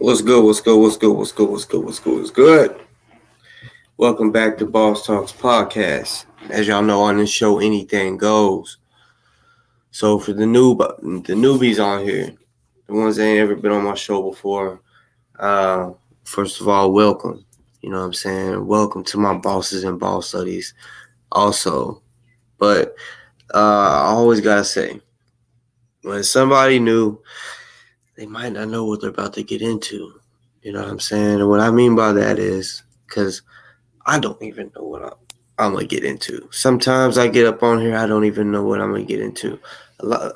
What's good? What's good? What's good? What's good? What's good? What's good? What's good? Welcome back to Boss Talks Podcast. As y'all know, on this show, anything goes. So for the newbies on here, the ones that ain't ever been on my show before, uh, first of all, welcome. You know what I'm saying? Welcome to my bosses and boss studies. Also, but I always gotta say, when somebody new, they might not know what they're about to get into. You know what I'm saying? And what I mean by that is because I don't even know what I'm going to get into. Sometimes I get up on here, I don't even know what I'm going to get into.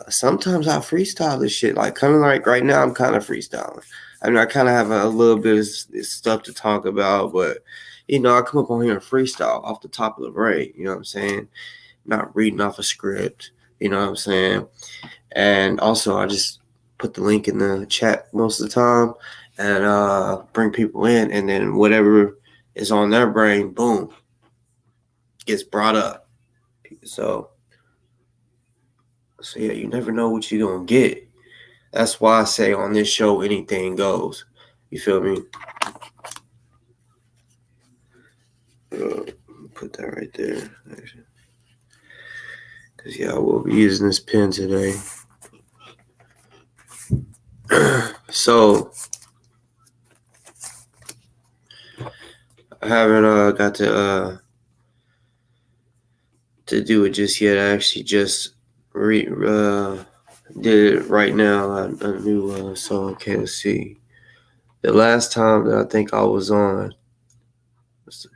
Sometimes I freestyle this shit. Like, kind of like right now, I'm kind of freestyling. I mean, I kind of have a little bit of stuff to talk about, but, I come up on here and freestyle off the top of the brain. You know what I'm saying? Not reading off a script. You know what I'm saying? And also, I just put the link in the chat most of the time and bring people in, and then whatever is on their brain, boom, gets brought up. So yeah, you never know what you're gonna get. That's why I say on this show anything goes. You feel me? Put that right there. Cause yeah, I will be using this pen today. So I haven't got to do it just yet. I actually just did it right now. A new song. Okay, let's see. The last time that I think I was on was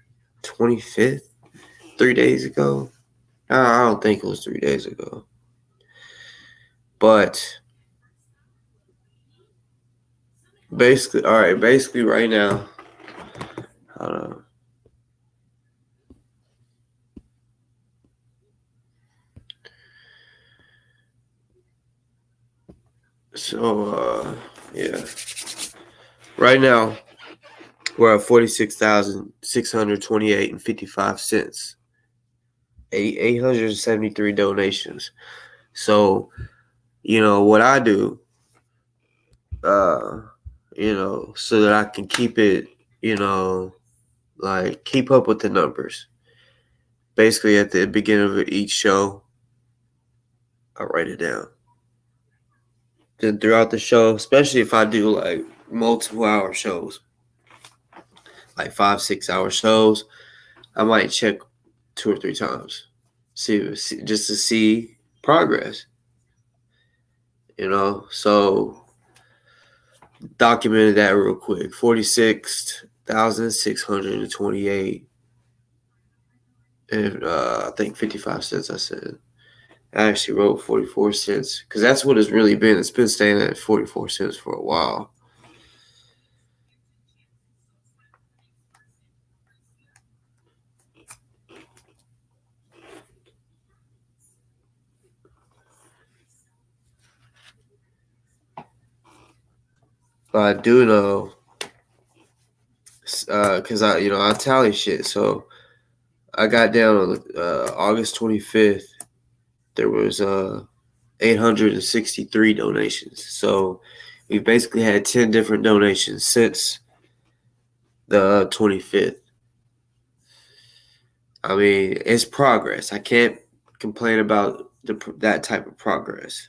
the 25th, 3 days ago. I don't think it was 3 days ago. But basically right now, hold on. So, yeah. Right now, we're at 46,628 and 55 cents. 873 donations. So, what I do, so that I can keep it, like keep up with the numbers. Basically, at the beginning of each show, I write it down. Then throughout the show, especially if I do like multiple hour shows, like 5-6 hour shows, I might check 2 or 3 times, see just to see progress. So documented that real quick. 46,628 and I think 55 cents. I said I actually wrote 44 cents because that's what it's really been. It's been staying at 44 cents for a while. But I do know, because I tally shit. So I got down on August 25th. There was 863 donations. So we basically had 10 different donations since the 25th. I mean, it's progress. I can't complain about that type of progress.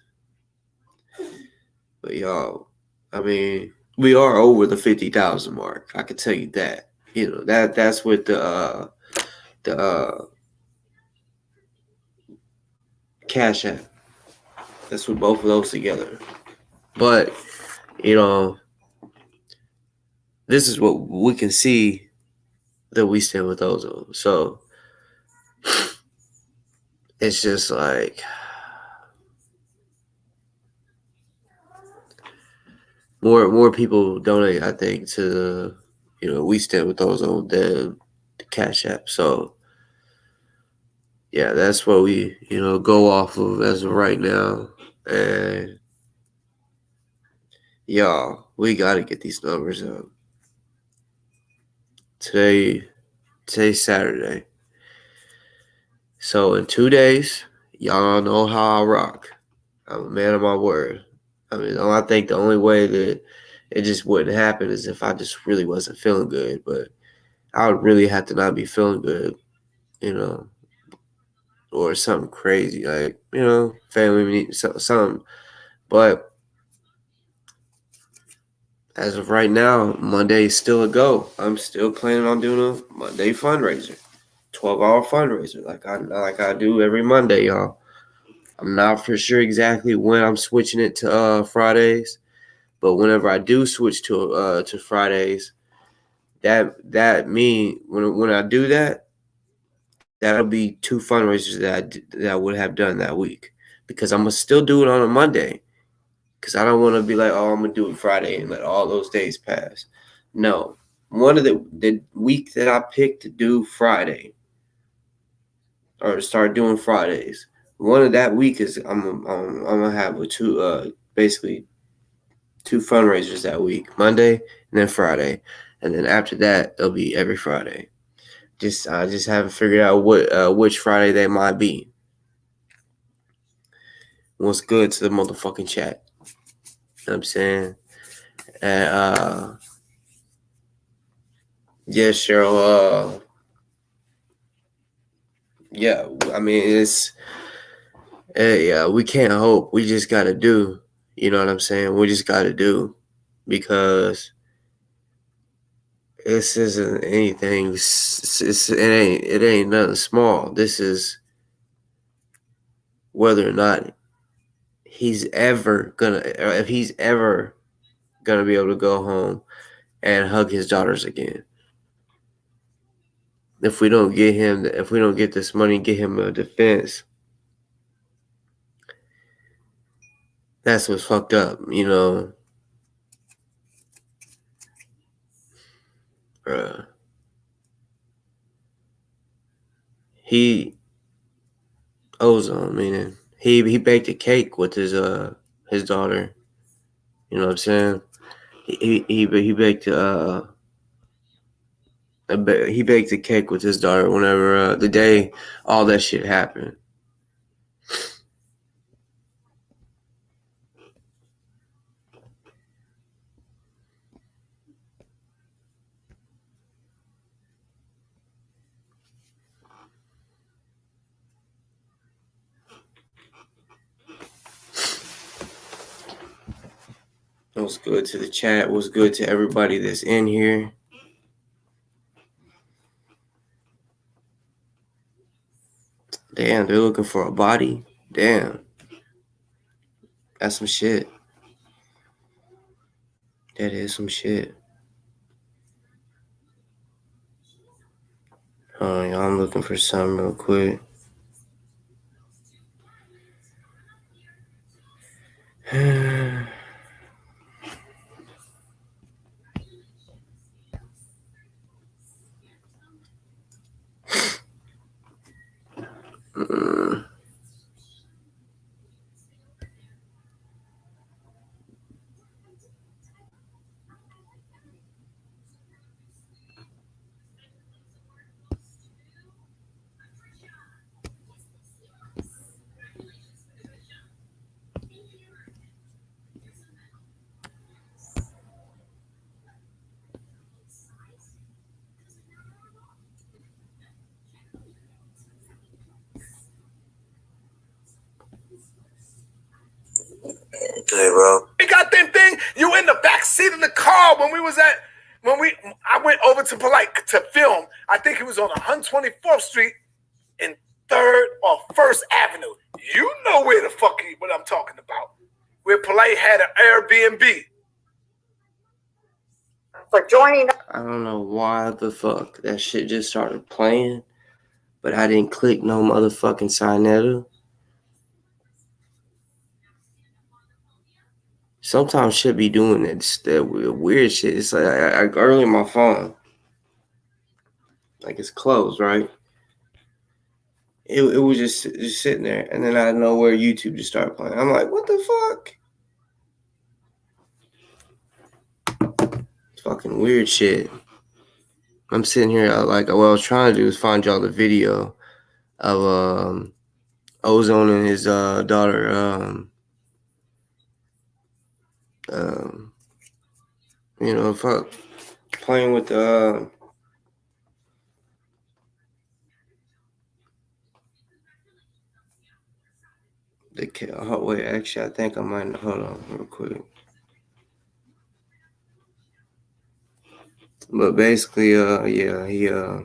But y'all, I mean, we are over the 50,000 mark. I can tell you that. That's with the Cashapp. That's with both of those together. But this is what we can see that we stand with Ozone. So it's just like more people donate, I think, to we stand with Ozone than the Cashapp. So yeah, that's what we go off of as of right now. And y'all, we gotta get these numbers up. Today's Saturday. So in 2 days, y'all know how I rock. I'm a man of my word. I mean, I think the only way that It just wouldn't happen as if I just really wasn't feeling good. But I would really have to not be feeling good, or something crazy, like, family meeting, something. But as of right now, Monday is still a go. I'm still planning on doing a Monday fundraiser, 12-hour fundraiser, like I do every Monday, y'all. I'm not for sure exactly when I'm switching it to Fridays, but whenever I do switch to Fridays, that mean when I do that, that'll be 2 fundraisers that I would have done that week, because I'm gonna still do it on a Monday, because I don't want to be like, oh, I'm gonna do it Friday and let all those days pass. No, one of the week that I picked to do Friday, or to start doing Fridays, one of that week is I'm gonna have basically 2 fundraisers that week, Monday and then Friday, and then after that it'll be every Friday. I just haven't figured out which Friday they might be. What's good to the motherfucking chat? You know what I'm saying? And yeah, Cheryl. Yeah, I mean yeah, we can't hope. We just gotta do. You know what I'm saying? We just gotta do, because this isn't anything. It ain't nothing small. This is whether or not he's ever gonna, or if he's ever gonna be able to go home and hug his daughters again. If we don't get this money, get him a defense, that's what's fucked up, He Ozone, meaning he baked a cake with his daughter. You know what I'm saying? He baked he baked a cake with his daughter whenever the day all that shit happened. It was good to the chat. It was good to everybody that's in here. Damn, they're looking for a body. Damn. That's some shit. That is some shit. Y'all, I'm looking for something real quick. Hey, bro. We got them thing. You in the back seat of the car when I went over to Polite to film. I think it was on 124th Street in 3rd or 1st Avenue. You know where the fuck what I'm talking about. Where Polite had an Airbnb. For joining. I don't know why the fuck that shit just started playing, but I didn't click no motherfucking Signetta. Sometimes shit be doing that weird shit. It's like I early on my phone, like it's closed, right? It was just sitting there, and then out of nowhere, YouTube just started playing. I'm like, what the fuck? It's fucking weird shit. I'm sitting here like, what I was trying to do is find y'all the video of Ozone and his daughter You know, fuck playing with the. Oh, wait, actually, I think I might. Hold on, real quick. But basically, yeah, he, I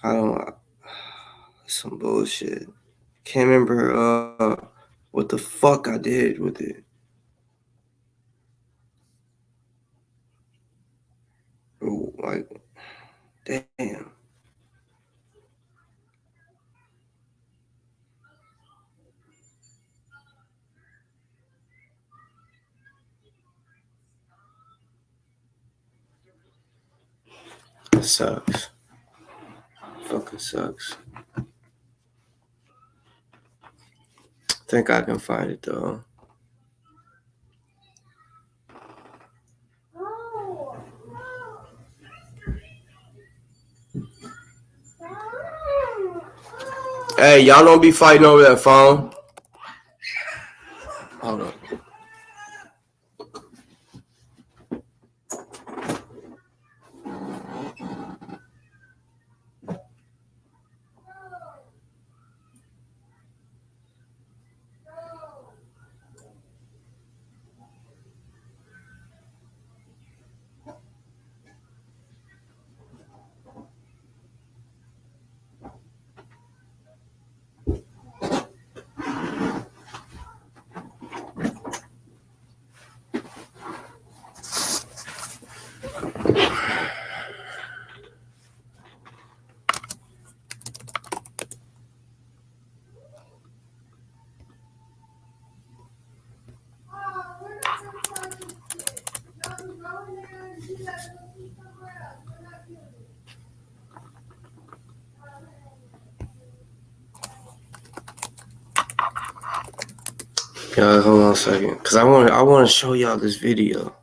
don't, some bullshit. Can't remember, what the fuck I did with it. Ooh, like, damn. It sucks. Fucking sucks. Think I can find it though. Hey, y'all don't be fighting over that phone. Hold on. Yeah, hold on a second, cause I want to show y'all this video.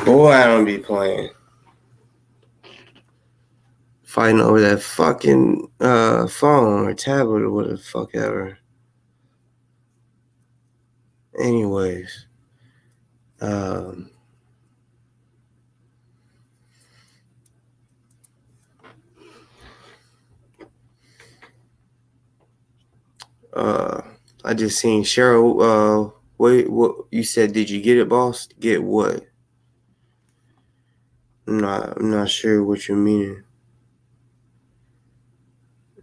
Boy, I don't be playing. Fighting over that fucking phone or tablet or whatever the fuck ever. Anyways, I just seen Cheryl. Wait, what you said? Did you get it, boss? Get what? I'm not sure what you're meaning.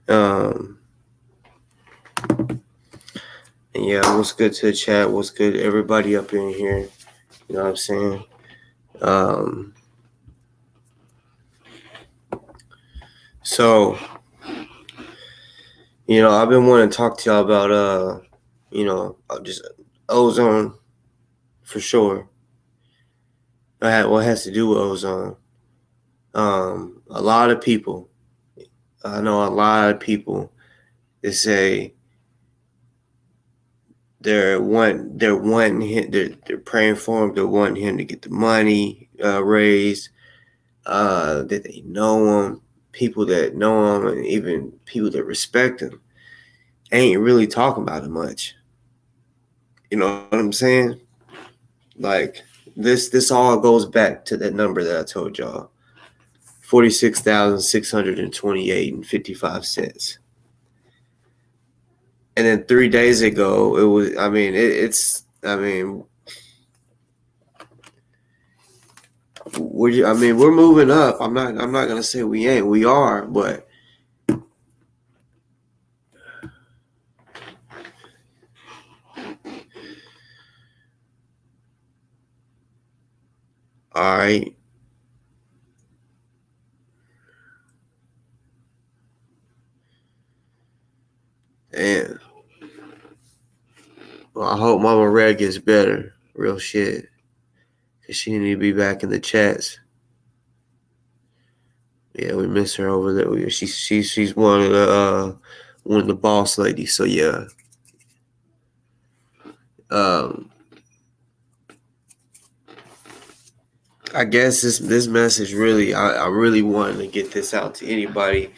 And yeah, what's good to the chat? What's good, everybody up in here? You know what I'm saying? So, I've been wanting to talk to y'all about, just ozone for sure. What has to do with ozone? A lot of people, I know a lot of people that say they're praying for him, they're wanting him to get the money raised, that they know him, people that know him, and even people that respect him, ain't really talking about it much. You know what I'm saying? Like this all goes back to that number that I told y'all. 46,628.55. And then 3 days ago, it was, we're moving up. I'm not going to say we ain't. We are, but all right. And well, I hope Mama Red gets better. Real shit. Because she need to be back in the chats. Yeah, we miss her over there. She's one of the boss ladies. So yeah. I guess this message really, I really wanted to get this out to anybody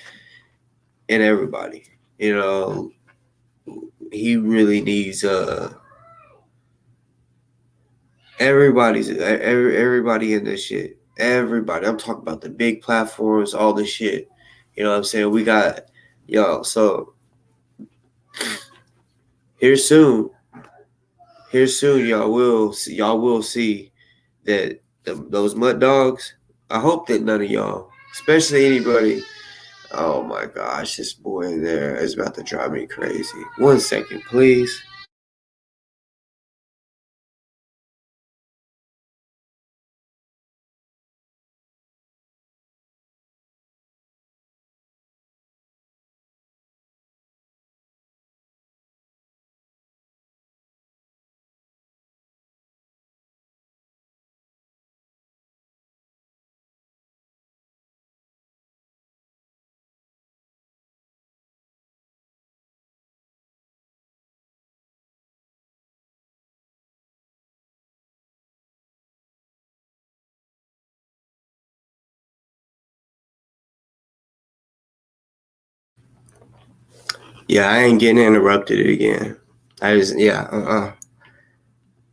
and everybody. He really needs everybody in this shit. Everybody. I'm talking about the big platforms, all this shit. You know what I'm saying? We got so here soon y'all will see that those mud dogs. I hope that none of y'all, especially anybody. Oh my gosh, this boy in there is about to drive me crazy. 1 second, please. Yeah, I ain't getting interrupted again. I just,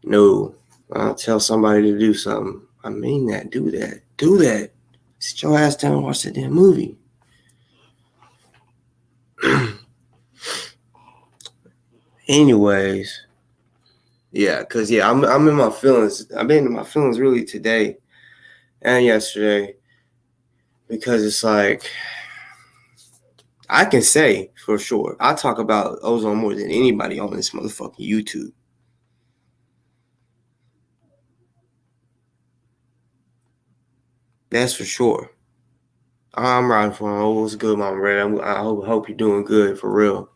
no. I'll tell somebody to do something. I mean that. Do that. Do that. Sit your ass down and watch that damn movie. Anyways, yeah, cause I'm in my feelings. I've been in my feelings really today and yesterday, because it's like, I can say for sure, I talk about ozone more than anybody on this motherfucking YouTube. That's for sure. I'm riding for him. Oh, what's good, Mama Red? I hope you're doing good for real.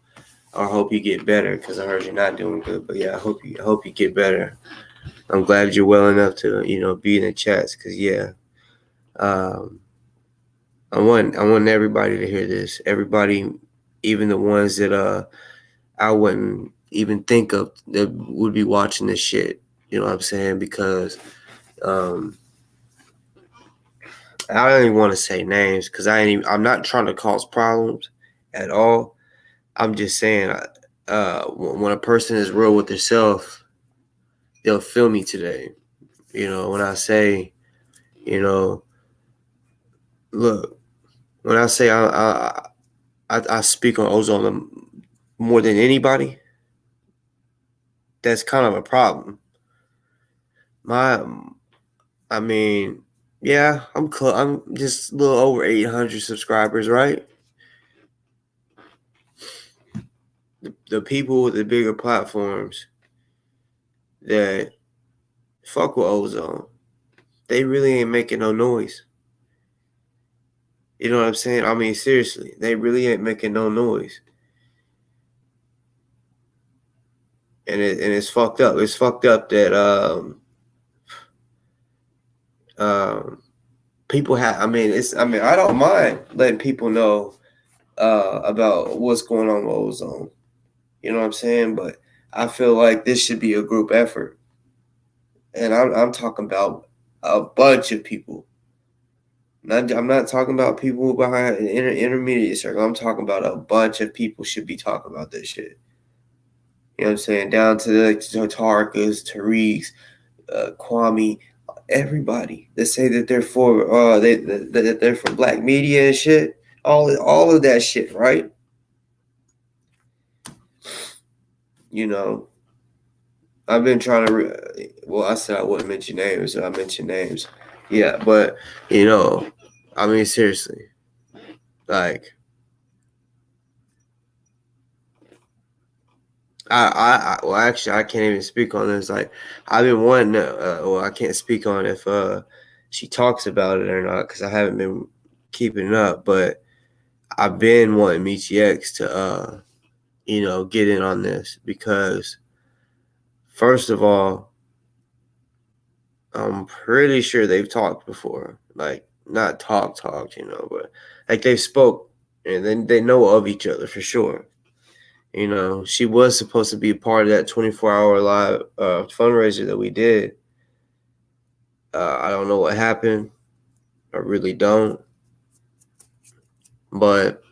I hope you get better, because I heard you're not doing good. But yeah, I hope you get better. I'm glad you're well enough to be in the chats, because I want everybody to hear this. Everybody, even the ones that I wouldn't even think of that would be watching this shit. You know what I'm saying? Because I don't even want to say names, because I'm not trying to cause problems at all. I'm just saying, when a person is real with themselves, they'll feel me today. When I say, look, when I say I speak on ozone more than anybody, that's kind of a problem. Yeah, I'm just a little over 800 subscribers, right? The people with the bigger platforms that fuck with ozone, they really ain't making no noise. You know what I'm saying? I mean, seriously, they really ain't making no noise. And it's fucked up. It's fucked up that people have. I mean, I don't mind letting people know about what's going on with Ozone. You know what I'm saying? But I feel like this should be a group effort, and I'm talking about a bunch of people. I'm not talking about people behind an intermediate circle. I'm talking about a bunch of people should be talking about this shit. You know what I'm saying? Down to the Tarkas, Tariqs, Kwame, everybody that say that they're for that they're for black media and shit. All of that shit, right? You know, I've been trying to. Well, I said I wouldn't mention names, so I mentioned names. Yeah, but you know, I mean, seriously, like well, actually, I can't even speak on this. Like, I've been wanting to, well, I can't speak on if she talks about it or not because I haven't been keeping up. But I've been wanting Michi X to, get in on this because, first of all, I'm pretty sure they've talked before. Like, not talked, but like they spoke and then they know of each other for sure. You know, she was supposed to be a part of that 24-hour live fundraiser that we did. I don't know what happened. I really don't. But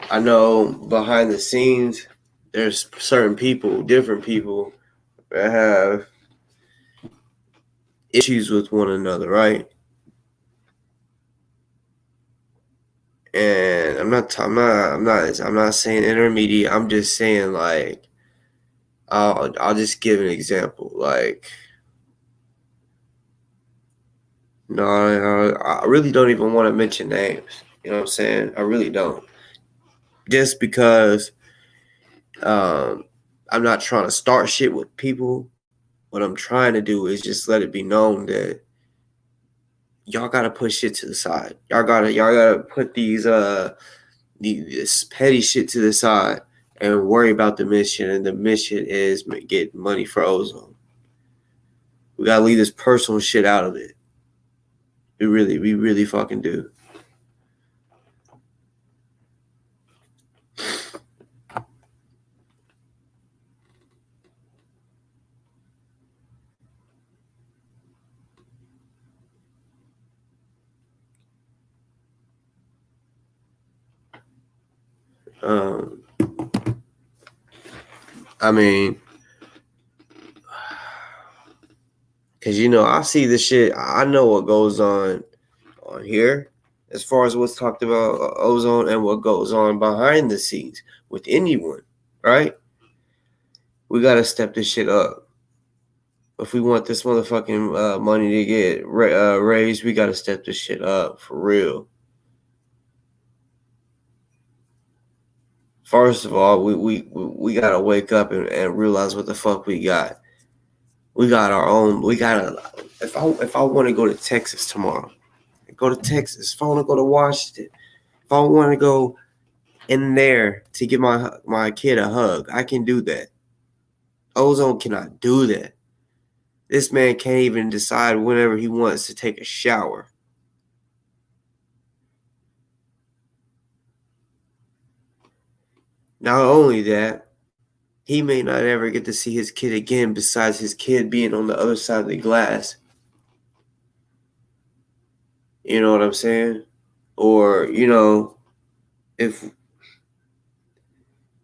I know behind the scenes, there's certain people, different people, that have issues with one another, right? And I'm not saying intermediate. I'm just saying like, I'll just give an example. Like, no, I really don't even want to mention names. You know what I'm saying? I really don't. Just because I'm not trying to start shit with people. What I'm trying to do is just let it be known that y'all gotta put shit to the side. Y'all gotta put this petty shit to the side and worry about the mission. And the mission is get money for Ozone. We gotta leave this personal shit out of it. We really fucking do. I mean, because I see the shit. I know what goes on here as far as what's talked about Ozone and what goes on behind the scenes with anyone, right? We gotta step this shit up. If we want this motherfucking money to get raised, we gotta step this shit up for real. First of all, we gotta wake up and realize what the fuck we got. We got our own. We gotta. If I want to go to Texas tomorrow, go to Texas. If I want to go to Washington, if I want to go in there to give my kid a hug, I can do that. Ozone cannot do that. This man can't even decide whenever he wants to take a shower. Not only that, he may not ever get to see his kid again besides his kid being on the other side of the glass. You know what I'm saying? Or, if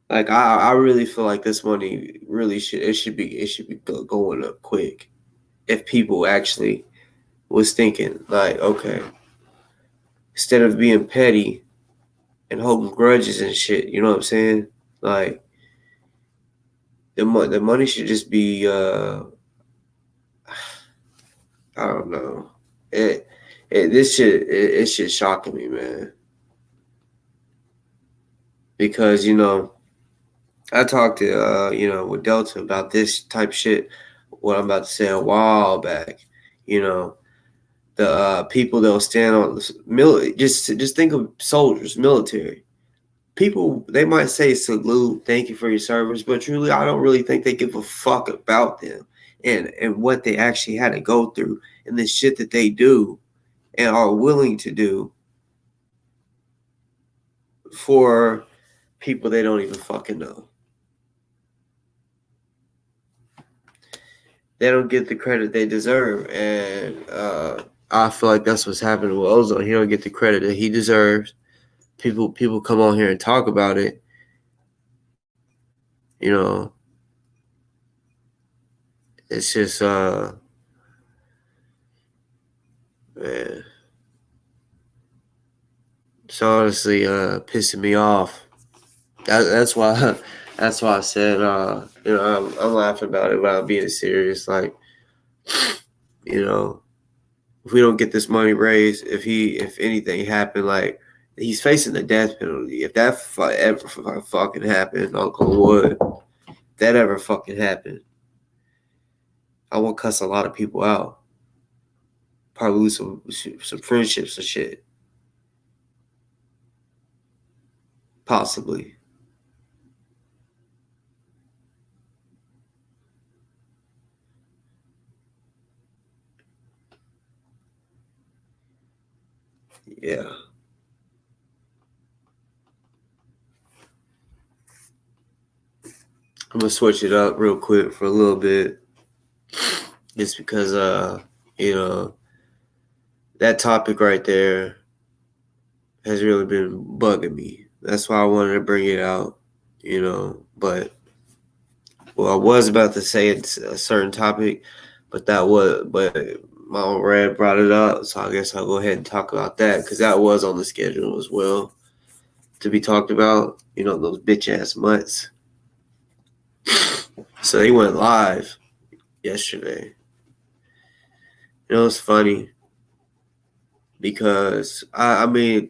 like I really feel like this money really should be going up quick. If people actually was thinking like, okay, instead of being petty and holding grudges and shit, you know what I'm saying? Like the money should just be I don't know. This shit shocking me, man. Because I talked to with Delta about this type shit. What I'm about to say a while back, the people that will stand on just think of soldiers, military. People, they might say salute, thank you for your service, but truly, I don't really think they give a fuck about them and what they actually had to go through and the shit that they do and are willing to do for people they don't even fucking know. They don't get the credit they deserve, and I feel like that's what's happening with Ozone. He don't get the credit that he deserves. People come on here and talk about it. You know, it's just man. It's honestly pissing me off. That's why I said I'm laughing about it without being serious. Like, if we don't get this money raised, if anything happened, like he's facing the death penalty. If that ever fucking happened, Uncle Wood, if that ever fucking happened, I won't cuss a lot of people out. Probably lose some friendships and shit. Possibly. Yeah. I'm gonna switch it up real quick for a little bit. Just because that topic right there has really been bugging me. That's why I wanted to bring it out, but I was about to say it's a certain topic, but my own Red brought it up, so I guess I'll go ahead and talk about that because that was on the schedule as well to be talked about. Those bitch ass mutts. So they went live yesterday. It's funny because I mean,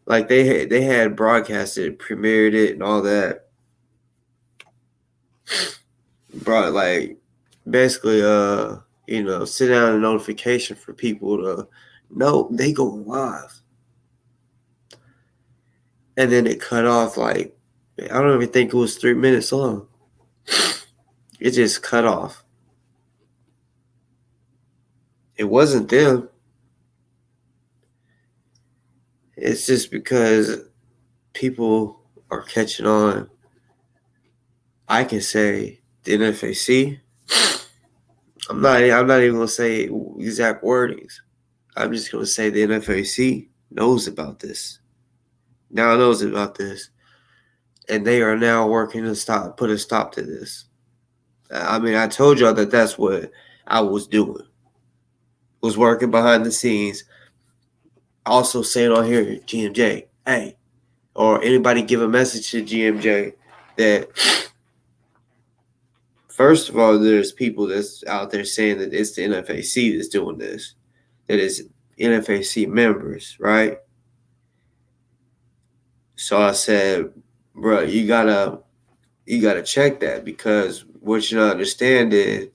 like they had broadcasted, premiered it, and all that. Brought like basically send out a notification for people to know they go live, and then it cut off. Like, I don't even think it was 3 minutes long. It just cut off. It wasn't them. It's just because people are catching on. I can say the NFAC. I'm not even gonna say exact wordings. I'm just gonna say the NFAC knows about this. Now knows about this, and they are now working to put a stop to this. I mean, I told y'all that that's what I was doing. Was working behind the scenes. Also saying on here, GMJ, hey, or anybody give a message to GMJ that first of all, there's people that's out there saying that it's the NFAC that's doing this. That is NFAC members, right? So I said, bro, you gotta check that because what you don't understand is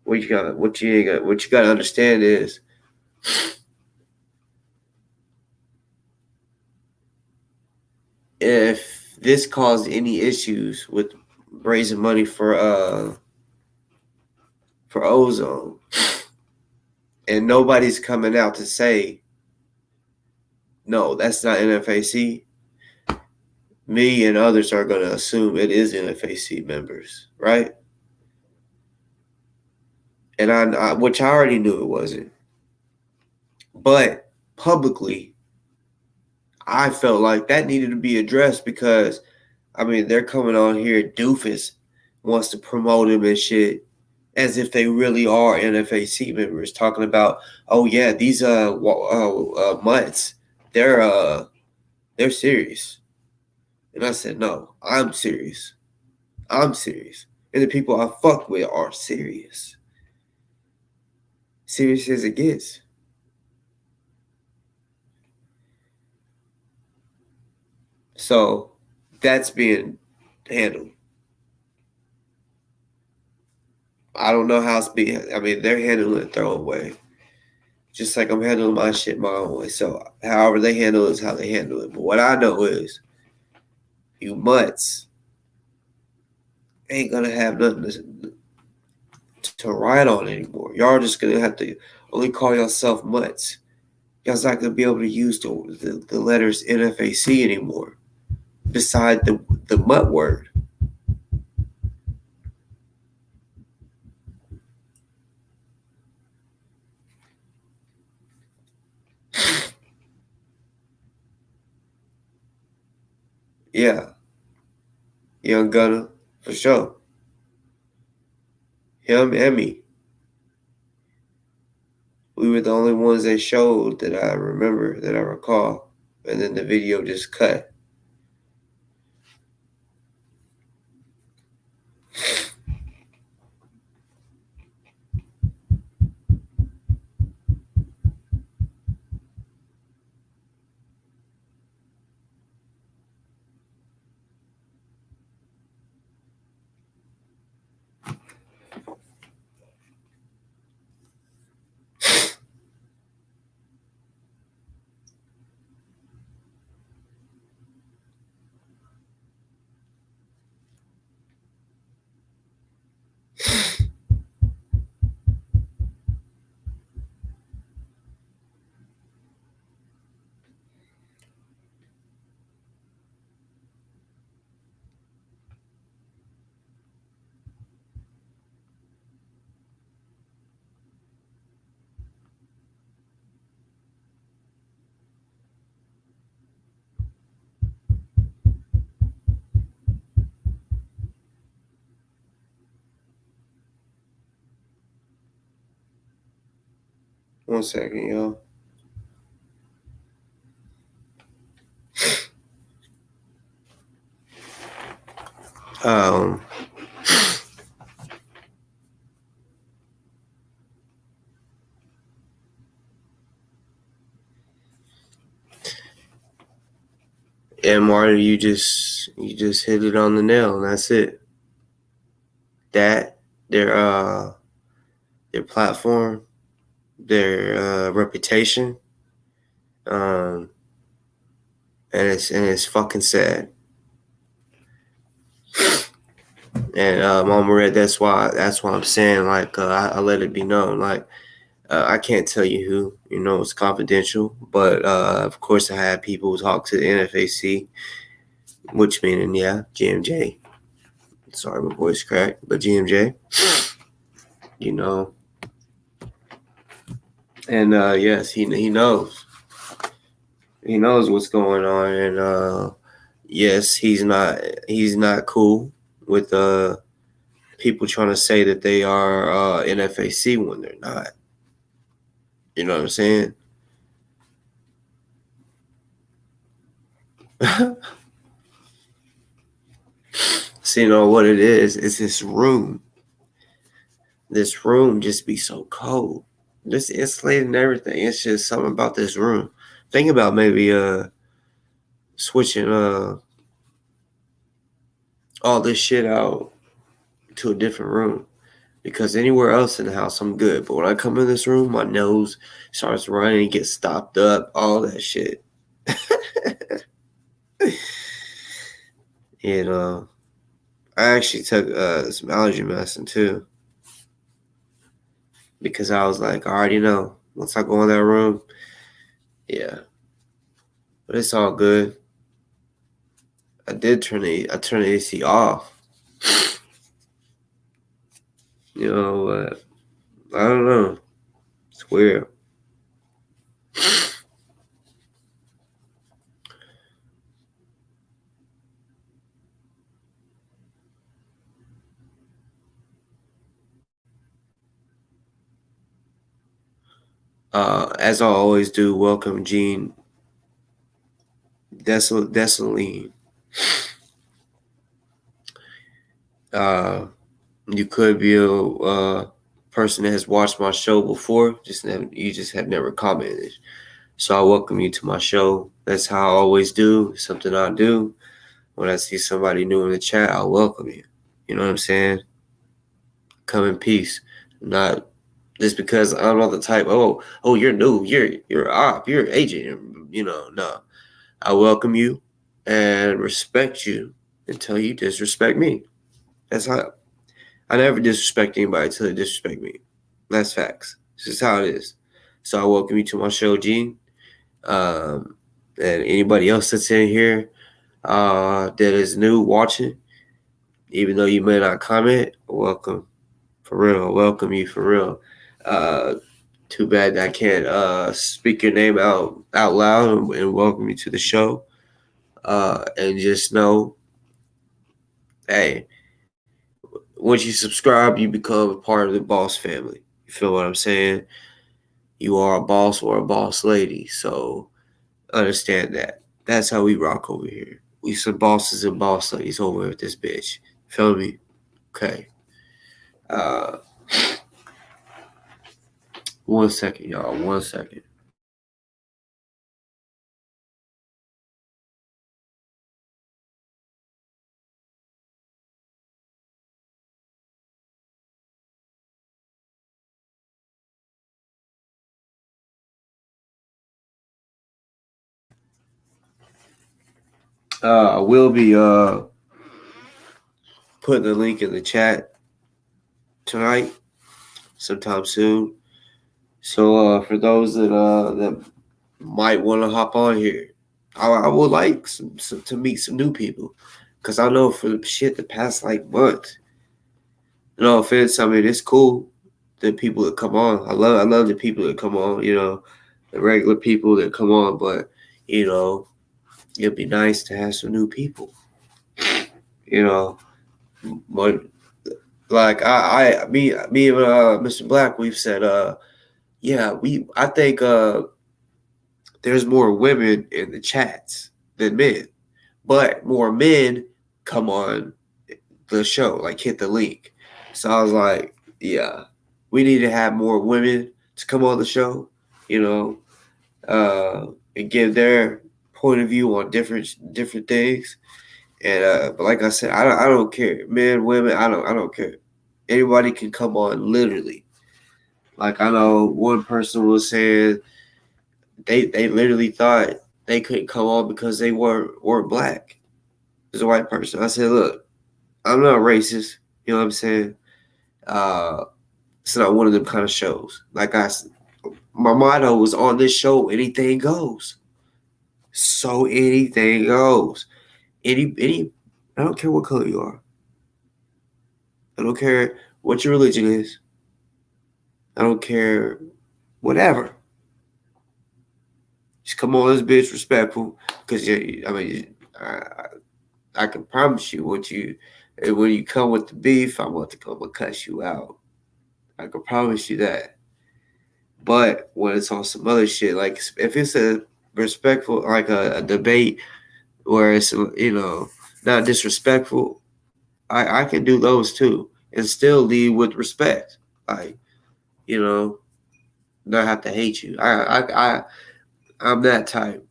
what you gotta understand is if this caused any issues with raising money for Ozone and nobody's coming out to say no, that's not NFAC, me and others are going to assume it is NFAC members, right? And I which I already knew it wasn't. But publicly, I felt like that needed to be addressed because, I mean, they're coming on here, doofus wants to promote him and shit as if they really are NFAC members, talking about, oh yeah, these mutts, they're serious. And I said, no, I'm serious. I'm serious. And the people I fuck with are serious. Serious as it gets. So that's being handled. I don't know how it's being. I mean, they're handling it their own way. just like I'm handling my shit my own way. So however they handle it is how they handle it. But what I know is, you mutts ain't gonna have nothing to write on anymore. Y'all just gonna have to only call yourself mutts. Y'all's not gonna be able to use the letters NFAC anymore, beside the mutt word. Yeah, Young Gunner, for sure. Him and me. We were the only ones they showed that I remember, that I recall. And then the video just cut. One second, y'all. And Marty, you just hit it on the nail, and that's it. That their platform, their reputation, and it's fucking sad. And Mama Red, that's why I'm saying, like, I let it be known, like, I can't tell you who, it's confidential, but of course I had people talk to the NFAC, which meaning, yeah, GMJ. Sorry, my voice cracked, but GMJ, and yes, he knows. He knows what's going on, and yes, he's not cool with people trying to say that they are NFAC when they're not. You know what I'm saying? So what it is this room. This room just be so cold. Just insulated and everything. It's just something about this room. Think about maybe switching all this shit out to a different room. Because anywhere else in the house I'm good. But when I come in this room, my nose starts running, gets stopped up, all that shit. And I actually took some allergy medicine too. Because I was like, I already know. Once I go in that room, yeah. But it's all good. I turned the AC off. But I don't know. It's weird. As I always do, welcome Gene Desaline. You could be a person that has watched my show before, you just have never commented. So I welcome you to my show. That's how I always do. It's something I do. When I see somebody new in the chat, I'll welcome you. You know what I'm saying? Come in peace. I'm not Just because I'm not the type, oh, you're new, you're op, you're agent, no. I welcome you and respect you until you disrespect me. That's how I never disrespect anybody until they disrespect me. That's facts. This is how it is. So I welcome you to my show, Gene. And anybody else that's in here that is new watching, even though you may not comment, welcome. For real. Welcome you for real. Too bad that I can't speak your name out loud and welcome you to the show. And just know, hey, once you subscribe, you become a part of the boss family. You feel what I'm saying? You are a boss or a boss lady. So understand that. That's how we rock over here. We some bosses and boss ladies over with this bitch. Feel me? Okay. Uh, 1 second, y'all. 1 second. I will be putting the link in the chat tonight, sometime soon. So for those that might want to hop on here, I would like to meet some new people, because I know for the shit the past like month. No offense, I mean it's cool the people that come on. I love the people that come on. The regular people that come on, but it'd be nice to have some new people. But like me and Mr. Black, we've said, I think there's more women in the chats than men, but more men come on the show, like hit the link. So I was like, yeah, we need to have more women to come on the show, and give their point of view on different things. And but like I said, I don't care, men, women, I don't care. Anybody can come on, literally. Like I know one person was saying they literally thought they couldn't come on because they weren't black. As a white person, I said, look, I'm not racist. You know what I'm saying? It's not one of them kind of shows. Like my motto was on this show: anything goes. So anything goes. Any. I don't care what color you are. I don't care what your religion is. I don't care whatever. Just come on this bitch respectful, because I can promise you when you come with the beef, I'm about to come and cuss you out. I can promise you that. But when it's on some other shit, like if it's a respectful, like a debate where it's not disrespectful, I can do those too and still lead with respect. Like not have to hate you. I'm that type.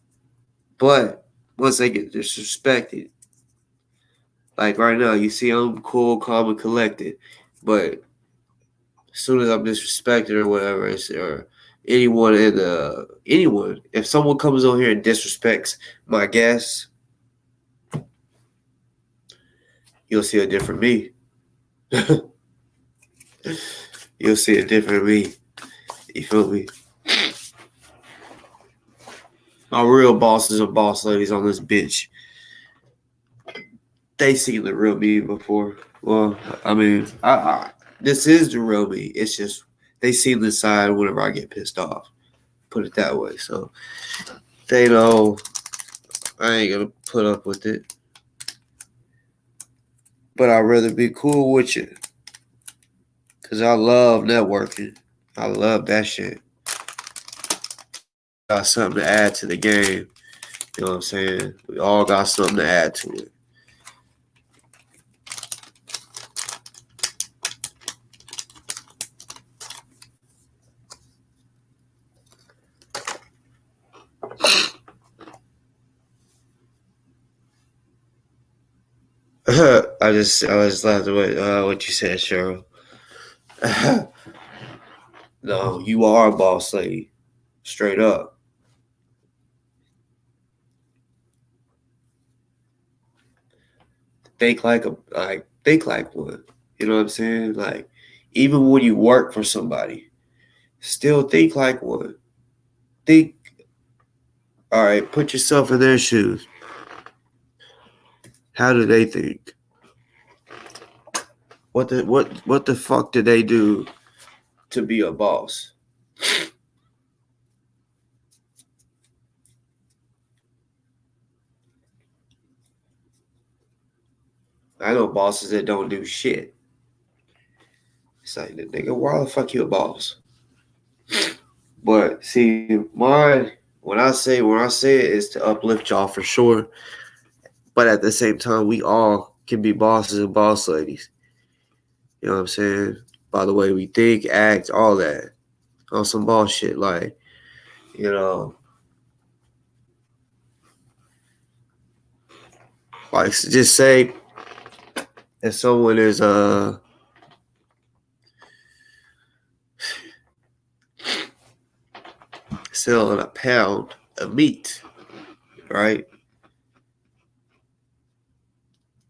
But once they get disrespected, like right now, you see I'm cool, calm, and collected, but as soon as I'm disrespected or whatever, or anyone, if someone comes on here and disrespects my guests, you'll see a different me. You'll see a different me. You feel me? My real bosses and boss ladies on this bitch, they seen the real me before. Well, I mean, this is the real me. It's just they see the side whenever I get pissed off. Put it that way. So they know I ain't gonna put up with it. But I'd rather be cool with you, because I love networking. I love that shit. Got something to add to the game. You know what I'm saying? We all got something to add to it. I just laughed at what you said, Cheryl. No, you are a boss lady. Straight up. Think like one. You know what I'm saying? Like, even when you work for somebody, still think like one. Think, all right, put yourself in their shoes. How do they think? What the fuck did they do to be a boss? I know bosses that don't do shit. It's like, nigga, why the fuck you a boss? But see, when I say it is to uplift y'all for sure. But at the same time, we all can be bosses and boss ladies. You know what I'm saying? By the way we think, act, all that. On some bullshit. Like, you know, like just say if someone is selling a pound of meat, right?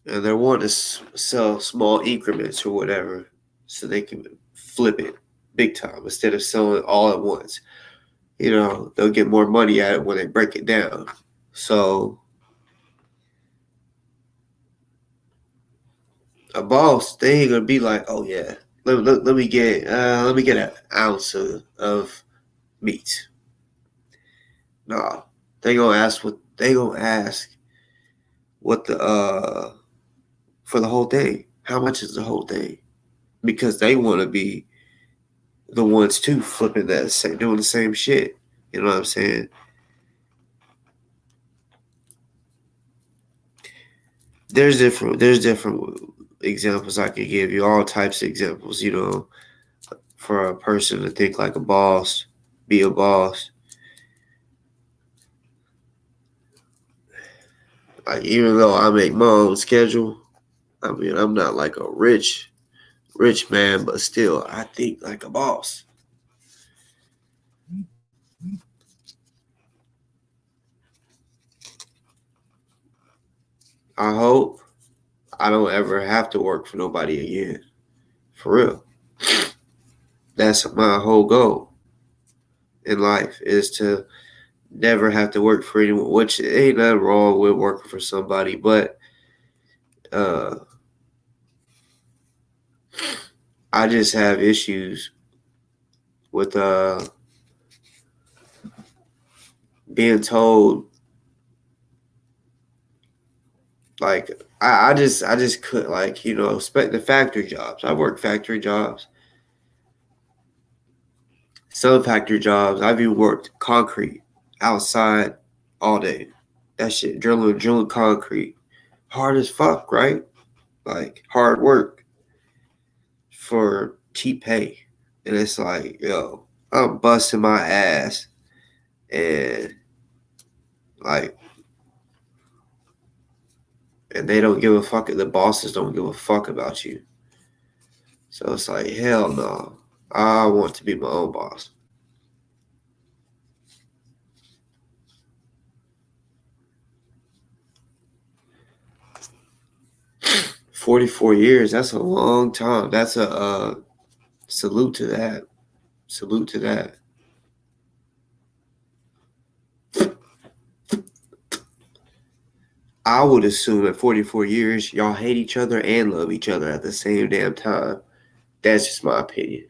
And they're wanting to sell small increments or whatever so they can flip it big time instead of selling all at once. You know, they'll get more money at it when they break it down. So a boss, they ain't gonna be like, oh yeah, let me get an ounce of meat. No, they gonna ask what the for the whole thing. How much is the whole thing? Because they want to be the ones too flipping that same, doing the same shit. You know what I'm saying? There's different examples I could give you, all types of examples, you know, for a person to think like a boss, be a boss. Like, even though I make my own schedule, I mean, I'm not like a rich man, but still, I think like a boss. I hope I don't ever have to work for nobody again. For real. That's my whole goal in life, is to never have to work for anyone, which ain't nothing wrong with working for somebody, but uh, I just have issues with being told, like, I just could, like, you know, expect the factory jobs. I work factory jobs, some factory jobs. I've even worked concrete outside all day. That shit, drilling concrete, hard as fuck, right? Like, hard work for cheap pay. And it's like, yo, I'm busting my ass, and like, and they don't give a fuck. The bosses don't give a fuck about you. So it's like, hell no. I want to be my own boss. $44 years, that's a long time. That's a salute to that. Salute to that. I would assume at 44 years, y'all hate each other and love each other at the same damn time. That's just my opinion.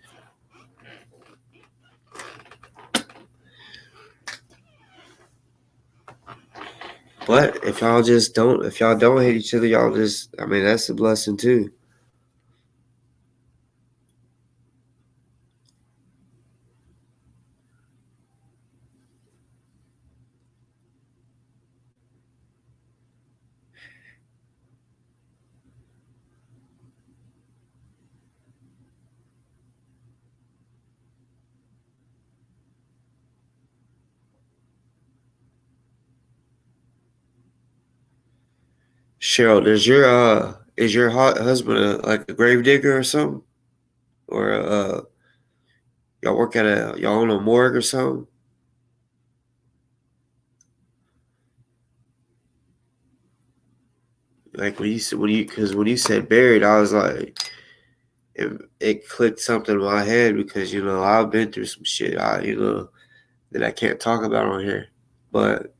But if y'all don't hate each other, y'all just, I mean, that's a blessing too. Cheryl, is your husband like a grave digger or something? Or Y'all work at y'all own a morgue or something? Like when you said buried, I was like, it clicked something in my head because I've been through some shit that I can't talk about on here. But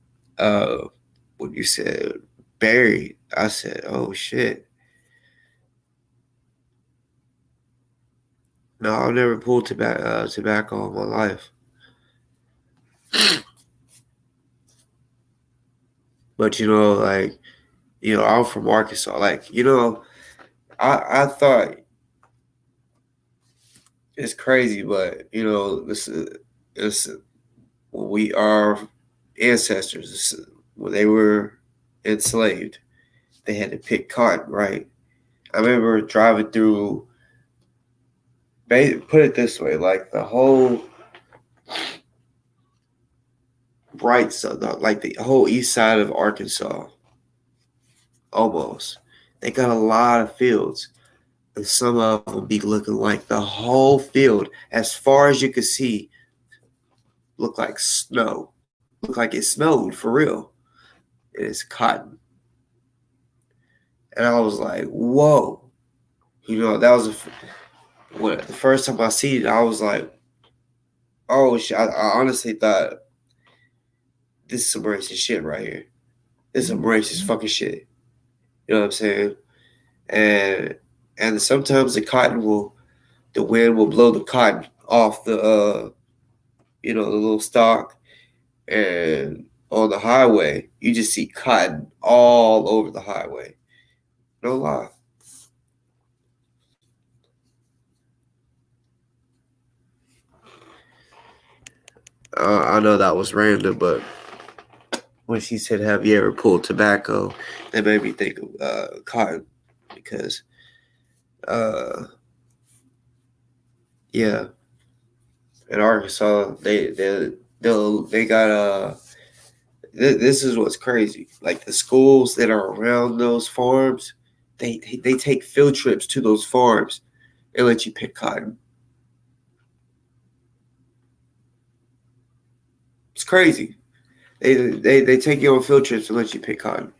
when you said buried, I said, oh shit. No, I've never pulled tobacco in my life. But I'm from Arkansas. I thought it's crazy, but this we are ancestors. When they were enslaved, they had to pick cotton, right? I remember driving through. Put it this way, like the whole right side, like the whole east side of Arkansas, almost. They got a lot of fields, and some of them be looking like the whole field, as far as you could see, look like snow. Look like it snowed for real. And it's cotton. And I was like, whoa. That was the first time I seen it, I was like, oh shit. I honestly thought this is some racist shit right here. This is some racist fucking shit. You know what I'm saying? And sometimes the wind will blow the cotton off the little stalk, and on the highway you just see cotton all over the highway. No lie. I know that was random, but when she said, "Have you ever pulled tobacco?" that made me think of cotton because, yeah, in Arkansas they got this is what's crazy. Like the schools that are around those farms, they take field trips to those farms and let you pick cotton. It's crazy. They take you on field trips and let you pick cotton.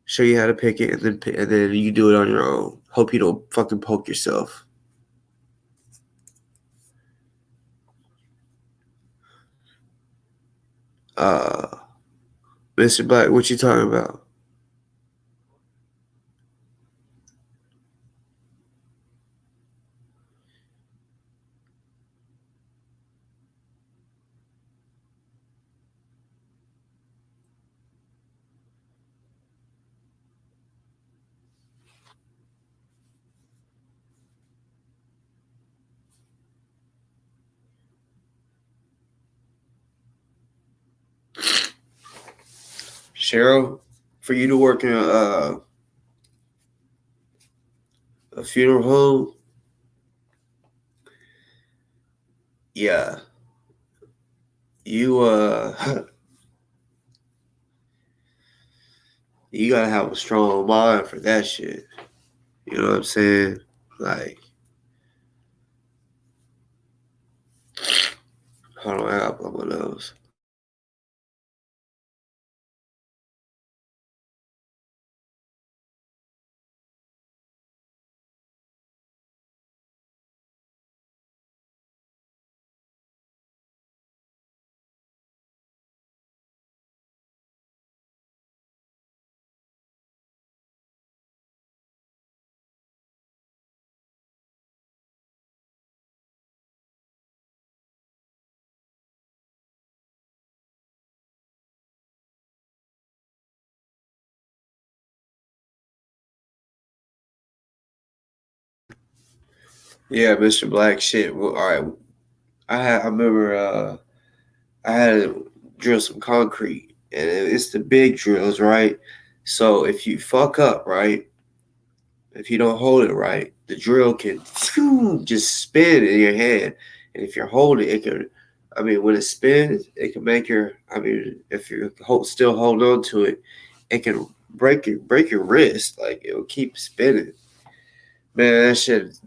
Show you how to pick it, and then you do it on your own. Hope you don't fucking poke yourself. Mr. Black, what you talking about? Cheryl, for you to work in a funeral home, yeah, you you gotta have a strong mind for that shit. You know what I'm saying? Like, hold on, I gotta blow my nose. Yeah, Mr. Black, shit. Well, all right, I remember I had to drill some concrete, and it's the big drills, right? So if you fuck up, right, if you don't hold it right, the drill can just spin in your hand, and if you're holding it, can. I mean, when it spins, it can make your. I mean, if you still hold on to it, it can break your wrist. Like it will keep spinning. Man, that shit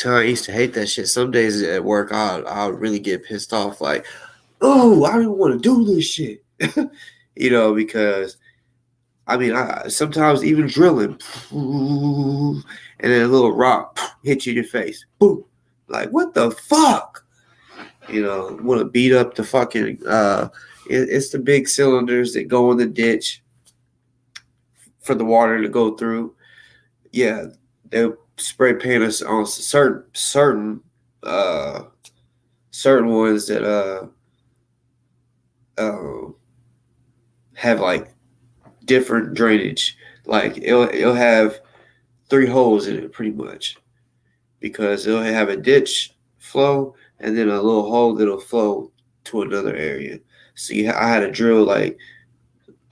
I used to hate that shit. Some days at work, I'll really get pissed off. Like, oh, I don't even want to do this shit. Because I sometimes even drilling, and then a little rock hit you in your face. Boom. Like, what the fuck? Want to beat up the fucking. It's the big cylinders that go in the ditch for the water to go through. Yeah, they'll spray paint us on certain ones that have like different drainage. Like it'll have 3 holes in it pretty much, because it'll have a ditch flow and then a little hole that'll flow to another area. So I had to drill like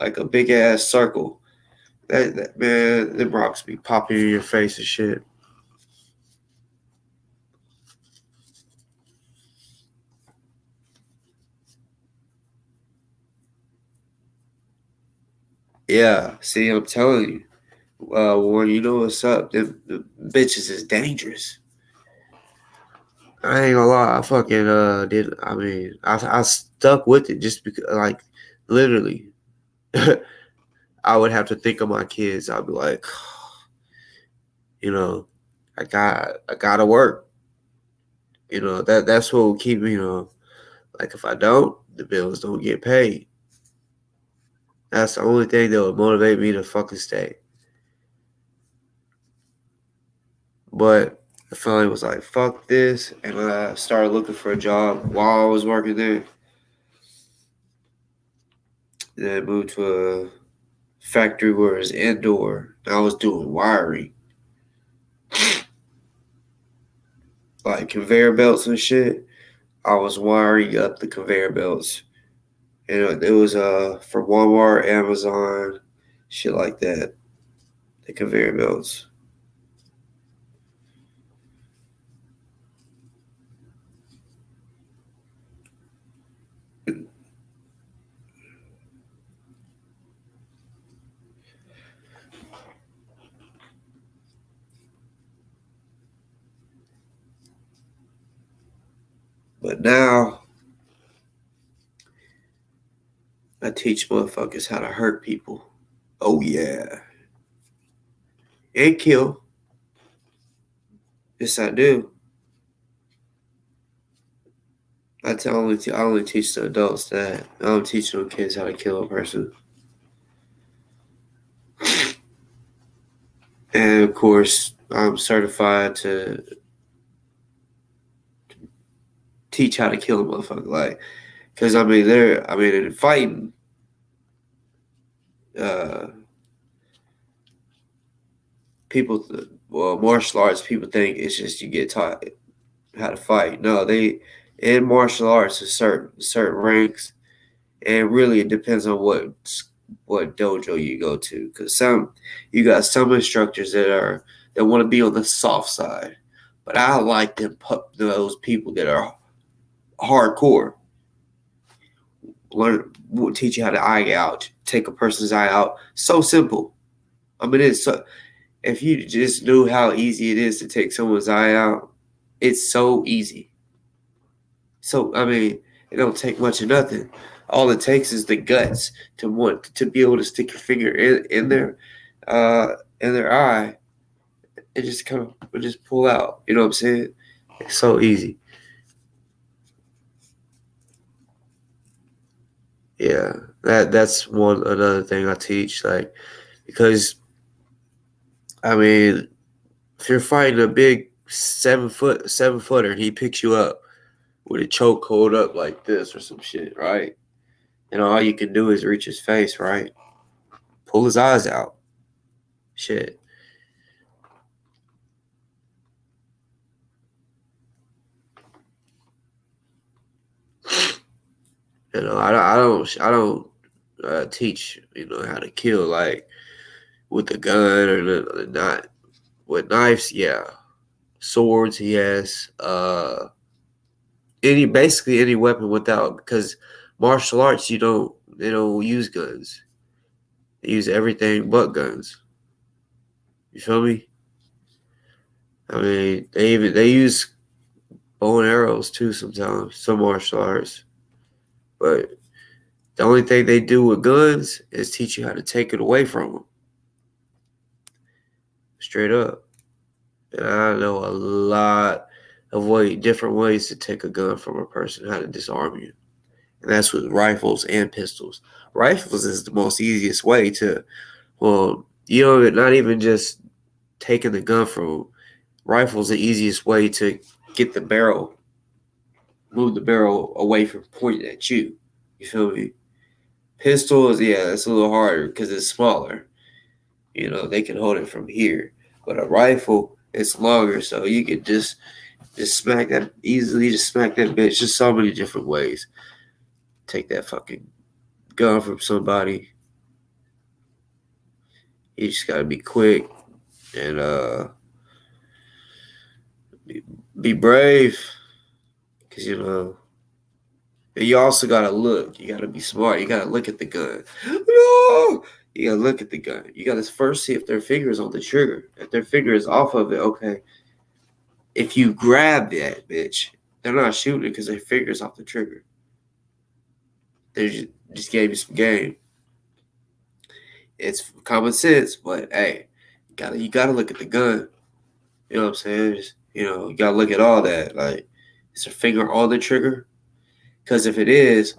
a big ass circle. That man, them rocks be popping in your face and shit. Yeah, see, I'm telling you. When you know what's up, the bitches is dangerous. I ain't gonna lie, I fucking did. I stuck with it just because, like, literally, I would have to think of my kids. I'd be like, I gotta work. That's what will keep me. Like if I don't, the bills don't get paid. That's the only thing that would motivate me to fucking stay. But the family was like, fuck this. And I started looking for a job while I was working there. Then I moved to a factory where it's indoor. I was doing wiring. Like conveyor belts and shit. I was wiring up the conveyor belts. And it was for Walmart, Amazon, shit like that. The conveyor belts. But now I teach motherfuckers how to hurt people. Oh yeah. And kill. Yes, I do. I only teach the adults that. I don't teach no kids how to kill a person. And of course, I'm certified to teach how to kill a motherfucker. Like, because in fighting, people, martial arts, people think it's just you get taught how to fight. No, in martial arts, there's certain ranks, and really it depends on what dojo you go to. Because you got some instructors that want to be on the soft side, but I like those people that are hardcore. Teach you how to eye out, take a person's eye out. So simple. If you just knew how easy it is to take someone's eye out, it's so easy. So it don't take much of nothing. All it takes is the guts to want to be able to stick your finger in their eye and just pull out. You know what I'm saying? It's so easy. Yeah, that's another thing I teach, like, because if you're fighting a big 7-footer and he picks you up with a choke hold up like this or some shit, right? And all you can do is reach his face, right? Pull his eyes out. Shit. I don't teach how to kill like with a gun or not. With knives, yeah. Swords, yes. Basically any weapon without, because martial arts they don't use guns. They use everything but guns. You feel me? I mean, they use bow and arrows too sometimes, some martial arts. But the only thing they do with guns is teach you how to take it away from them. Straight up. And I know a lot of different ways to take a gun from a person, how to disarm you. And that's with rifles and pistols. Rifles is the most easiest way to, well, not even just taking the gun from rifles, the easiest way to get the barrel, move the barrel away from pointing at you. You feel me? Pistols, yeah, it's a little harder because it's smaller. They can hold it from here. But a rifle, it's longer, so you could just smack that easily, just smack that bitch. Just so many different ways. Take that fucking gun from somebody. You just gotta be quick and be brave. Cause you also gotta look. You gotta be smart. You gotta look at the gun. No! You gotta look at the gun. You gotta first see if their finger is on the trigger. If their finger is off of it, okay. If you grab that bitch, they're not shooting because their finger's off the trigger. They just gave you some game. It's common sense, but hey, you gotta look at the gun. You know what I'm saying? You gotta look at all that. Like, is their finger on the trigger? Because if it is,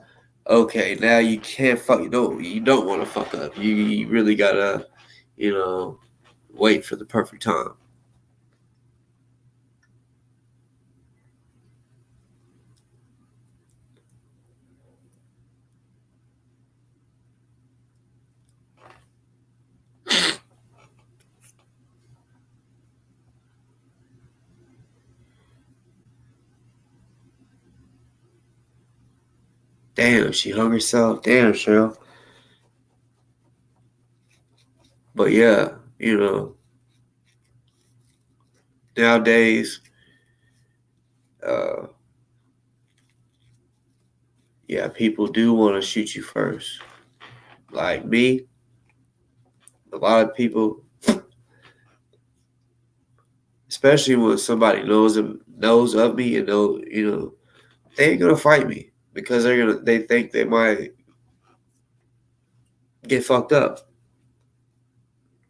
okay, now you can't fuck. You don't want to fuck up. You really gotta, wait for the perfect time. Damn, she hung herself. Damn, Cheryl. But yeah, nowadays, uh, yeah, people do want to shoot you first. Like me, a lot of people, especially when somebody knows of me and they ain't gonna fight me because they think they might get fucked up.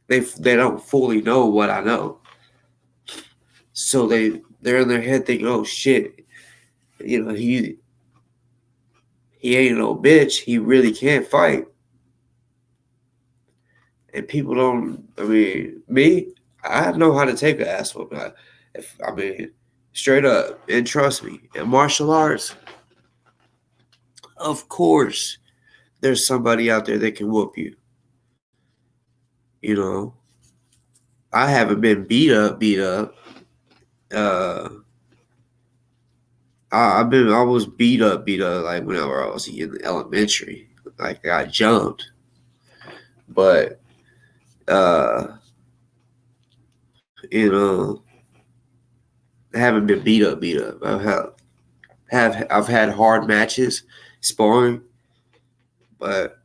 They don't fully know what I know, so they're in their head thinking, oh shit, he ain't no bitch. He really can't fight. And people don't. I mean, me, I know how to take an ass whooping. Straight up, and trust me, in martial arts, of course, there's somebody out there that can whoop you. I haven't been beat up. I was beat up like whenever I was in elementary. Like I jumped, but I haven't been beat up. I've had hard matches sparring, but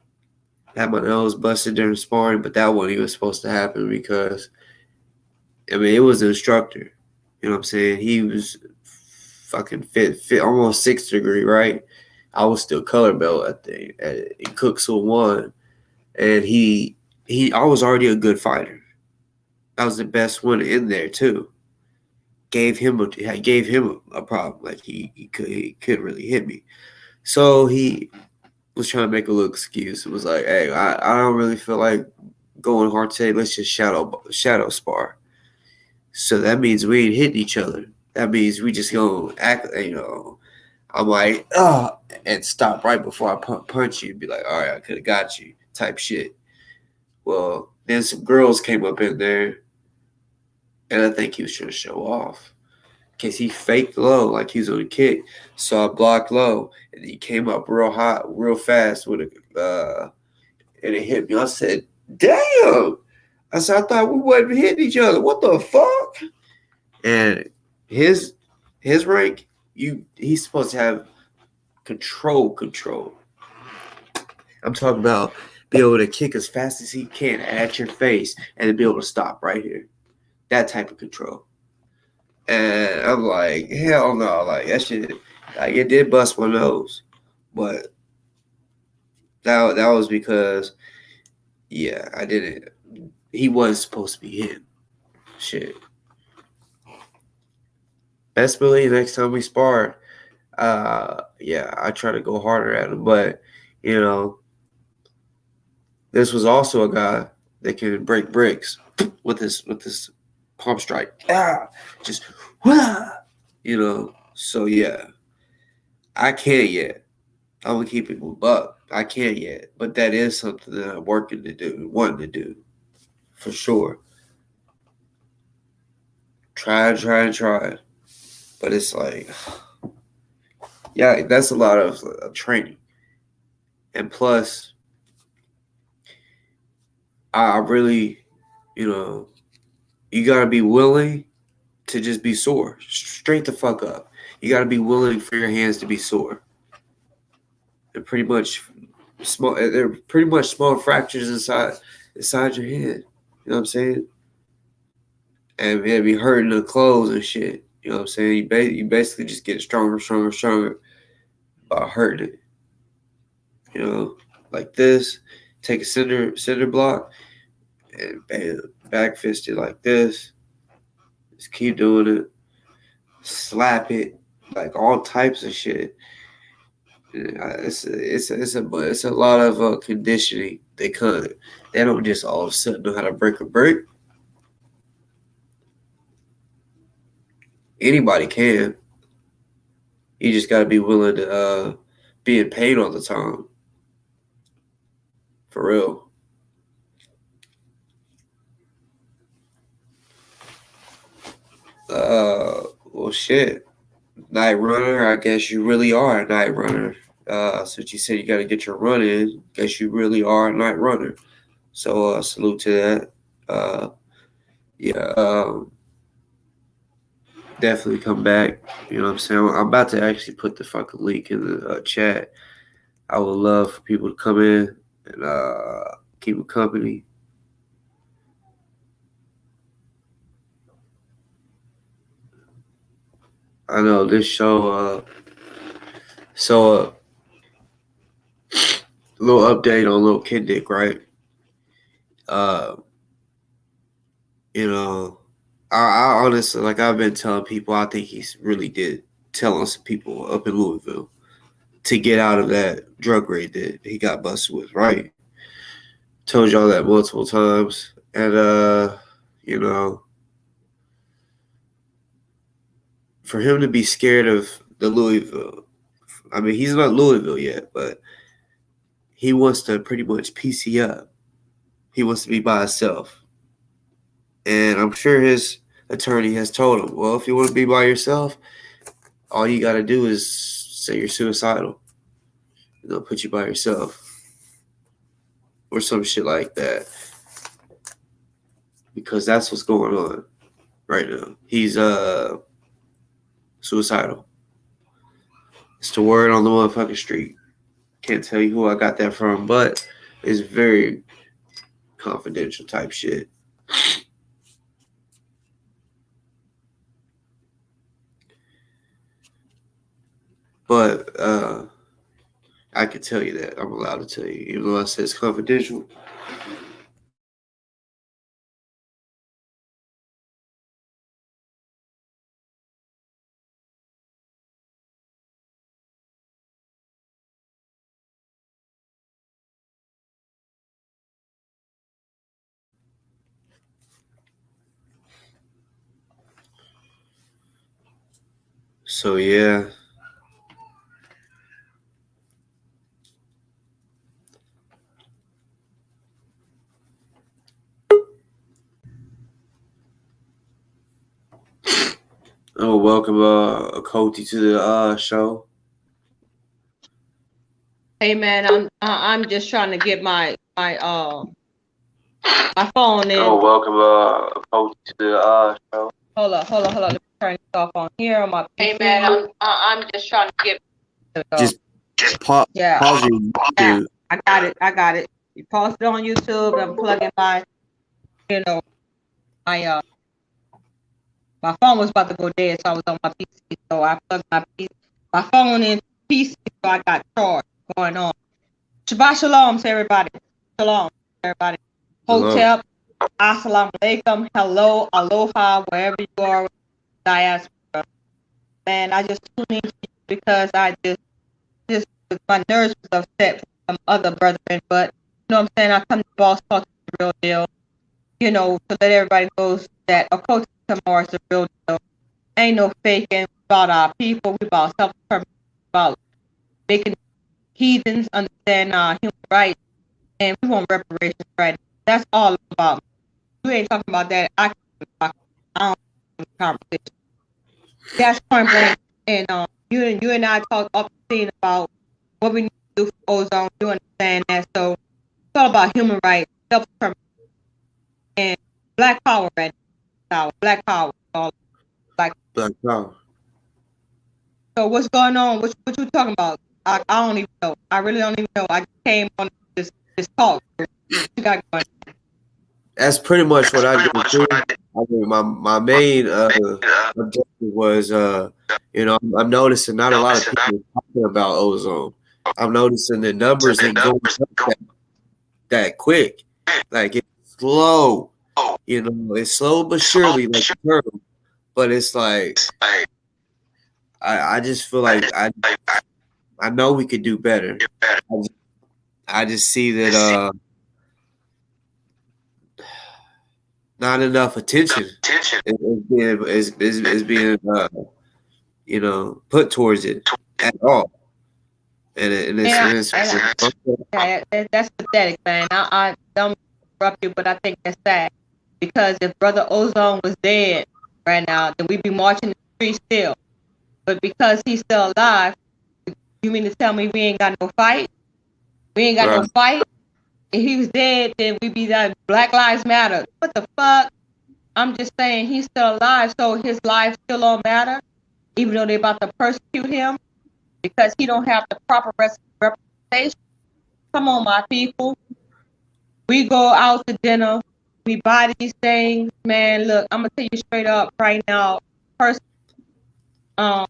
had my nose busted during sparring. But that wasn't even supposed to happen because it was the instructor. You know what I'm saying? He was fucking fit almost 6th degree, right? I was still color belt at Cooksul 1, and I was already a good fighter. I was the best one in there too. Gave him a problem. Like he couldn't really hit me, so he was trying to make a little excuse. It was like, hey, I don't really feel like going hard today. Let's just shadow spar. So that means we ain't hitting each other. That means we just gonna act. I'm like, and stop right before I punch you and be like, all right, I could have got you, type shit. Well, then some girls came up in there, and I think he was trying to show off. Because he faked low, like he was on a kick. So I blocked low, and he came up real hot, real fast and it hit me. I said, damn. I said, I thought we wasn't hitting each other. What the fuck? And his rank, he's supposed to have control. I'm talking about be able to kick as fast as he can at your face and be able to stop right here. That type of control. And I'm like, hell no, like that shit, like it did bust my nose, but that was because, yeah, I didn't. He wasn't supposed to be him. Shit. Best believe next time we spar, yeah, I try to go harder at him, but you know, this was also a guy that can break bricks with this pump strike. Just you know. So yeah, I can't yet. I'm gonna keep it with buck. I can't yet, but that is something that I'm working to do, wanting to do, for sure. Try, but it's like, yeah, that's a lot of training, and plus, I really, you know, you gotta be willing to just be sore, straight the fuck up. You gotta be willing for your hands to be sore. They're pretty much small. They're pretty much small fractures inside your head. You know what I'm saying? And it be hurting the clothes and shit. You know what I'm saying? You basically just get stronger by hurting it. You know, like this. Take a cinder block and bam, back fist it like this. Just keep doing it. Slap it, like all types of shit. It's a lot of conditioning. They don't just all of a sudden know how to break a brick. Anybody can. You just got to be willing to be in pain all the time. For real. Well, shit. Night runner. I guess you really are a night runner. Since you said you got to get your run in, guess you really are a night runner. So salute to that. Yeah. Definitely come back. You know what I'm saying? I'm about to actually put the fucking link in the chat. I would love for people to come in and keep me company. I know this show. So a little update on Lil Kid Dick, right? You know, I honestly, like I've been telling people, I think he's really did tell on some people up in Louisville to get out of that drug raid that he got busted with, right? Told y'all that multiple times. And you know, for him to be scared of the Louisville, I mean, he's not Louisville yet, but he wants to pretty much PC up. He wants to be by himself. And I'm sure his attorney has told him, well, if you want to be by yourself, all you got to do is say you're suicidal. They'll put you by yourself. Or some shit like that. Because that's what's going on right now. He's suicidal. It's the word on the motherfucking street. Can't tell you who I got that from, but it's very confidential type shit. But I can tell you that. I'm allowed to tell you, even though I said it's confidential. So yeah. Oh, welcome Cody to the show. Hey man, I'm just trying to get my phone in. Oh, welcome Cody to the show. Hold up. Let me turn this off on here on my PC. Hey man, I'm just trying to get. Just pause your YouTube. Yeah, I got it. You pause it on YouTube. I'm plugging my, my My phone was about to go dead, so I was on my PC. So I plugged my phone in PC, so I got charged going on. Shabbat shalom to everybody. Shalom, everybody. Hello. Hotep, assalamu alaikum, hello, aloha, wherever you are, diaspora. Man, I just tuned in because I just my nerves was upset from some other brethren, but you know what I'm saying? I come to Boss Talk the real deal, you know, to let everybody know that occultism tomorrow is the real deal. Ain't no faking about our people, we about self-determination, about making heathens understand our human rights, and we want reparations right now. That's all about. You ain't talking about that. I don't have a conversation. That's point blank. And you and I talked often about what we need to do for ozone. You understand that? So it's all about human rights, self-determination, and black power right now. Black power. All black. Black power. So what's going on? What you talking about? I don't even know. I really don't even know. I just came on this talk. What you got going? That's pretty much what I did too. I mean, my main objective was, you know, I'm noticing not a lot of people talking about ozone. I'm noticing the numbers ain't going up that quick. Like it's slow, you know, it's slow but surely, like the term. But it's like I just feel like I know we could do better. I just see that not enough attention is being you know, put towards it at all. That's pathetic, man. I don't interrupt you, but I think that's sad because if Brother Ozone was dead right now, then we'd be marching the streets still. But because he's still alive, you mean to tell me we ain't got no fight? We ain't got no fight? If he was dead, then we'd be that Black Lives Matter. What the fuck? I'm just saying he's still alive, so his life still don't matter, even though they're about to persecute him because he don't have the proper representation. Come on, my people. We go out to dinner. We buy these things. Man, look, I'm going to tell you straight up right now. First, I'm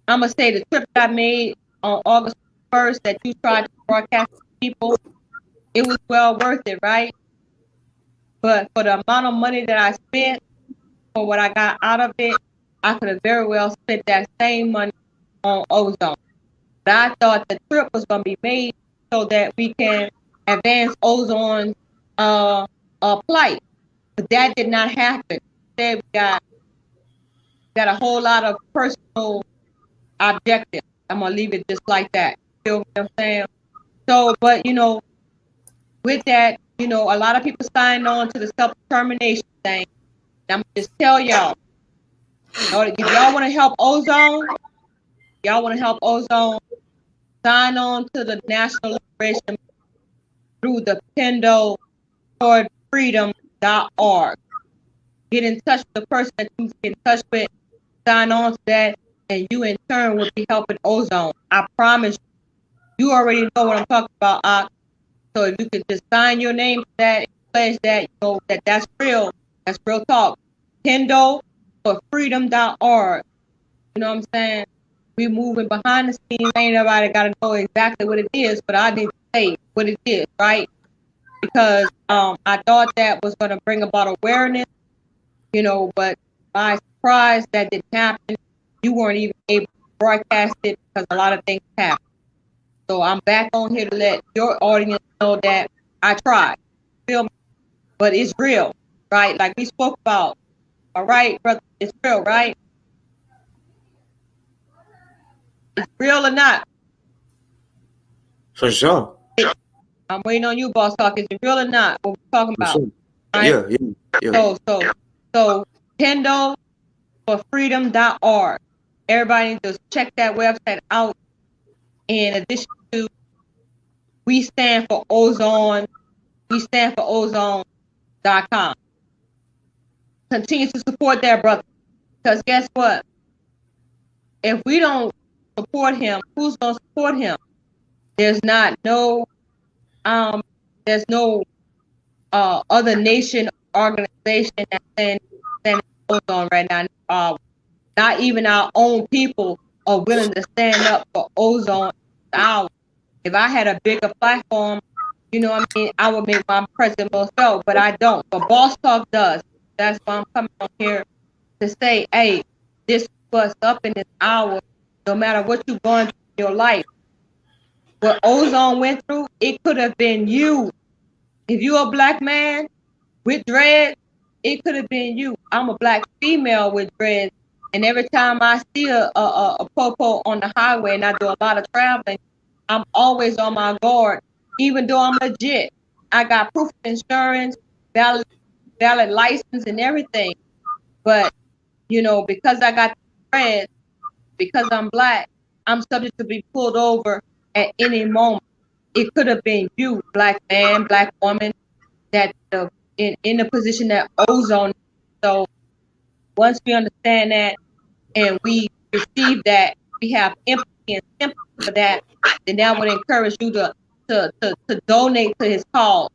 going to say the trip that I made on August 1st that you tried to broadcast to people, it was well worth it, right? But for the amount of money that I spent, for what I got out of it, I could have very well spent that same money on ozone. But I thought the trip was going to be made so that we can advance ozone plight. But that did not happen. Instead, we got a whole lot of personal objectives. I'm going to leave it just like that. You feel what I'm saying? So, but, you know, with that, you know, a lot of people signed on to the self-determination thing. And I'm going to just tell y'all, if y'all want to help ozone, sign on to the National Liberation through the Pendo toward freedom.org. Get in touch with the person that you get in touch with, sign on to that, and you in turn will be helping ozone. I promise you already know what I'm talking about. So if you could just sign your name to that, pledge that, you know that's real talk. Pendo for freedom.org. You know what I'm saying? We moving behind the scenes. Ain't nobody got to know exactly what it is, but I need to say what it is, right? Because I thought that was going to bring about awareness, you know, but by surprise, that didn't happen. You weren't even able to broadcast it because a lot of things happened. So I'm back on here to let your audience know that I tried. Feel me? But it's real, right? Like we spoke about. All right, brother, it's real, right? It's real or not? For sure. I'm waiting on you, Boss Talk. Is it real or not? What we're talking about? Sure. Right? Yeah. So Pendo for freedom.org. Everybody needs to check that website out. In addition to, we stand for Ozone. We stand for ozone.com. Continue to support that brother. Because guess what? If we don't support him, who's going to support him? There's no other nation organization that's standing Ozone right now. Not even our own people are willing to stand up for Ozone. If I had a bigger platform, you know what I mean, I would make my presence more felt, but I don't. But Boss Talk does. That's why I'm coming on here to say, hey, this was up in this hour, no matter what you're going through in your life. What Ozone went through, it could have been you. If you're a black man with dreads, it could have been you. I'm a black female with dreads, and every time I see a popo on the highway, and I do a lot of traveling, I'm always on my guard, even though I'm legit. I got proof of insurance, valid license, and everything. But you know, because I got dreads, because I'm black, I'm subject to be pulled over at any moment. It could have been you, black man, black woman, that in the position that Ozone. So once we understand that and we receive that, we have empathy and sympathy for that, then that would encourage you to donate to his cause.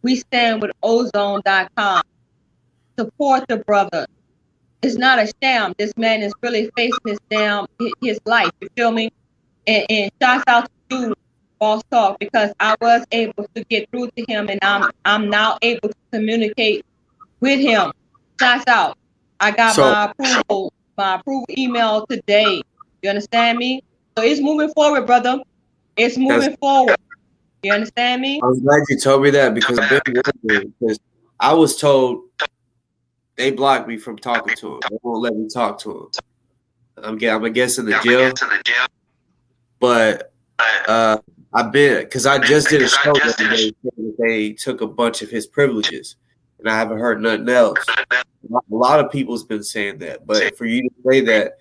We stand with Ozone.com. Support the brother. It's not a sham. This man is really facing his life. You feel me? And shouts out to you, Boss Talk, because I was able to get through to him, and I'm now able to communicate with him. Shouts out. I got So my approval email today. You understand me? So it's moving forward, brother. It's moving forward. You understand me? I'm glad you told me that because I've been wondering, because I was told they blocked me from talking to him. They won't let me talk to him. I'm guessing the jail. But I've been, because I just did a show the other day saying that they took a bunch of his privileges, and I haven't heard nothing else. A lot of people's been saying that, but for you to say that,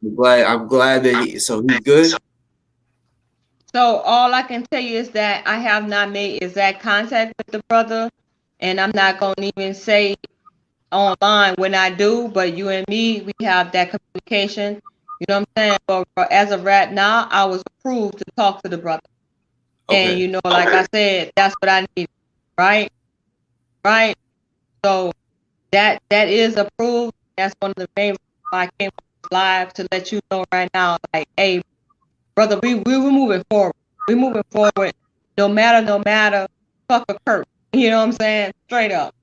I'm glad that he's good. So all I can tell you is that I have not made exact contact with the brother, and I'm not gonna even say online when I do, but you and me, we have that communication. You know what I'm saying? But as of right now, I was approved to talk to the brother. Okay. And you know, like I said, that's what I need. Right? Right? So that is approved. That's one of the main reasons why I came live to let you know right now, like, hey, brother, we were moving forward. We moving forward no matter, fuck a curse. You know what I'm saying? Straight up.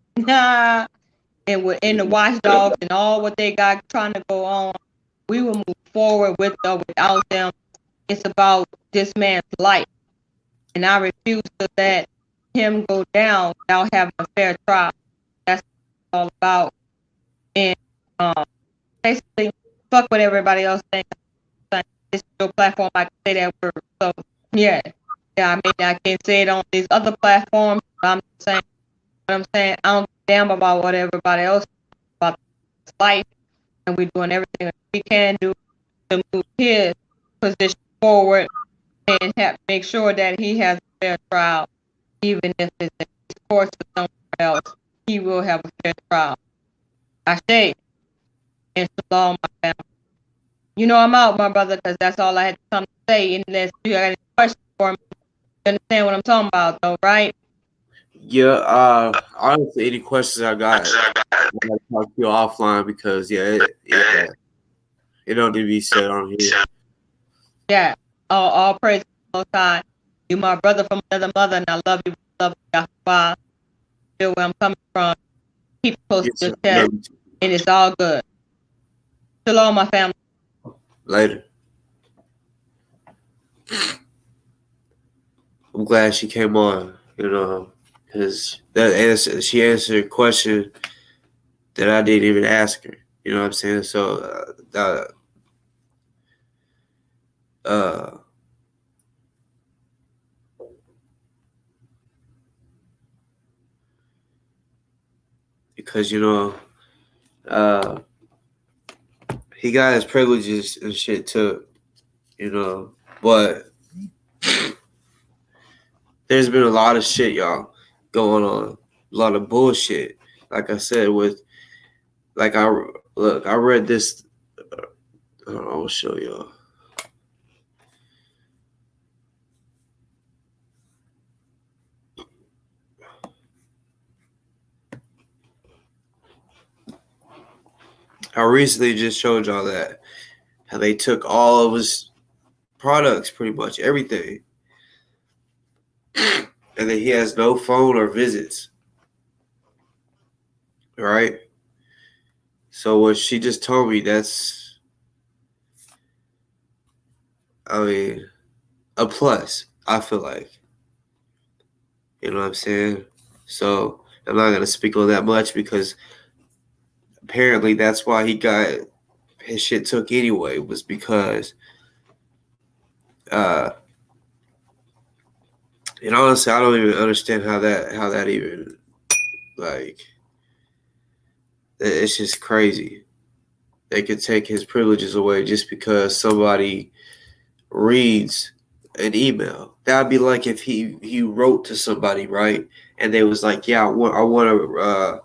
And within the watchdogs and all what they got trying to go on, we will move forward with or without them. It's about this man's life. And I refuse to let him go down without having a fair trial. That's what it's all about. And basically, fuck what everybody else thinks. This is your platform, I can say that word. So, yeah. I mean, I can't say it on these other platforms, but I'm saying what I'm saying. I don't give a damn about what everybody else thinks about this life. And we're doing everything that we can do to move his position forward and make sure that he has a fair trial, even if it's in his courts or somewhere else. He will have a fair trial. I say, and shalom, my family. You know I'm out, my brother, because that's all I had to come to say. Unless you got any questions for me, you understand what I'm talking about, though, right? Yeah. Honestly, any questions I got, I gotta talk to you offline because it don't need to be said on here. Yeah. All praise to the Most High. You my brother from another mother, and I love you. Love you. Feel where I'm coming from. Keep close to your chest, and it's all good. Shalom, my family. Later. I'm glad she came on, because she answered a question that I didn't even ask her. You know what I'm saying? So, because he got his privileges and shit too, but there's been a lot of shit, y'all, going on, a lot of bullshit. Like I said, I read this. I'll show y'all. I recently just showed y'all that how they took all of his products, pretty much everything, and then he has no phone or visits. Right? So what she just told me, that's, I mean, a plus, I feel like. You know what I'm saying? So I'm not gonna speak on that much because apparently that's why he got his shit took anyway, was because uh and honestly I don't even understand how that even, like, it's just crazy. They could take his privileges away just because somebody reads an email. That'd be like if he wrote to somebody, right? And they was like, yeah, I want to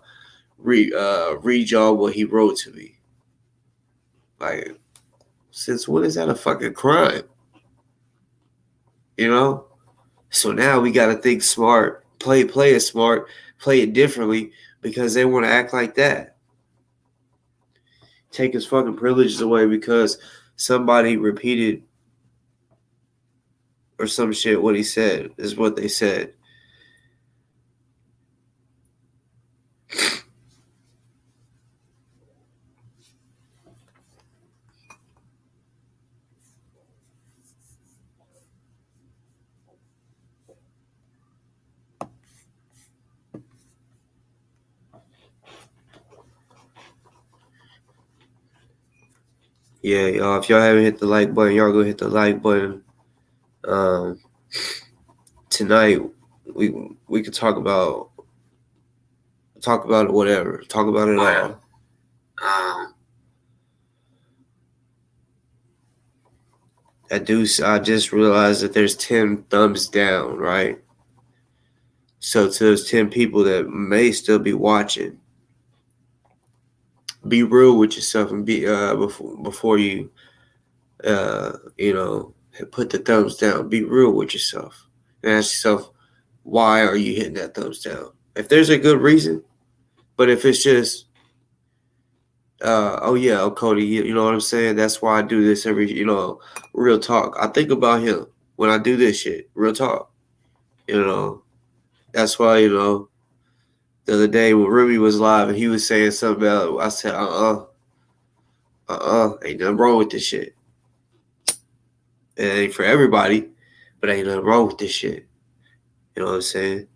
read y'all what he wrote to me. Like, since when is that a fucking crime? You know? So now we got to think smart, play it smart, play it differently because they want to act like that. Take his fucking privileges away because somebody repeated or some shit what he said is what they said. Yeah, y'all, if y'all haven't hit the like button, y'all go hit the like button. Tonight we could talk about it, whatever. Talk about it all. I just realized that there's 10 thumbs down, right? So to those 10 people that may still be watching, be real with yourself and be before you put the thumbs down. Be real with yourself and ask yourself, why are you hitting that thumbs down? If there's a good reason, but if it's just Cody, you know what I'm saying? That's why I do this real talk. I think about him when I do this shit, real talk. That's why, the other day when Ruby was live and he was saying something else, I said, ain't nothing wrong with this shit. It ain't for everybody, but ain't nothing wrong with this shit. You know what I'm saying?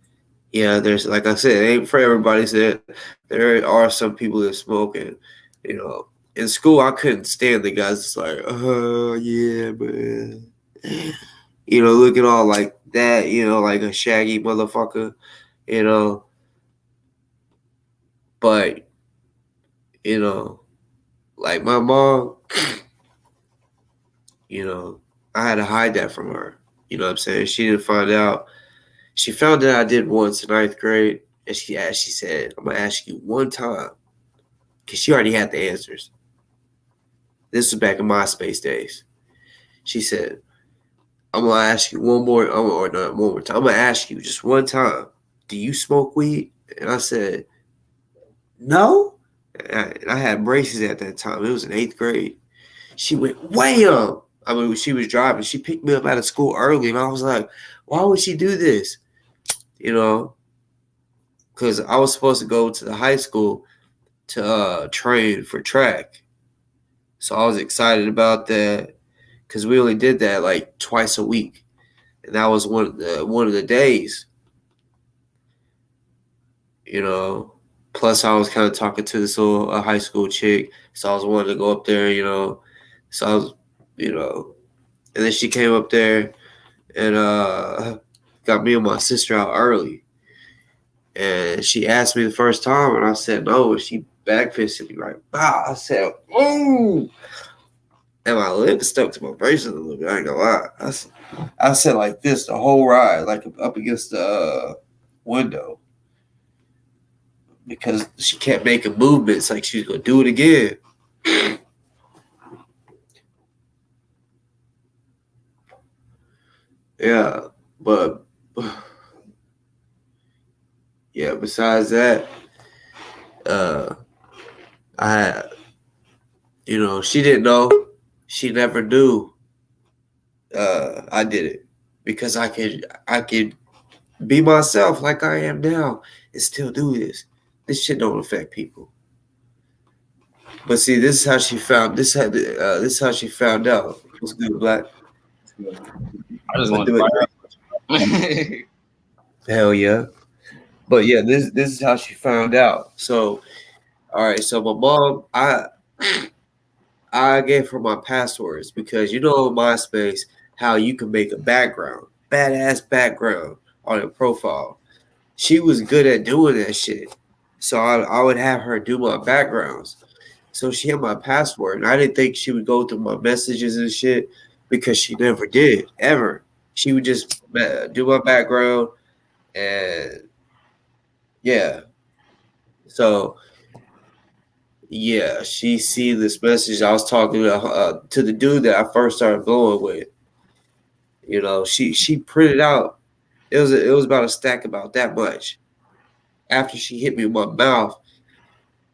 Yeah, there's, like I said, it ain't for everybody. Said there are some people that smoke, and in school I couldn't stand the guys that's like, oh yeah, man, looking all like that, like a shaggy motherfucker, but like my mom, I had to hide that from her. You know what I'm saying? She didn't find out. She found out I did once in 9th grade, and she said, I'm going to ask you one time, because she already had the answers. This was back in MySpace days. She said, I'm going to ask you one more time. I'm going to ask you just one time, do you smoke weed? And I said, no. And I had braces at that time. It was in 8th grade. She went, wham! I mean, when she was driving, she picked me up out of school early, and I was like, why would she do this? Because I was supposed to go to the high school to train for track. So I was excited about that because we only did that like twice a week. And that was one of the days. Plus I was kind of talking to this little high school chick. So I was wanting to go up there, So I was, and then she came up there and got me and my sister out early. And she asked me the first time, and I said no. And she backfisted me right. Wow! I said, "Ooh!" And my lips stuck to my braces a little bit. I ain't gonna lie. I said like this the whole ride, like up against the window, because she kept making movements like she was gonna do it again. Yeah, but yeah. Besides that, I had You know, she didn't know. She never knew. I did it because I could be myself like I am now and still do this. This shit don't affect people. But see, this is how she found this is how she found out. What's good, Black? I just I wanted do to it. fire up. Hell yeah. But yeah, this is how she found out. So all right, so my mom, I gave her my passwords because you know on MySpace how you can make a background, badass background on your profile. She was good at doing that shit. So I would have her do my backgrounds. So she had my password, and I didn't think she would go through my messages and shit because she never did ever. She would just do my background, and yeah. So yeah, she see this message. I was talking to the dude that I first started blowing with. You know, she printed out. It was about a stack about that much. After she hit me with my mouth,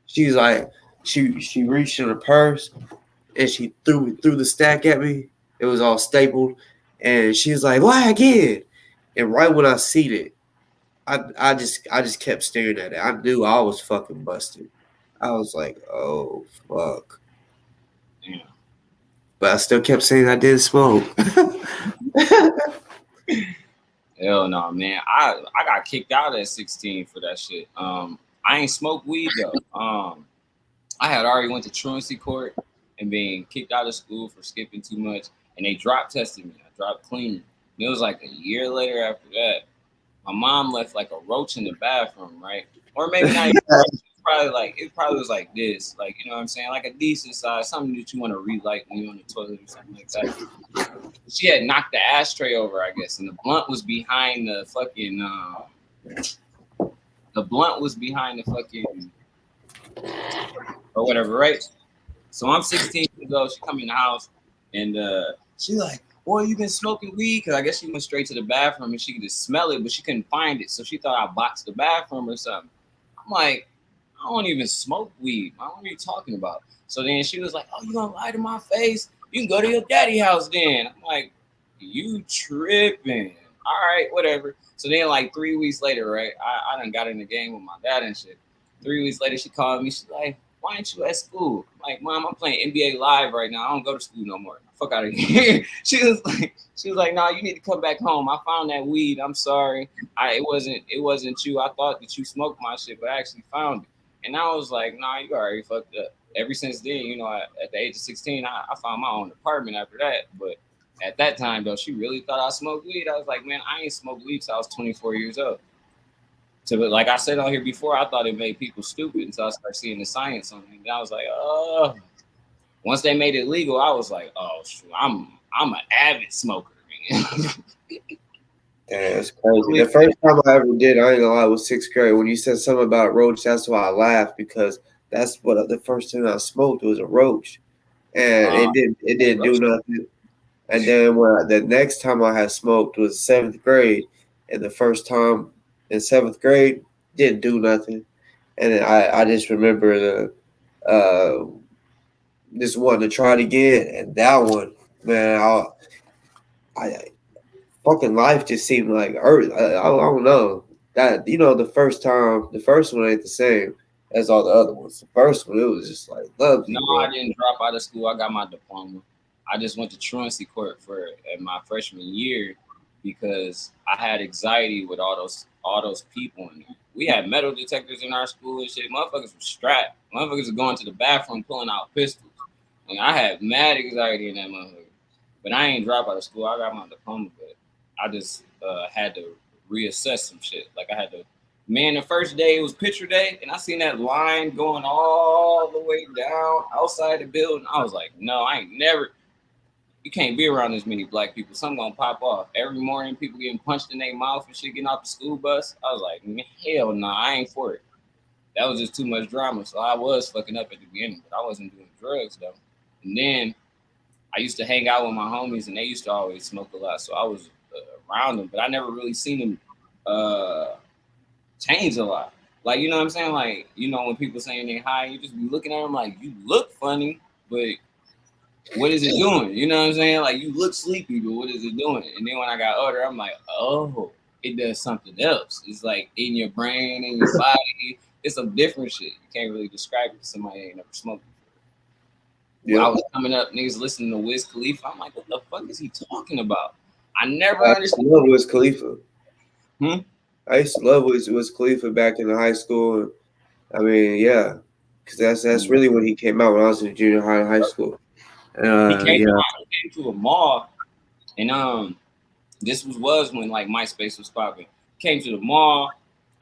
she's like, she reached in her purse and she threw the stack at me. It was all stapled, and she was like, "Why again?" And right when I seen it, I just kept staring at it. I knew I was fucking busted. I was like, "Oh fuck." Yeah. But I still kept saying I didn't smoke. Hell no, man. I got kicked out at 16 for that shit. I ain't smoked weed though. I had already went to truancy court and being kicked out of school for skipping too much, and they drop tested me. I dropped clean. And it was like a year later after that. My mom left like a roach in the bathroom, right? Or maybe not even a roach. It probably was like this, like you know what I'm saying, like a decent size, something that you want to relight when you're on the toilet or something like that. She had knocked the ashtray over, I guess, and the blunt was behind the fucking. The blunt was behind the fucking or whatever, right? So I'm 16 years old. She come in the house and she like, boy, you been smoking weed? Because I guess she went straight to the bathroom and she could just smell it, but she couldn't find it. So she thought I boxed the bathroom or something. I'm like, I don't even smoke weed. What are you talking about? So then she was like, oh, you gonna lie to my face? You can go to your daddy house then. I'm like, you tripping. All right, whatever. So then like 3 weeks later, right, I done got in the game with my dad and shit. 3 weeks later, she called me. She's like, why ain't you at school? I'm like, Mom, I'm playing NBA Live right now. I don't go to school no more. Fuck out of here. She was like, nah, you need to come back home. I found that weed. I'm sorry. It wasn't you. I thought that you smoked my shit, but I actually found it. And I was like, nah, you already fucked up. Ever since then, you know, at the age of 16, I found my own apartment after that. But at that time, though, she really thought I smoked weed. I was like, man, I ain't smoked weed since I was 24 years old. So, but like I said on here before, I thought it made people stupid until I started seeing the science on it. And I was like, oh. Once they made it legal, I was like, oh, shoot, I'm an avid smoker. Damn, that's crazy. The first time I ever did, I ain't gonna lie, was sixth grade. When you said something about roach, that's why I laughed because that's what the first thing I smoked was a roach, and it didn't do nothing. And then when the next time I had smoked was seventh grade, and the first time in seventh grade didn't do nothing, and then I just remember the just wanting to try it again, and that one, man, I fucking life just seemed like earth. I don't know that the first time, the first one ain't the same as all the other ones. The first one, it was just like lovely, No, bro. I didn't drop out of school. I got my diploma. I just went to truancy court for my freshman year because I had anxiety with all those people in there. We had metal detectors in our school and shit. Motherfuckers were strapped. Motherfuckers were going to the bathroom pulling out pistols. And I had mad anxiety in that motherfucker. But I ain't drop out of school. I got my diploma, but I just had to reassess some shit. Like I had to, man, the first day it was picture day, and I seen that line going all the way down outside the building. I was like, no, I ain't never. You can't be around this many black people. Something gonna pop off. Every morning, people getting punched in their mouth and shit, getting off the school bus. I was like, hell no, I ain't for it. That was just too much drama. So I was fucking up at the beginning, but I wasn't doing drugs though. And then I used to hang out with my homies, and they used to always smoke a lot. So I was around them, but I never really seen them change a lot. Like, you know what I'm saying? Like, you know, when people saying they high, you just be looking at them like, you look funny, but what is it doing? You know what I'm saying? Like, you look sleepy, but what is it doing? And then when I got older, I'm like, oh, it does something else. It's like in your brain, in your body. It's some different shit. You can't really describe it to somebody that ain't never smoked. When I was coming up, niggas listening to Wiz Khalifa. I'm like, what the fuck is he talking about? I never understood. I love Wiz Khalifa. Hmm? I used to love Wiz Khalifa back in the high school. I mean, yeah, because that's really when he came out when I was in junior high and high school. He came to a mall, and this was when like MySpace was popping. Came to the mall.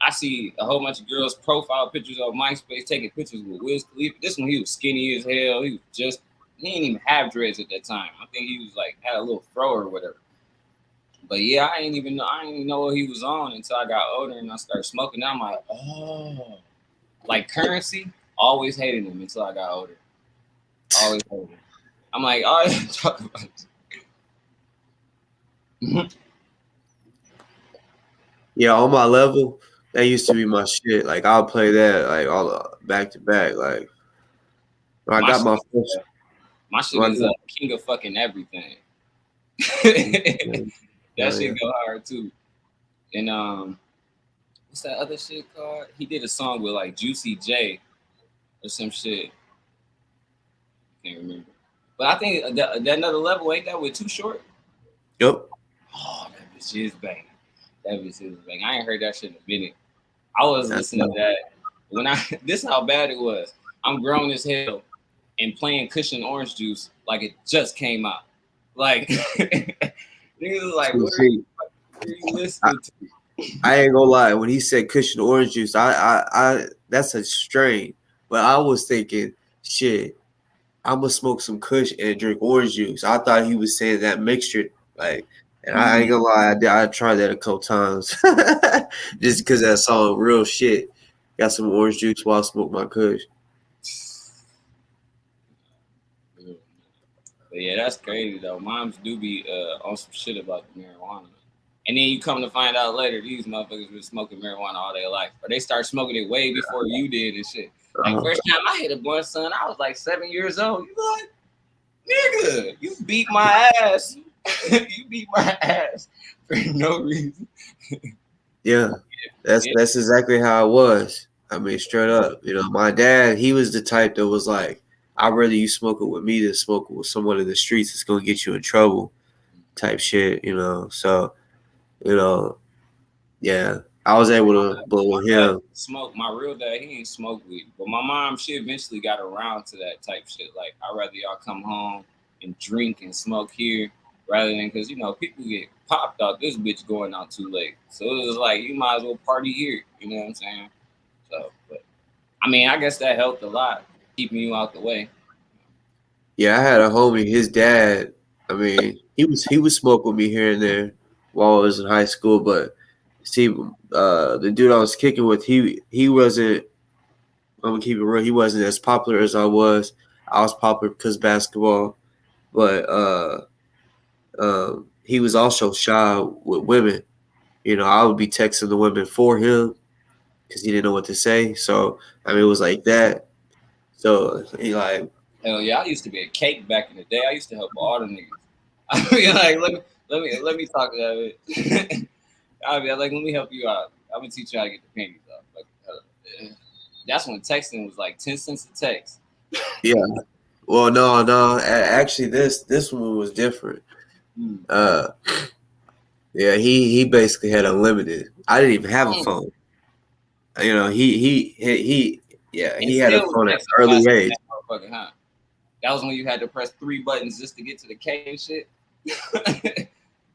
I see a whole bunch of girls' profile pictures on MySpace taking pictures with Wiz Khalifa. This one, he was skinny as hell. He didn't even have dreads at that time. I think he was like had a little fro or whatever. But yeah, I didn't even know what he was on until I got older and I started smoking. Now I'm like, oh, like Currency. Always hated him until I got older. Always hated him. I'm like, oh, talk about it. Yeah, on my level, that used to be my shit. Like I'll play that like all back to back. Like when I got my first. My shit is king of fucking everything. That shit go hard too. And what's that other shit called? He did a song with like Juicy J or some shit. Can't remember. But I think that Another Level, ain't that with Too Short? Yep. Oh, that bitch is banging. That bitch is banging. I ain't heard that shit in a minute. I was listening to that this is how bad it was. I'm grown as hell and playing Cushion Orange Juice like it just came out. Like niggas like, what are you listening to? I ain't gonna lie. When he said Cushion Orange Juice, I that's a strain. But I was thinking, shit, I'm gonna smoke some Kush and drink orange juice. I thought he was saying that mixture, like, and I ain't gonna lie, I tried that a couple times, just because that song real shit. Got some orange juice while I smoke my Kush. But yeah, that's crazy though. Moms do be on some shit about the marijuana. And then you come to find out later, these motherfuckers been smoking marijuana all their life. Or they start smoking it way before you did and shit. Like, first time I hit a blunt, son, I was like 7 years old. You like, nigga, you beat my ass. You beat my ass for no reason. Yeah, that's exactly how it was. I mean, straight up. You know, my dad, he was the type that was like, I'd rather you smoke it with me than smoke it with someone in the streets that's gonna get you in trouble type shit, you know. So, you know, yeah, I was able to blow him. Smoke. My real dad, he ain't smoke weed, but my mom, she eventually got around to that type shit. Like, I'd rather y'all come home and drink and smoke here rather than, because you know people get popped out this bitch going out too late. So it was like, you might as well party here. You know what I'm saying? So, but I mean, I guess that helped a lot, keeping you out the way. Yeah, I had a homie. His dad, I mean, he would smoke with me here and there while I was in high school, but see, the dude I was kicking with, he wasn't. I'm gonna keep it real. He wasn't as popular as I was. I was popular because of basketball, but he was also shy with women. You know, I would be texting the women for him because he didn't know what to say. So I mean, it was like that. So he like, hell yeah, I used to be a cake back in the day. I used to help all the niggas. I mean, like, let me talk to that bit. I'll be like, let me help you out. I'm gonna teach you how to get the panties off. Like, that's when texting was like 10 cents a text. yeah. Well, no. Actually, this one was different. Yeah, he basically had unlimited. I didn't even have a phone. You know, he had a phone at an early age. That was when you had to press 3 buttons just to get to the K and shit.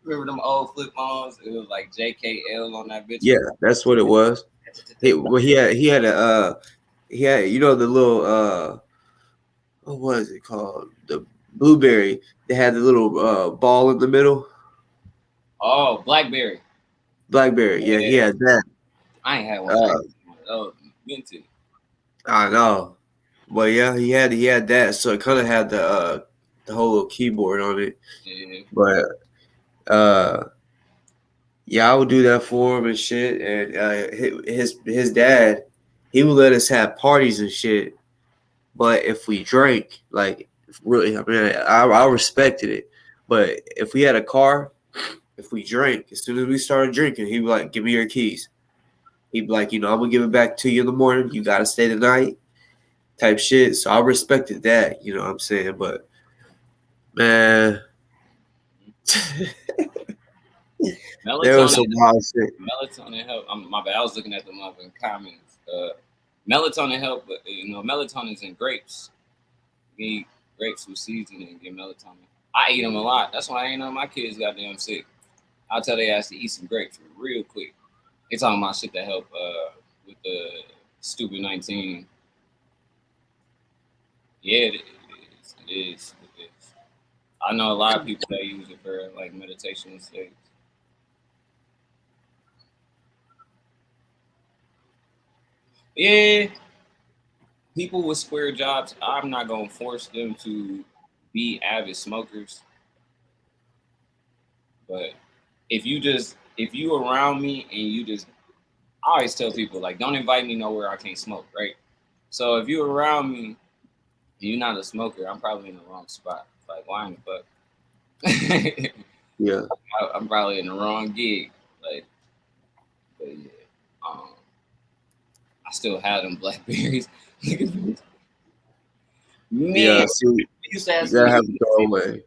Remember them old flip phones? It was like JKL on that bitch. Yeah, that's what it was. He had you know the little what was it called? The Blueberry. They had the little ball in the middle. Oh, BlackBerry. BlackBerry. Yeah, he had that. I ain't had one. Oh, vintage. I know. But yeah, he had that, so it kind of had the whole little keyboard on it. Yeah. But yeah, I would do that for him and shit. And his dad, he would let us have parties and shit. But if we drank, like Really, I mean, I respected it. But if we had a car, if we drank, as soon as we started drinking, he'd be like, "Give me your keys." He'd be like, "I'm gonna give it back to you in the morning. You gotta stay the night," type shit. So I respected that. You know what I'm saying? But man, there was some wild shit. Melatonin help. My bad. I was looking at the in comments. Melatonin help, but melatonin's in grapes. You eat grapes with seasoning and get melatonin. I eat them a lot. That's why I ain't know my kids goddamn sick. I'll tell they ass to eat some grapes real quick. They talking about shit that help with the stupid 19. Yeah, it is. It is. I know a lot of people that use it for like meditation states. Yeah, people with square jobs, I'm not gonna force them to be avid smokers. But if you around me and I always tell people like, don't invite me nowhere I can't smoke, right? So if you're around me and you're not a smoker, I'm probably in the wrong spot. Like, why in the fuck? Yeah, I'm probably in the wrong gig. Like, but yeah, I still have them blackberries. Man, yeah. See, we used to have you gotta have to go away.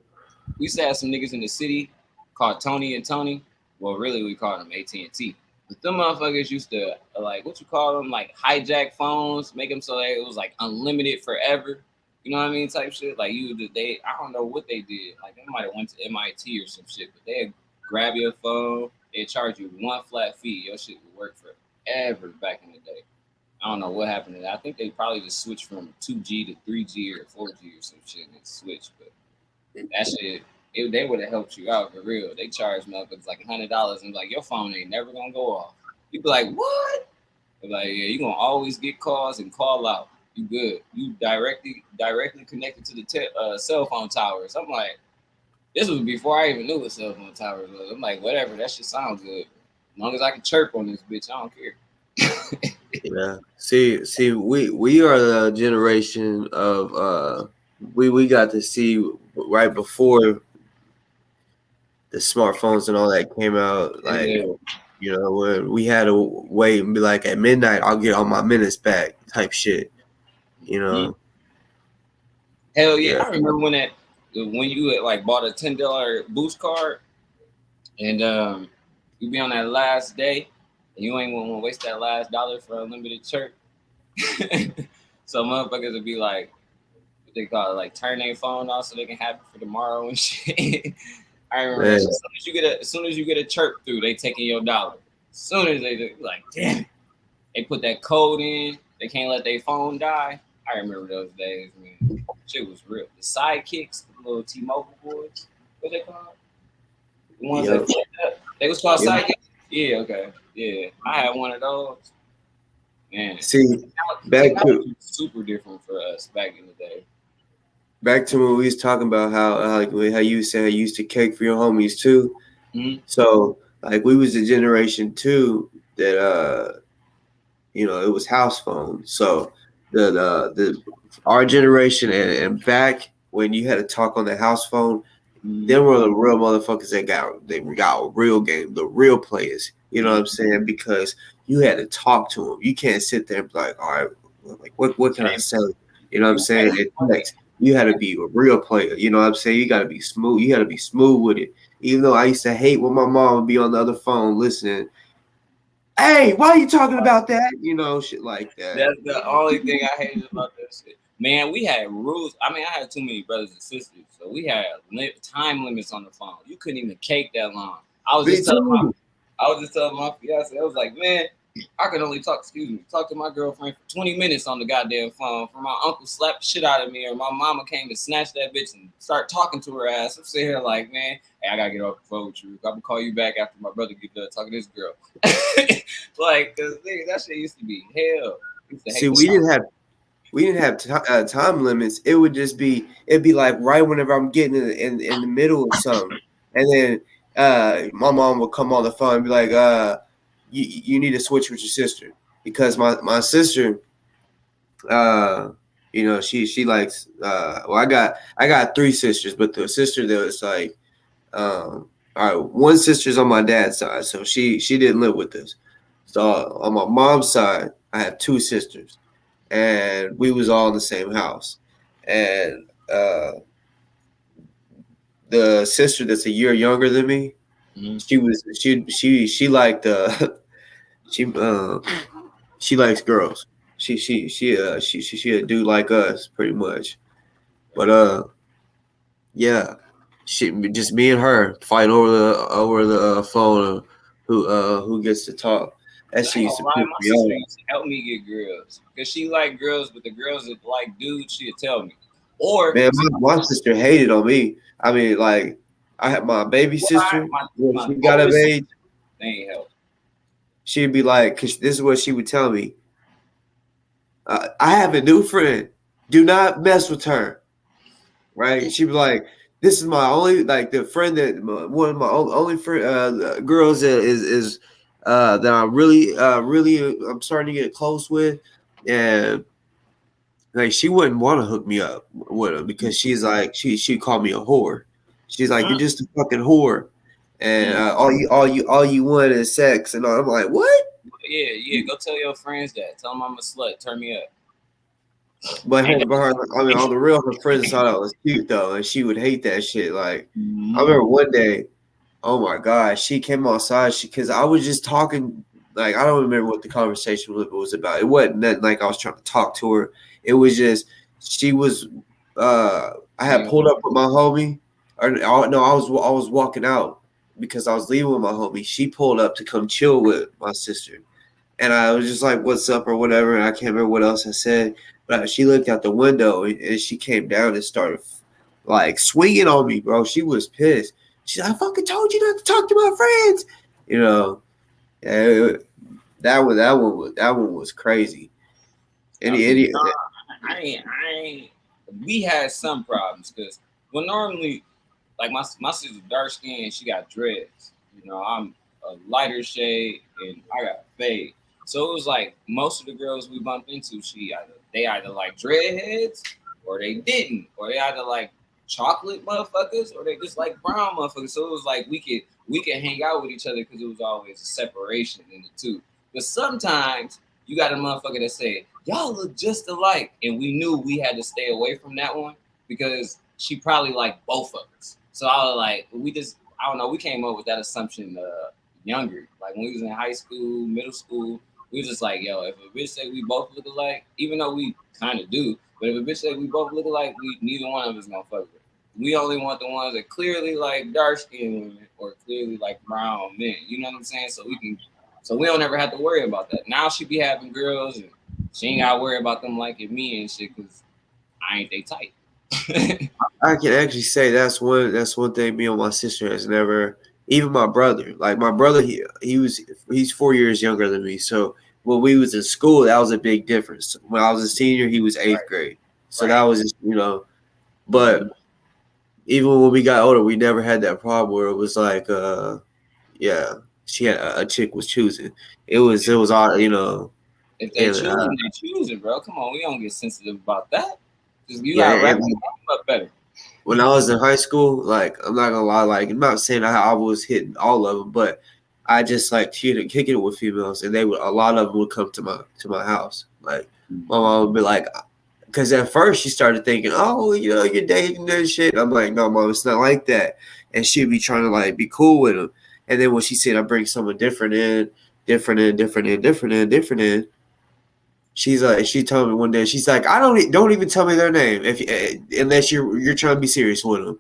We used to have some niggas in the city called Tony and Tony. Well, really, we called them AT&T. But them motherfuckers used to, like, what you call them? Like, hijack phones, make them so that it was, like, unlimited forever. You know what I mean? Type shit. Like, I don't know what they did. Like, they might have went to MIT or some shit. But they'd grab your phone. They'd charge you one flat fee. Your shit would work forever back in the day. I don't know what happened to that. I think they probably just switched from 2G to 3G or 4G or some shit and switched. But that shit, they would have helped you out for real. They charged motherfuckers like $100 and like, your phone ain't never gonna go off. You be like, what? They're like, yeah, you gonna always get calls and call out. You good? You directly connected to the cell phone towers. I'm like, this was before I even knew what cell phone towers was. I'm like, whatever, that shit sounds good. As long as I can chirp on this bitch, I don't care. Yeah. See, we are the generation of we got to see right before the smartphones and all that came out. Like, when we had to wait and be like, at midnight, I'll get all my minutes back type shit. Hell yeah. I remember when you had like bought a $10 boost card and you be on that last day and you ain't gonna waste that last dollar for unlimited chirp. So motherfuckers would be like, what they call it, like turn their phone off so they can have it for tomorrow and shit. I remember that shit. As soon as you get a chirp through, they taking your dollar. As soon as they do, like, damn it. They put that code in, they can't let their phone die. I remember those days, man. Shit was real. The sidekicks, the little T-Mobile boys, what they called? The ones they was called sidekicks? Yeah, okay. Yeah. I had one of those. Man. See, back to super different for us back in the day. Back to when we was talking about how you said you used to cake for your homies too. Mm-hmm. So like we was the generation too that it was house phones. So our generation and back when you had to talk on the house phone, them were the real motherfuckers that got real game, the real players. You know what I'm saying? Because you had to talk to them. You can't sit there and be like, all right, like what can I say? You know what I'm saying? You had to be a real player. You know what I'm saying? You got to be smooth. You got to be smooth with it. Even though I used to hate when my mom would be on the other phone listening. Hey, why are you talking about that? Shit like that. That's the only thing I hated about that shit. Man, we had rules. I mean, I had too many brothers and sisters, so we had time limits on the phone. You couldn't even cake that long. I was just telling my fiance, I was like, man, I could only talk to my girlfriend for 20 minutes on the goddamn phone. For my uncle slapped the shit out of me, or my mama came to snatch that bitch and start talking to her ass. I'm sitting here like, man, hey, I gotta get off the phone with you. I'm gonna call you back after my brother get done talking to this girl. Like, cause that shit used to be hell. See, we didn't have time limits. It'd be like right whenever I'm getting in the middle of something, and then my mom would come on the phone and be like, you need to switch with your sister because my sister You know, she likes. Well, I got three sisters, but the sister that was like, all right, one sister's on my dad's side, so she didn't live with us. So on my mom's side, I have two sisters, and we was all in the same house, and the sister that's a year younger than me, she liked she she likes girls. She a dude like us pretty much. But yeah, she just me and her fight over the phone who gets to talk. That I shit ain't used gonna to lie, piss my me sister off. used to help me get girls because she like girls, but the girls that like dudes, she'd tell me. Or Man, my sister hated on me. I mean, like I had my baby sister when my she got of oldest sister, age. they ain't help. She'd be like, cause this is what she would tell me. I have a new friend. Do not mess with her. Right? She'd be like, "This is my only like the friend that one of my only friend girls that is that I really I'm starting to get close with, and like she wouldn't want to hook me up with her because she's like she called me a whore. She's like, you're just a fucking whore, and all you want is sex, and I'm like, what? Yeah. Go tell your friends that. Tell them I'm a slut. Turn me up. But Ain't I mean, on the real, her friends thought I was cute though, and she would hate that shit. Like, I that. remember one day, oh my god, she came outside. Because I was just talking. Like, I don't remember what the conversation was about. It wasn't nothing like I was trying to talk to her. It was just she was. I had pulled up with my homie, or no, I was walking out because I was leaving with my homie. She pulled up to come chill with my sister. And I was just like, "What's up?" or whatever. And I can't remember what else I said, but she looked out the window and she came down and started like swinging on me, bro. She was pissed. She's like, "I fucking told you not to talk to my friends," you know. And that one was crazy. I mean, Any I ain't. We had some problems because well, normally, like my sister's dark skin, she got dreads. You know, I'm a lighter shade and I got fade. So it was like most of the girls we bumped into, they either like dreadheads or they didn't, or they either like chocolate motherfuckers or they just like brown motherfuckers. So it was like we could hang out with each other because it was always a separation in the two. But sometimes you got a motherfucker that said, y'all look just alike. And we knew we had to stay away from that one because she probably liked both of us. So I was like, I don't know, we came up with that assumption younger. Like when we was in high school, middle school, we was just like, yo, if a bitch say we both look alike, even though we kind of do, but if a bitch say we both look alike, neither one of us gonna fuck with it. We only want the ones that clearly like dark skinned women or clearly like brown men. You know what I'm saying? So we don't ever have to worry about that. Now she be having girls and she ain't gotta worry about them liking me and shit because I ain't they type. I can actually say that's one thing me and my sister has never. Even my brother, like my brother, he's 4 years younger than me. So when we was in school, that was a big difference. When I was a senior, he was eighth grade. So that was just But even when we got older, we never had that problem where it was like, yeah, she had a chick was choosing. It was all If they and choosing, they choosing, bro. Come on, we don't get sensitive about that. Cause you yeah, gotta wrap and them up better. when I was in high school, like I'm not gonna lie, like I'm not saying I was hitting all of them, but I just like kicking it with females, and a lot of them would come to my house. Like my mom would be like, because at first she started thinking, oh, you're dating this shit. And I'm like, no, mom, it's not like that. And she'd be trying to like be cool with him. And then when she said I bring someone different in, she's like, she told me one day, she's like, don't even tell me their name if unless you're trying to be serious with them.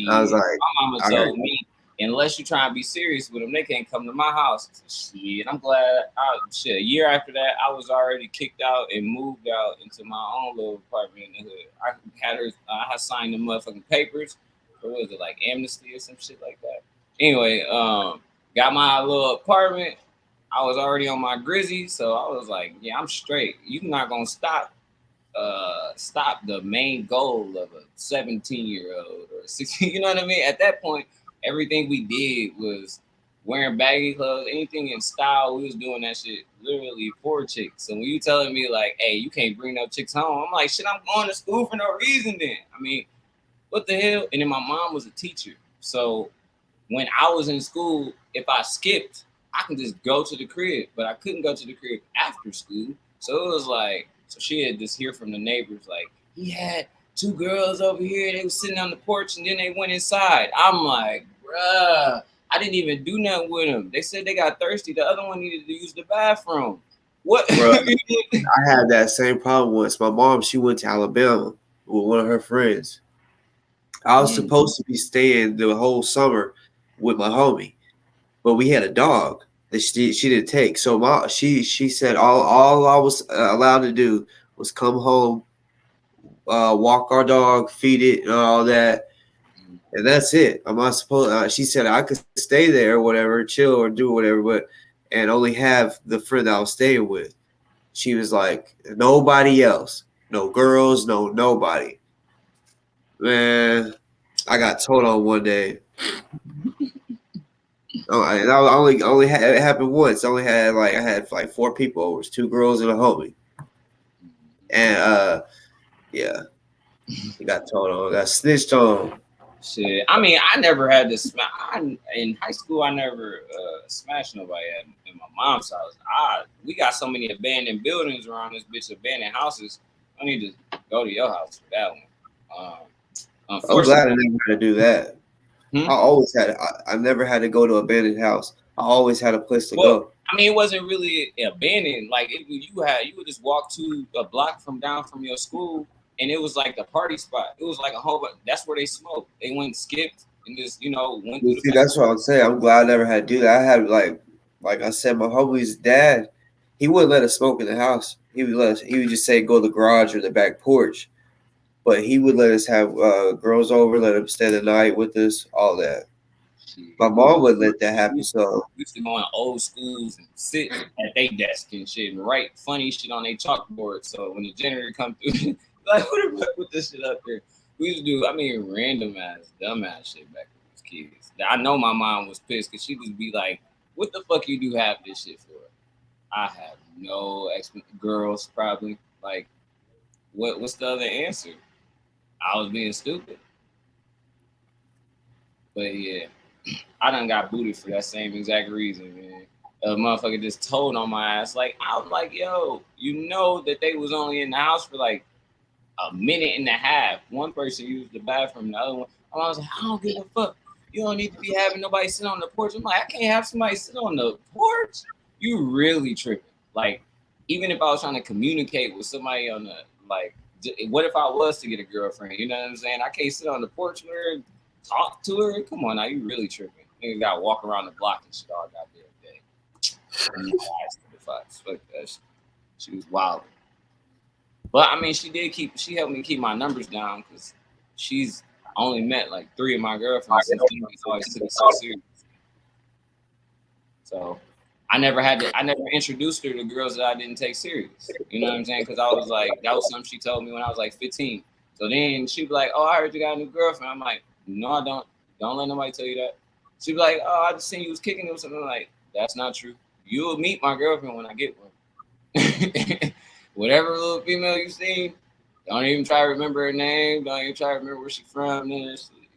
I was Shit, like, my mama all right. told me, unless you try and be serious with them, they can't come to my house. Shit, I'm glad. A year after that, I was already kicked out and moved out into my own little apartment in the hood. I had signed the motherfucking papers. What was it, like amnesty or some shit like that? Anyway, got my little apartment. I was already on my grizzy, so I was like, yeah, I'm straight. You're not gonna stop the main goal of a 17-year-old or 16. You know what I mean? At that point, everything we did was wearing baggy clothes, anything in style. We was doing that shit literally for chicks. So when you telling me like, hey, you can't bring no chicks home, I'm like, shit, I'm going to school for no reason then. I mean, what the hell? And then my mom was a teacher. So when I was in school, if I skipped, I can just go to the crib, but I couldn't go to the crib after school. So it was like, so she had just hear from the neighbors, like, he had 2 girls over here, they was sitting on the porch and then they went inside. I'm like, bruh, I didn't even do nothing with them. They said they got thirsty. The other one needed to use the bathroom. What? Bro, I had that same problem once. My mom, she went to Alabama with one of her friends. I was supposed to be staying the whole summer with my homie, but we had a dog that she didn't take. So she said all I was allowed to do was come home, walk our dog, feed it, and all that, and that's it. I'm not supposed. She said I could stay there, or whatever, chill or do whatever, but and only have the friend that I was staying with. She was like, nobody else, no girls, no nobody. Man, I got told on one day. Oh, and I only had it happened once. I had like 4 people over. It was 2 girls and a homie. And yeah, he got told on. Got snitched on. Shit, I mean, I never had to smash. In high school, I never smashed nobody in my mom's house. We got so many abandoned buildings around this bitch, abandoned houses. I need to go to your house for that one. I'm glad I never had to do that. I always had. I never had to go to an abandoned house. I always had a place to go. I mean, it wasn't really abandoned. Like you would just walk to a block from your school, and it was like the party spot. It was like a whole. That's where they smoked. They went skipped and just went. See, that's what I'm saying. I'm glad I never had to do that. I had like I said, my homie's dad. He wouldn't let us smoke in the house. He would just say go to the garage or the back porch. But he would let us have girls over, let them stay the night with us, all that. My mom wouldn't let that happen. So we used to go in old schools and sit at their desk and shit and write funny shit on their chalkboard. So when the janitor come through, like, who the fuck put this shit up there? We used to do, random ass, dumb ass shit back when we was kids. I know my mom was pissed because she would be like, what the fuck you do have this shit for? I have no girls, probably. Like, what's the other answer? I was being stupid. But yeah, I done got booted for that same exact reason, man. A motherfucker just told on my ass. Like, I was like, yo, you know that they was only in the house for like a minute and a half. One person used the bathroom, the other one. I was like, I don't give a fuck. You don't need to be having nobody sit on the porch. I'm like, I can't have somebody sit on the porch. You really tripping. Like, even if I was trying to communicate with somebody on the, like, what if I was to get a girlfriend? You know what I'm saying? I can't sit on the porch with her, talk to her. Come on now, you really tripping. Niggas gotta walk around the block and shit all goddamn day. Fuck that shit. She was wild. But I mean, she helped me keep my numbers down because she's only met like 3 of my girlfriends since she always took it so serious. So I never introduced her to girls that I didn't take serious. You know what I'm saying? Because I was like, that was something she told me when I was like 15. So then she'd be like, oh, I heard you got a new girlfriend. I'm like, no, I don't. Don't let nobody tell you that. She'd be like, oh, I just seen you was kicking it or something. I'm like, that's not true. You'll meet my girlfriend when I get one. Whatever little female you see, don't even try to remember her name. Don't even try to remember where she's from.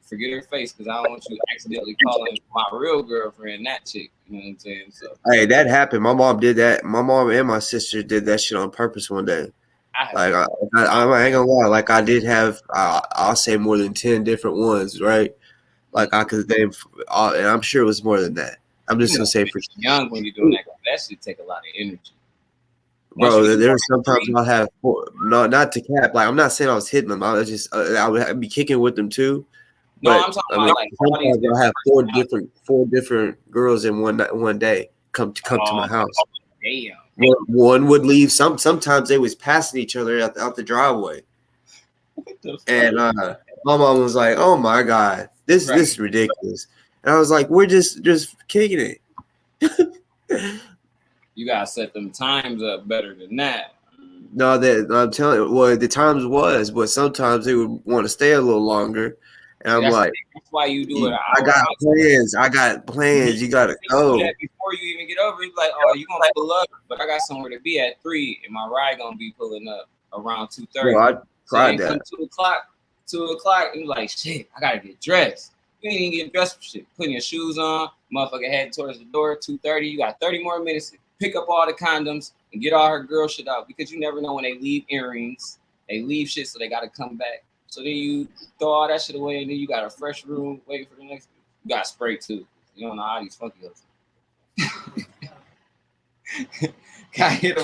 Forget her face because I don't want you accidentally calling my real girlfriend that chick. You know what I'm saying? So hey, that happened. My mom did that. My mom and my sister did that shit on purpose one day. I ain't gonna lie. Like I did have, I'll say more than 10 different ones, right? Like I could name, and I'm sure it was more than that. I'm just gonna say for young when you're doing that, that should take a lot of energy. Bro, there were sometimes I'll have not to cap. Like I'm not saying I was hitting them. I was just I would be kicking with them too. No, but, I'm talking about like sometimes I'll have four different girls in one day come to my house. Damn. One would leave. Sometimes they was passing each other out the driveway. And my mom was like, "Oh my god, this is ridiculous." And I was like, "We're just kicking it." You gotta set them times up better than that. No, that I'm telling you, well, the times was, but sometimes they would want to stay a little longer. And I'm like, that's why you do it. I got plans. I got plans. You gotta go. Before you even get over, it's like, oh, you gonna pull up, but I got somewhere to be at 3, and my ride gonna be pulling up around 2:30. Bro, I tried so that. 2:00, and you're like, shit, I gotta get dressed. You ain't even get dressed for shit. Putting your shoes on, motherfucker heading towards the door. 2:30. You got 30 more minutes to pick up all the condoms and get all her girl shit out, because you never know when they leave earrings. They leave shit, so they gotta come back. So then you throw all that shit away, and then you got a fresh room waiting for the next. You got spray too. You don't know how these funky hooks. got hit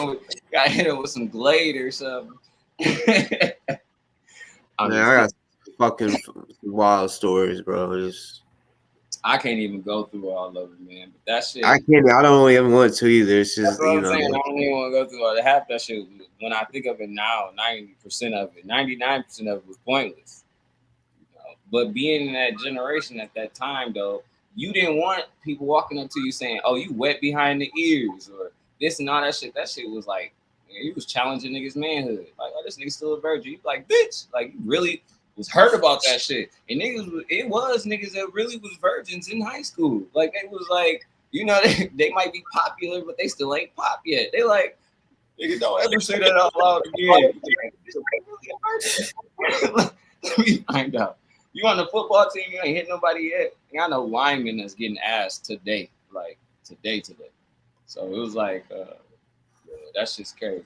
him with some Glade or something. Man, I got fucking wild stories, bro. I can't even go through all of it, man. But that shit, I can't. I don't even want to either. It's just, that's what I'm saying. I don't even want to go through all that. Half that shit. When I think of it now, 90% of it, 99% of it was pointless. You know? But being in that generation at that time, though, you didn't want people walking up to you saying, "Oh, you wet behind the ears," or this and all that shit. That shit was like, he was challenging niggas' manhood. Like, oh, this nigga's still a virgin. You like, bitch, like, you really was hurt about that shit. And it was niggas that really was virgins in high school. Like, they was like, you know, they might be popular, but they still ain't pop yet. They like, nigga, don't ever say that out loud again. Let me find out. You on the football team, you ain't hit nobody yet. I know linemen that's getting asked today, like today. So it was like, that's just crazy.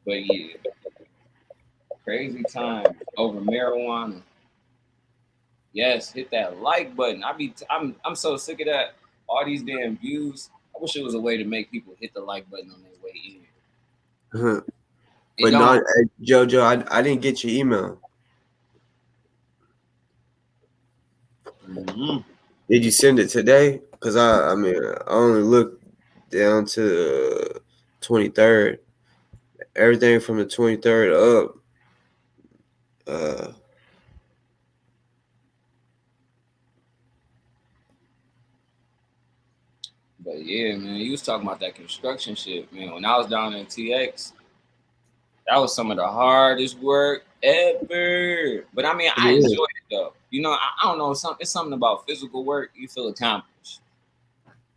But yeah, crazy time over marijuana. Yes, hit that like button. I'm so sick of that. All these damn views. I wish it was a way to make people hit the like button on their way in. But not JoJo. I didn't get your email. Mm-hmm. Did you send it today? Because I only looked down to the 23rd. Everything from the 23rd up. But yeah, man, you was talking about that construction shit, man. When I was down in TX, that was some of the hardest work ever. But I mean, I enjoyed it though. You know, I don't know, it's something about physical work you feel accomplished.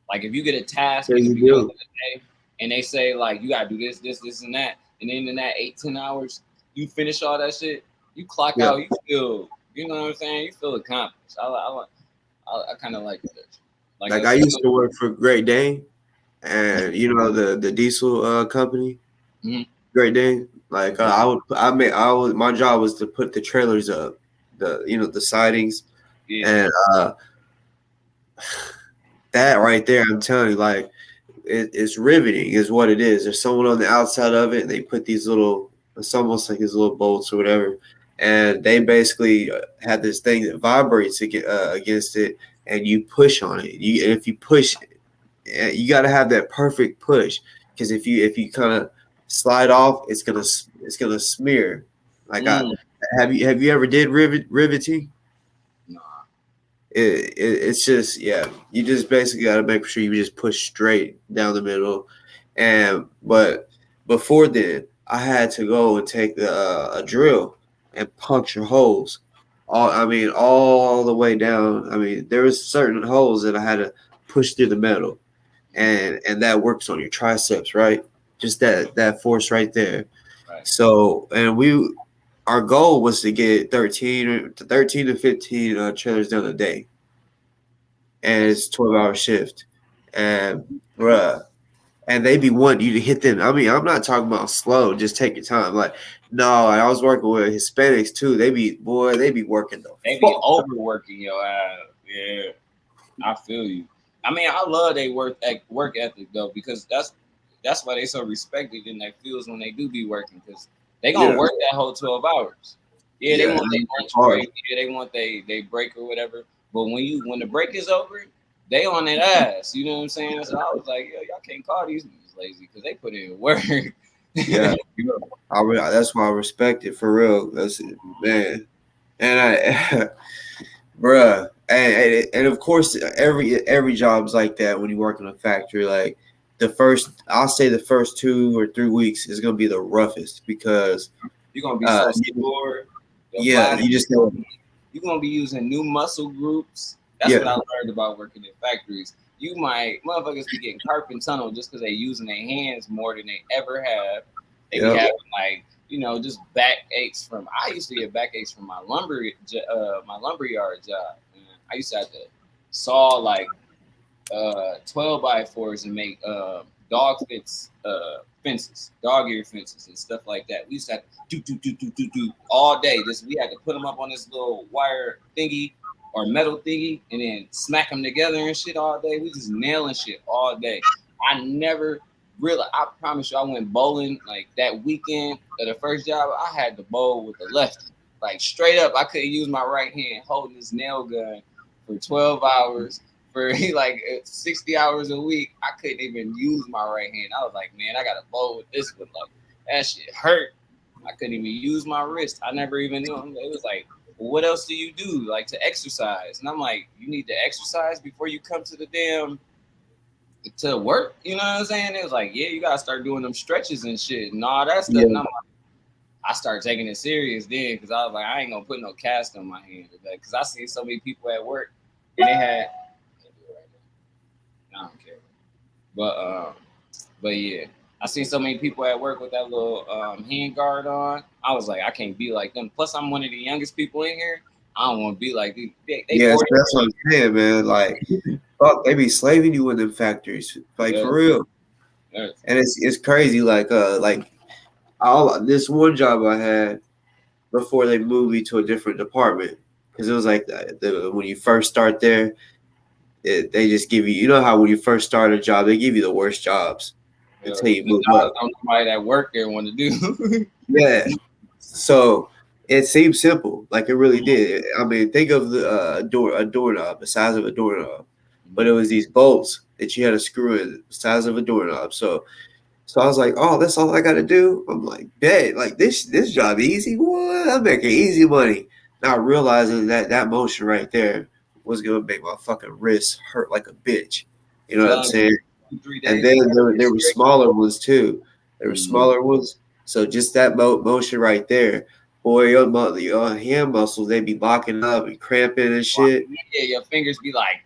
Like if you get a task at the beginning of the day and they say like you gotta do this, and that, and then in that 8-10 hours, you finish all that shit, you clock out, you feel, you know what I'm saying? You feel accomplished. I kind of like that. Like I used to work for Great Dane, and you know the diesel company, Great Dane. Like my job was to put the trailers up, the sidings, and that right there, I'm telling you, like it's riveting, is what it is. There's someone on the outside of it, and they put these it's almost like these little bolts or whatever, and they basically had this thing that vibrates against it. And you push on it. If you push, you got to have that perfect push, because if you kind of slide off, it's gonna smear. Like have you ever did riveting? Nah. It's just you just basically got to make sure you just push straight down the middle, but before then I had to go and take a drill and puncture holes. All the way down. I mean, there was certain holes that I had to push through the metal, and that works on your triceps, right? Just that force right there. Right. So, and our goal was to get 13 to 15 trailers done a day, and it's 12-hour shift, and and they be wanting you to hit them. I mean, I'm not talking about slow. Just take your time. Like, no, I was working with Hispanics too. They be working though. They be overworking your ass. Yeah, I feel you. I mean, I love they work ethic though, because that's why they so respected in their fields when they do be working, because they gonna work that whole 12 hours. Yeah, they want their lunch break. Yeah, they want they break or whatever. But when the break is over, they on that ass. You know what I'm saying? So I was like, yo, y'all can't call these niggas lazy, because they put in work. Yeah, that's why I respect it for real. That's it, man. And bruh, and of course every job's like that when you work in a factory. Like I'll say the first 2 or 3 weeks is gonna be the roughest, because you're gonna be so bored. Yeah, you just know. You're gonna be using new muscle groups. That's what I learned about working in factories. You might motherfuckers be getting carpal tunnel just because they using their hands more than they ever have. They be having like, you know, just backaches from. I used to get backaches from my lumberyard job. I used to have to saw like 12 by 4s and make fences, dog ear fences and stuff like that. We used to have to do all day. We had to put them up on this little wire thingy or metal thingy and then smack them together and shit all day. We just nailing shit all day. I promise you, I went bowling like that weekend of the first job. I had to bowl with the left, like straight up. I couldn't use my right hand holding this nail gun for 12 hours. For like 60 hours a week, I couldn't even use my right hand. I was like, man, I got to bowl with this one. Like, that shit hurt. I couldn't even use my wrist. I never even knew. It was like, well, what else do you do? Like, to exercise. And I'm like, you need to exercise before you come to the to work? You know what I'm saying? It was like, yeah, you got to start doing them stretches and shit and all that stuff. Yeah. And I'm like, I started taking it serious then because I was like, I ain't going to put no cast on my hand today. Because I see so many people at work and they had, I don't care. But yeah, I seen so many people at work with that little hand guard on. I was like, I can't be like them. Plus, I'm one of the youngest people in here. I don't want to be like these. Yeah, that's what I'm saying, man. Like, fuck, they be slaving you in them factories, like for real. Yes. And it's crazy. Like this one job I had before they moved me to a different department because it was like when you first start there. They just give you know how when you first start a job, they give you the worst jobs until you move up. Somebody that work there want to do. Yeah. So it seemed simple, like it really did. I mean, think of a doorknob, the size of a doorknob, but it was these bolts that you had to screw in the size of a doorknob. So I was like, oh, that's all I got to do. I'm like, bet, like this job easy, what? I'm making easy money. Not realizing that motion right there was gonna make my fucking wrist hurt like a bitch. You know what I'm saying? And then there were smaller ones too. There were smaller ones. So just that motion right there, boy, your hand muscles, they be locking up and cramping and shit. Yeah, your fingers be like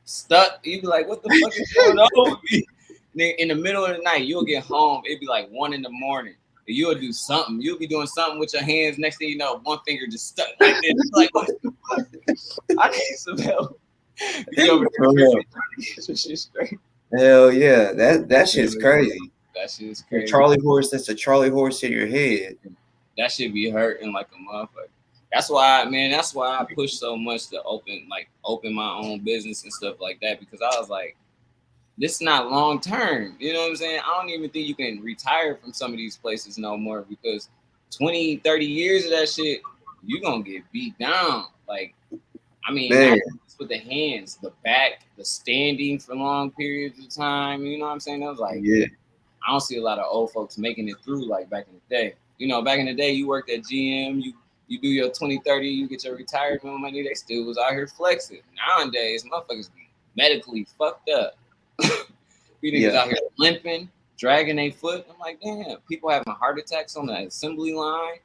stuck. You be like, what the fuck is going on with me? In the middle of the night, you'll get home. It'd be like 1 a.m. You'll do something. You'll be doing something with your hands. Next thing you know, one finger just stuck like this. Like, what the fuck? I need some help. You over there trying to get your shit straight. Hell yeah, that shit's crazy. That shit's crazy. Charlie horse. That's a Charlie horse in your head. That shit be hurting like a motherfucker. That's why I push so much to open my own business and stuff like that because I was like, this is not long term. You know what I'm saying? I don't even think you can retire from some of these places no more because 20, 30 years of that shit, you're going to get beat down. Like, I mean, not just with the hands, the back, the standing for long periods of time. You know what I'm saying? I was like, I don't see a lot of old folks making it through like back in the day. You know, back in the day, you worked at GM, you do your 20, 30, you get your retirement money, they still was out here flexing. Nowadays, motherfuckers be medically fucked up. These niggas out here limping, dragging their foot. I'm like, damn, people having heart attacks on the assembly line.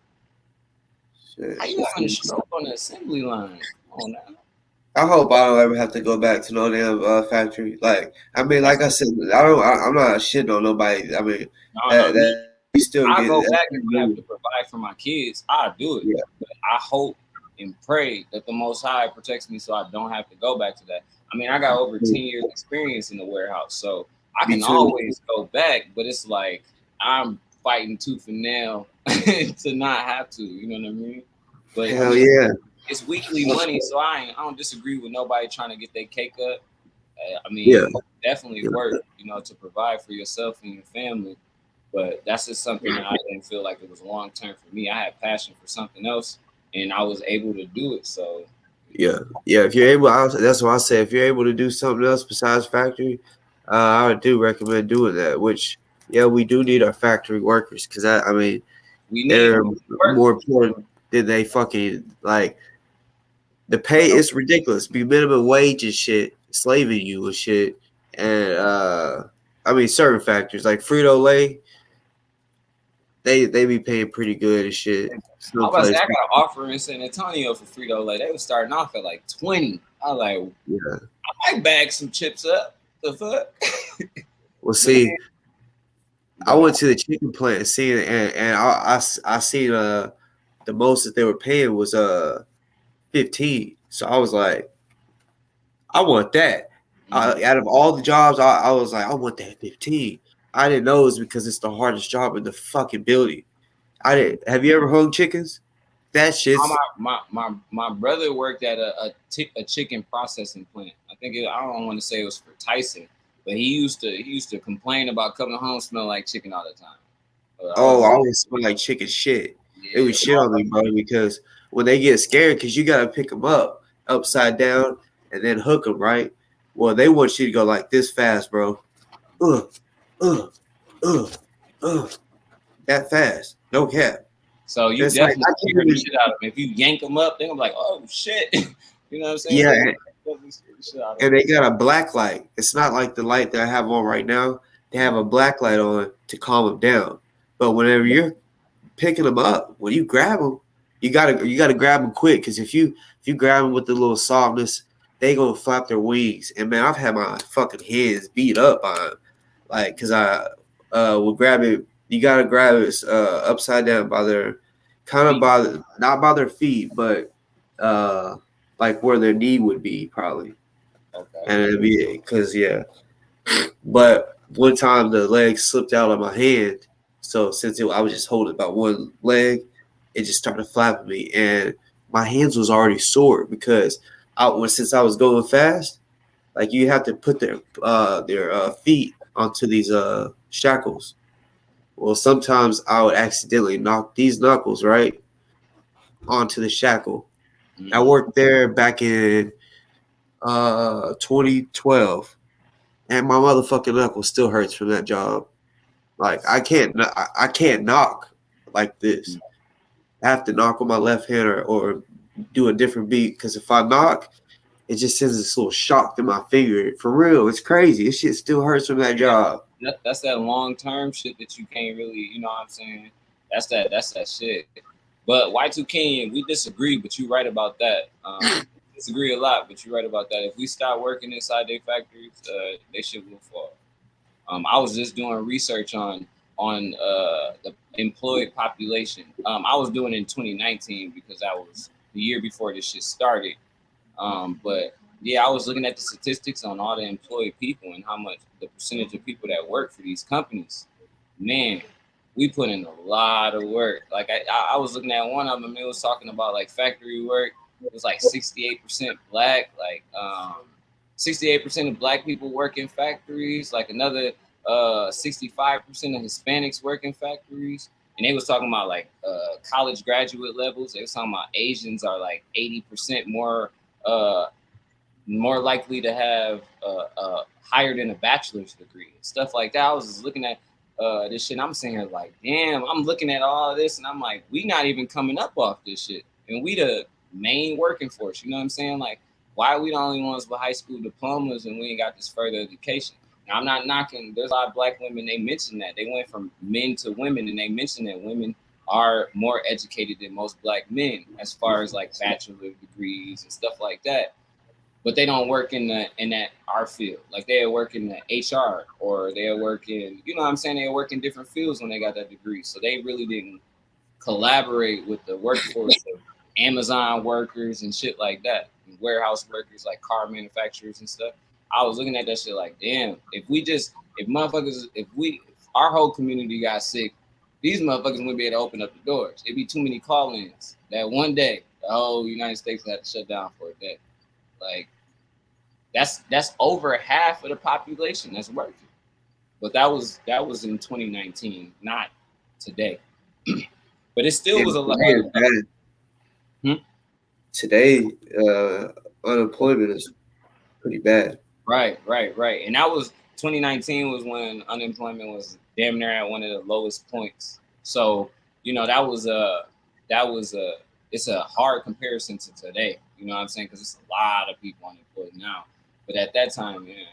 How you having a stroke on the assembly line? Come on now. I hope I don't ever have to go back to no damn factory. Like, I mean, like I said, I'm not shitting on nobody. I mean, you still I go back if I have to provide for my kids. I'll do it. Yeah. But I hope and pray that the Most High protects me so I don't have to go back to that. I mean, I got over 10 years experience in the warehouse, so I can always go back, but it's like I'm fighting tooth and nail to not have to, you know what I mean? But hell yeah. It's weekly money, so I don't disagree with nobody trying to get their cake up. I mean, definitely work, you know, to provide for yourself and your family. But that's just something that I didn't feel like it was long term for me. I had passion for something else, and I was able to do it. So yeah. If you're able, that's why I say if you're able to do something else besides factory, I do recommend doing that. Which we do need our factory workers because I mean, they're more important than they fucking like. The pay is ridiculous. Be minimum wage and shit, slaving you and shit, and I mean certain factors like Frito-Lay. they be paying pretty good and shit. I Some was about to say, place, I got an offer in San Antonio for free though. Like they was starting off at like 20. I was like, yeah. I might bag some chips up. The fuck? Well, see, I But went to the chicken plant and seen it, and I seen the most that they were paying was 15. So I was like, I want that. Out of all the jobs, I was like, I want that 15. I didn't know it was because it's the hardest job in the fucking building. I didn't. Have you ever hung chickens? That shit's my brother worked at a chicken processing plant. I don't want to say it was for Tyson, but he used to complain about coming home smelling like chicken all the time. I I was always smell like chicken shit. It yeah, was shit on me, bro, because when they get scared, because you gotta pick them up upside down and then hook them, right? Well, they want you to go like this fast, bro. Uh, uh, uh, that fast. No cap. so you It's like definitely I can't scare the even. shit out of them. If you yank them up, they're gonna be like, oh shit. You know what I'm saying? Yeah, So you definitely scare the shit out of and them. they got a black light. It's not like the light that I have on right now. They have a black light on to calm them down. But whenever you're picking them up, when you grab them, you gotta grab them quick, because if you grab them with the little softness, they gonna flap their wings. And man, I've had my fucking hands beat up by them, like, because I will grab it. You gotta grab it upside down by their not by their feet, but like where their knee would be probably, Okay. and it'd be because yeah. But one time the leg slipped out of my hand. So since I was just holding by one leg, it just started flapping me, and my hands was already sore because since I was going fast, like you have to put their feet onto these shackles. Well, sometimes I would accidentally knock these knuckles right onto the shackle. I worked there back in 2012, and my motherfucking knuckle still hurts from that job. Like I can't knock like this. I have to knock on my left hand or do a different beat, because if I knock, it just sends this little shock to my finger. For real, it's crazy. This shit still hurts from that job. That's that long term shit that you can't really, you know what I'm saying? That's that shit. But Y2K, we disagree, but you're right about that. Disagree a lot, but you're right about that. If we start working inside their factories, they shit will fall. I was just doing research on the employed population. I was doing it in 2019 because that was the year before this shit started. But yeah, I was looking at the statistics on all the employed people and how much the percentage of people that work for these companies. Man, we put in a lot of work. Like I was looking at one of them. It was talking about like factory work. It was like 68% black. Like 68% of black people work in factories. Like another 65% of Hispanics work in factories. And they was talking about like college graduate levels. They was talking about Asians are like 80% more likely to have higher than a bachelor's degree, stuff like that. I was just looking at this shit. And I'm sitting here like, damn, I'm looking at all of this, and I'm like, we not even coming up off this shit, and we the main working force. You know what I'm saying? Like, why are we the only ones with high school diplomas and we ain't got this further education? Now, I'm not knocking. There's a lot of black women. They mentioned that they went from men to women, and they mentioned that women are more educated than most black men as far as like bachelor degrees and stuff like that. But they don't work in that our field. Like they work in the HR, or they work in, you know what I'm saying? They work in different fields when they got that degree. So they really didn't collaborate with the workforce of Amazon workers and shit like that, and warehouse workers like car manufacturers and stuff. I was looking at that shit like, damn, if our whole community got sick, these motherfuckers wouldn't be able to open up the doors. It'd be too many call-ins that one day the whole United States had to shut down for a day. Like that's over half of the population that's working. But that was in 2019, not today. But it still was a lot. Today, unemployment is pretty bad. Right. And that was 2019 was when unemployment was damn near at one of the lowest points. So, you know, it's a hard comparison to today. You know what I'm saying? Because it's a lot of people unemployed now. But at that time, man,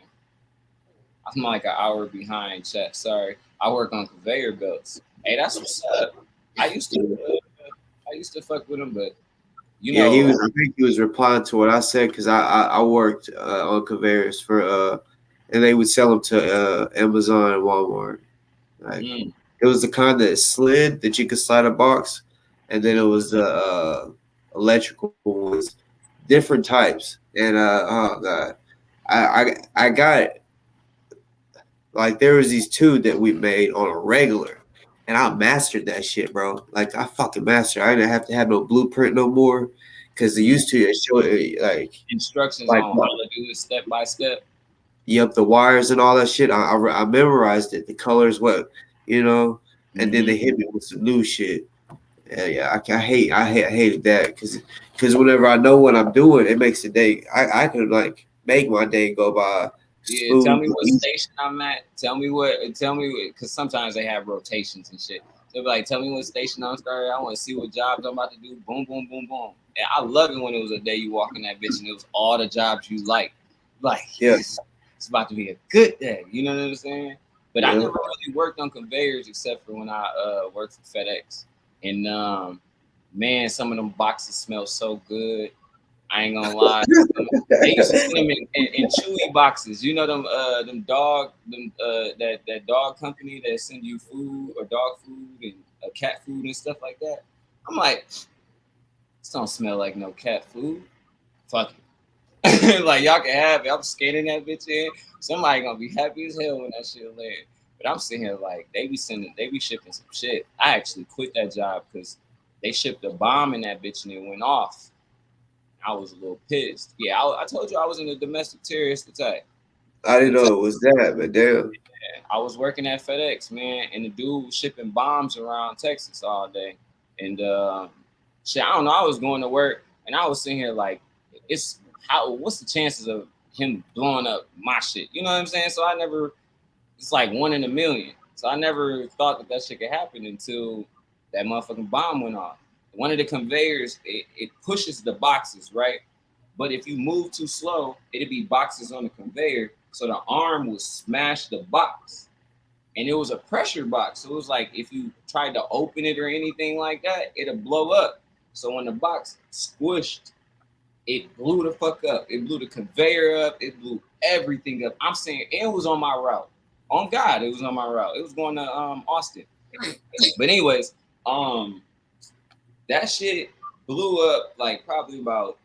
I'm like an hour behind chat. Sorry. I work on conveyor belts. Hey, that's what's up. I used to fuck with him, but you Yeah, know, he was. I think he was replying to what I said because I worked on conveyors for and they would sell them to Amazon and Walmart. Like it was the kind that slid that you could slide a box, and then it was the electrical ones, different types. And oh god, I got like there was these two that we made on a regular, and I mastered that shit, bro. Like I fucking mastered. I didn't have to have no blueprint no more, because they used to show it instructions like on how to do it step by step. yep, the wires and all that shit. I memorized it, the colors, what you know, and then they hit me with some new shit. Yeah, I hated that because whenever I know what I'm doing, it makes the day. I could like make my day go by Yeah, tell smooth. me what station I'm at. Tell me, because sometimes they have rotations and shit. They'll be like, tell me what station I'm starting. I want to see what jobs I'm about to do. Boom, boom, boom, boom. And I love it when it was a day you walk in that bitch and it was all the jobs you like. Like, Yeah. it's about to be a good day. You know what I'm saying? But I Yeah. never really worked on conveyors except for when I worked for FedEx. And man, some of them boxes smell so good. I ain't gonna lie. They used to send them in chewy boxes. You know them dog that dog company that send you food or dog food and cat food and stuff like that. I'm like, this don't smell like no cat food. Fuck it. Like y'all can have it. I'm scanning that bitch in. Somebody gonna be happy as hell when that shit land. But I'm sitting here like they be shipping some shit. I actually quit that job because they shipped a bomb in that bitch and it went off. I was a little pissed. Yeah, I told you I was in a domestic terrorist attack. I didn't know it was that, but damn. Yeah, I was working at FedEx, man, and the dude was shipping bombs around Texas all day. And shit, I don't know. I was going to work, and I was sitting here like, what's the chances of him blowing up my shit? You know what I'm saying? So it's like 1 in a million. So I never thought that shit could happen until that motherfucking bomb went off. One of the conveyors, it pushes the boxes, right? But if you move too slow, it'd be boxes on the conveyor. So the arm would smash the box. And it was a pressure box. So it was like if you tried to open it or anything like that, it'd blow up. So when the box squished, it blew the fuck up. It blew the conveyor up. It blew everything up. I'm saying it was on my route. On God, it was on my route. It was going to Austin. But anyways, that shit blew up like probably about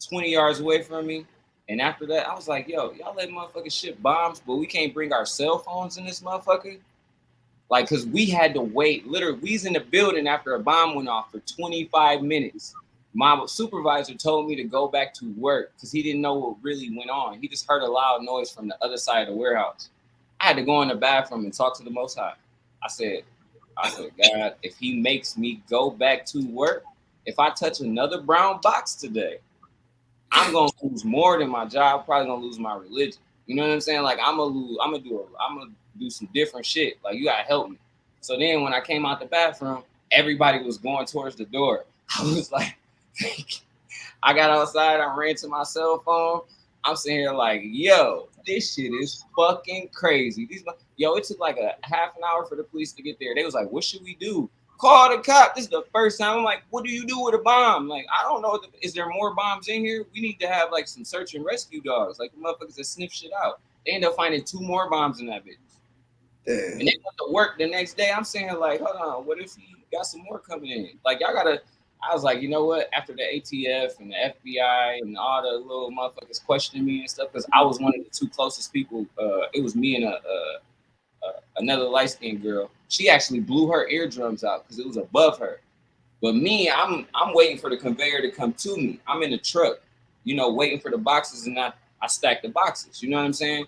20 yards away from me. And after that, I was like, yo, y'all let motherfuckers ship bombs, but we can't bring our cell phones in this motherfucker? Like, because we had to wait. Literally, we was in the building after a bomb went off for 25 minutes. My supervisor told me to go back to work because he didn't know what really went on. He just heard a loud noise from the other side of the warehouse. I had to go in the bathroom and talk to the Most High. I said, God, if he makes me go back to work, if I touch another brown box today, I'm gonna lose more than my job. Probably gonna lose my religion. You know what I'm saying? Like I'm gonna do some different shit. Like you gotta help me. So then when I came out the bathroom, everybody was going towards the door. I was like, I got outside. I ran to my cell phone. I'm sitting here like, yo, this shit is fucking crazy. It took like a half an hour for the police to get there. They was like, what should we do? Call the cop. This is the first time. I'm like, what do you do with a bomb? Like, I don't know. Is there more bombs in here? We need to have like some search and rescue dogs, like the motherfuckers that sniff shit out. They end up finding 2 more bombs in that bitch. Damn. And they went to work the next day. I'm saying like, hold on, what if he got some more coming in? Like, y'all gotta. I was like, you know what? After the ATF and the FBI and all the little motherfuckers questioning me and stuff, because I was one of the 2 closest people. It was me and another light-skinned girl. She actually blew her eardrums out because it was above her. But me, I'm waiting for the conveyor to come to me. I'm in the truck, waiting for the boxes, and I stack the boxes. You know what I'm saying?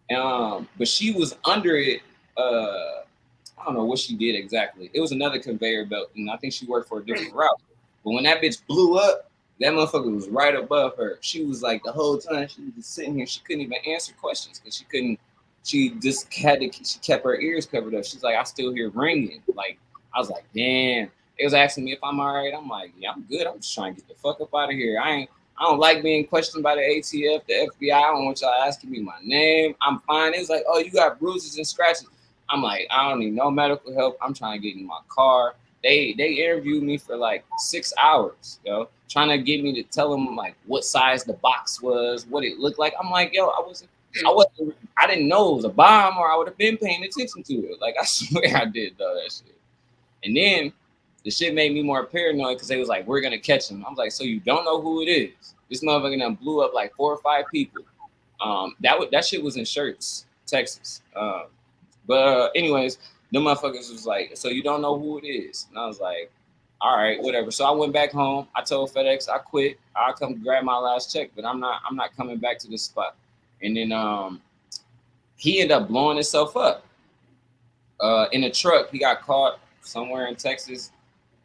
But she was under it. I don't know what she did exactly. It was another conveyor belt, and I think she worked for a different route. But when that bitch blew up, that motherfucker was right above her. She was like the whole time she was just sitting here. She couldn't even answer questions because she couldn't. She just she kept her ears covered up. She's like, I still hear ringing. Like, I was like, damn. They was asking me if I'm all right. I'm like, yeah, I'm good. I'm just trying to get the fuck up out of here. I don't like being questioned by the ATF, the FBI. I don't want y'all asking me my name. I'm fine. It was like, oh, you got bruises and scratches. I'm like, I don't need no medical help. I'm trying to get in my car. They interviewed me for like 6 hours, yo, trying to get me to tell them like what size the box was, what it looked like. I'm like, yo, I didn't know it was a bomb, or I would have been paying attention to it. Like, I swear I did though that shit. And then the shit made me more paranoid because they was like, we're gonna catch him. I was like, so you don't know who it is? This motherfucker done blew up like 4 or 5 people. That shit was in Shirts, Texas. But anyways, the motherfuckers was like, so you don't know who it is? And I was like, all right, whatever. So I went back home. I told FedEx I quit. I'll come grab my last check, but I'm not coming back to this spot. And then he ended up blowing himself up in a truck. He got caught somewhere in Texas.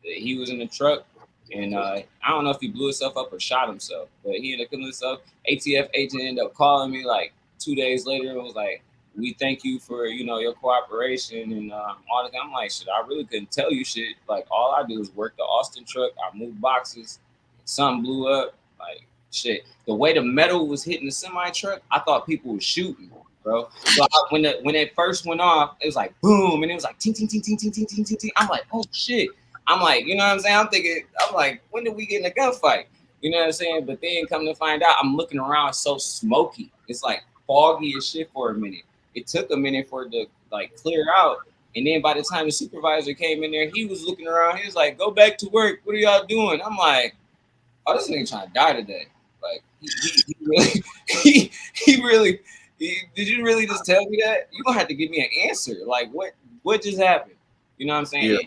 He was in the truck, and I don't know if he blew himself up or shot himself, but he ended up killing himself. ATF agent ended up calling me like 2 days later and was like, we thank you for, your cooperation and all that. I'm like, shit, I really couldn't tell you shit. Like, all I do is work the Austin truck. I move boxes. Something blew up. Like, shit. The way the metal was hitting the semi truck, I thought people were shooting, bro. So when it first went off, it was like boom, and it was like ting ting ting ting ting ting ting ting ting. I'm like, oh shit. I'm like, you know what I'm saying? I'm like, when did we get in a gunfight? You know what I'm saying? But then come to find out, I'm looking around, it's so smoky. It's like foggy as shit for a minute. It took a minute for it to like clear out. And then by the time the supervisor came in there, he was looking around. He was like, go back to work. What are y'all doing? I'm like, oh, this nigga trying to die today. Like, he really, did you really just tell me that? You're going to have to give me an answer. Like, what just happened? You know what I'm saying? Yeah.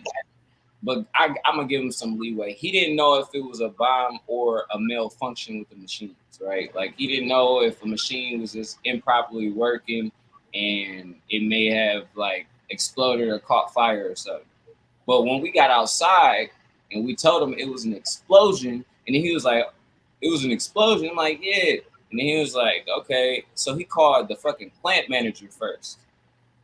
But I'm going to give him some leeway. He didn't know if it was a bomb or a malfunction with the machines, right? Like, he didn't know if a machine was just improperly working and it may have like exploded or caught fire or something. But when we got outside and we told him it was an explosion, and then he was like, it was an explosion. I'm like, yeah. And then he was like, okay. So he called the fucking plant manager first.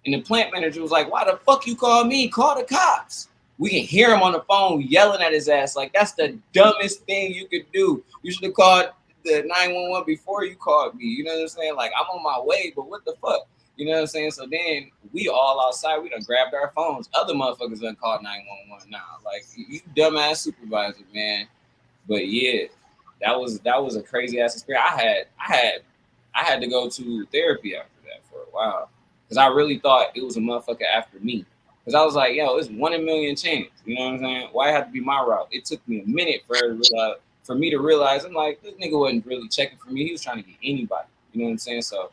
And the plant manager was like, why the fuck you call me? Call the cops. We can hear him on the phone yelling at his ass. Like, that's the dumbest thing you could do. You should have called the 911 before you called me. You know what I'm saying? Like, I'm on my way, but what the fuck? You know what I'm saying? So then we all outside, we done grabbed our phones. Other motherfuckers done called 911 now. Like, you dumbass supervisor, man. But yeah, that was a crazy ass experience. I had to go to therapy after that for a while. Because I really thought it was a motherfucker after me. Because I was like, yo, it's 1 in a million chance. You know what I'm saying? Why it had to be my route? It took me a minute for me to realize, I'm like, this nigga wasn't really checking for me. He was trying to get anybody. You know what I'm saying? So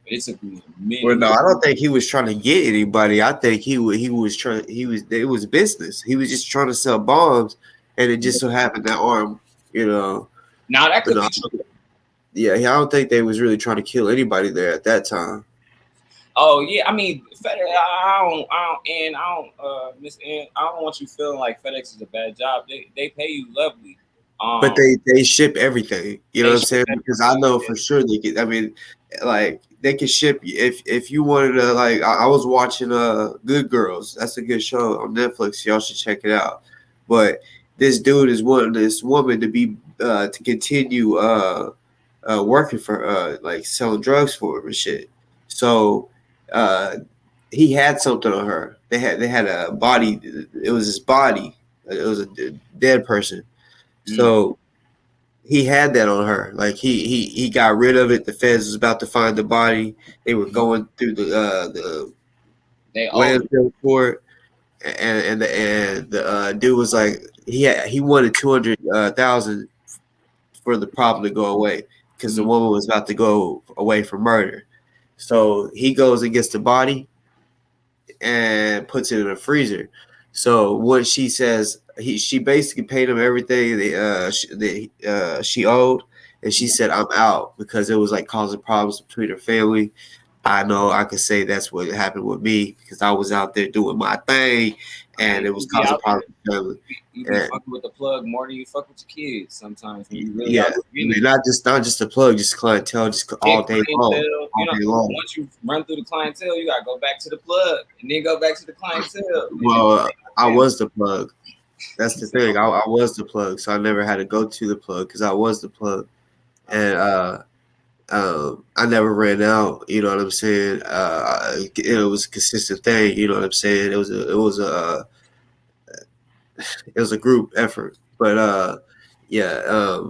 it took me a minute. Well, no, I don't think he was trying to get anybody. I think it was business. He was just trying to sell bombs, and it just so happened that arm, Now that could be true. Yeah, I don't think they was really trying to kill anybody there at that time. Oh yeah, I mean, FedEx. I don't want you feeling like FedEx is a bad job. They pay you lovely. But they ship everything. You know what I'm saying? Because I know for sure they get. I mean, like they can ship you if you wanted to. Like I was watching Good Girls. That's a good show on Netflix. Y'all should check it out. But this dude is wanting this woman to be to continue working for like selling drugs for him and shit. So he had something on her. They had a body. It was his body. It was a dead person. So he had that on her. Like he got rid of it. The feds was about to find the body. They were going through the landfill for it, and the dude was like he wanted 200,000 for the problem to go away because the woman was about to go away for murder. So he goes and gets the body and puts it in a freezer. So what she says, she basically paid him everything she owed, and she said, "I'm out," because it was like causing problems between her family. I know I could say that's what happened with me because I was out there doing my thing, and it was causing problems with my family. You be fucking with the plug more than you fuck with your kids sometimes. You really not just the plug, just clientele, just all day long. Once you run through the clientele, you gotta go back to the plug and then go back to the clientele. Well, I was the plug. That's the thing. I was the plug, so I never had to go to the plug because I was the plug. And I never ran out. You know what I'm saying? It was a consistent thing. You know what I'm saying? It was a group effort, but yeah,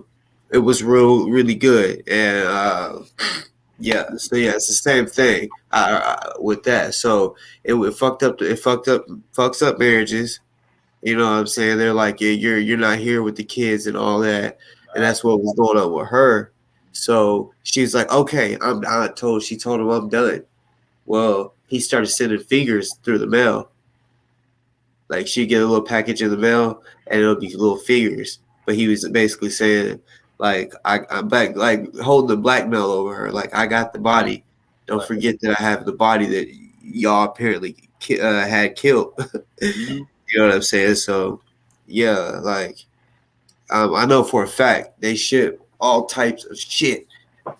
it was really good, and yeah, so yeah, it's the same thing with that. So it fucks up marriages. You know what I'm saying? They're like, yeah, you're not here with the kids and all that, and that's what was going on with her. So she's like, okay, I'm not told. She told him I'm done. Well, he started sending figures through the mail. Like she'd get a little package in the mail, and it'll be little figures. But he was basically saying, like, I'm back, like holding the blackmail over her. Like, I got the body. Don't forget that I have the body that y'all apparently had killed. Mm-hmm. You know what I'm saying? So, yeah, like, I know for a fact they ship all types of shit.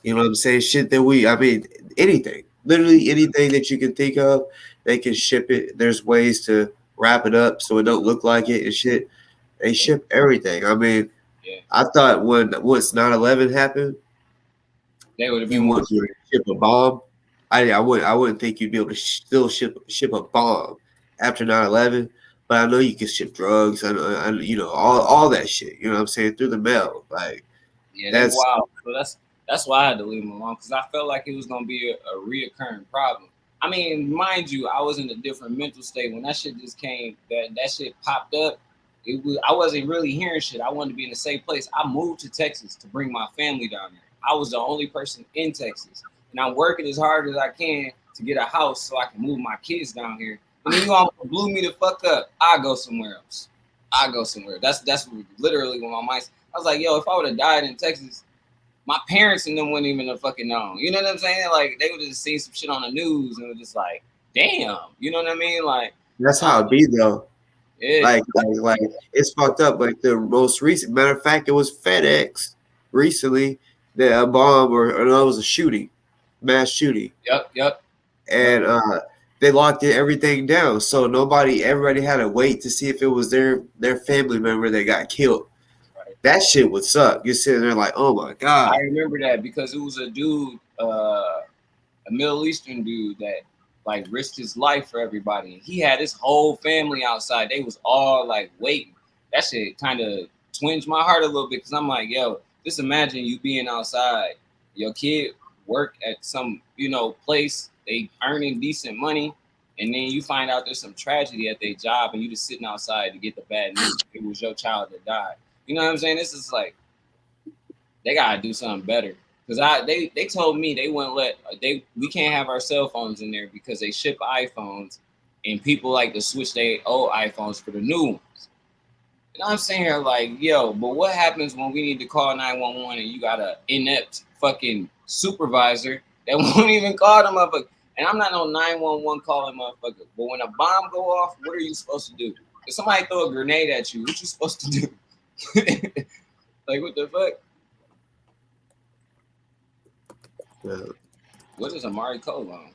You know what I'm saying? Shit that I mean, anything. Literally anything that you can think of, they can ship it. There's ways to wrap it up so it don't look like it and shit. They ship everything. I mean, I thought once 9/11 happened, they would have you been more would ship a bomb. I wouldn't think you'd be able to still ship a bomb after 9/11. But I know you can ship drugs and you know all that shit. You know what I'm saying, through the mail. Like they wild. So that's why I had to leave them alone, because I felt like it was gonna be a reoccurring problem. I mean, mind you, I was in a different mental state when that shit just came. That shit popped up. I wasn't really hearing shit. I wanted to be in a safe place. I moved to Texas to bring my family down there. I was the only person in Texas, and I'm working as hard as I can to get a house so I can move my kids down here. And then you all blew me the fuck up. I go somewhere else. That's literally what my mind. I was like, yo, if I would have died in Texas, my parents and them wouldn't even have fucking known. You know what I'm saying? Like, they would have just seen some shit on the news and it was just like, damn. You know what I mean? Like, that's how it be though. Yeah. Like it's fucked up. Like the most recent matter of fact, it was FedEx recently that a bomb or no, it was a shooting, mass shooting. Yep. And they locked everything down, so everybody had to wait to see if it was their family member that got killed. Right. That shit would suck. You're sitting there like, oh my god. I remember that because it was a dude, a Middle Eastern dude that like risked his life for everybody. And he had his whole family outside. They was all like waiting. That shit kind of twinged my heart a little bit because I'm like, yo, just imagine you being outside, your kid work at some, place, they earning decent money, and then you find out there's some tragedy at their job and you just sitting outside to get the bad news. It was your child that died. You know what I'm saying? This is like, they gotta do something better. Because they told me they wouldn't we can't have our cell phones in there because they ship iPhones and people like to switch their old iPhones for the new ones. And I'm saying here like, yo, but what happens when we need to call 911 and you got an inept fucking supervisor that won't even call them motherfucker? And I'm not no 911 calling motherfucker. But when a bomb go off, what are you supposed to do? If somebody throw a grenade at you, what you supposed to do? Like, what the fuck? Yeah. What is Amari Cole on?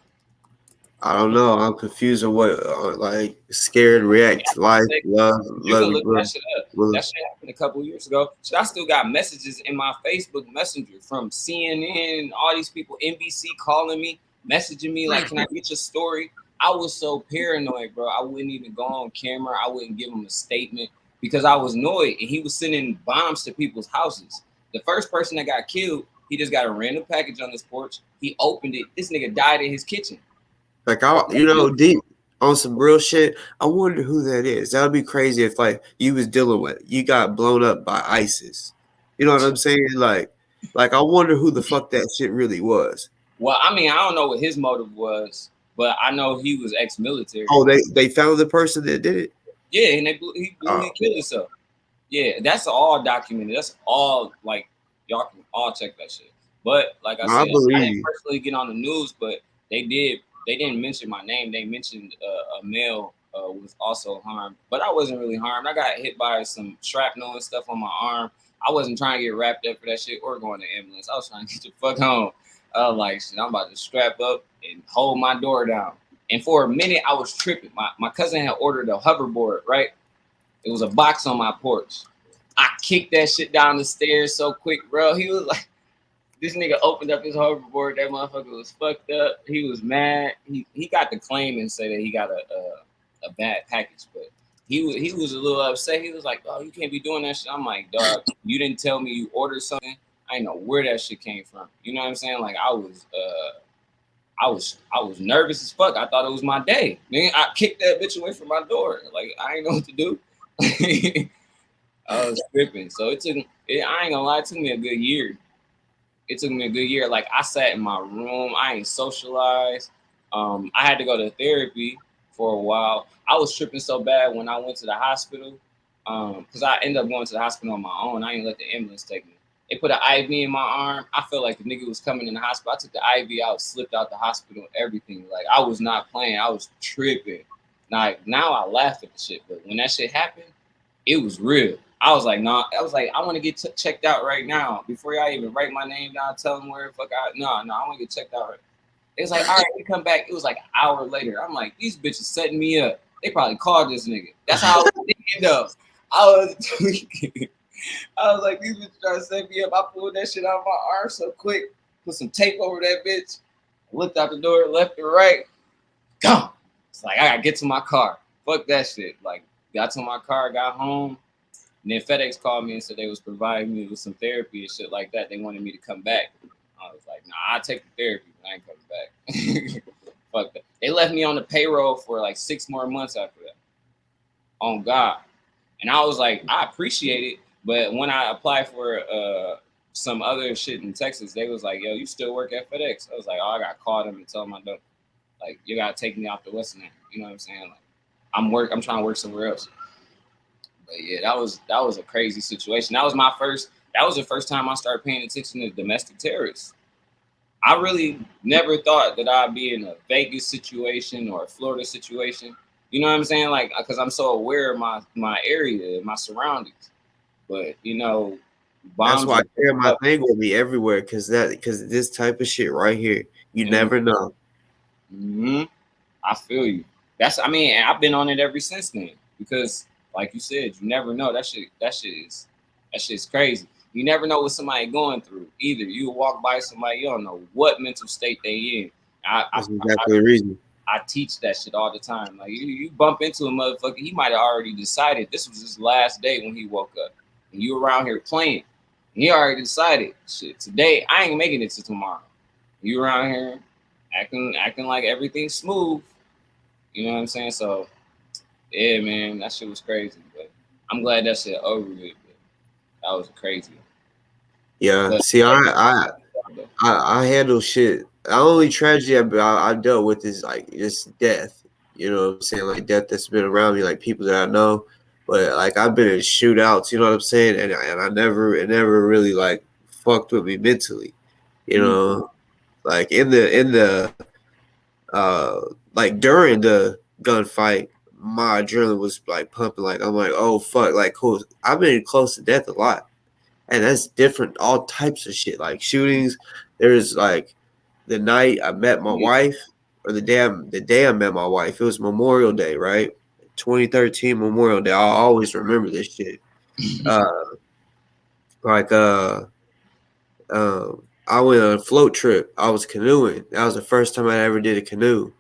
I don't know. I'm confused on what like scared, react, life, love. That shit up. That shit happened a couple years ago. So I still got messages in my Facebook Messenger from CNN, all these people, NBC calling me, messaging me like, "Can I get your story?" I was so paranoid, bro. I wouldn't even go on camera. I wouldn't give him a statement because I was annoyed, and he was sending bombs to people's houses. The first person that got killed, he just got a random package on his porch. He opened it. This nigga died in his kitchen. Like, deep on some real shit. I wonder who that is. That would be crazy if like you was dealing with, you got blown up by ISIS. You know what I'm saying? Like I wonder who the fuck that shit really was. Well, I mean, I don't know what his motive was, but I know he was ex-military. Oh, they found the person that did it? Yeah, and he killed himself. Yeah, that's all documented. That's all, like, y'all can all check that shit. But like I said, I didn't personally get on the news, but they didn't mention my name. They mentioned a male was also harmed, but I wasn't really harmed. I got hit by some shrapnel and stuff on my arm. I wasn't trying to get wrapped up for that shit or going to ambulance. I was trying to get the fuck home. I was like, shit, I'm about to strap up and hold my door down. And for a minute, I was tripping. My cousin had ordered a hoverboard, right? It was a box on my porch. I kicked that shit down the stairs so quick, bro. He was like, This nigga opened up his hoverboard. That motherfucker was fucked up. He was mad. He got the claim and say that he got a bad package, but he was a little upset. He was like, "Oh, you can't be doing that shit." I'm like, "Dog, you didn't tell me you ordered something. I didn't know where that shit came from." You know what I'm saying? Like I was nervous as fuck. I thought it was my day. Man, I kicked that bitch away from my door. Like I ain't know what to do. I was tripping. So I ain't gonna lie, it took me a good year. Like I sat in my room. I ain't socialized. I had to go to therapy for a while. I was tripping so bad when I went to the hospital. Because I ended up going to the hospital on my own. I didn't let the ambulance take me. They put an IV in my arm. I felt like the nigga was coming in the hospital. I took the IV out, slipped out the hospital, everything. Like I was not playing. I was tripping. Like now I laugh at the shit, but when that shit happened, it was real. I was like, nah. I was like, I want to get checked out right now before y'all even write my name down, tell them where the fuck I. No, I want to get checked out. Right. It was like, all right, we come back. It was like an hour later. I'm like, these bitches setting me up. They probably called this nigga. That's how I was thinking though. I was tweaking. I was like, these bitches trying to set me up. I pulled that shit out of my arm so quick, put some tape over that bitch, looked out the door, left and right, gone. It's like, I gotta get to my car. Fuck that shit. Like, got to my car, got home, and then FedEx called me and said they was providing me with some therapy and shit like that. They wanted me to come back. I was like, nah, I'll take the therapy, but I ain't coming back. Fuck that. They left me on the payroll for like 6 more months after that. On God. And I was like, I appreciate it. But when I applied for some other shit in Texas, they was like, yo, you still work at FedEx? I was like, oh, I got called them and told them I don't. Like, you gotta take me off the Western end. You know what I'm saying? Like, I'm trying to work somewhere else. But yeah, that was a crazy situation. That was the first time I started paying attention to domestic terrorists. I really never thought that I'd be in a Vegas situation or a Florida situation. You know what I'm saying? Like, because I'm so aware of my area, my surroundings. But you know, that's why I carry my thing with me everywhere, because this type of shit right here, you never know. Mm-hmm. I feel you. I've been on it ever since then, because like you said, you never know. That shit's crazy. You never know what somebody going through. Either you walk by somebody, you don't know what mental state they in. That's exactly the reason. I teach that shit all the time. Like you bump into a motherfucker, he might have already decided this was his last day when he woke up. And you around here playing. And he already decided, shit, today I ain't making it to tomorrow. You around here acting like everything's smooth. You know what I'm saying? So yeah, man, that shit was crazy. But I'm glad that shit over with. But that was crazy. Yeah. But, see, I handle shit. The only tragedy I dealt with is like just death. You know what I'm saying? Like death that's been around me, like people that I know. But like I've been in shootouts, you know what I'm saying? And it never really like fucked with me mentally. You know, like in the like during the gunfight, my adrenaline was like pumping. Like I'm like, oh fuck, like cool. I've been close to death a lot. And that's different, all types of shit. Like shootings, there's like the night I met my wife, or the day I met my wife. It was Memorial Day, right? 2013 Memorial Day. I'll always remember this shit. I went on a float trip. I was canoeing. That was the first time I ever did a canoe,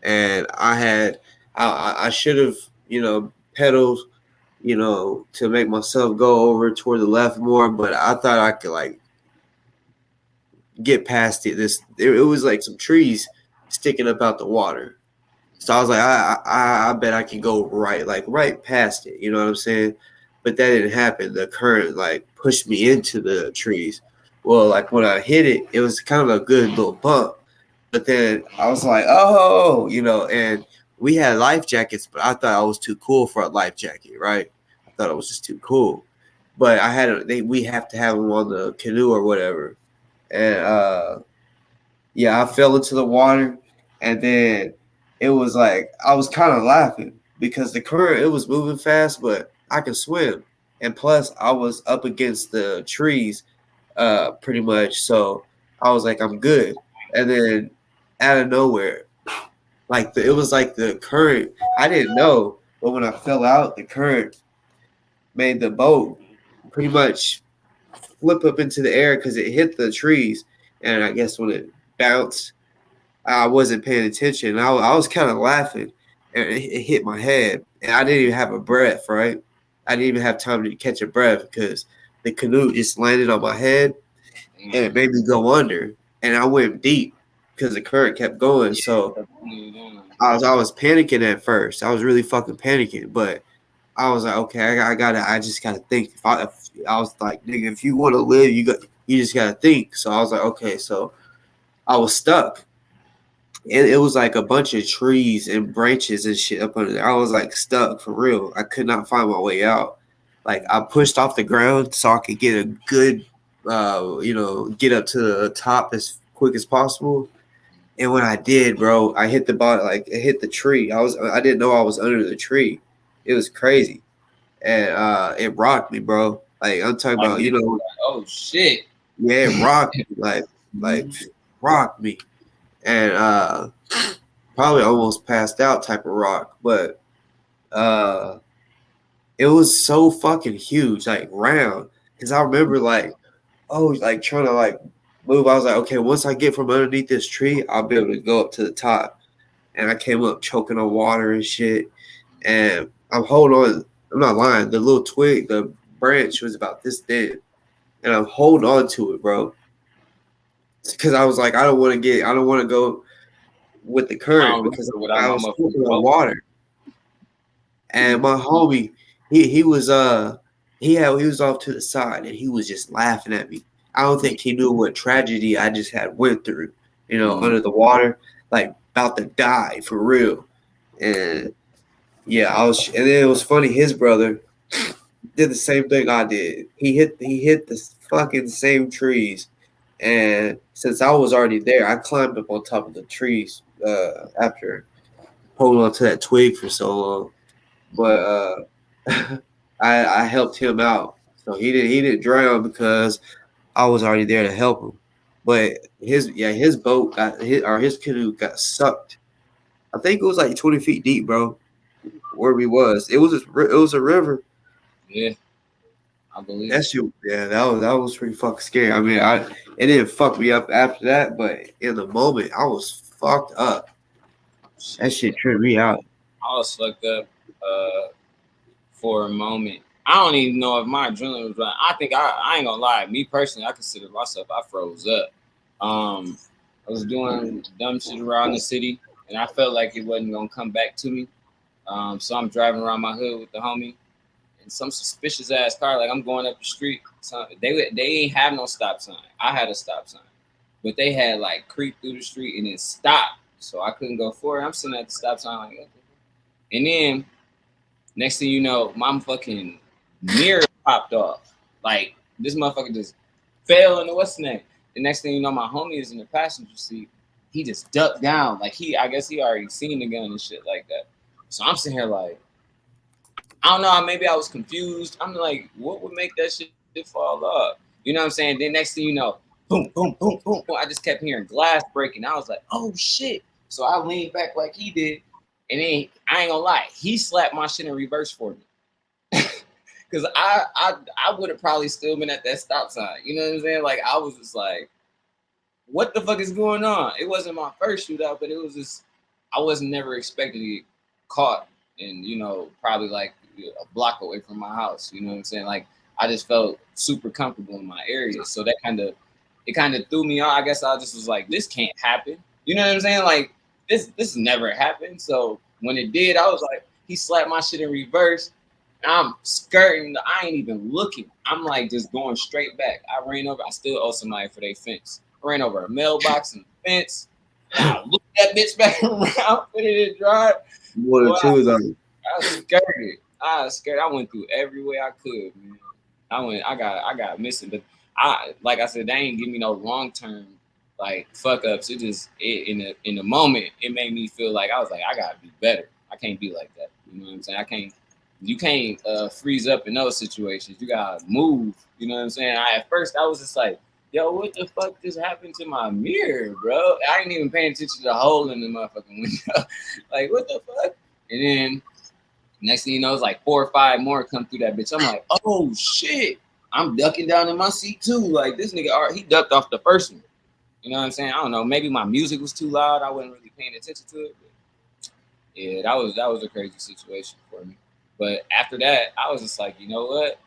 and I should have, pedaled, to make myself go over toward the left more, but I thought I could like get past it. It was like some trees sticking up out the water. So I was like, I bet I can go right past it. You know what I'm saying? But that didn't happen. The current like pushed me into the trees. Well, like when I hit it, it was kind of a good little bump. But then I was like, oh, and we had life jackets, but I thought I was too cool for a life jacket, right? I thought it was just too cool. But we have to have them on the canoe or whatever. And yeah, I fell into the water, and then it was like I was kind of laughing because the current, it was moving fast, but I could swim. And plus I was up against the trees pretty much. So I was like, I'm good. And then out of nowhere, it was like the current, I didn't know, but when I fell out, the current made the boat pretty much flip up into the air because it hit the trees, and I guess when it bounced, I wasn't paying attention. I was kind of laughing, and it hit my head, and I didn't even have a breath. Right, I didn't even have time to catch a breath because the canoe just landed on my head, and it made me go under, and I went deep because the current kept going. So I was panicking at first. I was really fucking panicking, but I was like, okay, I just gotta think. If I was like, nigga, if you want to live, you just gotta think. So I was like, okay, so I was stuck. And it was like a bunch of trees and branches and shit up under there. I was like stuck for real. I could not find my way out. Like I pushed off the ground so I could get a good, get up to the top as quick as possible. And when I did, bro, I hit the bottom, like it hit the tree. I didn't know I was under the tree. It was crazy, and it rocked me, bro. Like I'm talking about, oh shit, yeah, it rocked me, like rocked me, and probably almost passed out type of rock, but it was so fucking huge, like round. Because I remember like trying to like move. I was like, okay, once I get from underneath this tree, I'll be able to go up to the top. And I came up choking on water and shit. And I'm holding on. I'm not lying. The little twig, the branch was about this thin, and I'm holding on to it, bro. Because I was like, I don't want to go with the current because I was choking on water. And my homie, he was off to the side, and he was just laughing at me. I don't think he knew what tragedy I just had went through, under the water, like about to die for real. And yeah, and then it was funny. His brother did the same thing I did. He hit the fucking same trees, and since I was already there, I climbed up on top of the trees after holding on to that twig for so long. But I helped him out, so he didn't drown because I was already there to help him. But his boat his canoe got sucked. I think it was like 20 feet deep, bro. Where we was, it was a river. Yeah, I believe that shit. Yeah, that was pretty fucking scary. I mean, it didn't fuck me up after that, but in the moment, I was fucked up. That shit tripped me out. I was fucked up for a moment. I don't even know if my adrenaline was running. I think I ain't gonna lie. Me personally, I consider myself, I froze up. I was doing dumb shit around the city, and I felt like it wasn't gonna come back to me. So I'm driving around my hood with the homie, and some suspicious ass car. Like I'm going up the street. So they ain't have no stop sign. I had a stop sign, but they had like creep through the street and then stopped. So I couldn't go forward. I'm sitting at the stop sign like, okay. And then next thing you know, my fucking mirror popped off. Like this motherfucker just fell into what's the name. The next thing you know, my homie is in the passenger seat. He just ducked down. Like I guess he already seen the gun and shit like that. So I'm sitting here like, I don't know, maybe I was confused. I'm like, what would make that shit fall off? You know what I'm saying? Then next thing you know, boom, boom, boom, boom, boom. I just kept hearing glass breaking. I was like, oh shit. So I leaned back like he did. And then I ain't gonna lie, he slapped my shit in reverse for me. Cause I would have probably still been at that stop sign. You know what I'm saying? Like I was just like, what the fuck is going on? It wasn't my first shootout, but it was just, I wasn't never expecting to get caught and, probably like a block away from my house. You know what I'm saying? Like I just felt super comfortable in my area. So that it kind of threw me off. I guess I just was like, this can't happen. You know what I'm saying? Like this never happened. So when it did, I was like, he slapped my shit in reverse. I'm skirting. I ain't even looking. I'm like just going straight back. I still owe somebody for their fence. I ran over a mailbox and the fence. I looked that bitch back around, put it in drive. One or two, though. I was scared. I went through every way I could, man. I got missing, but like I said, they ain't give me no long term like fuck ups. It just in the moment, it made me feel like I was like, I gotta be better. I can't be like that. You know what I'm saying? You can't freeze up in those situations. You gotta move. You know what I'm saying? At first I was just like, yo, what the fuck just happened to my mirror, bro? I ain't even paying attention to the hole in the motherfucking window. Like, what the fuck? And then next thing you know, it's like 4 or 5 more come through that bitch. I'm like, oh shit. I'm ducking down in my seat too. Like this nigga, he ducked off the first one. You know what I'm saying? I don't know. Maybe my music was too loud. I wasn't really paying attention to it. But yeah, that was a crazy situation for me. But after that, I was just like, you know what?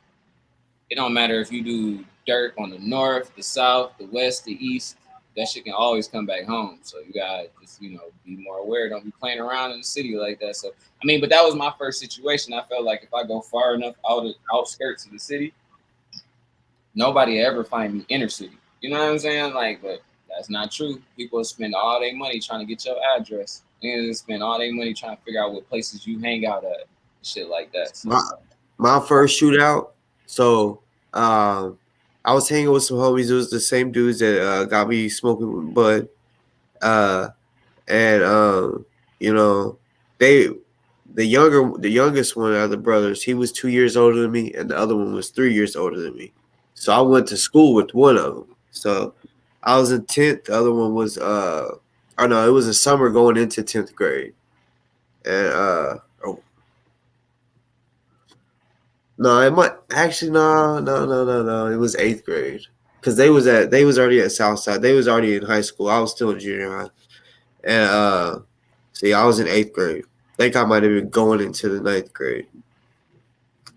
It don't matter if you do dirt on the north, the south, the west, the east. That shit can always come back home. So you gotta just, be more aware. Don't be playing around in the city like that. So but that was my first situation. I felt like if I go far enough out of outskirts of the city, nobody ever find me inner city. You know what I'm saying? Like, but that's not true. People spend all their money trying to get your address. And spend all their money trying to figure out what places you hang out at. Shit like that. So. My first shootout. So I was hanging with some homies. It was the same dudes that got me smoking with bud. And the youngest one out of the brothers, he was 2 years older than me, and the other one was 3 years older than me. So I went to school with one of them. So I was in 10th. The other one was it was a summer going into 10th grade. And no, it might actually no. It was 8th grade. Because they was already at Southside. They was already in high school. I was still in junior high. And see, I was in 8th grade. I think I might have been going into the 9th grade.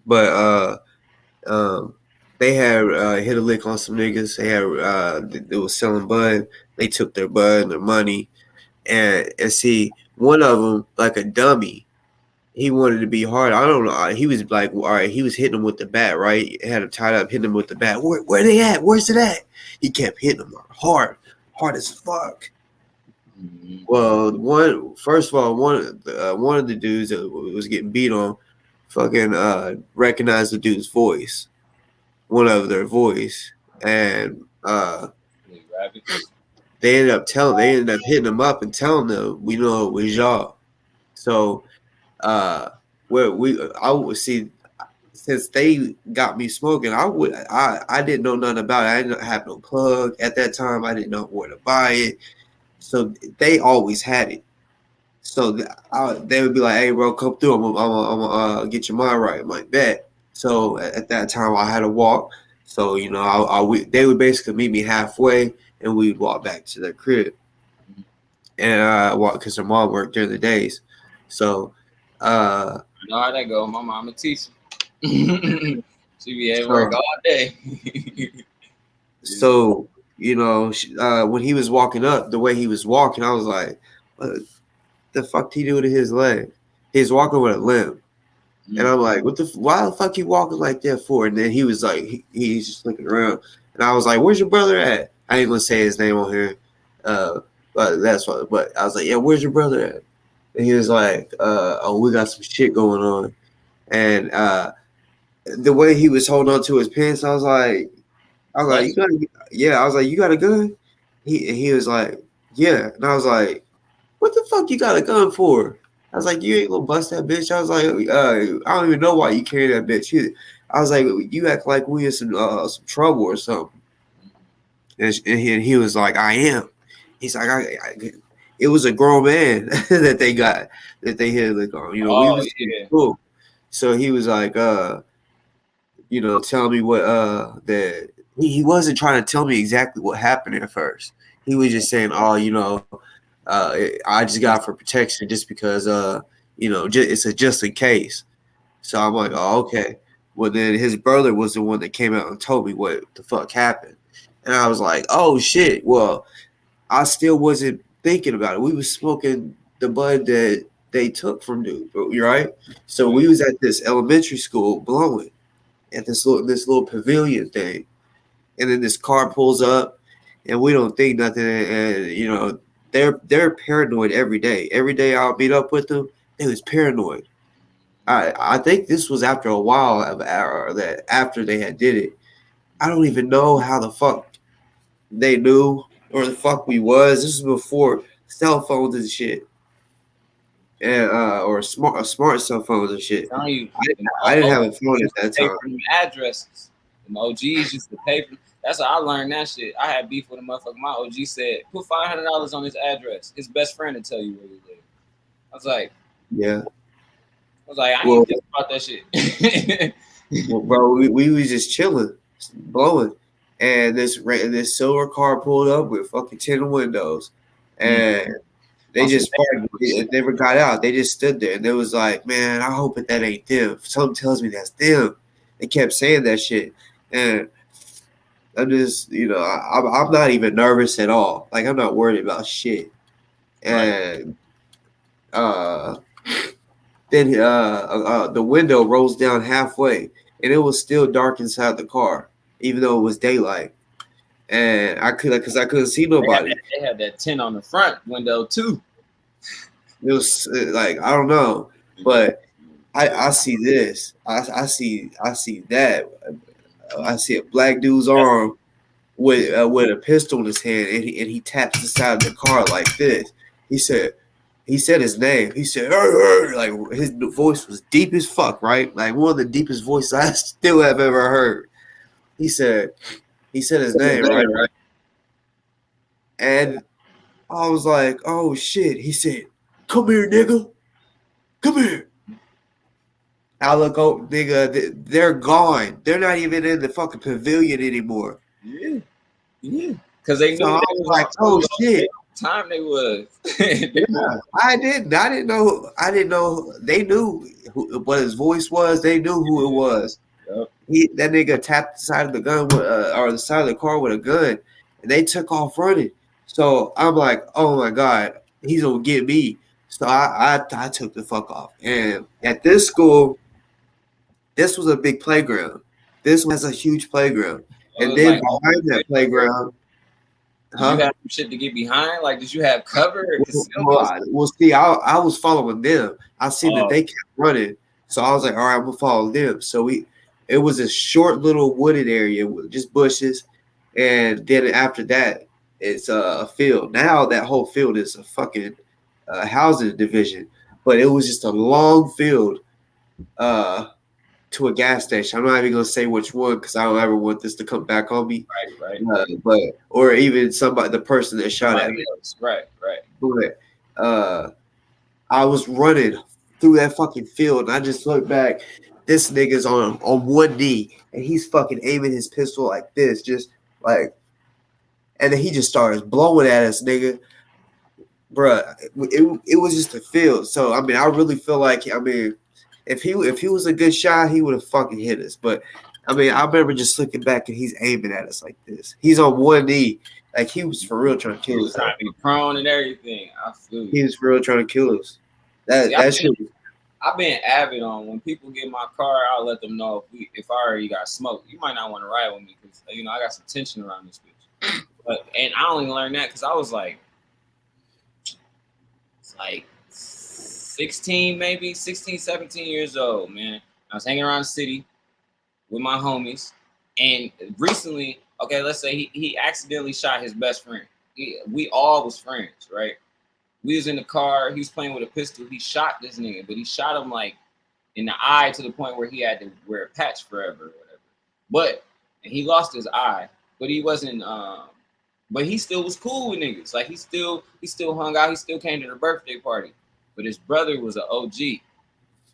But they had hit a lick on some niggas. They was selling bud. They took their bud and their money. And see, one of them, like a dummy, he wanted to be hard. I don't know. He was like, all right, he was hitting him with the bat, right? Had him tied up, hitting him with the bat. Where they at? Where's it at? He kept hitting him hard as fuck. Mm-hmm. Well, one of the dudes that was getting beat on fucking recognized the dude's voice, one of their voice, and they ended up hitting him up and telling them, we know it was y'all. So I would see, since they got me smoking, I didn't know nothing about it. I didn't have no plug at that time. I didn't know where to buy it. So they always had it. So they would be like, "Hey, bro, come through. I'm gonna get your mind right." I'm like, "Bet." So at that time, I had to walk. So they would basically meet me halfway, and we'd walk back to their crib. And walk because their mom worked during the days. So you know how that go. My mom a teacher. She be at work all day. So when he was walking up, the way he was walking, I was like, what the fuck did he do to his leg? He's walking with a limp. And I'm like, why the fuck you walking like that for? And then he was like, he's just looking around. And I was like, where's your brother at? I ain't gonna say his name on here. But that's why. But I was like, yeah, where's your brother at? And he was like, we got some shit going on. And the way he was holding on to his pants, I was like, you got a gun? He was like, yeah. And I was like, what the fuck you got a gun for? I was like, you ain't gonna bust that bitch. I was like, I don't even know why you carry that bitch. I was like, you act like we in some trouble or something. And he was like, I am. He's like, it was a grown man that they hit a lick on. We was cool. So he was like, tell me what that he wasn't trying to tell me exactly what happened at first. He was just saying, I just got for protection just because it's a just in case. So I'm like, oh, okay. Well, then his brother was the one that came out and told me what the fuck happened. And I was like, oh shit. Well, I still wasn't thinking about it. We was smoking the bud that they took from dude, right? So we was at this elementary school blowing at this little pavilion thing. And then this car pulls up and we don't think nothing. And they're paranoid every day. Every day I'll meet up with them, they was paranoid. I think this was after a while after they had did it. I don't even know how the fuck they knew or the fuck we was. This is before cell phones and shit. And or smart cell phones and shit. I didn't have a phone at that time. Addresses. The OGs used to pay for. That's how I learned that shit. I had beef with a motherfucker. My OG said, put $500 on his address. His best friend to tell you where he live. I was like, yeah. I ain't think about that shit. Well, bro, we was just chilling, blowing, and this silver car pulled up with fucking 10 windows, and they just parked. It never got out. They just stood there, and it was like, man, I hope that ain't them. Something tells me that's them. They kept saying that shit, and I'm just, I'm not even nervous at all. Like, I'm not worried about shit. And then the window rolls down halfway, and it was still dark inside the car, even though it was daylight. And I couldn't see nobody. They had that tint on the front window too. It was like, I don't know, but I see this. I see that. I see a black dude's arm with a pistol in his hand, and he taps the side of the car like this. He said his name. He said, "Hey," like his voice was deep as fuck, right? Like one of the deepest voices I still have ever heard. He said his name, right? And I was like, "Oh shit!" He said, "Come here, nigga. Come here." I look, oh nigga, they're gone. They're not even in the fucking pavilion anymore. Yeah, because they knew. So I was like, "Oh shit!" Time they was. I didn't know. They knew what his voice was. They knew who it was. Yep. That nigga tapped the side of the gun or the side of the car with a gun, and they took off running. So I'm like, oh my god, he's gonna get me. So I took the fuck off. And at this school, this was a big playground. This has a huge playground, and then like, behind that playground. Did you have shit to get behind? Like, did you have cover? Well, see, I was following them. I see that they kept running, so I was like, all right, I'm gonna follow them. So it was a short little wooded area with just bushes, and then after that, it's a field. Now that whole field is a fucking housing division, but it was just a long field to a gas station. I'm not even gonna say which one because I don't ever want this to come back on me. Right. But or even the person that shot at me. Right. But I was running through that fucking field, and I just looked back. This nigga's on one knee, and he's fucking aiming his pistol like this, just like, and then he just starts blowing at us, nigga. Bruh, it was just a field. So I mean, I really feel like if he was a good shot, he would have fucking hit us. But I mean, I remember just looking back and he's aiming at us like this. He's on one knee, like he was for real trying to kill us. Trying to be prone and everything. I feel you. He was for real trying to kill us. I've been avid on when people get in my car, I'll let them know if I already got smoked. You might not want to ride with me because I got some tension around this bitch. And I only learned that because I was like 16, 17 years old, man. I was hanging around the city with my homies. And recently, okay, let's say he accidentally shot his best friend. We all was friends, right? We was in the car. He was playing with a pistol. He shot this nigga, but he shot him like in the eye to the point where he had to wear a patch forever or whatever. And he lost his eye, but he wasn't but he still was cool with niggas. Like he still hung out. He still came to the birthday party. But his brother was an OG.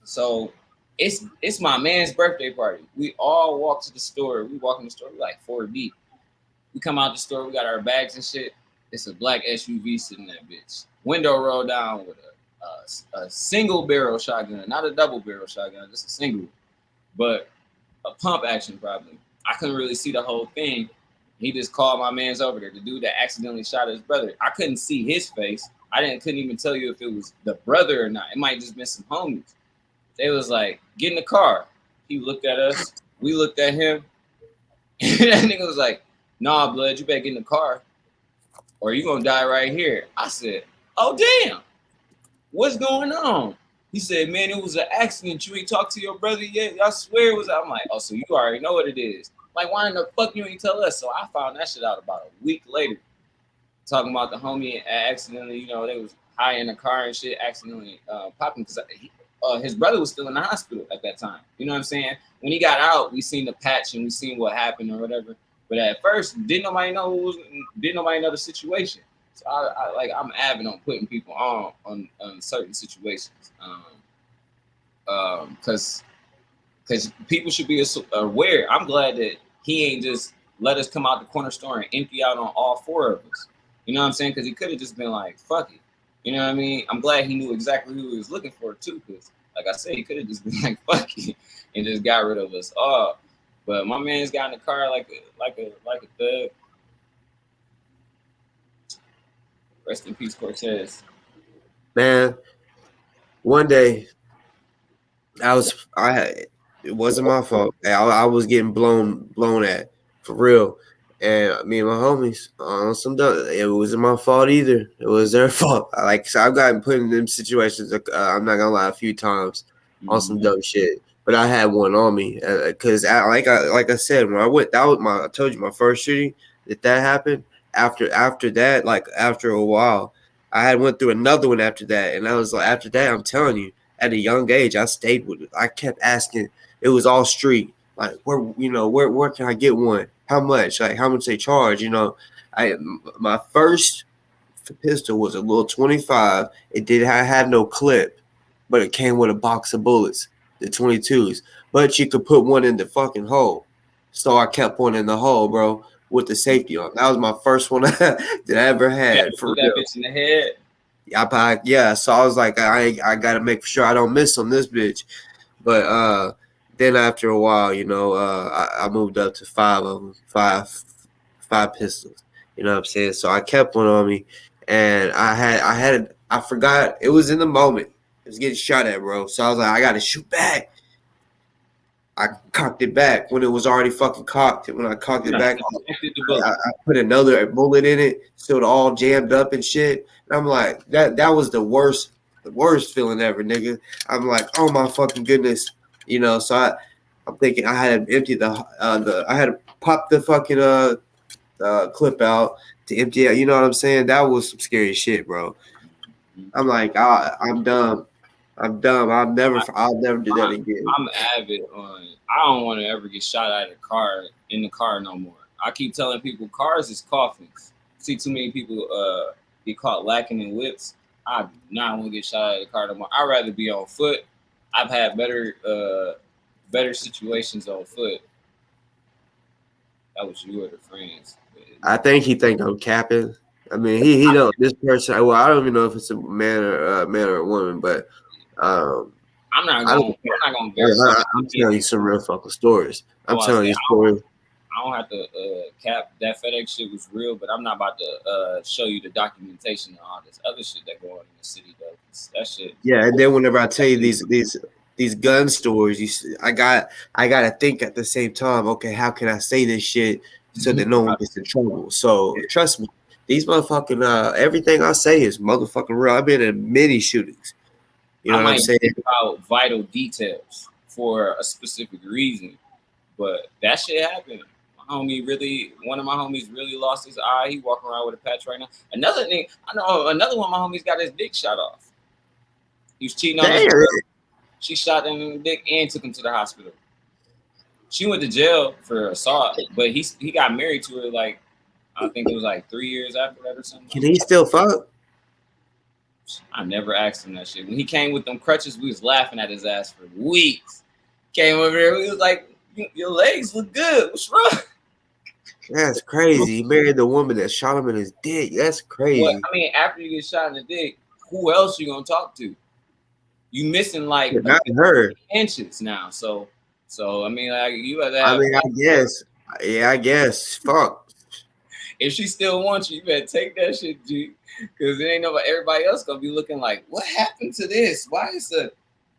So it's my man's birthday party. We all walk to the store. We walk in the store, we like 4 deep. We come out the store, we got our bags and shit. It's a black SUV sitting there, bitch. Window rolled down with a single barrel shotgun, not a double barrel shotgun, just a single. But a pump action probably. I couldn't really see the whole thing. He just called my man's over there, the dude that accidentally shot his brother. I couldn't see his face. Couldn't even tell you if it was the brother or not. It might just been some homies. They was like, get in the car. He looked at us. We looked at him. And that nigga was like, nah, blood, you better get in the car or you gonna die right here. I said, oh, damn. What's going on? He said, man, it was an accident. You ain't talked to your brother yet? I swear it was. I'm like, oh, so you already know what it is. Like, why in the fuck you ain't tell us? So I found that shit out about a week later. Talking about the homie accidentally, they was high in the car and shit, accidentally popping because his brother was still in the hospital at that time. You know what I'm saying? When he got out, we seen the patch and we seen what happened or whatever. But at first, didn't nobody know the situation. So I'm avid on putting people on certain situations, because people should be aware. I'm glad that he ain't just let us come out the corner store and empty out on all 4 of us. You know what I'm saying? Because he could have just been like, fuck it. You know what I mean? I'm glad he knew exactly who he was looking for too, because like I said, he could have just been like, fuck it, and just got rid of us all. But my man's got in the car like a thug. Rest in peace, Cortez. Man, one day it wasn't my fault. I was getting blown at for real. And me and my homies on some dumb. It wasn't my fault either. It was their fault. So I've gotten put in them situations. I'm not gonna lie, a few times on some dumb shit. But I had one on me because like I said, when I went, I told you my first shooting. That happened after that, like after a while, I had went through another one after that, and I was like, after that, I'm telling you, at a young age, I stayed with it. I kept asking. It was all street. Like where can I get one? How much? Like how much they charge? My first pistol was a little 25. I had no clip, but it came with a box of bullets, the 22s. But you could put one in the fucking hole. So I kept one in the hole, bro, with the safety on. That was my first one that I ever had. For put that bitch in the head. Yeah. So I was like, I gotta make sure I don't miss on this bitch. But then after a while, I moved up to 5 of them, five pistols. You know what I'm saying? So I kept one on me, and I forgot it was in the moment. It was getting shot at, bro. So I was like, I gotta shoot back. I cocked it back when it was already fucking cocked. When I cocked it back, I put another bullet in it, so it all jammed up and shit. And I'm like, that was the worst feeling ever, nigga. I'm like, oh my fucking goodness, So I'm thinking I had to empty I had to pop the fucking clip out to empty it. You know what I'm saying? That was some scary shit, bro. I'm like, I'm dumb. I'm dumb. I'll never do that again. I'm avid on. I don't want to ever get shot at in the car no more. I keep telling people cars is coffins. See too many people get caught lacking in whips. I do not want to get shot at a car no more. I'd rather be on foot. I've had better situations on foot. That was you or the friends. I think he think I'm capping. I mean, he know this person. Well, I don't even know if it's a man or a woman, but I'm not gonna verify. I'm telling you some real fucking stories. I'm telling you stories. I don't have to cap that FedEx shit was real, but I'm not about to show you the documentation and all this other shit that go on in the city though. That shit. Yeah, and then whenever I tell you these gun stories, I gotta think at the same time. Okay, how can I say this shit so that no one gets in trouble? So trust me, these motherfucking everything I say is motherfucking real. I've been in many shootings. You know what I'm saying? Think about vital details for a specific reason, but that shit happened. One of my homies really lost his eye. He walking around with a patch right now. Another thing, I know another one of my homies got his dick shot off. He was cheating on his girl. She shot him in the dick and took him to the hospital. She went to jail for assault, but he got married to her like I think it was like 3 years after that or something. Can he still fuck? I never asked him that shit. When he came with them crutches, we was laughing at his ass for weeks. Came over there, we was like, your legs look good. What's wrong? That's crazy. He married the woman that shot him in his dick. That's crazy. Well, I mean, after you get shot in the dick, who else you gonna talk to? You missing like not her inches now. So I mean, like you have that. I mean, I guess. Yeah, I guess. Fuck. If she still wants you, you better take that shit, G. Because there ain't nobody. Everybody else gonna be looking like, what happened to this? Why is a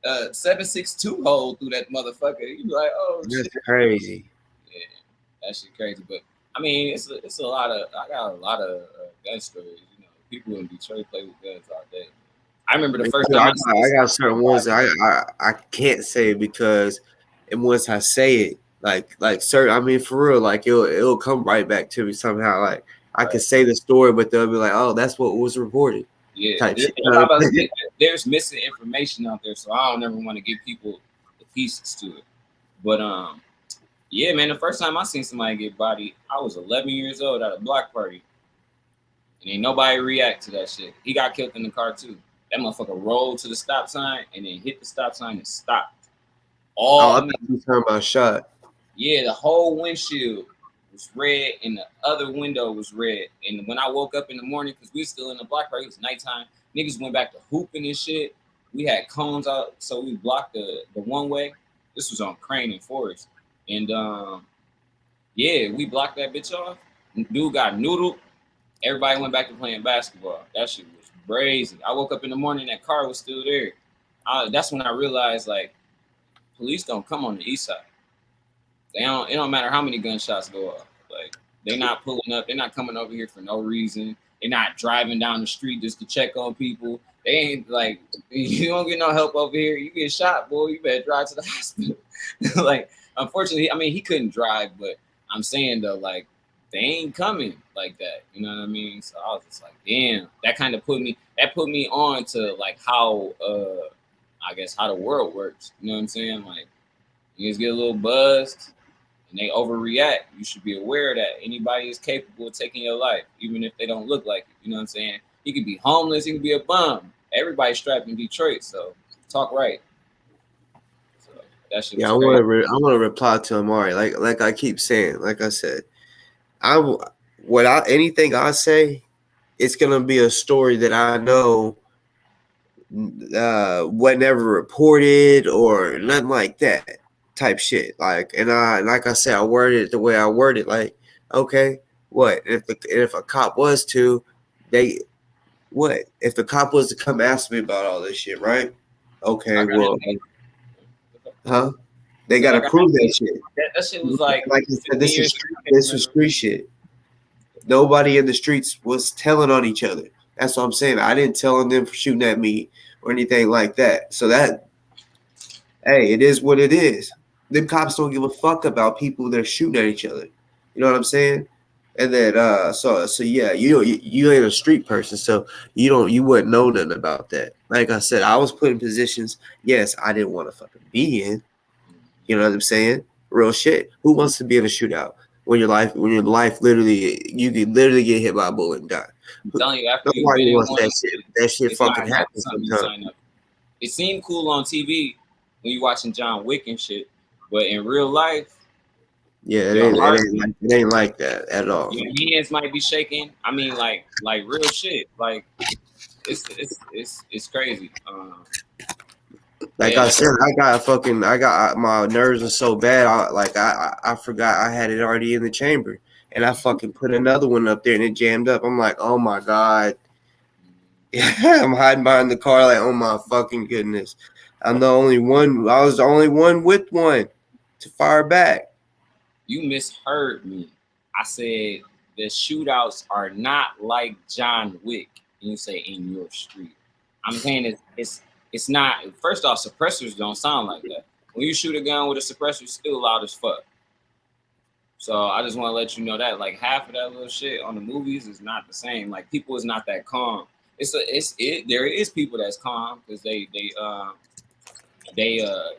7.62 hole through that motherfucker? You be like, oh, that's shit. Crazy. Yeah, that shit crazy. But I mean, it's a lot of. I got a lot of gun stories. You know, people in Detroit play with guns all day. I remember the first time I got certain ones that I can't say because, and once I say it, like certain, I mean for real, like it'll come right back to me somehow. Like I can say the story, but they'll be like, oh, that's what was reported. Yeah, there's missing information out there, so I don't ever want to give people the pieces to it. But yeah, man, the first time I seen somebody get bodied, I was 11 years old at a block party, and ain't nobody react to that shit. He got killed in the car too. That motherfucker rolled to the stop sign and then hit the stop sign and stopped. I thought you were talking about shot. Yeah, the whole windshield was red and the other window was red. And when I woke up in the morning, because we were still in the block party, it was nighttime, niggas went back to hooping and shit. We had cones out, so we blocked the one way. This was on Crane and Forest. And yeah, we blocked that bitch off. Dude got noodled. Everybody went back to playing basketball. That shit was crazy. I woke up in the morning, that car was still there. That's when I realized, like, police don't come on the east side. It don't matter how many gunshots go off. Like, they're not pulling up. They're not coming over here for no reason. They're not driving down the street just to check on people. They ain't like, you don't get no help over here. You get shot, boy. You better drive to the hospital. Like, unfortunately, I mean, he couldn't drive, but I'm saying though, like, they ain't coming like that. You know what I mean? So I was just like, damn. That kind of put me on to like how I guess how the world works. You know what I'm saying? Like, you just get a little buzzed and they overreact. You should be aware that anybody is capable of taking your life, even if they don't look like it. You know what I'm saying? He could be homeless, he could be a bum. Everybody's strapped in Detroit, so talk right. So that shit. Yeah, I want to reply to Amari. Like I keep saying, like I said, anything I say, it's gonna be a story that I know wasn't ever reported or nothing like that type shit. Like, and like I said, I worded it the way I worded. Like, okay, what if a cop was to, if the cop was to come ask me about all this shit, right? Okay, well, huh? They gotta prove that shit. That shit was like I said, this was street shit. Nobody in the streets was telling on each other. That's what I'm saying. I didn't tell them for shooting at me or anything like that. So that, hey, it is what it is. Them cops don't give a fuck about people that are shooting at each other. You know what I'm saying? And then so yeah, you ain't a street person, so you wouldn't know nothing about that. Like I said, I was put in positions, yes, I didn't want to fucking be in. You know what I'm saying? Real shit. Who wants to be in a shootout when your life literally, you could literally get hit by a bullet and die? I'm telling you, after nobody wants that shit fucking happens sometimes. It seemed cool on TV when you're watching John Wick and shit, but in real life, yeah, it ain't like that at all. Your hands might be shaking. I mean, like real shit. Like, it's crazy. Like I said, I got my nerves are so bad. I forgot I had it already in the chamber, and I fucking put another one up there, and it jammed up. I'm like, oh my god. Yeah, I'm hiding behind the car, like, oh my fucking goodness. I'm the only one. I was the only one with one to fire back. You misheard me. I said the shootouts are not like John Wick. And you say in your street. I'm saying it's not. First off, suppressors don't sound like that. When you shoot a gun with a suppressor, it's still loud as fuck. So I just want to let you know that, like, half of that little shit on the movies is not the same. Like, people is not that calm. There is people that's calm because they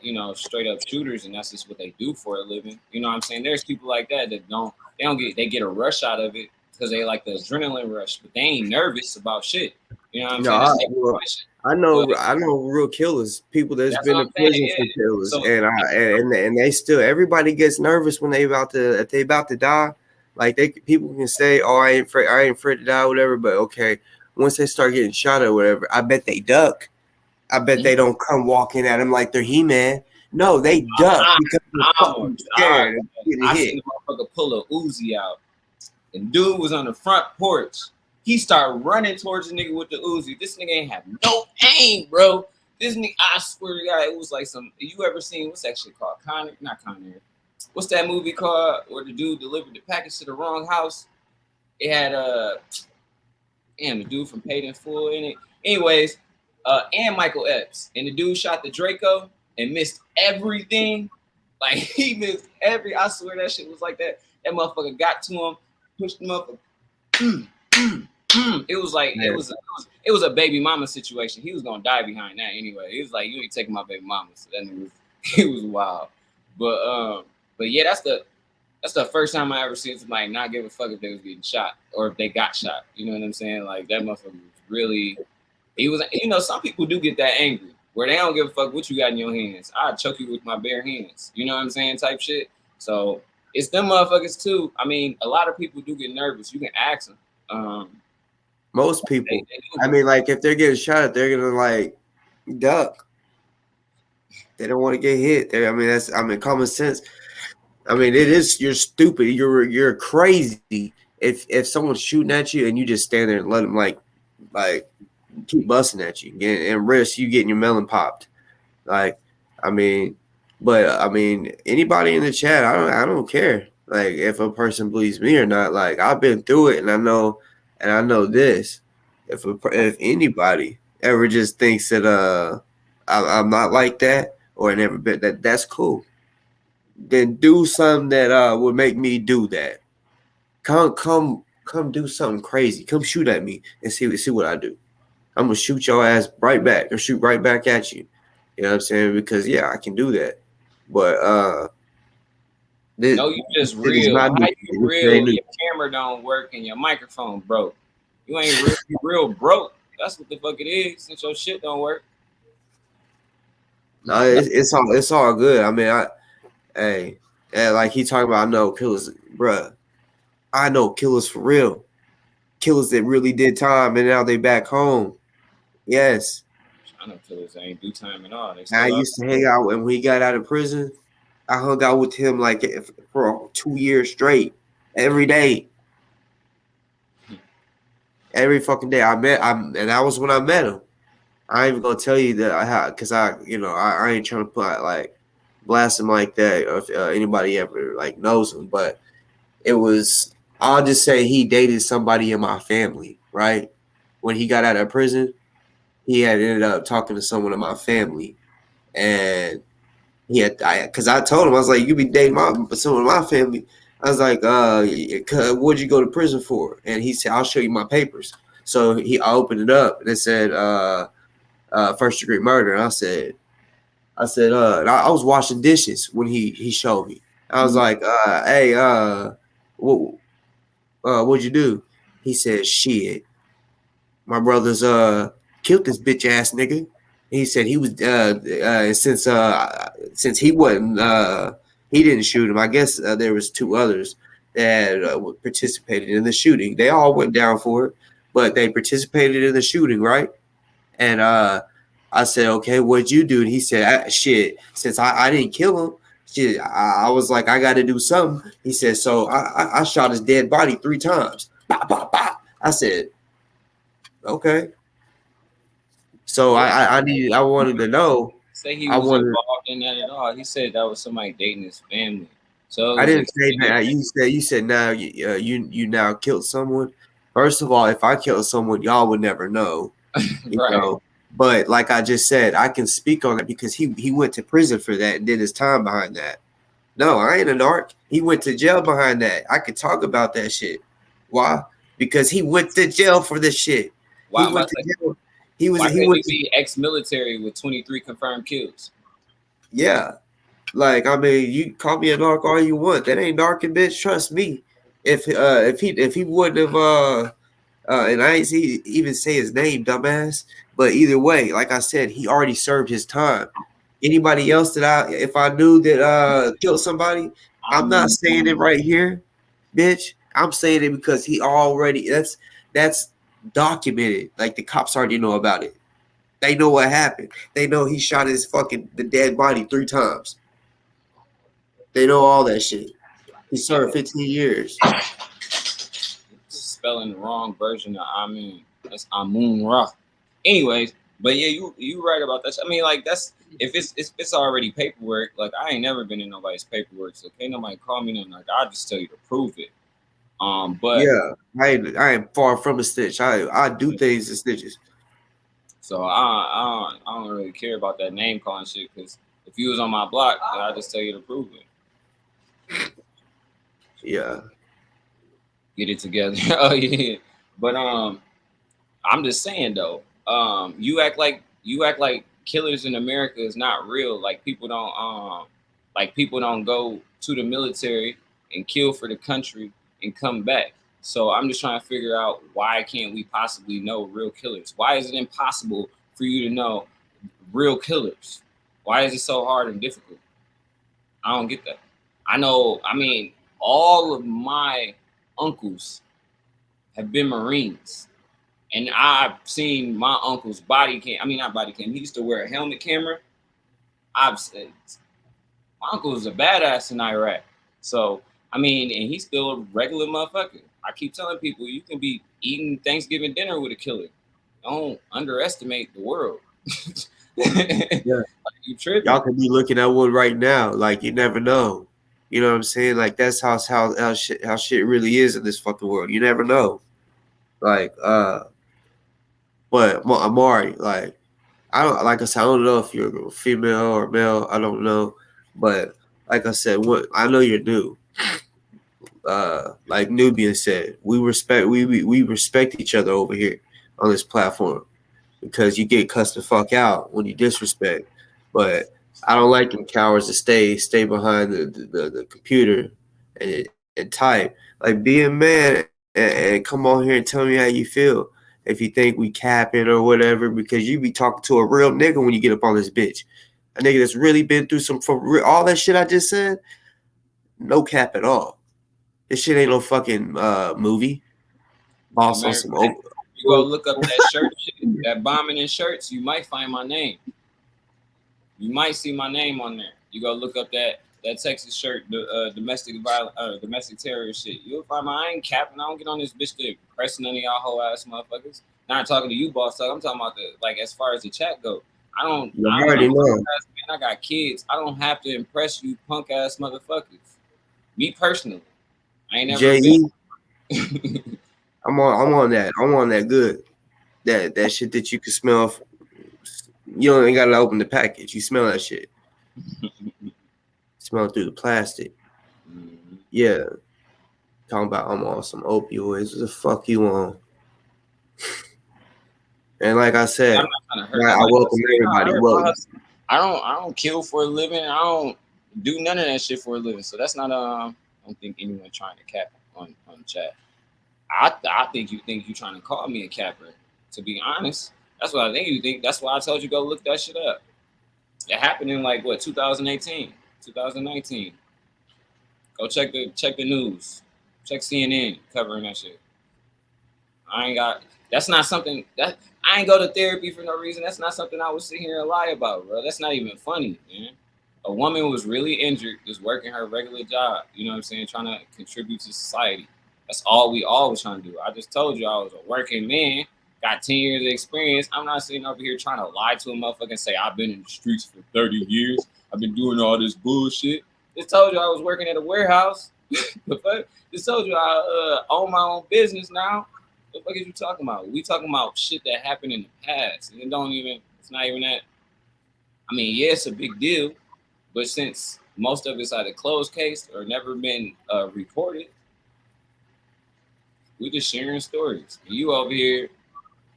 you know, straight up shooters, and that's just what they do for a living. You know what I'm saying? There's people like that they get a rush out of it because they like the adrenaline rush, but they ain't nervous about shit. You know what I'm saying? I know real killers, people that's been in prison for killers, so, and they still, everybody gets nervous when if they about to die. Like, people can say, oh, I ain't afraid to die, whatever, but okay, once they start getting shot or whatever, I bet they duck. I bet they don't come walking at him like they're He-Man. No, they duck because they're fucking scared. I seen the motherfucker pull a Uzi out, and dude was on the front porch. He started running towards the nigga with the Uzi. This nigga ain't have no aim, bro. This nigga, I swear to God, it was like you ever seen, what's that shit called? Not Con Air. What's that movie called where the dude delivered the package to the wrong house? It had the dude from Paid in Full in it. Anyways, and Michael Epps. And the dude shot the Draco and missed everything. Like, he missed I swear that shit was like that. That motherfucker got to him, pushed him up. It was like, it was a baby mama situation. He was gonna die behind that anyway. He was like, you ain't taking my baby mama. So that nigga it was wild. But yeah, that's the first time I ever seen somebody not give a fuck if they was getting shot or if they got shot. You know what I'm saying? Like, that motherfucker was really, he was, you know, some people do get that angry where they don't give a fuck what you got in your hands. I'll choke you with my bare hands. You know what I'm saying? Type shit. So it's them motherfuckers too. I mean, a lot of people do get nervous. You can ask them. Most people. They I mean, like if they're getting shot, they're gonna like duck. They don't want to get hit. I mean, common sense. I mean, it is. You're stupid. You're crazy. If someone's shooting at you and you just stand there and let them like keep busting at you and risk you getting your melon popped. Like, I mean, but I mean, anybody in the chat, I don't care. Like, if a person believes me or not. Like, I've been through it, and I know this. If anybody ever just thinks that I'm not like that or never been that's cool. Then do something that would make me do that. Come do something crazy. Come shoot at me and see what I do. I'm gonna shoot your ass right back or shoot right back at you. You know what I'm saying? Because yeah, I can do that. But no, you just it is real. not How new. you real? Your camera don't work and your microphone broke. You ain't real. You real broke. That's what the fuck it is. Since your shit don't work. No, it's all good. I mean, like he talking about, I know killers, bruh. I know killers for real. Killers that really did time and now they back home. Yes. I know killers ain't do time at all. I used to hang out when he got out of prison. I hung out with him like for 2 years straight, every day, every fucking day. And that was when I met him. I ain't even gonna tell you that because I ain't trying to put like blast him like that, or if anybody ever like knows him. But it was, I'll just say he dated somebody in my family, right? When he got out of prison, he had ended up talking to someone in my family, and because I told him, I was like, you be dating someone in my family. I was like, what'd you go to prison for? And he said, I'll show you my papers. So I opened it up and it said first degree murder. And I said, and I was washing dishes when he showed me. I was like, hey, what'd you do? He said, shit, my brother's killed this bitch ass nigga. He said he was since he wasn't he didn't shoot him. I guess there was 2 others that participated in the shooting. They all went down for it, but they participated in the shooting, right? And I said, okay, what'd you do? And he said, shit, since I didn't kill him, shit, I was like, I got to do something. He said, so I shot his dead body 3 times. Bah, bah, bah. I said, okay. So I wanted to know. Say he was involved in that at all. He said that was somebody dating his family. So I didn't say that. You said now you now killed someone. First of all, if I killed someone, y'all would never know. You right. know? But like I just said, I can speak on it because he went to prison for that and did his time behind that. No, I ain't a narc. He went to jail behind that. I could talk about that shit. Why? Because he went to jail for this shit. Why he went to jail. Why couldn't he be ex-military with 23 confirmed kills? Yeah. Like, I mean, you call me a narc all you want. That ain't narking, bitch. Trust me. If he wouldn't have and I ain't even say his name, dumbass. But either way, like I said, he already served his time. Anybody else if I knew that killed somebody, I'm not saying it right here, bitch. I'm saying it because he already that's documented. Like the cops already know about it. They know what happened. They know he shot the dead body 3 times. They know all that shit. He served 15 years. Spelling the wrong version of Amun. That's Amun Ra. Anyways, but yeah, you right about that. I mean, like that's if it's already paperwork. Like I ain't never been in nobody's paperwork, so can't nobody call me nothing. Like I'll just tell you to prove it. But yeah, I am far from a snitch. I do things as snitches. So I don't really care about that name calling shit because if you was on my block, I'll just tell you to prove it. Yeah. Get it together. Oh yeah. But I'm just saying though, you act like killers in America is not real. Like people don't go to the military and kill for the country and come back. So I'm just trying to figure out why can't we possibly know real killers? Why is it impossible for you to know real killers? Why is it so hard and difficult? I don't get that. I know, I mean, all of my uncles have been Marines. And I've seen my uncle's body cam. I mean, not body cam. He used to wear a helmet camera. I've said, my uncle was a badass in Iraq. So, I mean, and he's still a regular motherfucker. I keep telling people, you can be eating Thanksgiving dinner with a killer. Don't underestimate the world. Yeah. You tripping. Y'all could be looking at one right now. Like, you never know. You know what I'm saying? Like, that's how shit really is in this fucking world. You never know. Like, but Amari, like, I don't know if you're a female or male. I don't know. But like I said, I know you're new. Like Nubian said, we respect each other over here on this platform because you get cussed the fuck out when you disrespect. But I don't like them cowards to stay behind the computer and type. Like, be a man and come on here and tell me how you feel. If you think we capping or whatever, because you be talking to a real nigga when you get up on this bitch. A nigga that's really been through all that shit I just said, no cap at all. This shit ain't no fucking movie. Boss on some You go look up that shirt shit, that bombing in shirts, you might find my name. You might see my name on there. You go look up that Texas shirt, the domestic violence, domestic terror shit. You'll find I ain't capping. I don't get on this bitch to impress none of y'all whole ass motherfuckers. Not talking to you, boss talk. I'm talking about as far as the chat go. I already know. I got kids. I don't have to impress you punk ass motherfuckers. Me personally, I ain't never been. I'm on that. I'm on that good. That shit that you can smell. You don't even gotta open the package. You smell that shit. Smell through the plastic. Mm-hmm. Yeah. Talking about I'm on some opioids. What the fuck you on? And like I said, I welcome everybody. I don't kill for a living. I don't do none of that shit for a living. So that's not I don't think anyone trying to cap on chat. I think you trying to call me a capper. To be honest, that's what I think you think. That's why I told you go look that shit up. It happened in 2018, 2019. Go check the news. Check CNN covering that shit. That's not something that I ain't go to therapy for no reason. That's not something I would sit here and lie about, bro. That's not even funny, man. A woman was really injured, just working her regular job. You know what I'm saying? Trying to contribute to society. That's all we all was trying to do. I just told you I was a working man, got 10 years of experience. I'm not sitting over here trying to lie to a motherfucker and say I've been in the streets for 30 years. I've been doing all this bullshit. Just told you I was working at a warehouse. Just told you I own my own business now. What the fuck is you talking about? We talking about shit that happened in the past. And it's not even that. I mean, yeah, it's a big deal. But since most of it's either closed case or never been reported, we just sharing stories. And you over here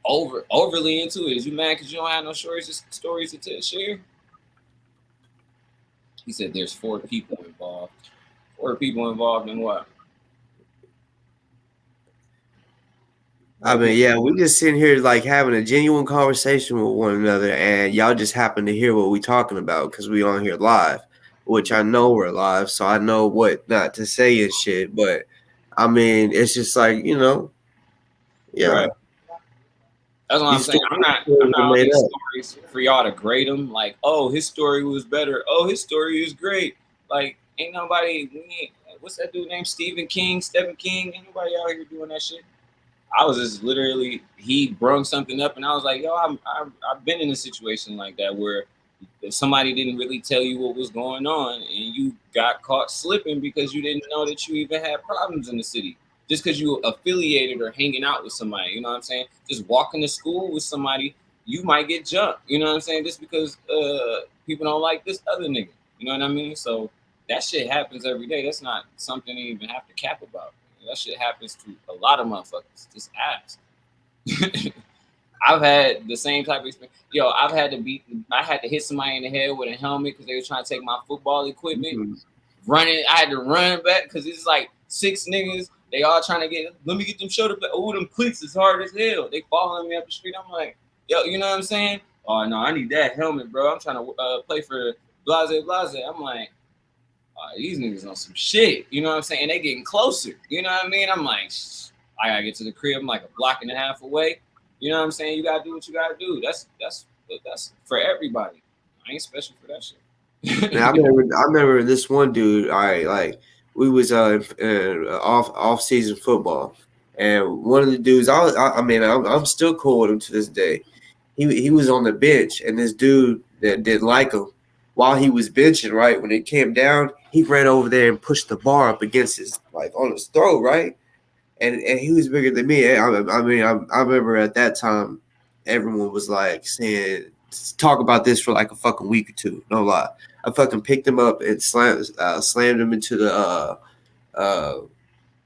overly into it. Is you mad because you don't have no stories to share? He said there's 4 people involved. 4 people involved in what? I mean, yeah, we just sitting here having a genuine conversation with one another, and y'all just happen to hear what we talking about because we on here live, which I know we're live, so I know what not to say and shit. But I mean, it's just yeah. Right. That's what I'm saying. I'm not all these stories for y'all to grade them. Like, oh, his story was better. Oh, his story is great. Like, ain't nobody. What's that dude named Stephen King? Ain't nobody out here doing that shit. I was just literally, he brung something up and I was like, yo, I've been in a situation like that where somebody didn't really tell you what was going on and you got caught slipping because you didn't know that you even had problems in the city. Just because you affiliated or hanging out with somebody, you know what I'm saying? Just walking to school with somebody, you might get jumped, you know what I'm saying? Just because people don't like this other nigga, you know what I mean? So that shit happens every day. That's not something to even have to cap about. That shit happens to a lot of motherfuckers. Just ask. I've had the same type of experience. Yo, I had to hit somebody in the head with a helmet because they were trying to take my football equipment. Mm-hmm. Running, I had to run back because it's 6 niggas. They all trying to let me get them shoulder pads. Oh, them cleats is hard as hell. They following me up the street. I'm like, yo, you know what I'm saying? Oh, no, I need that helmet, bro. I'm trying to play for Blase. I'm like, these niggas on some shit. You know what I'm saying? They getting closer. You know what I mean? I'm like, I gotta get to the crib. I'm like a block and a half away. You know what I'm saying? You gotta do what you gotta do. That's for everybody. I ain't special for that shit. Man, I remember this one dude. All right, like we was off season football, and one of the dudes. I'm still cool with him to this day. He was on the bench, and this dude that didn't like him while he was benching. Right when it came down, he ran over there and pushed the bar up against his on his throat. Right, and he was bigger than me. I remember at that time, everyone was like saying, talk about this for like a fucking week or two. No lie. I fucking picked him up and slammed him into the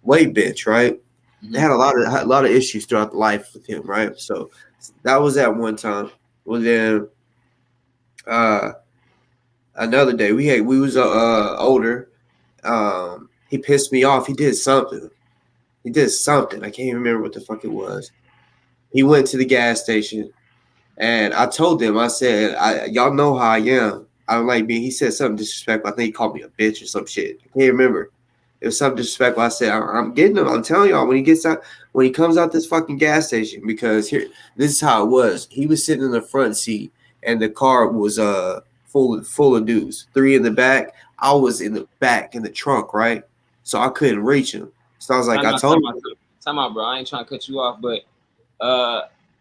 weight bench. Right. They had a lot of issues throughout the life with him. Right. So that was at one time. Well, then another day we was older. He pissed me off. He did something. I can't even remember what the fuck it was. He went to the gas station, and I told them, I said, y'all know how I am. I don't like being. He said something disrespectful. I think he called me a bitch or some shit. I can't remember. It was something disrespectful. I said, I'm getting him. I'm telling y'all, when he comes out this fucking gas station, because this is how it was. He was sitting in the front seat, and the car was full of dudes. 3 in the back. I was in the back in the trunk, right? So I couldn't reach him. So I was like, I told him. Time out, bro. I ain't trying to cut you off, but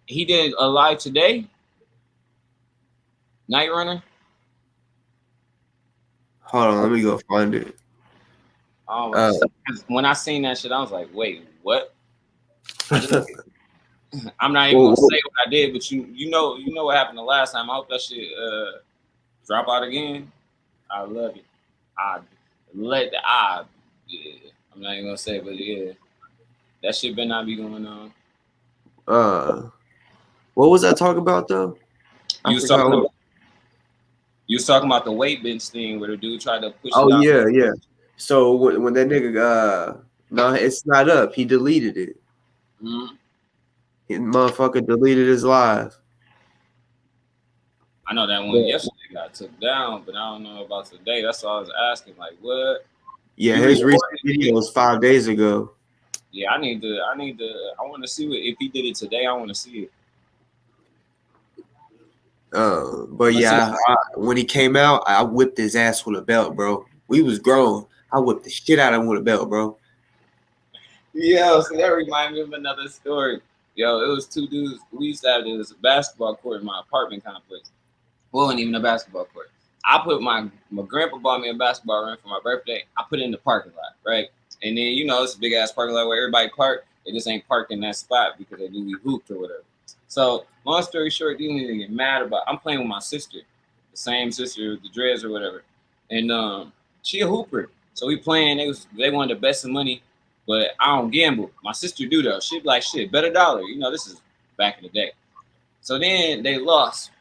he did a live today. Night Runner. Hold on, let me go find it. When I seen that shit, I was like, wait, what? I'm not even gonna say what I did, but you know what happened the last time. I hope that shit drop out again. I love it. Yeah. I'm not even gonna say, but yeah, that shit better not be going on. What was I talking about though? You was talking about the weight bench thing where the dude tried to push. Oh yeah. So when that nigga no, it's not up. He deleted it. Mm-hmm. He motherfucker deleted his live. I know that one yesterday got took down, but I don't know about today. That's all I was asking. Like what? Yeah, his recent video was 5 days ago. Yeah, I want to see if he did it today. I want to see it. But yeah, when he came out, I whipped his ass with a belt, bro. We was grown. I whipped the shit out of him with a belt, bro. Yo, so that reminded me of another story. Yo, it was 2 dudes. We used to have this basketball court in my apartment complex. Well, wasn't even a basketball court. I put my grandpa bought me a basketball ring for my birthday. I put it in the parking lot, right? And then, it's a big ass parking lot where everybody park. They just ain't parked in that spot because they knew we hooped or whatever. So, long story short, these niggas get mad about. I'm playing with my sister, the same sister with the dreads or whatever, and she a hooper. So we playing. They wanted to bet some money, but I don't gamble. My sister do though. She be like, shit, bet $1. This is back in the day. So then they lost.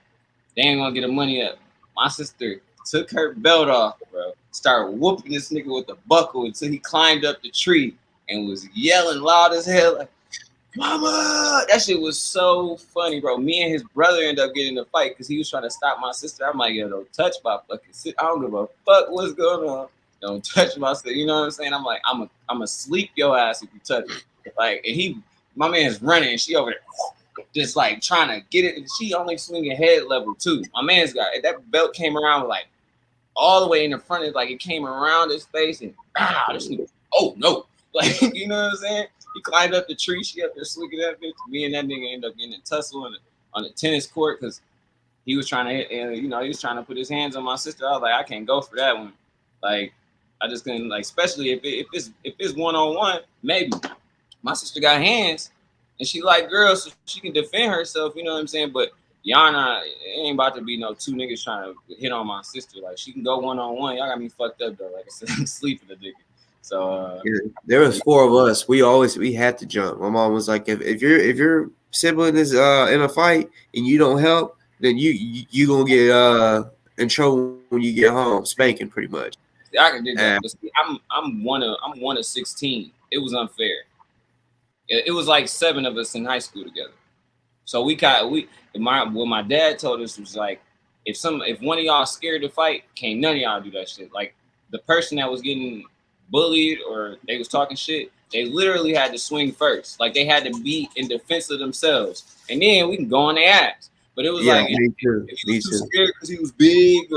They ain't gonna get the money up. My sister took her belt off, bro. Started whooping this nigga with the buckle until he climbed up the tree and was yelling loud as hell, like, Mama! That shit was so funny, bro. Me and his brother ended up getting in a fight because he was trying to stop my sister. I'm like, yo, don't touch my fucking sister. I don't give a fuck what's going on. Don't touch my sister. You know what I'm saying? I'm like, I'm a sleep your ass if you touch me. Like, and my man's running and she over there just like trying to get it. And she only swinging head level too. My man's got that belt came around like all the way in the front. Like it came around his face and this nigga, oh no. Like, you know what I'm saying? He climbed up the tree. She up there swinging that bitch. Me and that nigga ended up getting a tussle on the tennis court because he was trying to hit, he was trying to put his hands on my sister. I was like, I can't go for that one. Like, I just couldn't, like, especially if it's one-on-one, maybe. My sister got hands and she like girls, so she can defend herself, you know what I'm saying? But Yana, it ain't about to be no 2 niggas trying to hit on my sister. Like, she can go one-on-one. Y'all got me fucked up though. Like I said, I'm sleeping the nigga. So there was 4 of us. We had to jump. My mom was like, if your sibling is in a fight and you don't help, then you gonna get in trouble when you get home, spanking pretty much. I can do that. But see, I'm one of 16. It was unfair. It was like 7 of us in high school together. So what my dad told us was like, if one of y'all scared to fight, can't none of y'all do that shit. Like the person that was getting bullied or they was talking shit, they literally had to swing first. Like they had to be in defense of themselves, and then we can go on their ass. But it was Yeah, like me too. if he Me was too too. scared because he was big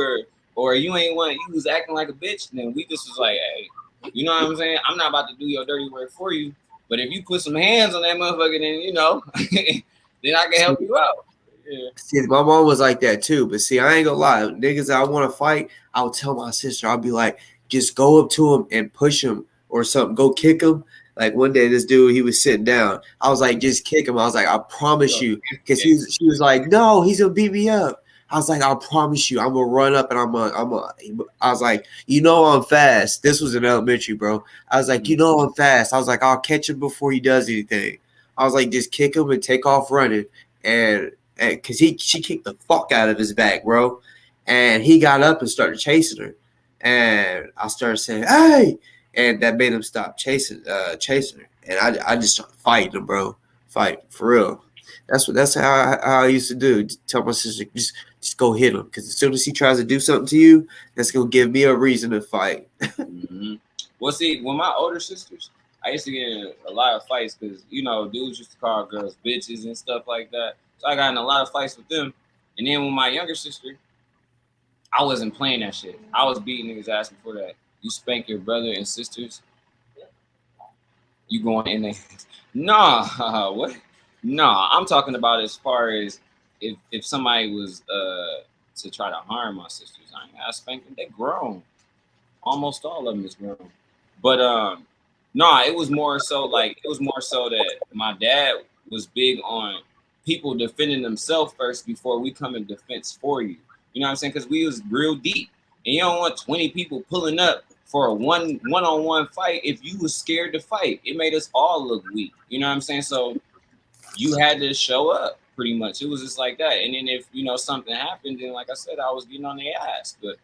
or you ain't want, you was acting like a bitch, then we just was like, hey, you know what I'm saying? I'm not about to do your dirty work for you. But if you put some hands on that motherfucker, then you know, then I can help you out. Yeah. See, my mom was like that too. But see, I ain't gonna lie. Niggas that I want to fight, I'll tell my sister, I'll be like, just go up to him and push him or something. Go kick him. Like one day, this dude, he was sitting down. I was like, just kick him. I was like, I promise you. Because she was like, no, he's going to beat me up. I was like, I promise you, I'm going to run up and I was like, you know, I'm fast. This was in elementary, bro. I was like, you know, I'm fast. I was like, I'll catch him before he does anything. I was like, just kick him and take off running. And because she kicked the fuck out of his back, bro. And he got up and started chasing her. And I started saying, hey. And that made him stop chasing her. And I just started fighting him, bro. Fight for real. That's how I used to do. Just tell my sister, just go hit him. Because as soon as he tries to do something to you, that's going to give me a reason to fight. Mm-hmm. Well, see, with my older sisters, I used to get in a lot of fights because, you know, dudes used to call girls bitches and stuff like that. So I got in a lot of fights with them. And then with my younger sister, I wasn't playing that shit. I was beating niggas' ass before that. You spank your brother and sisters, you going in there. Nah, what? Nah, I'm talking about as far as if somebody was to try to harm my sisters, I ain't gotta spank them. They grown. Almost all of them is grown. But nah, it was more so that my dad was big on people defending themselves first before we come in defense for you. You know what I'm saying? Because we was real deep. And you don't want 20 people pulling up for a one-on-one fight if you was scared to fight. It made us all look weak. You know what I'm saying? So you had to show up pretty much. It was just like that. And then if, you know, something happened, then like I said, I was getting on their ass. But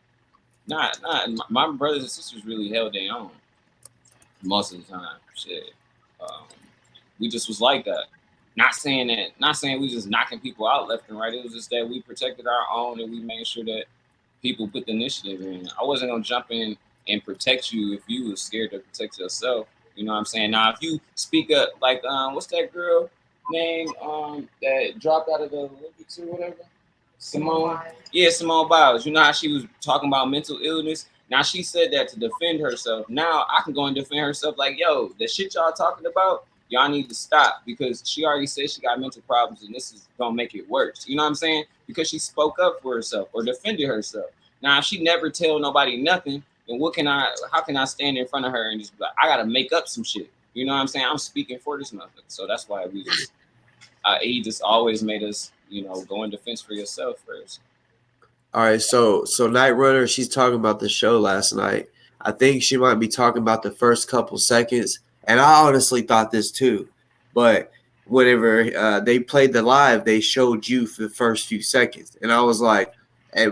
my brothers and sisters really held their own most of the time. Shit. We just was like that. Not saying we just knocking people out left and right. It was just that we protected our own and we made sure that people put the initiative in. I wasn't gonna jump in and protect you if you was scared to protect yourself. You know what I'm saying? Now, if you speak up, like what's that girl name that dropped out of the Olympics or whatever? Simone. Yeah, Simone Biles. You know how she was talking about mental illness? Now she said that to defend herself. Now I can go and defend herself like, yo, the shit y'all talking about, y'all need to stop because she already said she got mental problems and this is gonna make it worse. You know what I'm saying? Because she spoke up for herself or defended herself. Now, if she never tell nobody nothing, then how can I stand in front of her and just be like, I gotta make up some shit. You know what I'm saying? I'm speaking for this motherfucker. So that's why he just always made us, you know, go in defense for yourself first. All right, so Night Runner, she's talking about the show last night. I think she might be talking about the first couple seconds, and I honestly thought this too. But whenever they played the live, they showed you for the first few seconds, and I was like,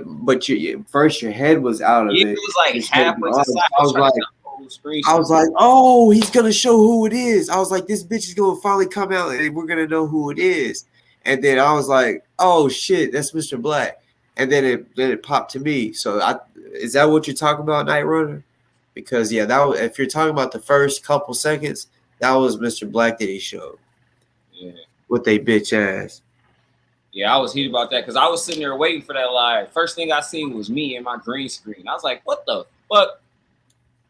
but your head was out of it. It was like halfway to the side. I was like, oh, he's gonna show who it is. I was like, this bitch is gonna finally come out, and we're gonna know who it is. And then I was like, oh shit, that's Mr. Black. And then it popped to me. So is that what you're talking about, Night Runner? Because yeah, that was, if you're talking about the first couple seconds, that was Mr. Black that he showed. Yeah. With a bitch ass. Yeah, I was heated about that because I was sitting there waiting for that live. First thing I seen was me in my green screen. I was like, what the fuck?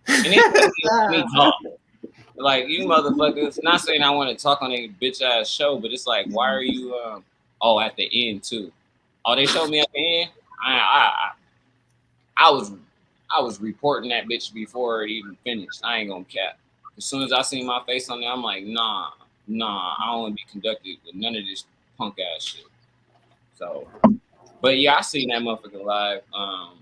And it me talk. Like, you motherfuckers, not saying I want to talk on a bitch ass show, but it's like, why are you at the end too? Oh, they showed me at the end. I was reporting that bitch before it even finished. I ain't gonna cap. As soon as I seen my face on there, I'm like, nah, I don't want to be conducted with none of this punk ass shit. So, but yeah, I seen that motherfucker live. I'm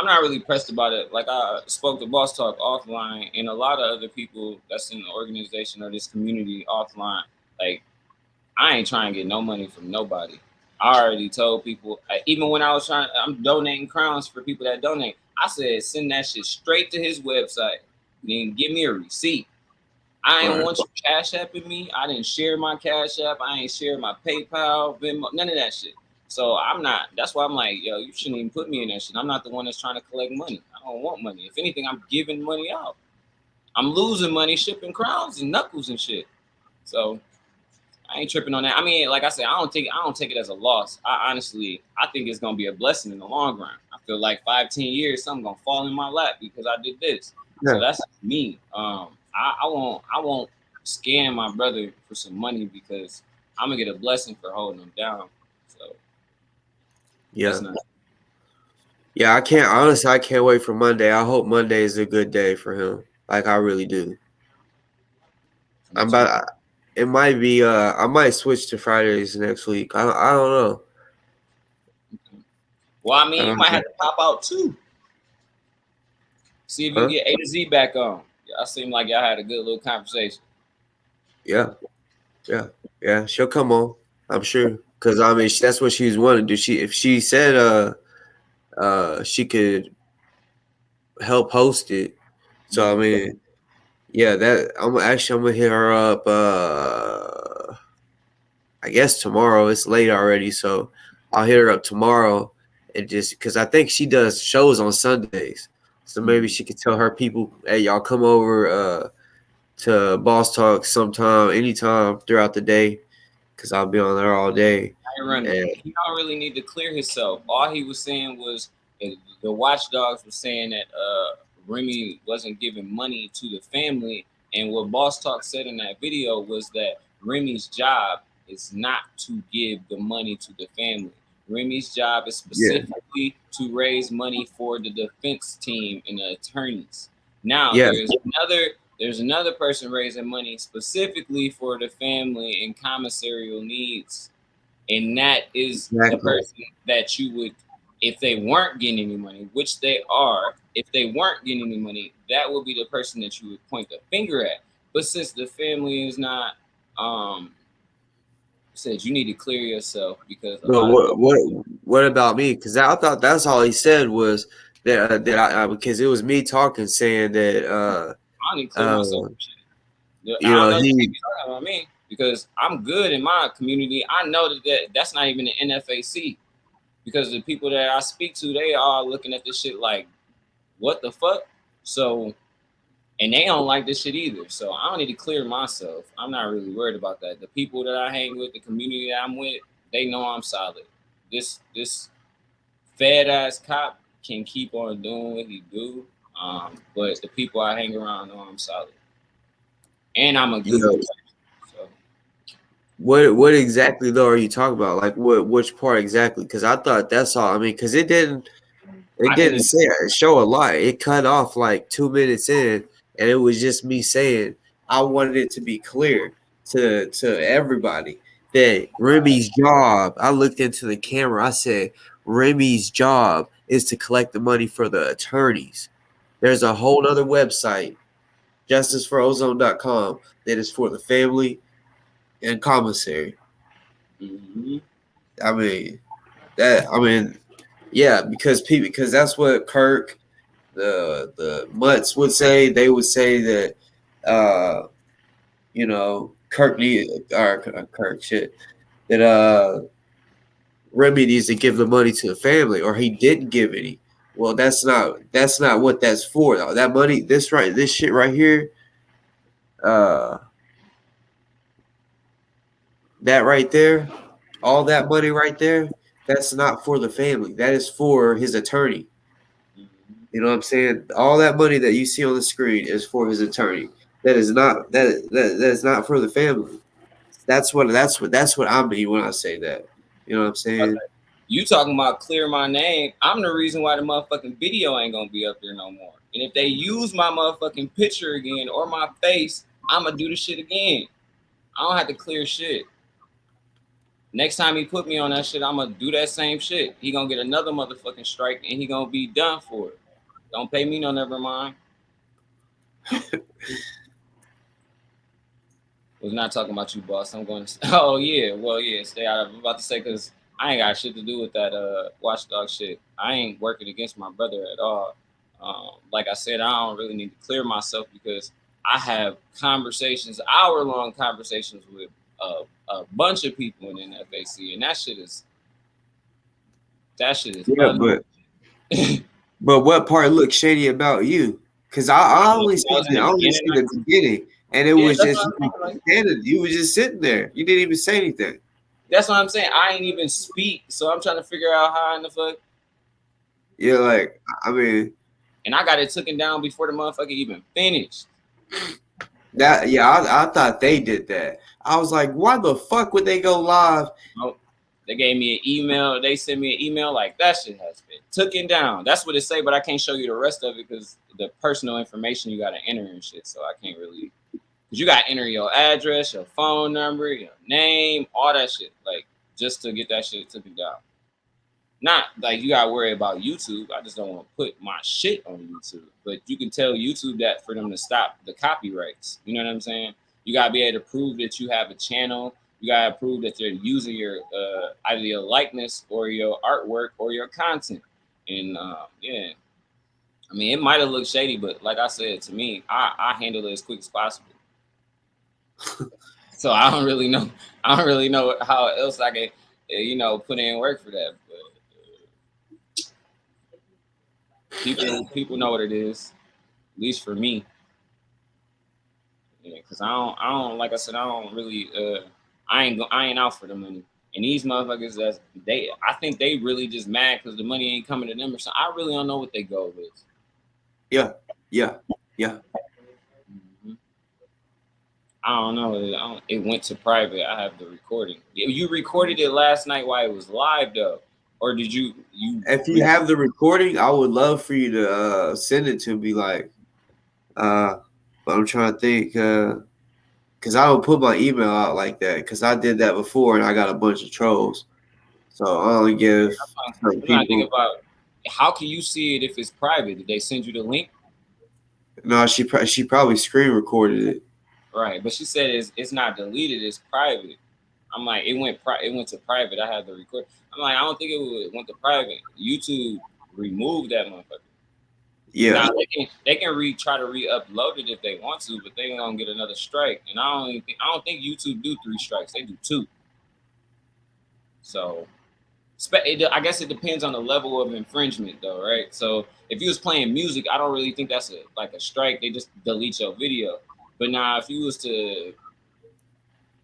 not really pressed about it. Like, I spoke to Boss Talk offline, and a lot of other people that's in the organization or this community offline. Like, I ain't trying to get no money from nobody. I already told people, even when I'm donating crowns for people that donate. I said, send that shit straight to his website. Then give me a receipt. I ain't want you Cash Apping me. I didn't share my Cash App. I ain't share my PayPal, Venmo, none of that shit. So I'm not. That's why I'm like, yo, you shouldn't even put me in that shit. I'm not the one that's trying to collect money. I don't want money. If anything, I'm giving money out. I'm losing money shipping crowns and knuckles and shit. So I ain't tripping on that. I mean, like I said, I don't take it as a loss. I think it's gonna be a blessing in the long run. I feel like 5-10 years, something gonna fall in my lap because I did this. Yeah. So that's me. I won't scam my brother for some money because I'm gonna get a blessing for holding him down. So Yeah. that's not. Yeah, I can't wait for Monday. I hope Monday is a good day for him. Like I really do. It might be I might switch to Fridays next week. I don't know. Well, I mean, you might have to pop out too. See if you can get A to Z back on. I seem like y'all had a good little conversation. Yeah. She'll come on. I'm sure. Cause I mean that's what she's wanting to do. If she said she could help host it. So I mean, yeah, that I'm gonna hit her up I guess tomorrow. It's late already, so I'll hit her up tomorrow and just because I think she does shows on Sundays. So maybe she could tell her people, hey, y'all come over to Boss Talk sometime, anytime throughout the day, because I'll be on there all day. He don't really need to clear himself. All he was saying was the watchdogs was saying that Remy wasn't giving money to the family, and what Boss Talk said in that video was that Remy's job is not to give the money to the family. Remy's job is specifically to raise money for the defense team and the attorneys. Now there's another person raising money specifically for the family and commissarial needs. And that is the person that you would, if they weren't getting any money, which they are, if they weren't getting any money, that would be the person that you would point the finger at. But since the family is not, said you need to clear yourself because what about me? Because I thought that's all he said was that because it was me talking saying that I need to clear myself. You know, he talking about me because I'm good in my community. I know that's not even the NFAC because the people that I speak to, they are looking at this shit like, what the fuck? So, and they don't like this shit either. So I don't need to clear myself. I'm not really worried about that. The people that I hang with, the community that I'm with, they know I'm solid. This fed ass cop can keep on doing what he do. But the people I hang around know I'm solid. And I'm a good person. So. What exactly though are you talking about? Like which part exactly? Because I thought that's all. I mean, because it didn't show a lot. It cut off like 2 minutes in, and it was just me saying I wanted it to be clear to everybody that Remy's job. I looked into the camera. I said Remy's job is to collect the money for the attorneys. There's a whole other website, justiceforozone.com, that is for the family and commissary. Mm-hmm. Because that's what Kirk, the Mutts would say. They would say that that Remy needs to give the money to the family, or he didn't give any. Well, that's not what that's for though. That money, this shit right here, that right there, all that money right there, that's not for the family. That is for his attorney. You know what I'm saying? All that money that you see on the screen is for his attorney. That is not for the family. That's what I mean when I say that. You know what I'm saying? Okay. You talking about clear my name? I'm the reason why the motherfucking video ain't gonna be up there no more. And if they use my motherfucking picture again or my face, I'ma do the shit again. I don't have to clear shit. Next time he put me on that shit, I'ma do that same shit. He gonna get another motherfucking strike and he gonna be done for it. Don't pay me no never mind. Was not talking about you, boss. I'm going to. Oh yeah, well yeah. Stay out of. I'm about to say because I ain't got shit to do with that watchdog shit. I ain't working against my brother at all. Like I said, I don't really need to clear myself because I have conversations, hour-long conversations with a bunch of people in NFAC, and that shit is That shit is Yeah, but what part looked shady about you? Because I only see in the beginning, the beginning, and it Yeah, was that's just what I'm saying, like- you was just sitting there. You didn't even say anything. That's what I'm saying. I ain't even speak, so I'm trying to figure out how in the fuck. Yeah, like I mean And I got it taken down before the motherfucker even finished. that. Yeah, I thought they did that. I was like, why the fuck would they go live? Nope. They gave me an email. They sent me an email like that shit has been taken down. That's what it say, but I can't show you the rest of it because the personal information you got to enter and shit. So I can't really. Because you got to enter your address, your phone number, your name, all that shit. Like, just to get that shit taken down. Not like you got to worry about YouTube. I just don't want to put my shit on YouTube. But you can tell YouTube that for them to stop the copyrights. You know what I'm saying? You got to be able to prove that you have a channel. You got to prove that they're using your either your likeness or your artwork or your content. And yeah, I mean, it might have looked shady, but like I said, to me, I handle it as quick as possible. So I don't really know. I don't really know how else I can, put in work for that. But people know what it is, at least for me. Yeah, because I don't like I said, I don't really I ain't out for the money. And these motherfuckers I think they really just mad because the money ain't coming to them or something. I really don't know what they go with. Yeah. Mm-hmm. I don't know. It went to private. I have the recording. You recorded it last night while it was live though, or did you? If you have the recording, I would love for you to send it to me. Like, but I'm trying to think. Because I don't put my email out like that. Because I did that before and I got a bunch of trolls. So I only give I'm trying to think about how can you see it if it's private? Did they send you the link? No, she probably screen recorded it. Right, but she said it's not deleted. It's private. I'm like, it went to private. I had the record. I'm like, I don't think it went to private. YouTube removed that motherfucker. Yeah. Now they can try to re-upload it if they want to, but they gonna get another strike. And I don't think YouTube do 3 strikes. They do 2. So I guess it depends on the level of infringement, though, right? So if you was playing music, I don't really think that's a strike. They just delete your video. But now if you was to,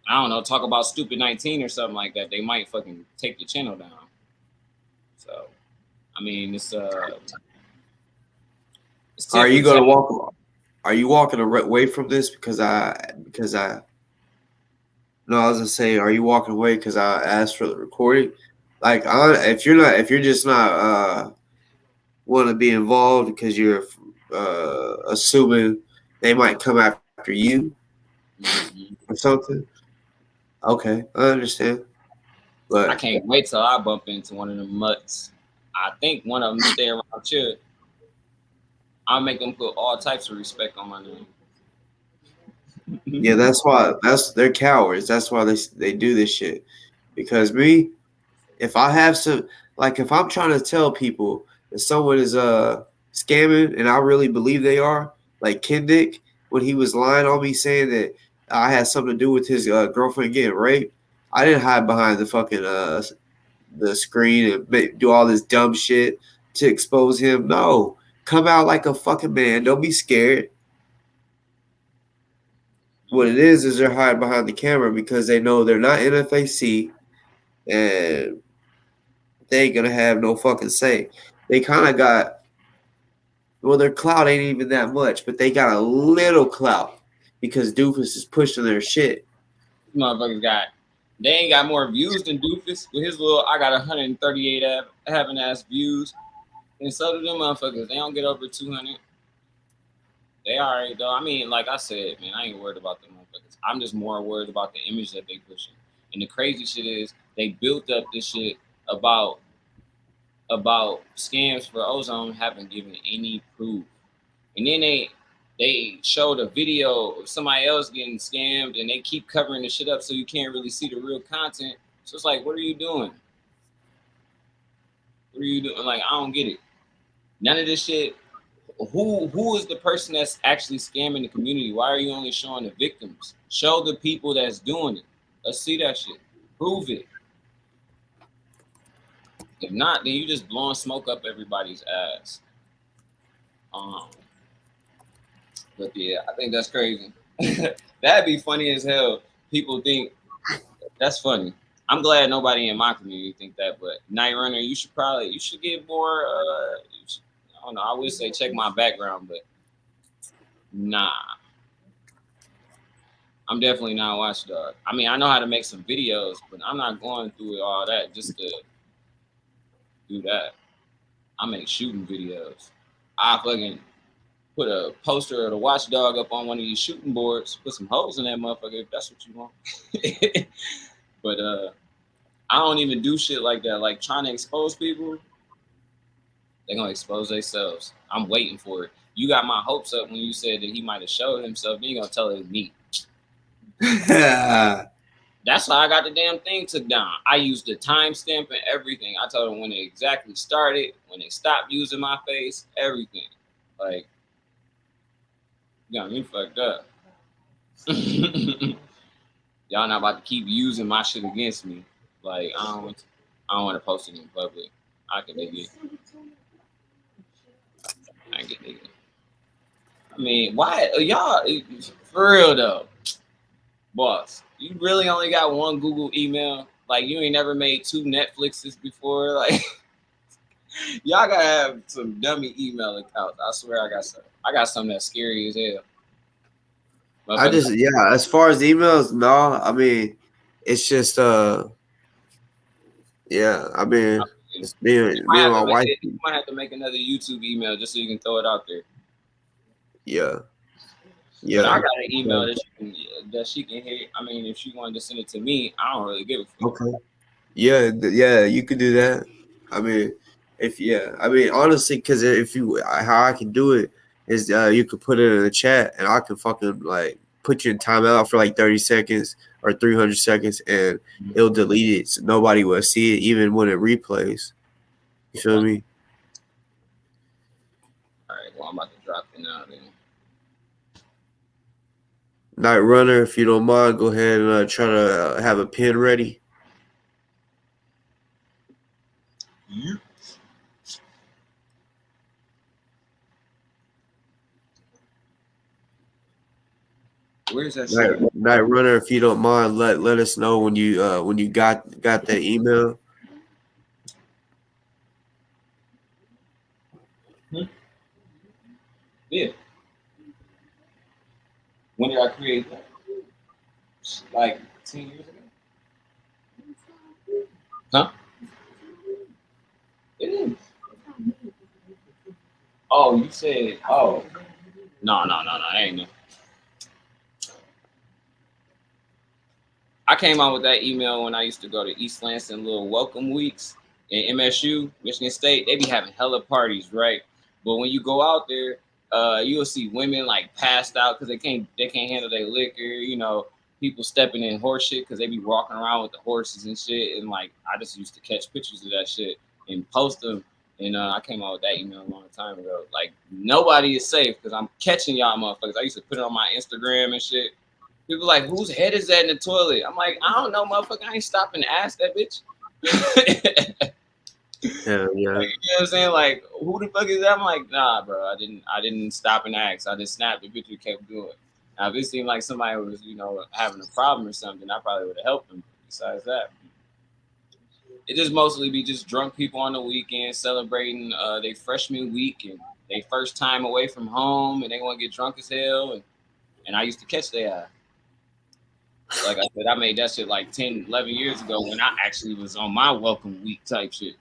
I don't know, talk about Stupid 19 or something like that, they might fucking take the channel down. So, I mean, it's Are you gonna walk? Are you walking away from this because I? No, I was gonna say, are you walking away because I asked for the recording? Like, if you're just not want to be involved because you're assuming they might come after you or something. Okay, I understand. But I can't wait till I bump into one of them mutts. I think one of them stay around here. I'll make them put all types of respect on my name. Yeah, they're cowards. That's why they do this shit. Because me, if I have some, like, if I'm trying to tell people that someone is scamming and I really believe they are, like Kendick when he was lying on me saying that I had something to do with his girlfriend getting raped, I didn't hide behind the fucking the screen and do all this dumb shit to expose him. No, come out like a fucking man. Don't be scared. What it is they're hiding behind the camera because they know they're not NFAC and they ain't gonna have no fucking say. They kind of got, well, their clout ain't even that much, but they got a little clout because Doofus is pushing their shit. Motherfuckers they ain't got more views than Doofus with his little. I got 138 having ass views, and so do them motherfuckers. They don't get over 200. They alright though. I mean, like I said, man, I ain't worried about them motherfuckers. I'm just more worried about the image that they pushing. And the crazy shit is they built up this shit about scams for Ozone, haven't given any proof. And then they showed a video of somebody else getting scammed and they keep covering the shit up so you can't really see the real content. So it's like, what are you doing? What are you doing? Like, I don't get it. None of this shit. Who is the person that's actually scamming the community? Why are you only showing the victims? Show the people that's doing it. Let's see that shit. Prove it. If not, then you just blowing smoke up everybody's ass. But yeah, I think that's crazy. That'd be funny as hell. People think that's funny. I'm glad nobody in my community think that, but Night Runner, you should get more. I don't know. I would say check my background, but nah, I'm definitely not a watchdog. I mean, I know how to make some videos, but I'm not going through all that just to do that. I make shooting videos. I fucking put a poster of the watchdog up on one of these shooting boards, put some holes in that motherfucker if that's what you want. But I don't even do shit like that. Like trying to expose people, they're gonna expose themselves. I'm waiting for it. You got my hopes up when you said that he might have showed himself. Then you gonna tell it me. That's how I got the damn thing took down. I used the timestamp and everything. I told them when it exactly started, when they stopped using my face, everything. Like, you got me fucked up. Y'all not about to keep using my shit against me. Like, I don't want to post it in public. I can dig it. I can dig it. I mean, why y'all for real though, boss? You really only got one Google email? Like you ain't never made 2 Netflixes before? Like y'all gotta have some dummy email accounts. I swear I got something that's scary as hell. As far as emails, no. I mean, it's just I mean, it's me and my wife. You might have to make another YouTube email just so you can throw it out there. Yeah. But I got an email that she can hit. I mean, if she wanted to send it to me, I don't really give a fuck. Okay. Yeah, you could do that. I mean, honestly, because how I can do it is you could put it in the chat and I can fucking like put you in timeout for like 30 seconds or 300 seconds and it'll delete it so nobody will see it even when it replays. You feel me? All right, well, I'm about to drop it now then. Night Runner, if you don't mind, go ahead and try to have a pen ready. Yeah. Where's that shit? Night Runner, if you don't mind, let us know when you got that email. Yeah. When did I create that? Like 10 years ago? Huh? It is. Oh, you said, no, ain't no. I came out with that email when I used to go to East Lansing little welcome weeks in MSU, Michigan State. They be having hella parties, right? But when you go out there, you'll see women like passed out because they can't handle their liquor. You know, people stepping in horse shit because they be walking around with the horses and shit. And like, I just used to catch pictures of that shit and post them. And I came out with that email a long time ago. Like, nobody is safe because I'm catching y'all motherfuckers. I used to put it on my Instagram and shit. People like, whose head is that in the toilet? I'm like, I don't know, motherfucker. I ain't stopping to ask that bitch. Yeah. Like, you know what I'm saying? Like, who the fuck is that? I'm like, nah, bro. I didn't stop and ask. I just snapped the bitch and kept doing it. Now, if it seemed like somebody was, having a problem or something, I probably would have helped them. Besides that, it just mostly be just drunk people on the weekend celebrating their freshman week and their first time away from home, and they want to get drunk as hell. And I used to catch their eye. Like I said, I made that shit like 10, 11 years ago when I actually was on my welcome week type shit.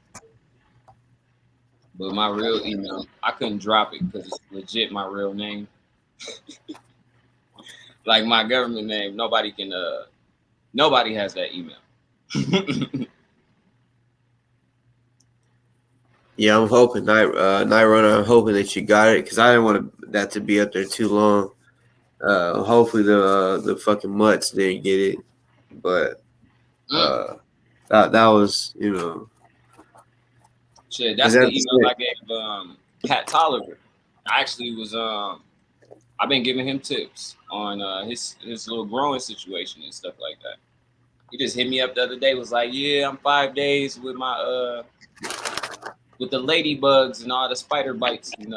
But my real email, I couldn't drop it because it's legit my real name. Like my government name, nobody has that email. Yeah, I'm hoping Night Runner. I'm hoping that you got it because I didn't want that to be up there too long. Hopefully the fucking mutts didn't get it, but that was Shit, that's the email I gave Pat Tolliver. I actually was I've been giving him tips on his little growing situation and stuff like that. He just hit me up the other day, was like, yeah, I'm 5 days with my with the ladybugs and all the spider bites and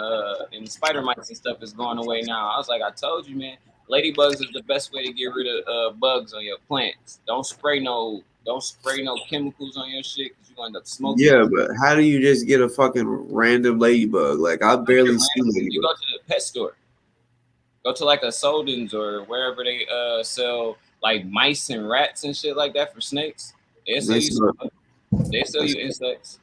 spider mites and stuff is going away now. I was like, I told you, man, ladybugs is the best way to get rid of bugs on your plants. Don't spray no chemicals on your shit because you're gonna end up smoking. Yeah, but how do you just get a fucking random ladybug? Like I barely see You go ladybugs. to the pet store. Go to like a Soldens or wherever they sell like mice and rats and shit like that for snakes. They sell you insects.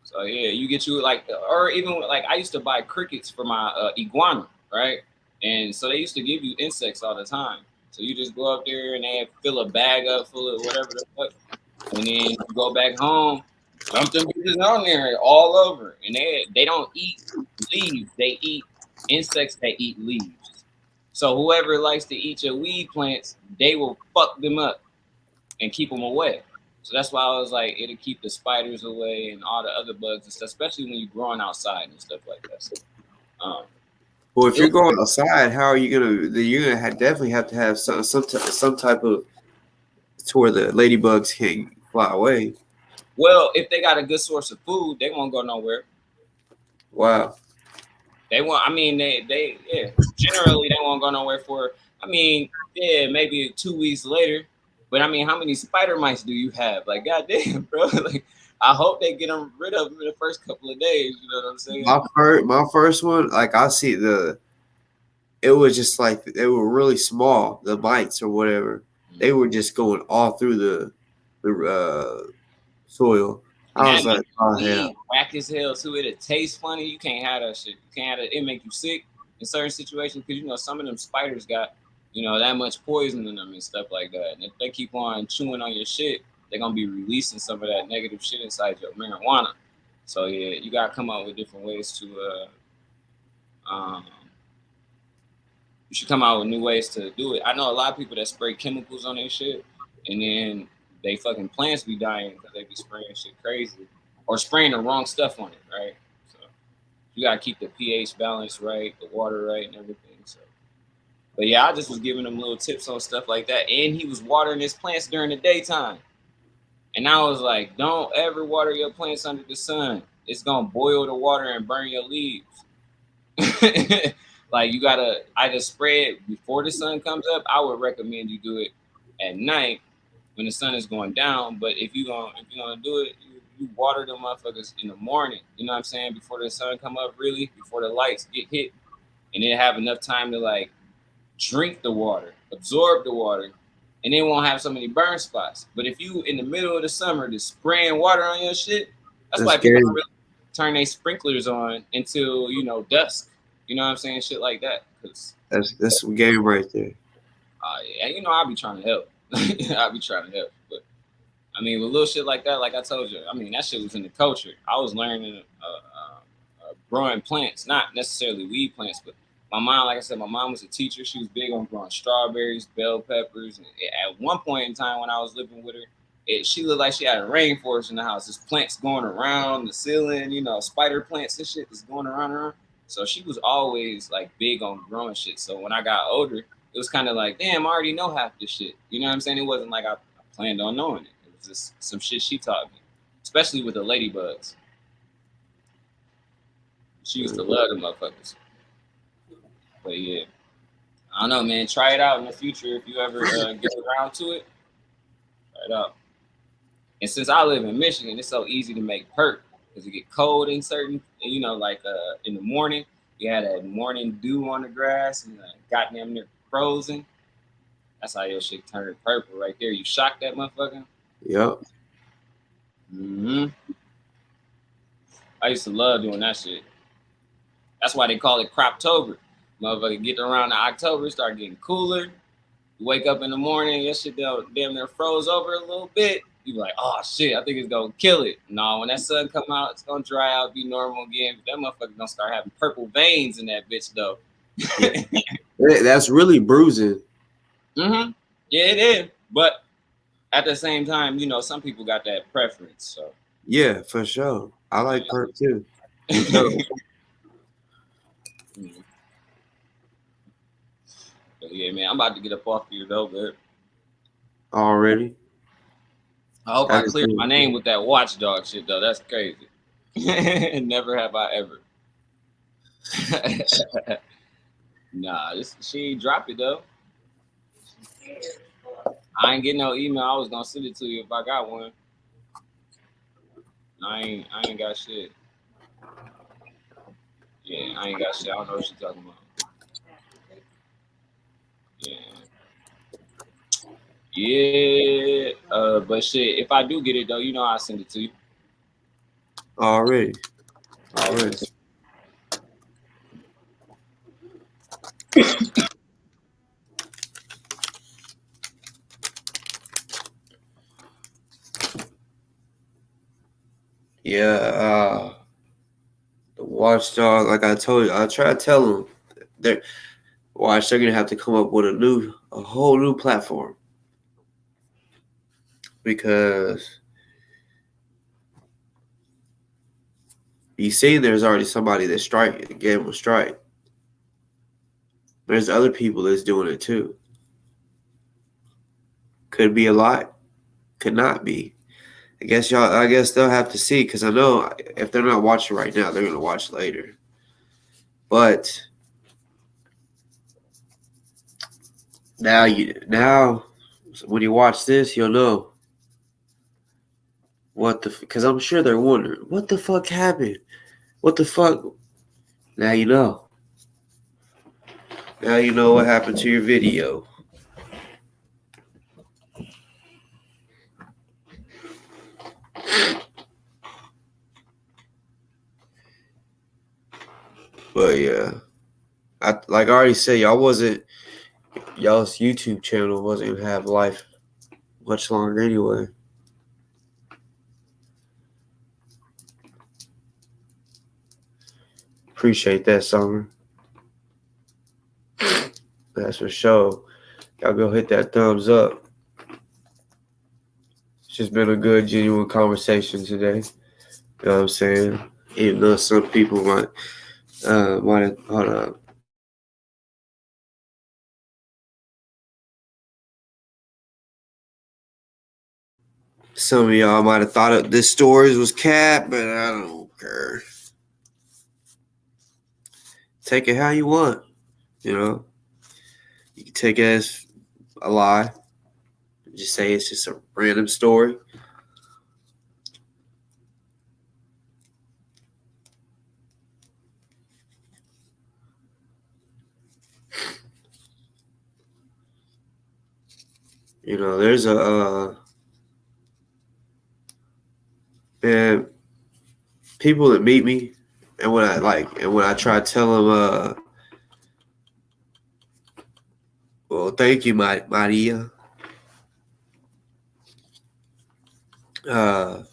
So yeah, you get you like, or even like I used to buy crickets for my iguana, right? And so they used to give you insects all the time. So you just go up there and they fill a bag up full of whatever the fuck, and then you go back home, dump them bitches on there all over, and they don't eat leaves, they eat insects that eat leaves. So whoever likes to eat your weed plants, they will fuck them up and keep them away. So that's why I was like, it'll keep the spiders away and all the other bugs and stuff, especially when you're growing outside and stuff like that. So, Well, if you're going outside, how are you gonna? You're gonna definitely have to have some type of to where the ladybugs can't fly away. Well, if they got a good source of food, they won't go nowhere. Wow. They won't. I mean, they generally they won't go nowhere for. I mean, yeah, maybe 2 weeks later. But I mean, how many spider mice do you have? Like, goddamn, bro. Like, I hope they get them rid of them in the first couple of days. You know what I'm saying? My first one, like I see it was just like they were really small, the bites or whatever. They were just going all through the soil. I was like, oh hell. Whack as hell too. It'll taste funny. You can't have that shit. You can't have it. It make you sick in certain situations because you know some of them spiders got that much poison in them and stuff like that. And if they keep on chewing on your shit, they're gonna be releasing some of that negative shit inside your marijuana. So yeah, you gotta come up with different ways to you should come out with new ways to do it. I know a lot of people that spray chemicals on their shit and then they fucking plants be dying because they be spraying shit crazy or spraying the wrong stuff on it, right? So you gotta keep the pH balance right, the water right, and everything. So, but yeah, I just was giving him little tips on stuff like that, and he was watering his plants during the daytime, and I was like, don't ever water your plants under the sun. It's gonna boil the water and burn your leaves. Like you gotta either spray it before the sun comes up. I would recommend you do it at night when the sun is going down. But if you're gonna do it, you water them motherfuckers in the morning. You know what I'm saying? Before the sun come up, really, before the lights get hit, and then have enough time to like drink the water, absorb the water, and then won't have so many burn spots. But if you in the middle of the summer just spraying water on your shit, that's why people don't really turn their sprinklers on until dusk. You know what I'm saying? Shit like that. Cause that's some game right there. Yeah, I'll be trying to help. I'll be trying to help. But I mean, with little shit like that, like I told you, I mean, that shit was in the culture. I was learning growing plants, not necessarily weed plants, but my mom, like I said, my mom was a teacher. She was big on growing strawberries, bell peppers. And at one point in time when I was living with her, she looked like she had a rainforest in the house. There's plants going around the ceiling, spider plants and shit that's going around her. So she was always like big on growing shit. So when I got older, it was kind of like, damn, I already know half this shit. You know what I'm saying? It wasn't like I planned on knowing it. It was just some shit she taught me, especially with the ladybugs. She used to love them motherfuckers. But yeah, I don't know, man. Try it out in the future if you ever get around to it. Try it out. And since I live in Michigan, it's so easy to make perk because it get cold in certain, like in the morning, you had that morning dew on the grass and goddamn near frozen. That's how your shit turned purple right there. You shocked that motherfucker. Yep. I used to love doing that shit. That's why they call it Croptober. Motherfucker, get around to October, start getting cooler. You wake up in the morning, your shit damn near froze over a little bit. You be like, oh shit, I think it's gonna kill it. No, when that sun come out, it's gonna dry out, be normal again. But that motherfucker gonna start having purple veins in that bitch though. That's really bruising. Yeah, it is. But at the same time, some people got that preference. So yeah, for sure. I like perk too. But yeah, man, I'm about to get up off here though, but already. I hope I cleared my name with that watchdog shit though. That's crazy. Never have I ever. Nah, she ain't drop it though. I ain't get no email. I was gonna send it to you if I got one. I ain't got shit. Yeah, I ain't got shit. I don't know what she's talking about. Yeah. Yeah. But shit, if I do get it though, you know I'll send it to you. Already. Yeah, the Watchdog, like I told you, I try to tell them they're gonna have to come up with a whole new platform. Because you see there's already somebody that's striking, the game will strike. There's other people that's doing it too. Could be a lot, could not be. I guess they'll have to see, because I know if they're not watching right now, they're gonna watch later. But now when you watch this, you'll know because I'm sure they're wondering what the fuck happened. What the fuck? Now you know. Now you know what happened to your video. But yeah, like I already said, y'all's YouTube channel wasn't gonna have life much longer anyway. Appreciate that, Summer. That's for sure. Y'all go hit that thumbs up. It's just been a good, genuine conversation today. You know what I'm saying? Even though some people might have, hold up. Some of y'all might have thought this stories was cap, but I don't care. Take it how you want, you know. You can take it as a lie. Just say it's just a random story. You know, there's man, people that meet me, and when I try to tell them, well, thank you, Maria. And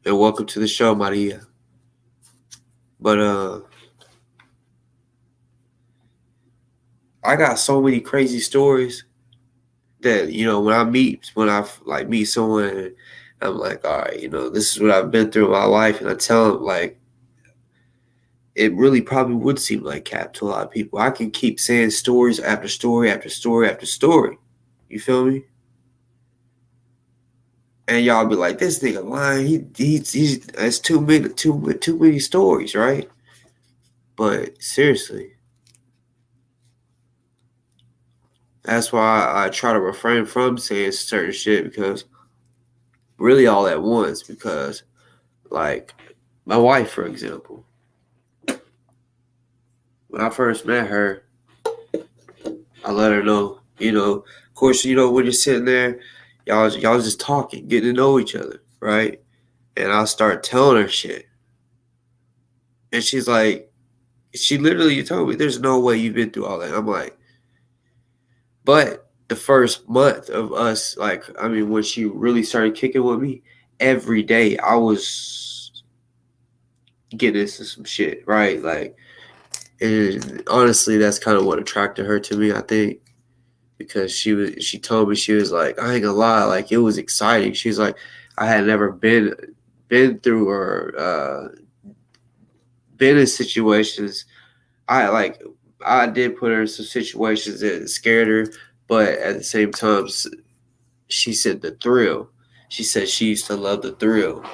welcome to the show, Maria. But I got so many crazy stories that, you know, when I meet someone, I'm like, all right, you know, this is what I've been through in my life, and I tell them, like, it really probably would seem like cap to a lot of people. I can keep saying stories after story after story after story. You feel me? And y'all be like, this nigga lying. He's that's too many stories, right? But seriously, that's why I try to refrain from saying certain shit, because really all at once. Because, like, my wife, for example, when I first met her, I let her know, you know, of course, you know, when you're sitting there, y'all just talking, getting to know each other, right? And I'll start telling her shit. And she's like, she literally told me, there's no way you've been through all that. I'm like, but the first month of us, like, I mean, when she really started kicking with me, every day I was getting into some shit, right? Like, and honestly, that's kind of what attracted her to me, I think. Because she told me, she was like, I ain't gonna lie, like, it was exciting. She's like, I had never been through or been in situations. I did put her in some situations that scared her, but at the same time, she said the thrill. She said she used to love the thrill.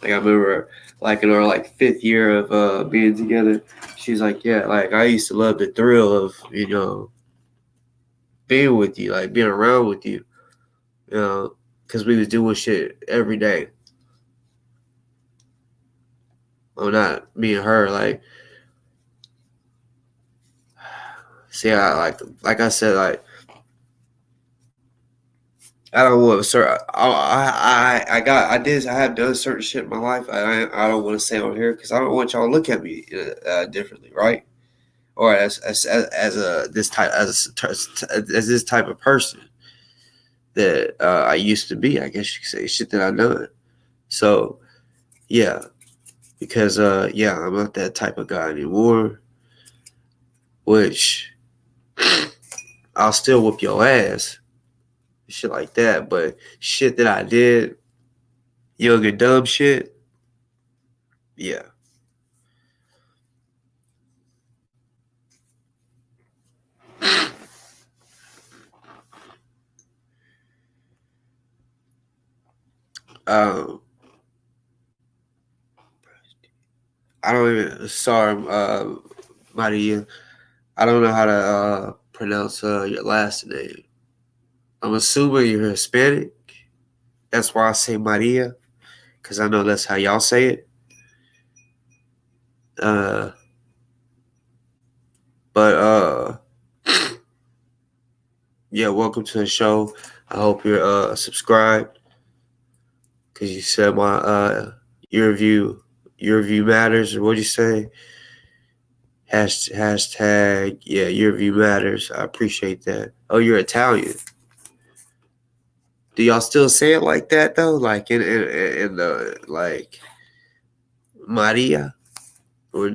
Like I remember, like in our like 5th year of being together, she's like, yeah, like I used to love the thrill of being with you, like being around with you, because we was doing shit every day. Well, not me and her, like. See, like I said, like I don't want to start. I have done certain shit in my life. I don't want to say on here because I don't want y'all to look at me differently, right? Or as this type of person that I used to be. I guess you could say shit that I done. So yeah, because I'm not that type of guy anymore. Which I'll still whoop your ass, shit like that. But shit that I did, young and dumb shit, yeah. Um, I don't even. Sorry, Maria. I don't know how to pronounce your last name. I'm assuming you're Hispanic. That's why I say Maria, because I know that's how y'all say it. Uh, but yeah, welcome to the show. I hope you're subscribed, because you said my your view matters, or what'd you say? Hashtag, yeah, your view matters. I appreciate that. Oh, you're Italian. Do y'all still say it like that though? Like in the like Maria? Or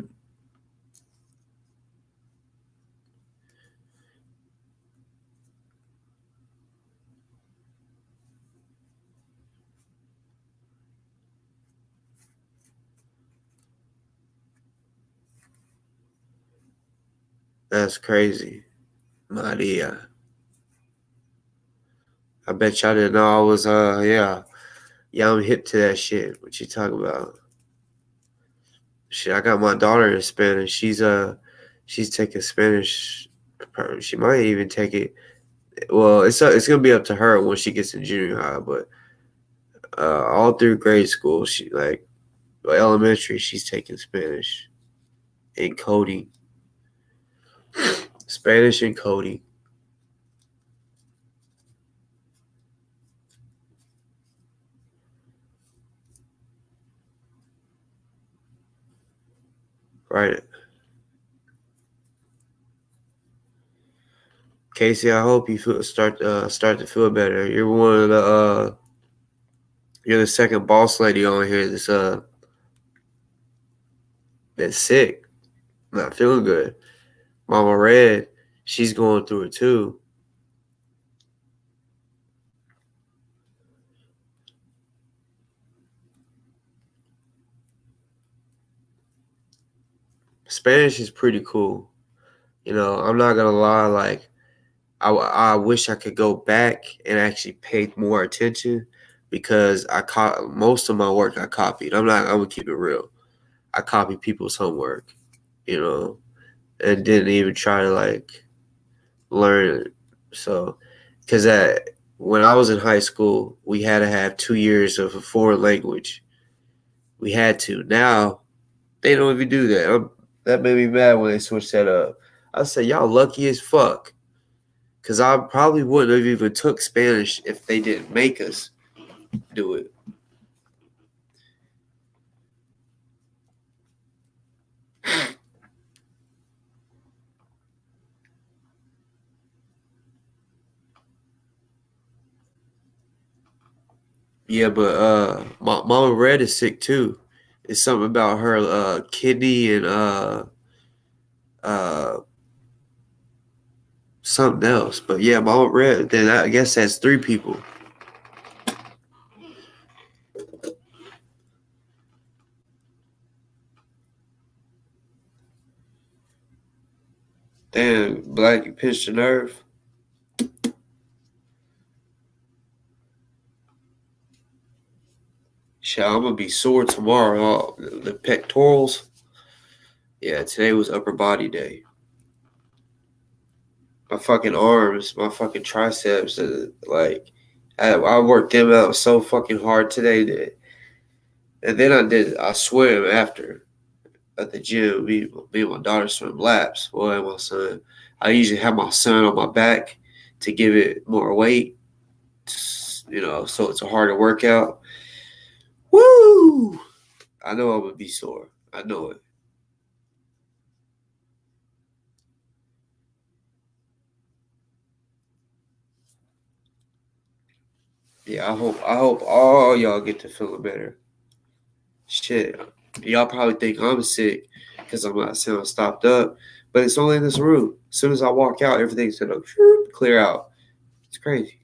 that's crazy. Maria. I bet y'all didn't know I was yeah, I'm hip to that shit. What you talking about? Shit, I got my daughter in Spanish. She's taking Spanish. She might even take it. Well, it's gonna be up to her when she gets in junior high. But all through grade school, she like elementary, she's taking Spanish and coding. Spanish and coding. Right. Casey, I hope you start to feel better. You're one of the you're the second boss lady on here that's sick, not feeling good. Mama Red, she's going through it too. Spanish is pretty cool. I'm not gonna lie. Like, I wish I could go back and actually pay more attention, because I caught most of my work I copied. I'm gonna keep it real. I copied people's homework, and didn't even try to like learn it. So, because when I was in high school, we had to have 2 years of a foreign language. We had to. Now they don't even do that. That made me mad when they switched that up. I said, y'all lucky as fuck. Because I probably wouldn't have even took Spanish if they didn't make us do it. Yeah, but Mama Red is sick too. It's something about her kidney and uh something else. But yeah, Mama Red, then I guess that's 3 people. Damn, Black, you pinched a nerve. Shit, I'm gonna be sore tomorrow. The pectorals. Yeah, today was upper body day. My fucking arms, my fucking triceps, like I worked them out so fucking hard today. And then I swim after at the gym. Me and my daughter swim laps. Boy, and my son. I usually have my son on my back to give it more weight, so it's a harder workout. Woo! I know I'm gonna be sore. I know it. Yeah, I hope all y'all get to feeling better. Shit, y'all probably think I'm sick because I'm not sound stopped up, but it's only in this room. As soon as I walk out, everything's gonna clear out. It's crazy.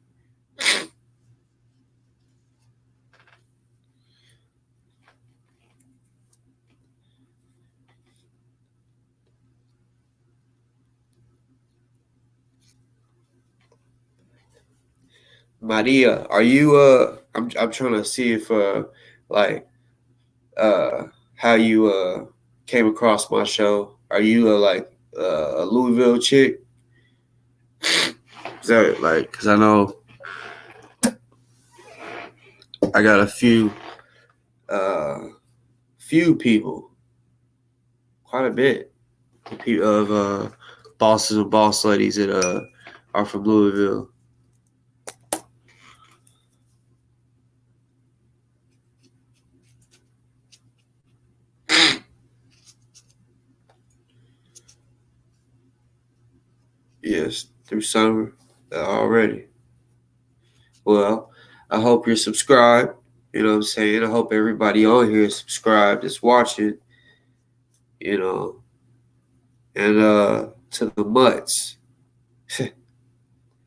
Maria, are you I'm trying to see if like how you came across my show. Are you a Louisville chick? Is that like, cuz I know I got a few people, quite a bit of bosses and boss ladies that are from Louisville. Yes, through summer already. Well, I hope you're subscribed. You know what I'm saying? I hope everybody on here is subscribed, is watching, you know. And to the mutts.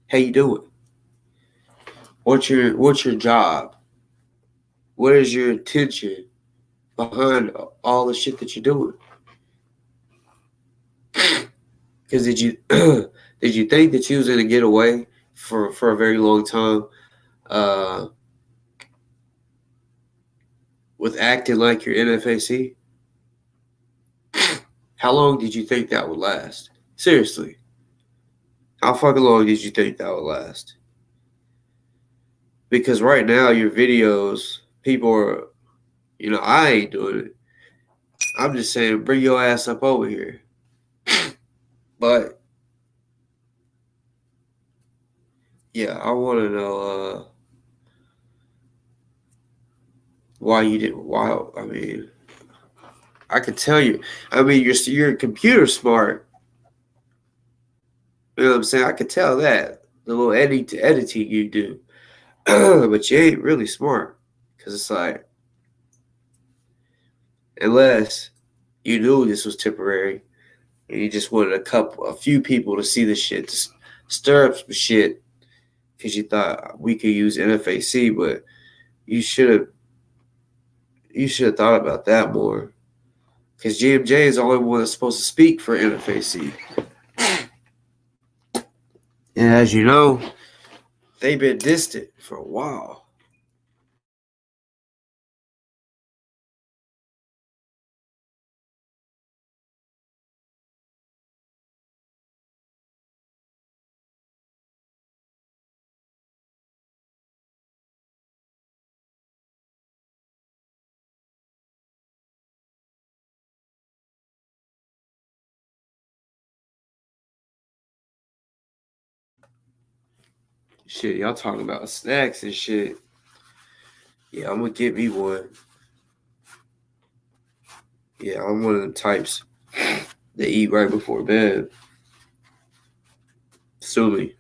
How you doing? What's your job? What is your intention behind all the shit that you're doing? Because did you did you think that you was gonna get away for a very long time with acting like you're NFAC? How long did you think that would last? Seriously, how fucking long did you think that would last? Because right now your videos, people are, I ain't doing it. I'm just saying, bring your ass up over here. But yeah, I want to know why you didn't. Why? I mean, I can tell you. I mean, you're computer smart. You know what I'm saying? I could tell that the little editing you do, but you ain't really smart because it's like, unless you knew this was temporary and you just wanted a few people to see the shit, to stir up some shit because you thought we could use NFAC, but you should have thought about that more. Because GMJ is the only one that's supposed to speak for NFAC. And as you know, they've been distant for a while. Shit, y'all talking about snacks and shit. Yeah, I'm gonna get me one. Yeah, I'm one of the types that eat right before bed. Sue me.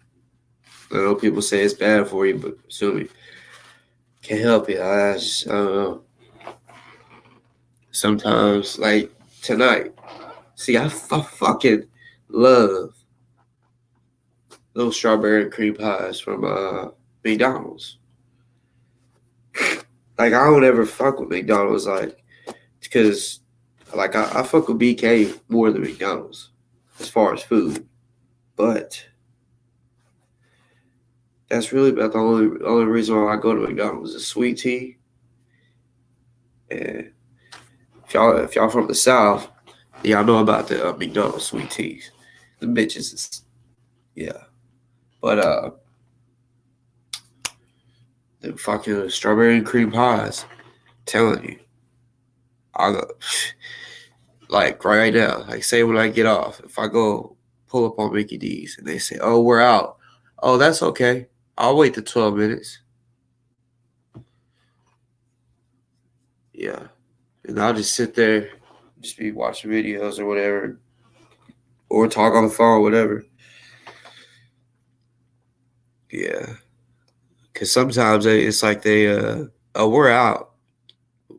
I know people say it's bad for you, but sue me. Can't help it. I don't know. Sometimes, like tonight. See, I fucking love those strawberry and cream pies from McDonald's. Like, I don't ever fuck with McDonald's, like, because, like, I fuck with BK more than McDonald's as far as food. But that's really about the only reason why I go to McDonald's is sweet tea And if y'all from the South, y'all know about the McDonald's sweet teas. The bitches is, yeah. But the fucking strawberry and cream pies, telling you, I go like right now. Like say when I get off, if I go pull up on Mickey D's and they say, "Oh, we're out," oh, that's okay. I'll wait the 12 minutes. Yeah, and I'll just sit there, just be watching videos or whatever, or talk on the phone, whatever. Yeah, because sometimes it's like they, oh, we're out.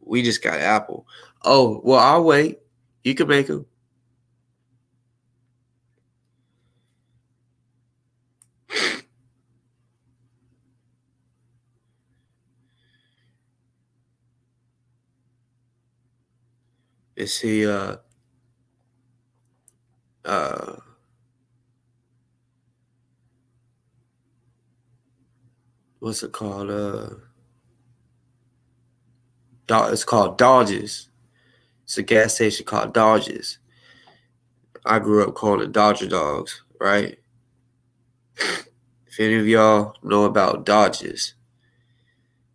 We just got Apple. Oh, well, I'll wait. You can make them. Let's see, what's it called? It's called Dodges. It's a gas station called Dodges. I grew up calling it Dodger Dogs, right? If any of y'all know about Dodges,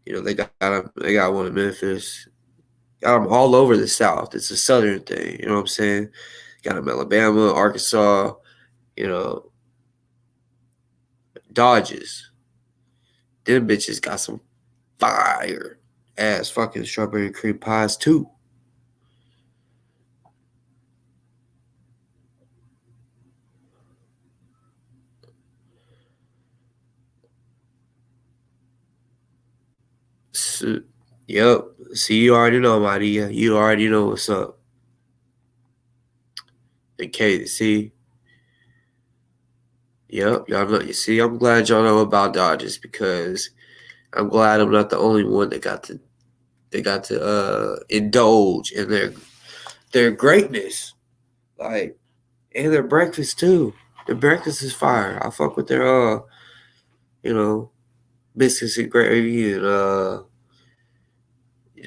you know they got one in Memphis. Got them all over the South. It's a Southern thing, you know what I'm saying? Got them in Alabama, Arkansas, you know. Dodges. Them bitches got some fire ass fucking strawberry cream pies too. So, yep. See, you already know, Maria. You already know what's up. Okay, see. Yep, y'all know. You see, I'm glad y'all know about Dodgers because I'm glad I'm not the only one that got to indulge in their greatness, like, and their breakfast too. Their breakfast is fire. I fuck with their you know, biscuits and gravy and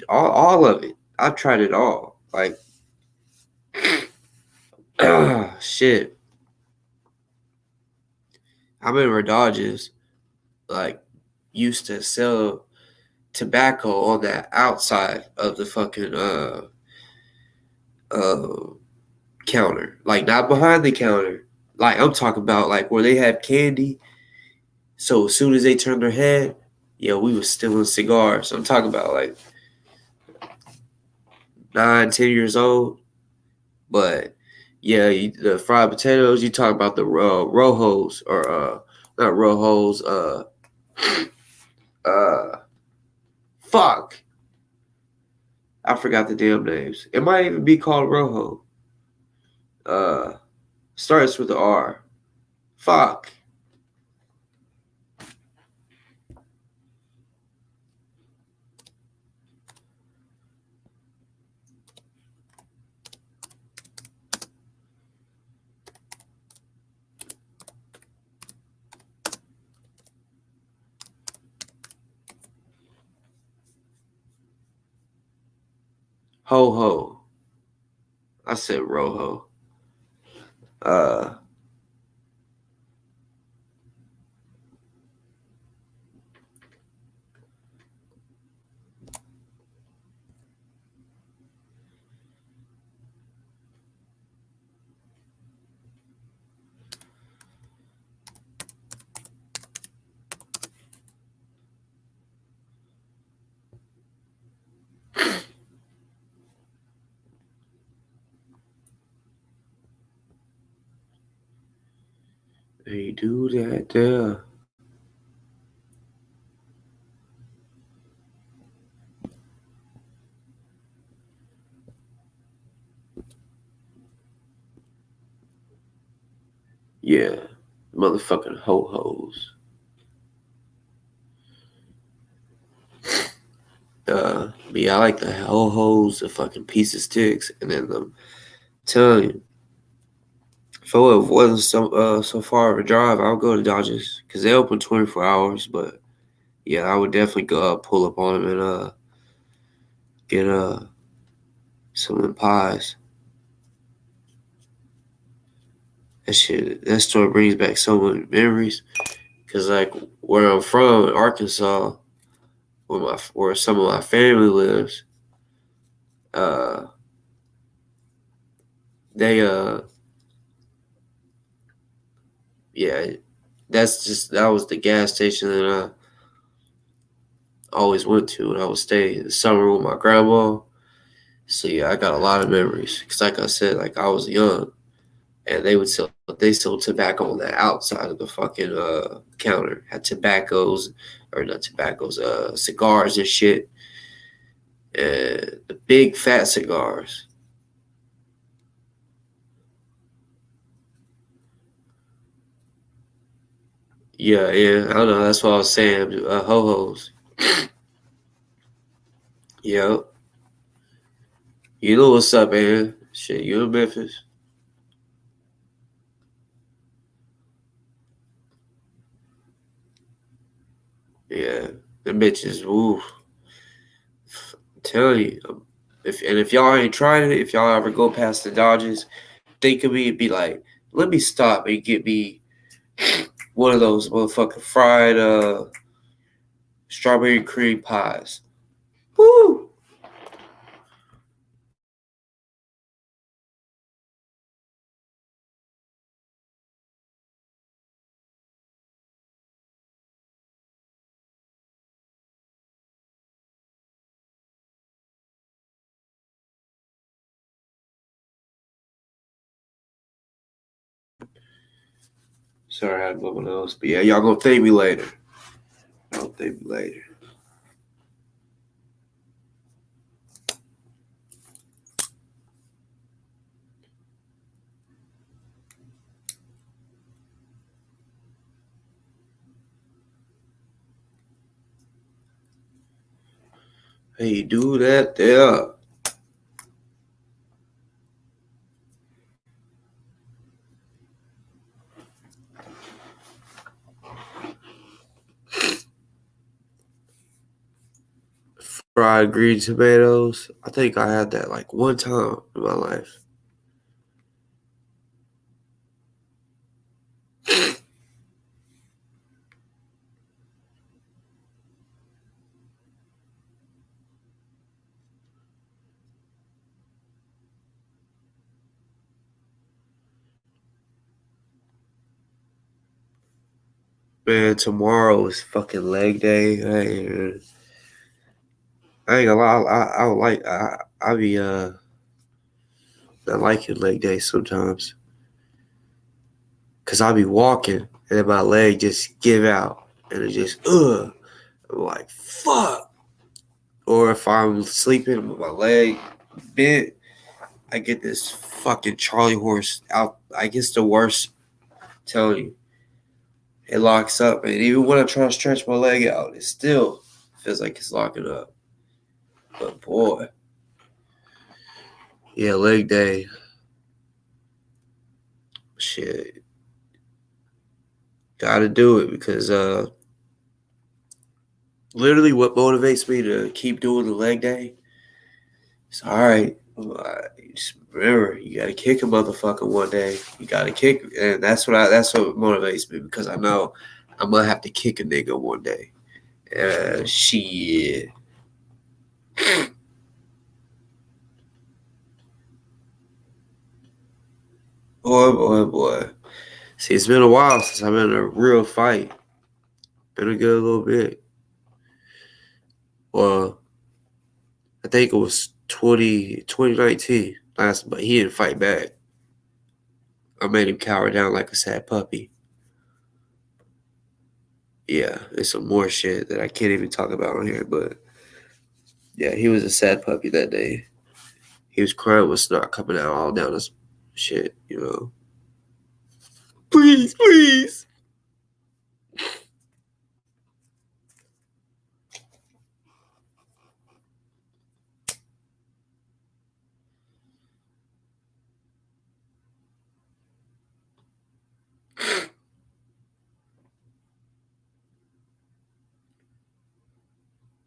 all of it. I've tried it all. Like, shit. I remember Dodgers like used to sell tobacco on that outside of the fucking counter, like not behind the counter. Like I'm talking about, like where they have candy. So as soon as they turned their head, yeah, we was stealing cigars. I'm talking about like 9, 10 years old. But yeah, the fried potatoes. You talk about the rojos or not rojos. Fuck. I forgot the damn names. It might even be called rojo. Starts with the R. Fuck. Ho ho. I said rojo. They do that there. Yeah. Motherfucking ho-hos. But yeah, I like the ho-hos, the fucking piece of sticks, and then the telling you, if it wasn't so far of a drive, I would go to Dodgers because they open 24 hours. But yeah, I would definitely go pull up on them and get some of them pies. That story brings back so many memories. Cause like where I'm from, Arkansas, where some of my family lives, they yeah, that was the gas station that I always went to when I would stay in the summer with my grandma. So yeah, I got a lot of memories. Cause like I said, like I was young, and they sold tobacco on the outside of the fucking counter. Had cigars and shit, and the big fat cigars. Yeah, I don't know. That's what I was saying. Ho-hos. Yep. You know what's up, man. Shit, you in Memphis. Yeah. The bitches, woo. I'm telling you. If y'all ain't tried it, if y'all ever go past the Dodges, think of me and be like, let me stop and get me one of those motherfucking fried strawberry cream pies. Woo! Sorry, I had one of those. But yeah, y'all gonna thank me later. Y'all thank me later. Hey, do that there. Fried green tomatoes. I think I had that like one time in my life. Man, tomorrow is fucking leg day. I ain't gonna lie. I would like. I be not liking leg day sometimes. Cause I be walking and then my leg just give out and it just I'm like fuck. Or if I'm sleeping with my leg bent, I get this fucking Charlie horse out. I guess the worst. I'm telling you, it locks up, and even when I try to stretch my leg out, it still feels like it's locking up. But boy, yeah, leg day. Shit, gotta do it because literally what motivates me to keep doing the leg day is all right. Just remember, you gotta kick a motherfucker one day. You gotta kick, and that's what motivates me because I know I'm gonna have to kick a nigga one day. Shit. Boy. See, it's been a while since I've been in a real fight. Been a good little bit. Well, I think it was 2019 last, but he didn't fight back. I made him cower down like a sad puppy. Yeah, there's some more shit that I can't even talk about on here, but yeah, he was a sad puppy that day. He was crying with snot coming out all down his shit, you know. Please.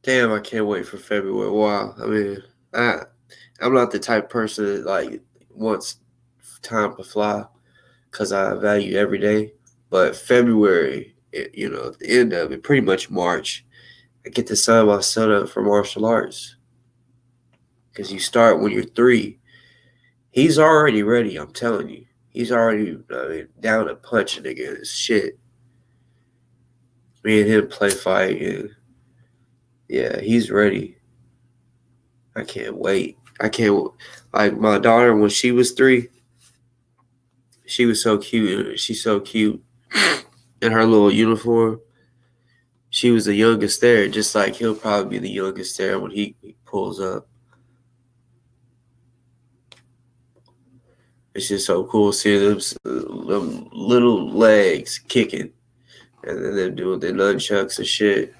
Damn, I can't wait for February. Wow. I mean, I'm not the type of person that like wants time to fly because I value every day. But February, the end of it, pretty much March, I get to sign my son up for martial arts because you start when you're 3. He's already ready. I'm telling you, he's already down to punch a nigga in his shit. Me and him play fight, and yeah, he's ready. I can't wait. I can't like my daughter when she was 3. She was so cute. She's so cute in her little uniform. She was the youngest there, just like he'll probably be the youngest there when he pulls up. It's just so cool seeing them little legs kicking and then them doing the nunchucks and shit.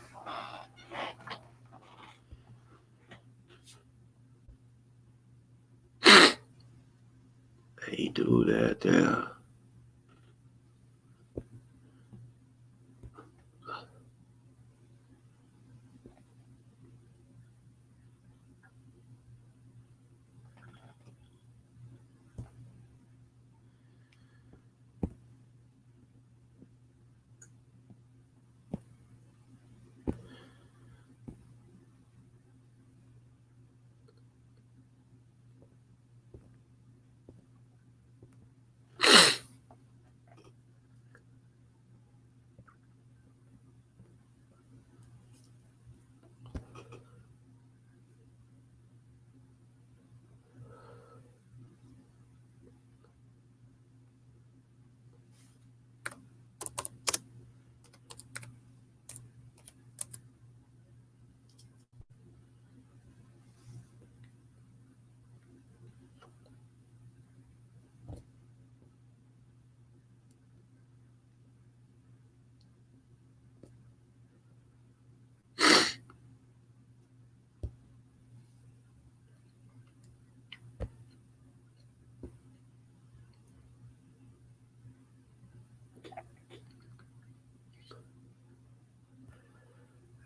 He do that there.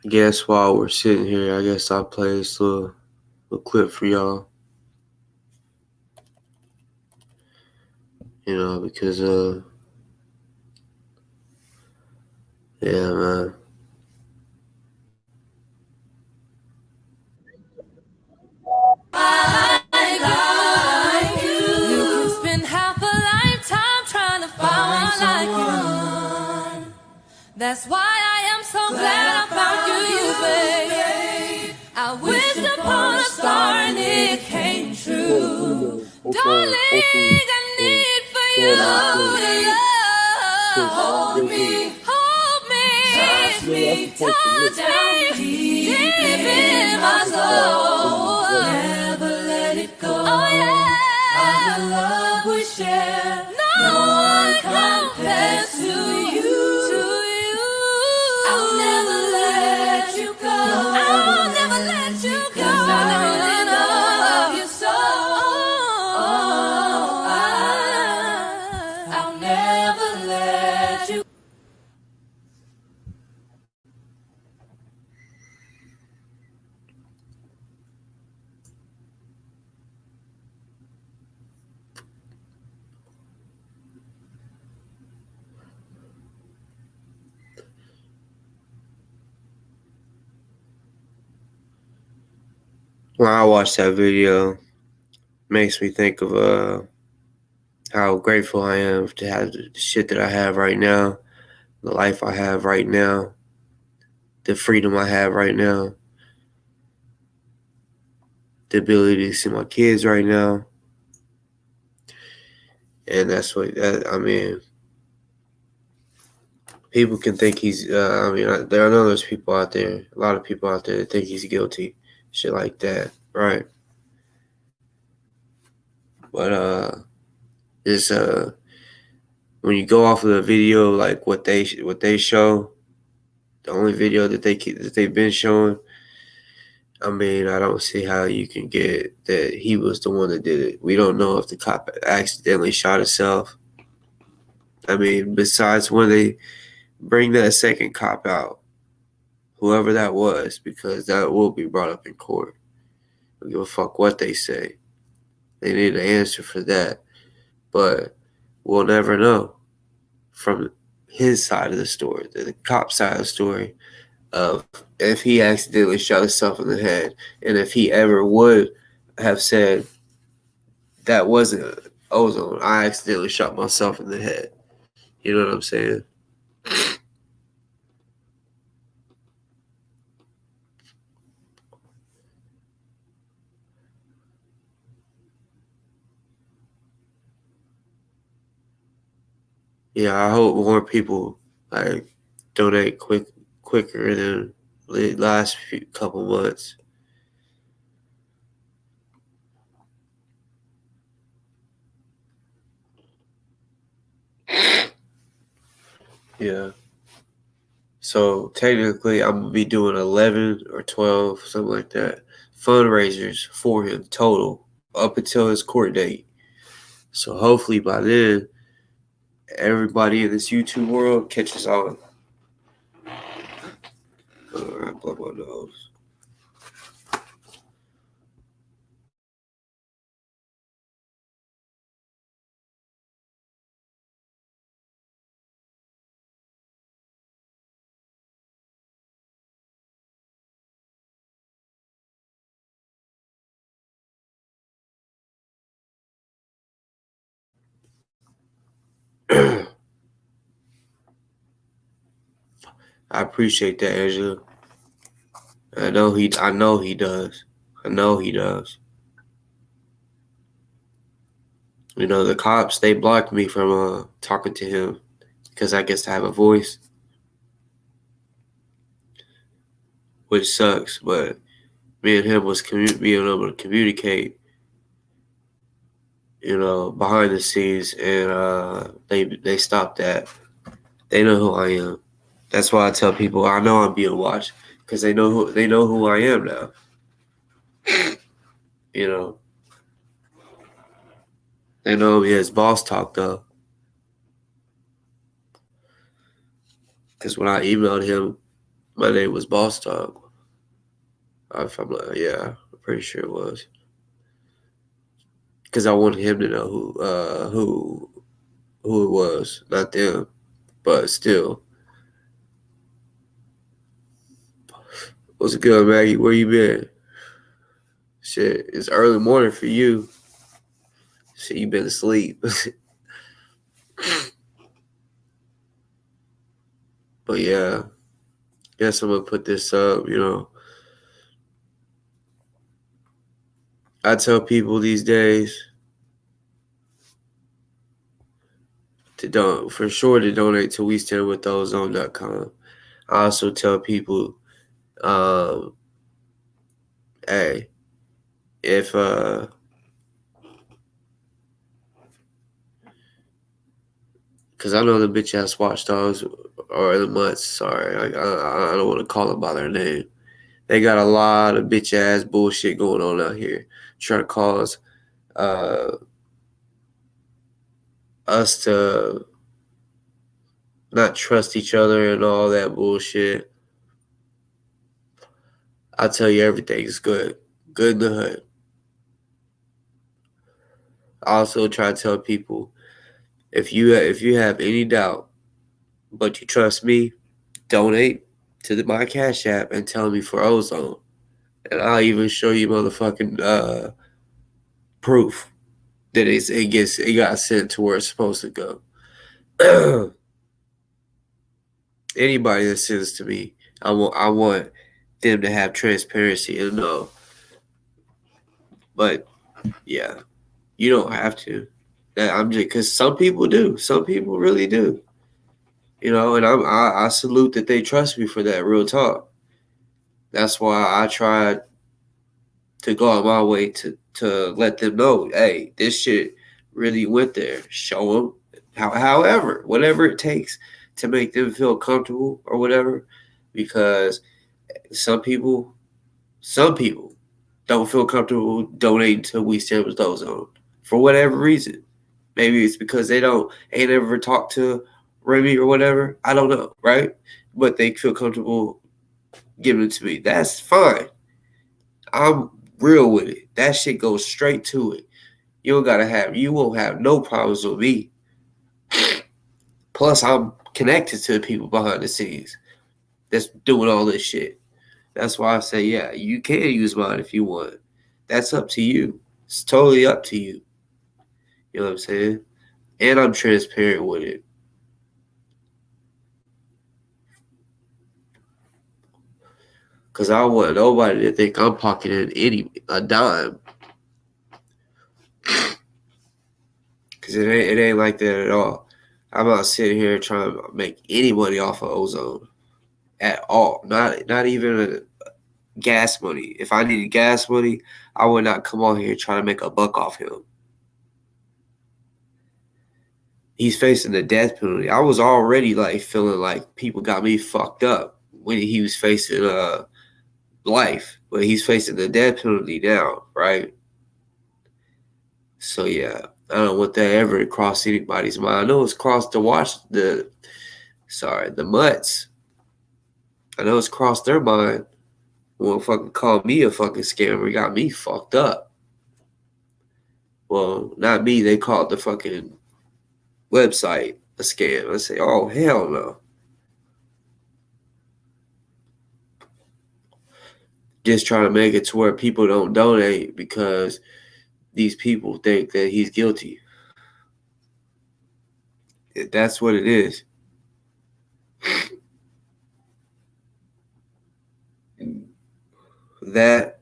I guess while we're sitting here, I guess I'll play this little clip for y'all. Because yeah, man. That's why I am so glad I found you, babe. I wished upon a star and it came true. Darling, I need for you to love. Hold me, touch me, deep in my soul. Never let it go. Oh yeah, the love we share, no one compares to you. I'll never let you go. I'll never let you go. 'Cause I really love you so. I'll never let you. When I watch that video, makes me think of how grateful I am to have the shit that I have right now, the life I have right now, the freedom I have right now, the ability to see my kids right now. And that's what, people can think he's, I know there's people out there, a lot of people out there that think he's guilty, shit like that, right? But, it's, when you go off of the video, like what they show, the only video that they've been showing, I don't see how you can get that he was the one that did it. We don't know if the cop accidentally shot himself. Besides when they bring that second cop out, whoever that was, because that will be brought up in court. don't give a fuck what they say. They need an answer for that. But we'll never know from his side of the story, the cop side of the story, of if he accidentally shot himself in the head, and if he ever would have said that wasn't Ozone, I accidentally shot myself in the head. You know what I'm saying? Yeah, I hope more people like donate quicker than the last couple months. Yeah. So technically, I'm gonna be doing 11 or 12, something like that, fundraisers for him total up until his court date. So hopefully by then, everybody in this YouTube world catches on. I blow my nose. I appreciate that, Angela. I know he does. I know he does. You know, the cops, they blocked me from talking to him because I guess I have a voice, which sucks. But me and him was being able to communicate, you know, behind the scenes, and they stopped that. They know who I am. That's why I tell people I know I'm being watched because they know who I am now. You know, they know me as Boss Talk though, because when I emailed him, my name was Boss Talk. If I'm like, yeah, I'm pretty sure it was, because I wanted him to know who it was, not them. But still, what's good, Maggie? Where you been? Shit, it's early morning for you. Shit, you been asleep. But yeah, guess I'm gonna put this up. You know, I tell people these days to donate to WeStandWithOzone.com. I also tell people, hey, if because I know the bitch ass watchdogs or the mutts. Sorry, I don't want to call them by their name. They got a lot of bitch ass bullshit going on out here, trying to cause us to not trust each other and all that bullshit. I tell you, everything's good in the hood. I also try to tell people, if you have any doubt, but you trust me, donate to my Cashapp and tell me for Ozone, and I'll even show you motherfucking proof that it got sent to where it's supposed to go. Anybody that sends to me, I want them to have transparency and know. But yeah, you don't have to. I'm just because some people do. Some people really do. You know, and I salute that they trust me for that. Real talk. That's why I tried to go out my way to let them know, hey, this shit really went there. Show them however, whatever it takes to make them feel comfortable or whatever, because some people don't feel comfortable donating to We Stand With Ozone for whatever reason. Maybe it's because they ain't ever talked to Remy or whatever. I don't know, right? But they feel comfortable giving it to me. That's fine. I'm real with it. That shit goes straight to it. You won't have no problems with me. Plus, I'm connected to the people behind the scenes that's doing all this shit. That's why I say, yeah, you can use mine if you want. That's up to you. It's totally up to you. You know what I'm saying? And I'm transparent with it. Because I don't want nobody to think I'm pocketing a dime. Because it ain't like that at all. I'm not sitting here trying to make any money off of Ozone at all. Not even gas money. If I needed gas money, I would not come on here trying to make a buck off him. He's facing the death penalty. I was already like feeling like people got me fucked up when he was facing life, but he's facing the death penalty now, right? So yeah, I don't want that ever to cross anybody's mind. I know it's crossed the mutts. I know it's crossed their mind. Well, fucking call me a fucking scammer, got me fucked up. Well, not me. They called the fucking website a scam. I say, oh hell no. Just trying to make it to where people don't donate because these people think that he's guilty. That's what it is. I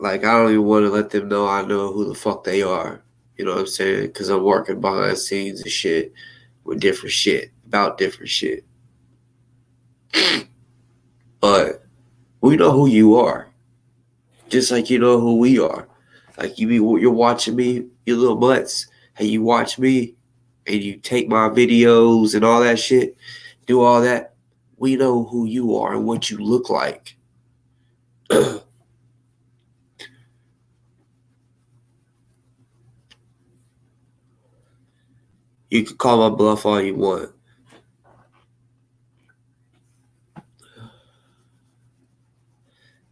don't even want to let them know I know who the fuck they are. You know what I'm saying? Because I'm working behind the scenes and shit with different shit, about different shit. But we know who you are. Just like you know who we are. Like you're watching me, you little butts, and you watch me and you take my videos and all that shit, do all that. We know who you are and what you look like. You can call my bluff all you want.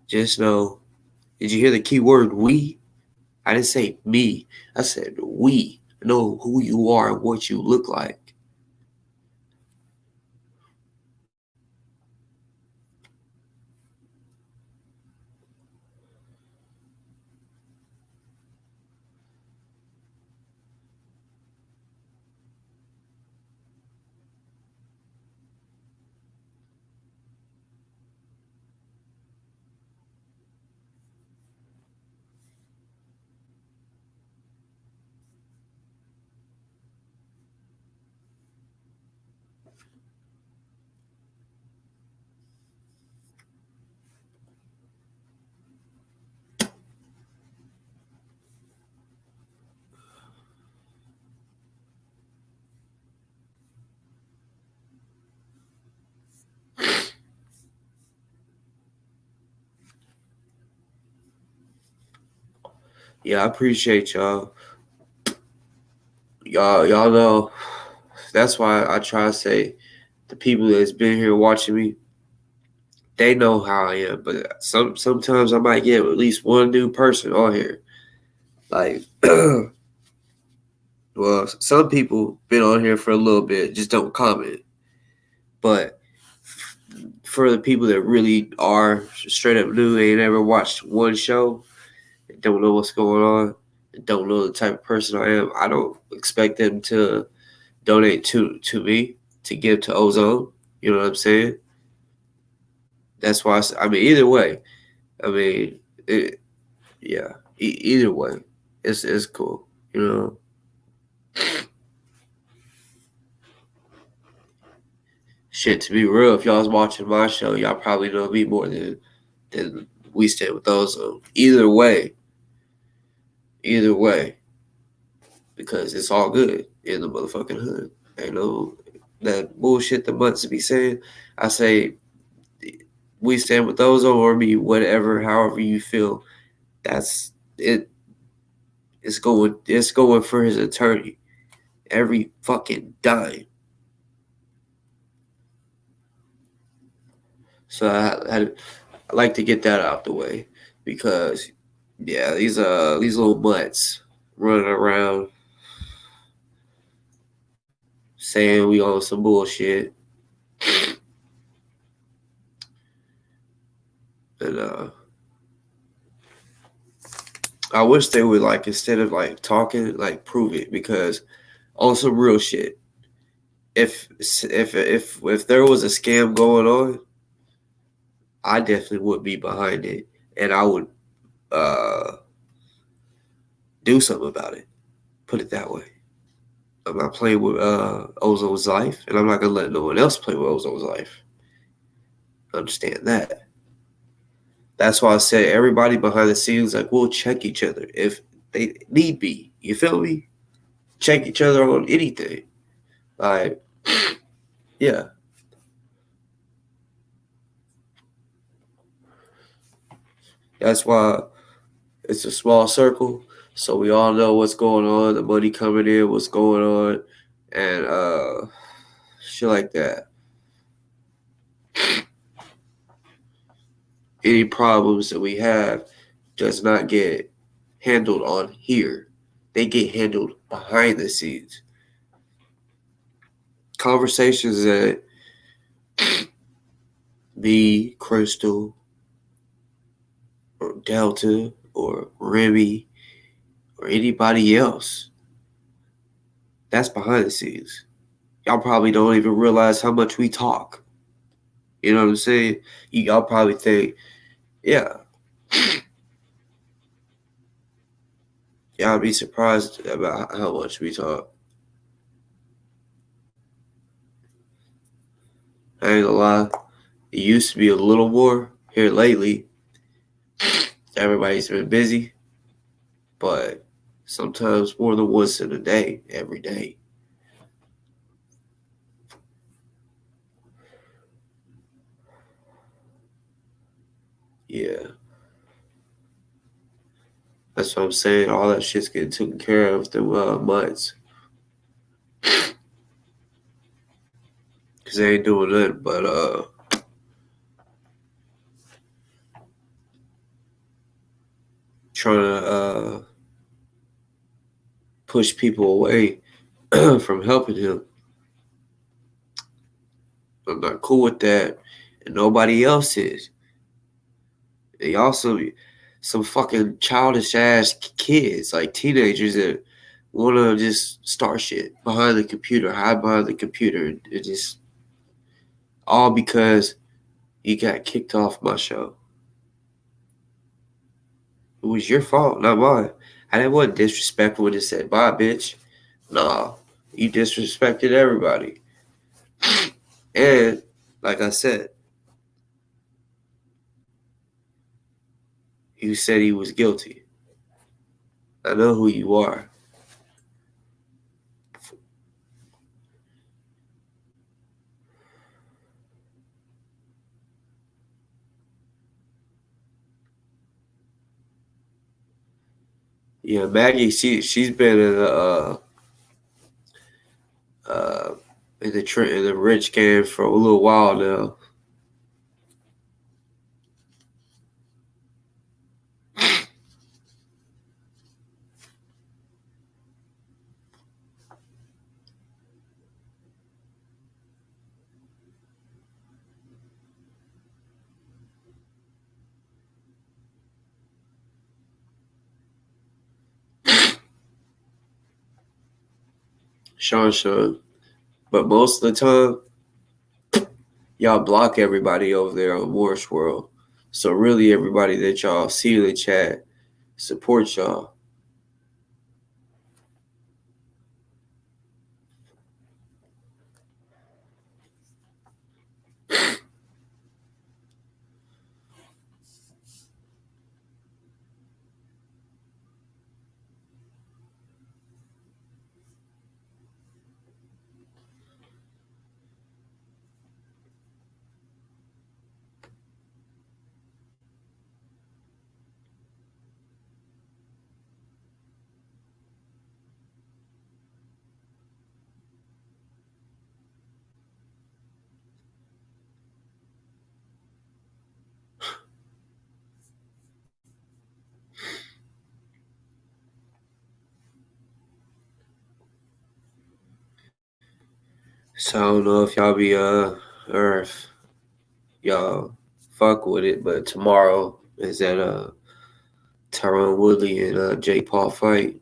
Just know, did you hear the key word we? I didn't say me. I said we know who you are and what you look like. Yeah, I appreciate y'all. Y'all know. That's why I try to say the people that's been here watching me, they know how I am. But sometimes I might get at least one new person on here. Like, well, some people been on here for a little bit, just don't comment. But for the people that really are straight up new, they ain't never watched one show, don't know what's going on, don't know the type of person I am, I don't expect them to donate to me, to give to Ozone. You know what I'm saying? That's why either way, either way, it's cool, you know. Shit, to be real, if y'all was watching my show, y'all probably know me more than we stand with Ozone. Either way, because it's all good in the motherfucking hood. Ain't no that bullshit the mutts be saying. I say we stand with Ozone or me, whatever, however you feel. That's it. It's going for his attorney. Every fucking dime. So I like to get that out the way because, yeah, these little butts running around saying we on some bullshit. And I wish they would, like, instead of like talking, like, prove it, because on some real shit, if there was a scam going on, I definitely would be behind it, and I would do something about it. Put it that way. I'm not playing with Ozone's life, and I'm not gonna let no one else play with Ozone's life. Understand that. That's why I said everybody behind the scenes, like, we'll check each other if they need be. You feel me? Check each other on anything. Like, yeah. That's why it's a small circle, so we all know what's going on, the money coming in, what's going on, and shit like that. Any problems that we have does not get handled on here. They get handled behind the scenes. Conversations that me, Crystal, or Delta, or Remy, or anybody else, that's behind the scenes. Y'all probably don't even realize how much we talk. You know what I'm saying? Y'all probably think, yeah. Y'all be surprised about how much we talk. I ain't gonna lie. It used to be a little more here lately. Everybody's been busy. But sometimes more than once in a day, every day. Yeah. That's what I'm saying. All that shit's getting taken care of through months. Because they ain't doing nothing but trying to push people away from helping him. I'm not cool with that. And nobody else is. They also some fucking childish ass kids, like teenagers that want to just start shit behind the computer, hide behind the computer. It just all because you got kicked off my show. It was your fault, not mine. I didn't want disrespectful when it said bye, bitch. Nah, you disrespected everybody. And like I said, you said he was guilty. I know who you are. Yeah, Maggie, she's been in the rich game for a little while now. Sean. But most of the time, y'all block everybody over there on Morris World. So really everybody that y'all see in the chat support y'all. So I don't know if y'all be or if y'all fuck with it, but tomorrow is that Tyron Woodley and Jake Paul fight.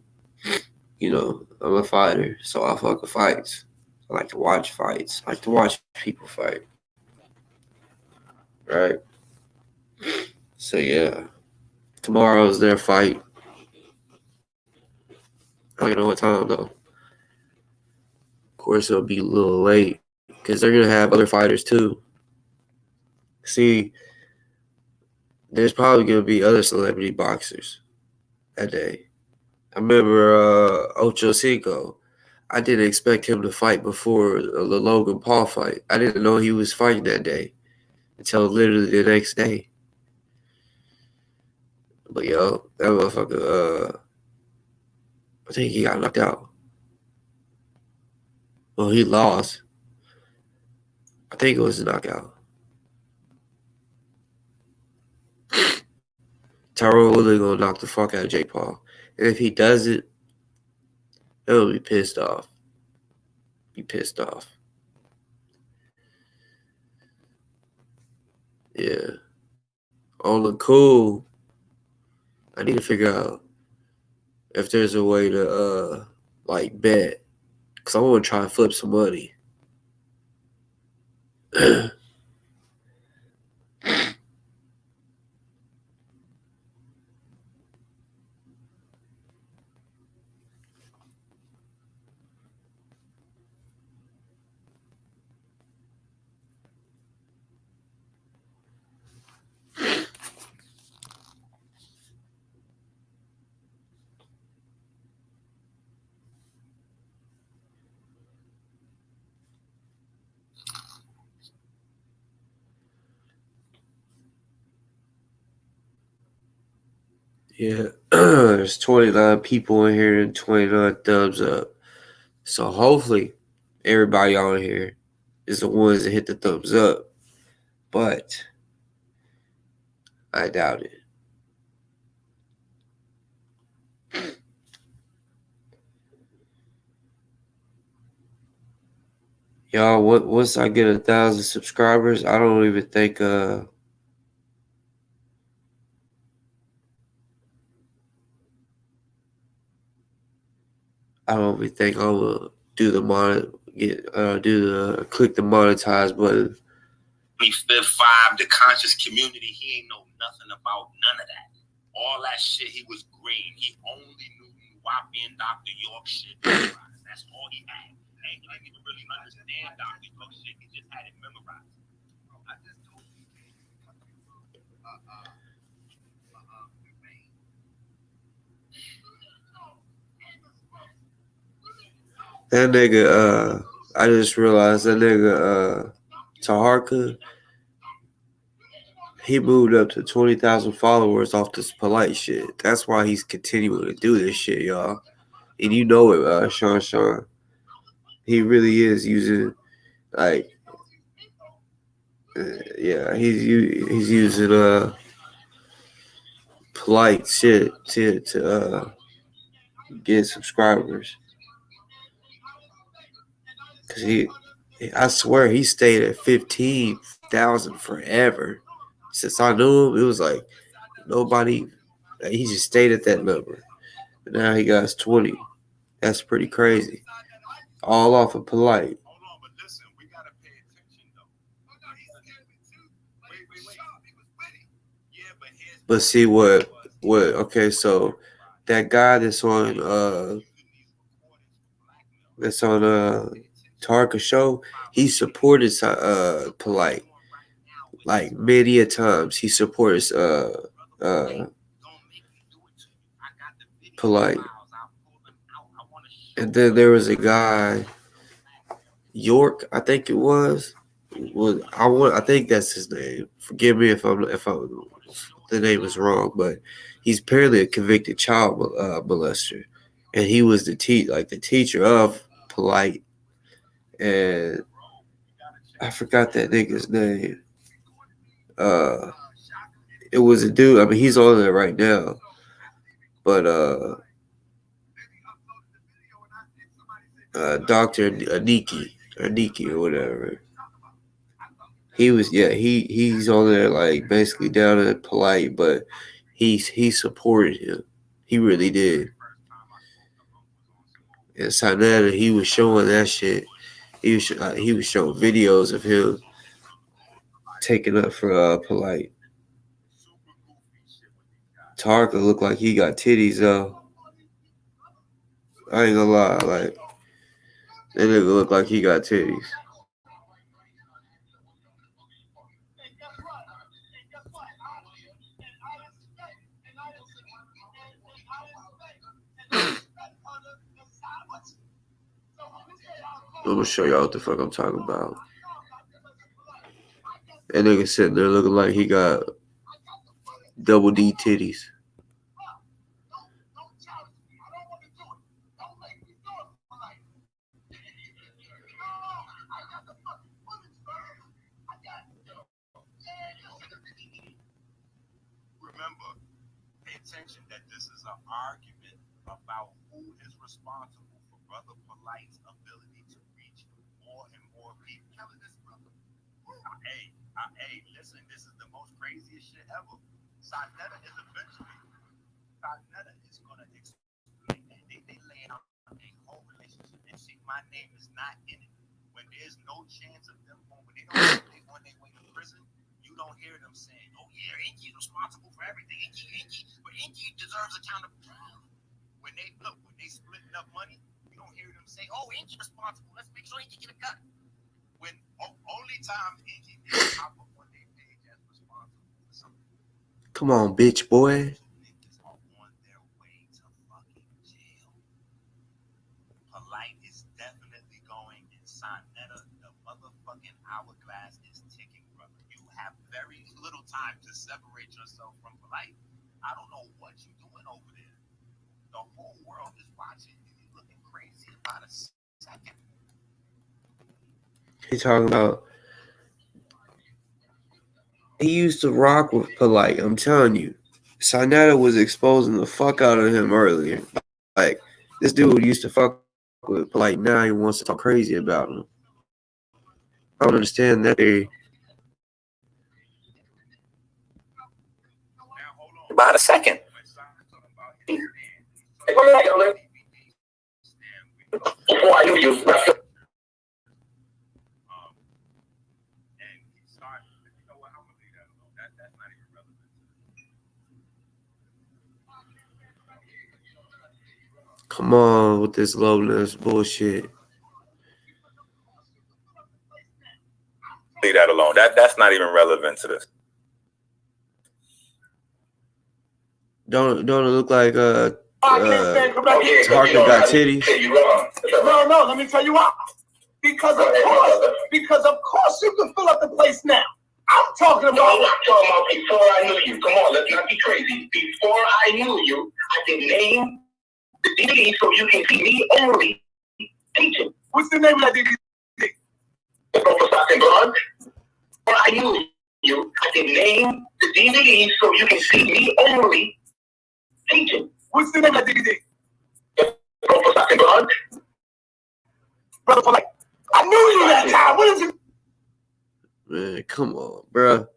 You know, I'm a fighter, so I fuck with fights. I like to watch fights. I like to watch people fight. Right? So yeah. Tomorrow's their fight. I don't even know what time though. Of course it'll be a little late. Because they're gonna have other fighters too. See, there's probably gonna be other celebrity boxers that day. I remember Ocho Cinco. I didn't expect him to fight before the Logan Paul fight. I didn't know he was fighting that day until literally the next day. But yo, that motherfucker, I think he got knocked out. Well, he lost. I think it was a knockout. Tyrone Woodley gonna knock the fuck out of Jake Paul. And if he doesn't, he'll be pissed off. Be pissed off. Yeah. On the cool, I need to figure out if there's a way to like bet. Cause I wanna try and flip some money. Yeah, there's 29 people in here and 29 thumbs up. So hopefully everybody on here is the ones that hit the thumbs up. But I doubt it. Y'all, once I get 1,000 subscribers, I don't even think I'm gonna do the click the monetize button. 25, the conscious community, he ain't know nothing about none of that. All that shit, he was green. He only knew Wappy and Dr. York shit. That's all he had. And he didn't even really understand Dr. York shit. He just had it memorized. I just told you. That nigga, I just realized that nigga, Taharka, he moved up to 20,000 followers off this polite shit. That's why he's continuing to do this shit, y'all. And you know it, Sean. He really is using, like, yeah, he's using polite shit to get subscribers. Cause I swear he stayed at 15,000 forever. Since I knew him, it was like nobody. He just stayed at that number. But now he got 20. That's pretty crazy. All off of polite. But see what? Okay, so that guy that's on Tarka show, he supported polite. Like many a times he supports polite. And then there was a guy, York, I think it was. I think that's his name. Forgive me if the name is wrong, but he's apparently a convicted child molester, and he was the teacher of polite. And I forgot that nigga's name. It was a dude. I mean, he's on there right now, but Dr. Aniki. or Nikki or whatever. He was he's on there like basically down and polite, but he supported him. He really did. And Sinetta, he was showing that shit. He was showing videos of him taking up for polite. Tarka looked like he got titties though. I ain't gonna lie, like that nigga look like he got titties. I'm gonna show y'all what the fuck I'm talking about. That nigga sitting there looking like he got double D titties. Remember, pay attention that this is an argument about who is responsible for Brother Polite's ability to reach more and more people. Killing this brother. Hey, listen, this is the most craziest shit ever. Sinetta is eventually, Sinetta is going to explain that. They lay out a whole relationship. And see, my name is not in it. When there's no chance of them going, when they don't they on their way to prison, you don't hear them saying, oh yeah, Inky's responsible for everything. Inky, but Inky deserves accountability. When they splitting up money, you don't hear them say, oh, Inky's responsible. Let's make sure Inky get a cut. When only time Inky gets pop up on their page as responsible for something. Come on, bitch boy. Niggas are on their way to fucking jail. Polite is definitely going, and Sinetta, the motherfucking hourglass is ticking, brother. You have very little time to separate yourself from Polite. I don't know what you're doing over there. The whole world is watching. You're looking crazy about a second. He talking about he used to rock with Polite. I'm telling you, Sinetta was exposing the fuck out of him earlier. Like this dude used to fuck with Polite. Now he wants to talk crazy about him. I don't understand that theory. About a second. Before I knew you. Come on with this lowness bullshit. Leave that alone. That's not even relevant to this. Don't it look like Tarka got titties? No, let me tell you why. Because of course you can fill up the place now. I'm talking about. No, I'm not talking about before I knew you. Come on, let's not be crazy. Before I knew you, I can name the DVD so you can see me only teaching. What's the name of that DVD? The Go for Stock and Blog. Before I knew you, I can name the DVD so you can see me only teaching. What's the name of that DVD? The Go for Stock and Blog. Brother, for like, I knew you that time. What is it? Man, come on, bro.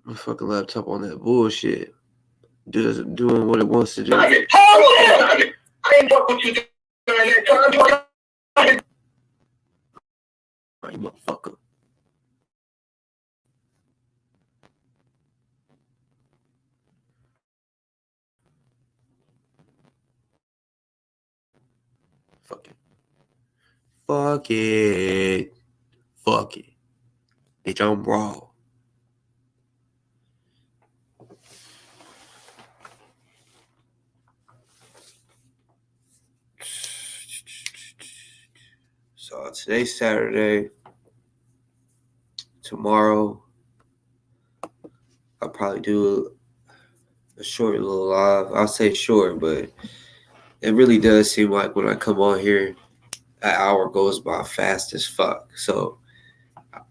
My fucking laptop on that bullshit. Doing what it wants to do. I ain't fuck with you during that time. You motherfucker. Fuck it. Fuck it. Fuck it. Bitch, I'm raw. So today's Saturday. Tomorrow, I'll probably do a short little live. I'll say short, but it really does seem like when I come on here, an hour goes by fast as fuck. So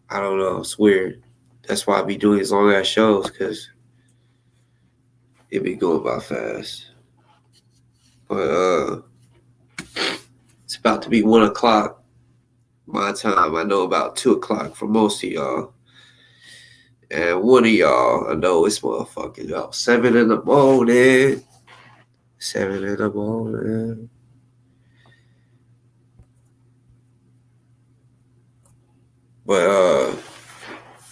I don't know. It's weird. That's why I be doing these long ass shows, because it be going by fast. But it's about to be 1 o'clock. my time. I know about 2 o'clock for most of y'all. And one of y'all, I know it's motherfucking y'all. 7 in the morning. 7 in the morning. But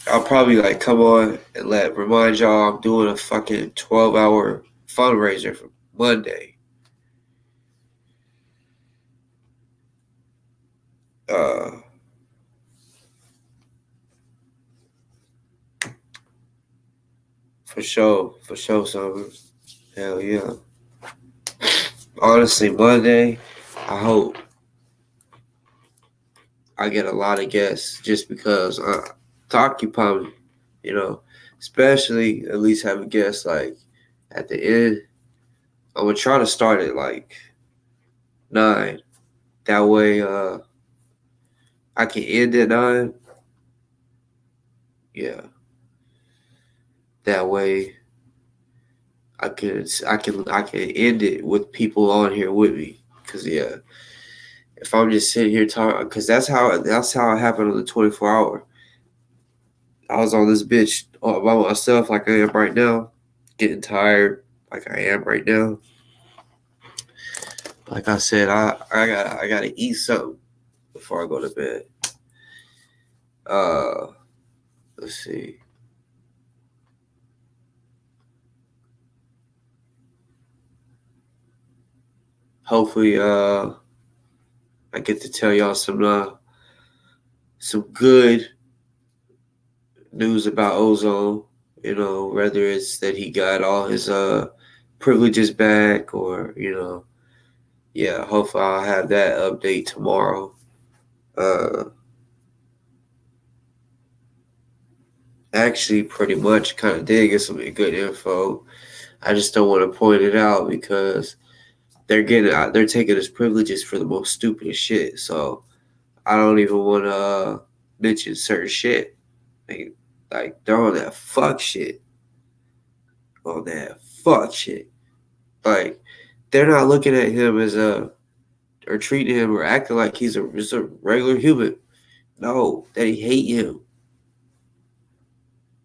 I'll probably like come on and remind y'all I'm doing a fucking 12-hour fundraiser for Monday. For sure, Summer. Hell yeah. Honestly, Monday, I hope I get a lot of guests just because to occupy me, you know, especially at least have a guest like at the end. I'm gonna try to start at like 9. That way, I can end at 9. Yeah. That way, I can end it with people on here with me. Cause yeah, if I'm just sitting here talking, cause that's how it happened on the 24-hour. I was on this bitch all by myself, like I am right now, getting tired, like I am right now. Like I said, I gotta eat something before I go to bed. Let's see. Hopefully, I get to tell y'all some good news about Ozone. You know, whether it's that he got all his privileges back, or yeah. Hopefully, I'll have that update tomorrow. Actually, pretty much, kind of did get some good info. I just don't want to point it out because they're taking his privileges for the most stupidest shit. So I don't even want to mention certain shit. Like they're on that fuck shit. On that fuck shit. Like they're not looking at him as or treating him or acting like he's just a regular human. No, they hate him.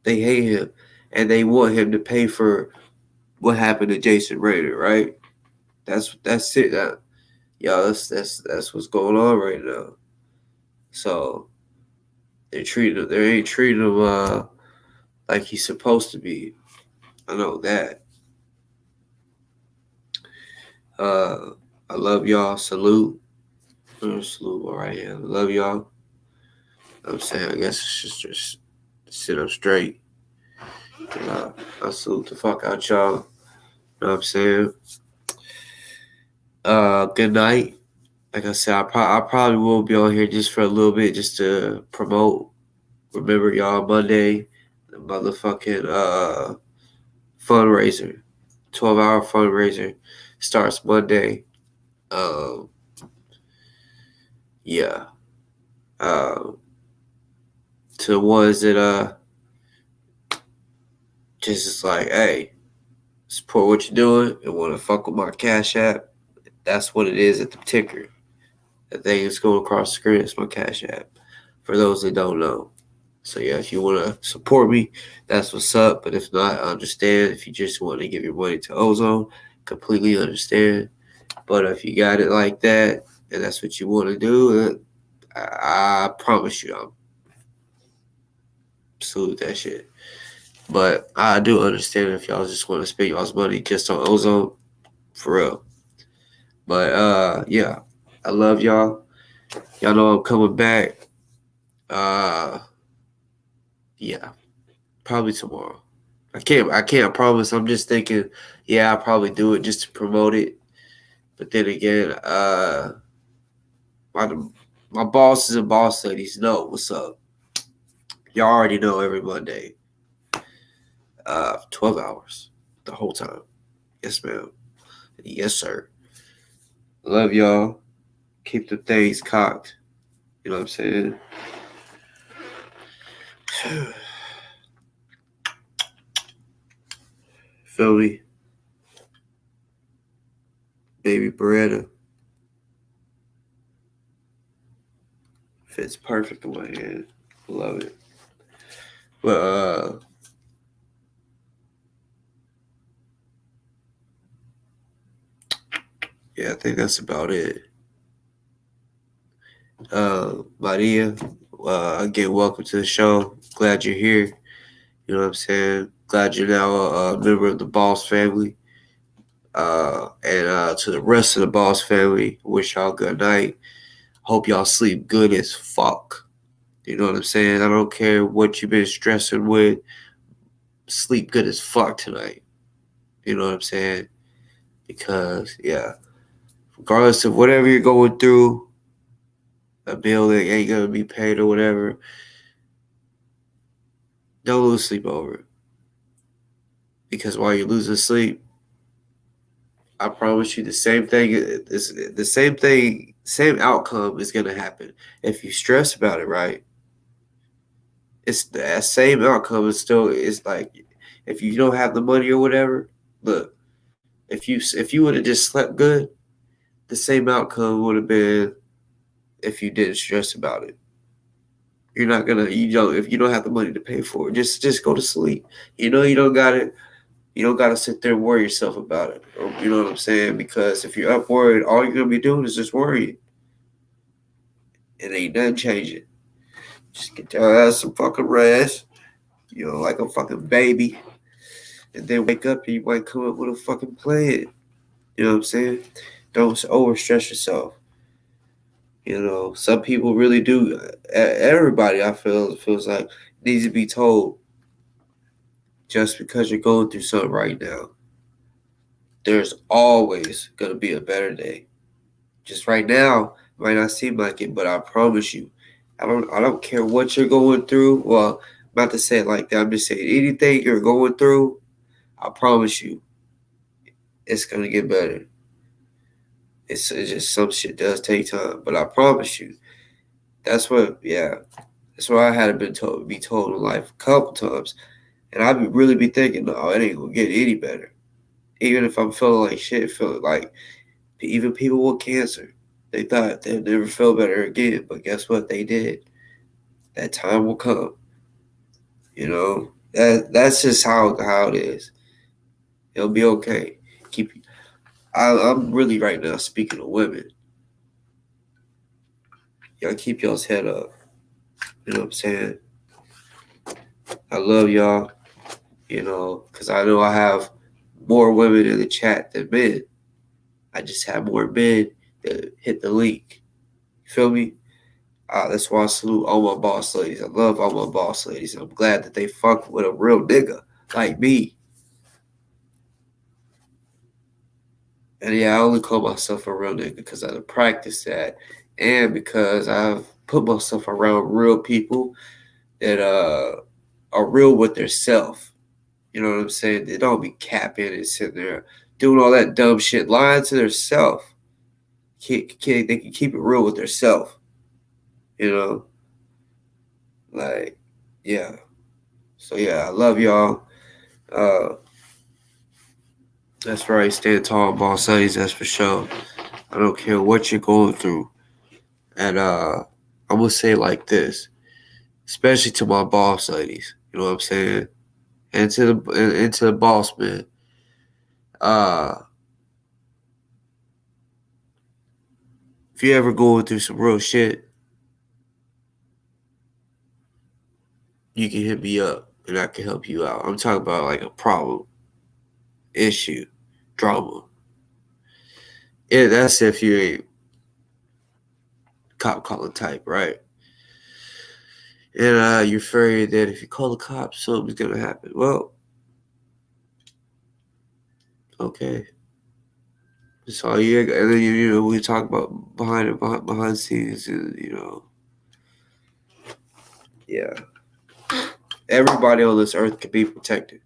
They hate him, and they want him to pay for what happened to Jason Rader, right? That's it. That's what's going on right now. So they ain't treating him like he's supposed to be. I know that. I love y'all. Salute. Salute right here. Love y'all. I'm saying, I guess it's just sit up straight. I salute the fuck out y'all. You know what I'm saying? Good night. Like I said, I probably will be on here just for a little bit, just to promote. Remember, y'all, Monday, the motherfucking fundraiser, 12-hour fundraiser starts Monday. Yeah. To the ones that just like, hey, support what you're doing and want to fuck with my Cash App. That's what it is at the ticker. The thing is going across the screen. It's my Cash App. For those that don't know. So yeah, if you want to support me, that's what's up. But if not, I understand. If you just want to give your money to Ozone, completely understand. But if you got it like that, and that's what you want to do, I promise you, I'm salute that shit. But I do understand if y'all just want to spend y'all's money just on Ozone, for real. But yeah, I love y'all. Y'all know I'm coming back. Yeah, probably tomorrow. I can't promise. I'm just thinking, yeah, I'll probably do it just to promote it. But then again, my bosses and boss ladies know what's up. Y'all already know every Monday. 12 hours the whole time. Yes, ma'am. Yes, sir. Love y'all. Keep the things cocked. You know what I'm saying? Feel me? Baby Beretta. Fits perfect in my hand. Love it. But yeah, I think that's about it. Maria, again, welcome to the show. Glad you're here. You know what I'm saying? Glad you're now a member of the Boss family. And to the rest of the Boss family, wish y'all good night. Hope y'all sleep good as fuck. You know what I'm saying? I don't care what you've been stressing with. Sleep good as fuck tonight. You know what I'm saying? Because, yeah, regardless of whatever you're going through, a bill that ain't going to be paid or whatever, don't lose sleep over it. Because while you're losing sleep, I promise you the same same outcome is going to happen. If you stress about it, right, it's that same outcome is like, if you don't have the money or whatever, look, if you would have just slept good, the same outcome would have been if you didn't stress about it. You're not gonna, if you don't have the money to pay for it, just go to sleep. You don't got it. You don't got to sit there and worry yourself about it. You know what I'm saying? Because if you're up worried, all you're going to be doing is just worrying. It ain't nothing changing. Just get your ass some fucking rest, like a fucking baby. And then wake up and you might come up with a fucking plan. You know what I'm saying? Don't overstress yourself. Some people really do. Everybody, I feels like, needs to be told, just because you're going through something right now, there's always going to be a better day. Just right now, it might not seem like it, but I promise you, I don't care what you're going through. Well, I'm not to say it like that. I'm just saying anything you're going through, I promise you, it's going to get better. It's just some shit does take time, but I promise you, that's what I had be told in life a couple times. And I really be thinking, no, it ain't going to get any better. Even if I'm feeling like shit, feeling like, even people with cancer, they thought they'd never feel better again, but guess what? They did. That time will come. That's just how it is. It'll be okay. I'm really right now speaking to women. Y'all keep y'all's head up. You know what I'm saying? I love y'all. Because I know I have more women in the chat than men. I just have more men that hit the link. You feel me? That's why I salute all my boss ladies. I love all my boss ladies. And I'm glad that they fuck with a real nigga like me. And yeah, I only call myself a real nigga because I practice that. And because I've put myself around real people that are real with their self. You know what I'm saying? They don't be capping and sitting there doing all that dumb shit, lying to their self. They can keep it real with their self. Like, yeah. So yeah, I love y'all. That's right. Stand tall, boss ladies. That's for sure. I don't care what you're going through. And I'm gonna say it like this, especially to my boss ladies. You know what I'm saying? And to the boss man. If you're ever going through some real shit, you can hit me up and I can help you out. I'm talking about like a problem, issue, drama. Yeah, that's if you ain't cop calling type, right? And you're afraid that if you call the cops, something's gonna happen. Well, okay. That's all you. And then we talk about behind the scenes, and yeah. Everybody on this earth can be protected.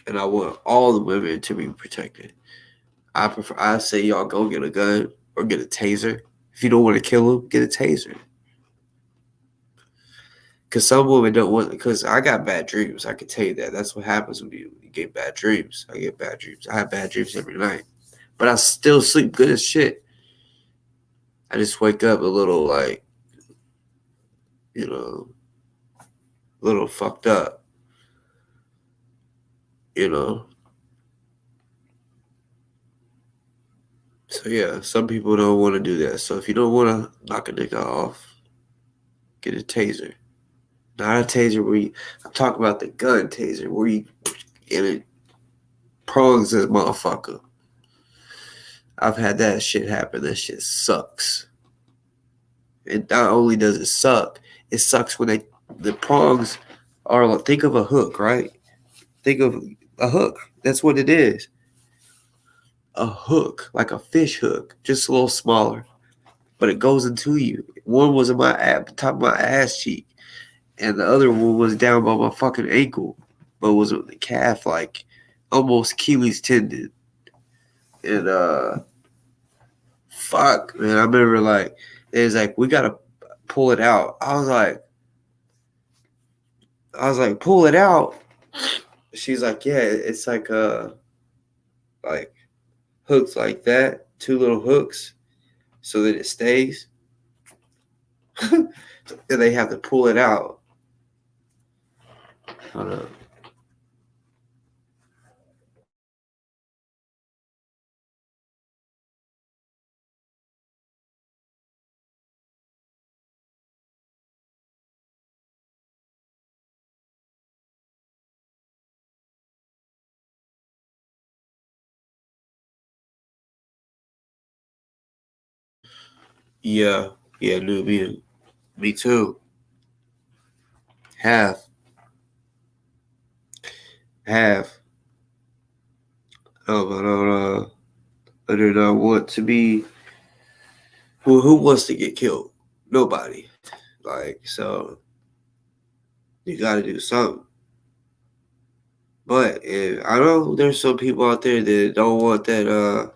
And I want all the women to be protected. I say y'all go get a gun or get a taser. If you don't want to kill them, get a taser. Because some women don't want, because I got bad dreams. I can tell you that. That's what happens when you get bad dreams. I get bad dreams. I have bad dreams every night. But I still sleep good as shit. I just wake up a little like, you know, a little fucked up, you know. So yeah, some people don't want to do that. So if you don't want to knock a nigga off, get a taser. Not a taser where you, I'm talking about the gun taser where you get it prongs this motherfucker. I've had that shit happen. That shit sucks. And not only does it sucks when the prongs are like, think of a hook, right? Think of a hook. That's what it is. A hook, like a fish hook, just a little smaller, but it goes into you. One was in my top of my ass cheek, and the other one was down by my fucking ankle, but was with the calf, like almost Achilles tendon. And fuck, man, I remember like it was like we gotta pull it out. I was like, pull it out. She's like, yeah, it's like hooks like that, 2 little hooks, so that it stays. And they have to pull it out. Hold up. Yeah, dude, me too. Have. I do not want to be. Who wants to get killed? Nobody. Like, so you got to do something. But I know there's some people out there that don't want that.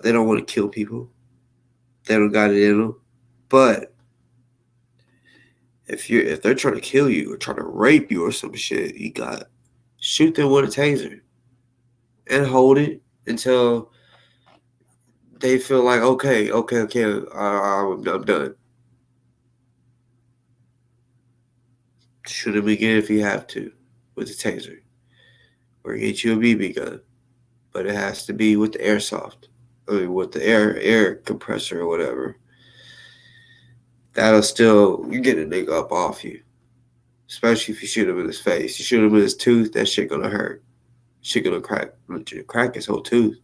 They don't want to kill people. They don't got it in them. But if they're trying to kill you or trying to rape you or some shit, you got shoot them with a taser and hold it until they feel like okay, I'm done. Shoot them again if you have to with the taser, or get you a BB gun, but it has to be with the airsoft, with the air compressor or whatever. That'll still, you get a nigga up off you, especially if you shoot him in his face. You shoot him in his tooth, that shit gonna hurt. Shit gonna crack his whole tooth.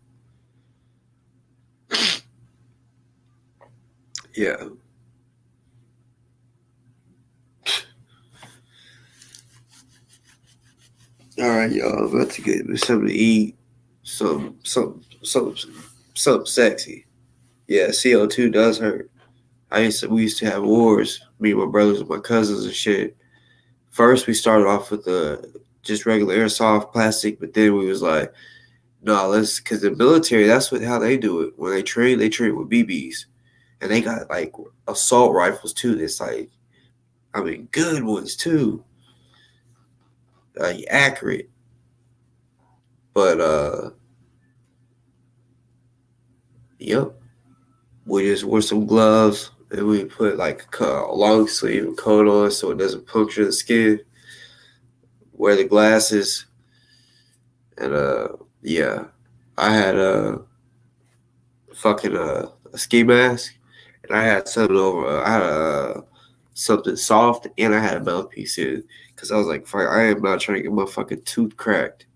Yeah. All right, y'all. I'm about to get me something to eat. Something sexy. Yeah, CO2 does hurt. We used to have wars, me and my brothers and my cousins and shit. First, we started off with just regular airsoft plastic, but then we was like, no, because the military, that's how they do it. When they train with BBs. And they got like assault rifles too. That's like, I mean, good ones too. Like accurate. But yep. We just wore some gloves and we put like a long sleeve coat on so it doesn't puncture the skin. Wear the glasses. And yeah. I had a ski mask, and I had something over. I had something soft, and I had a mouthpiece in, because I was like, "Fuck, I am not trying to get my fucking tooth cracked."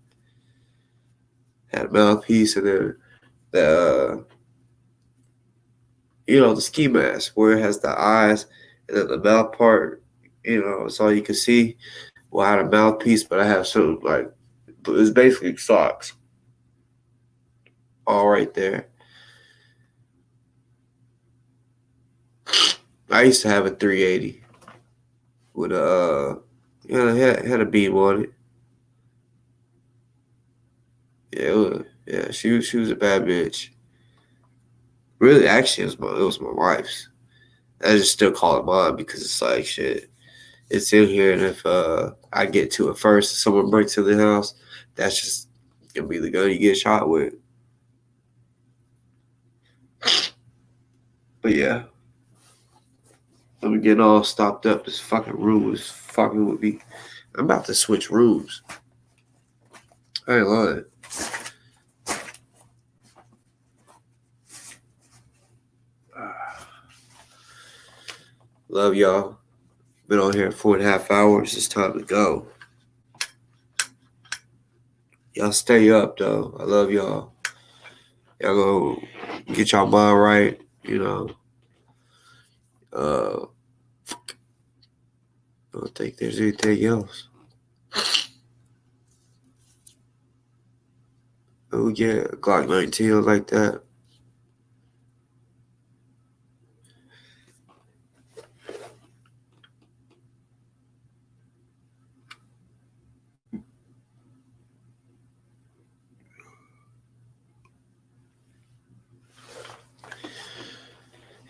Had a mouthpiece, and then the the ski mask where it has the eyes, and then the mouth part. It's all you can see. Well, I had a mouthpiece, but I have something like it's basically socks, all right there. I used to have a 380 with had a beam on it. Yeah, she was a bad bitch. Really, actually, it was my wife's. I just still call it mine because it's like shit. It's in here, and if I get to it first, if someone breaks into the house, that's just gonna be the gun you get shot with. But yeah. I'm getting all stopped up. This fucking room is fucking with me. I'm about to switch rooms. I ain't love it. Love y'all. Been on here 4.5 hours. It's time to go. Y'all stay up though. I love y'all. Y'all go get y'all mind right. You know. I don't think there's anything else. Oh yeah, Glock 19 like that.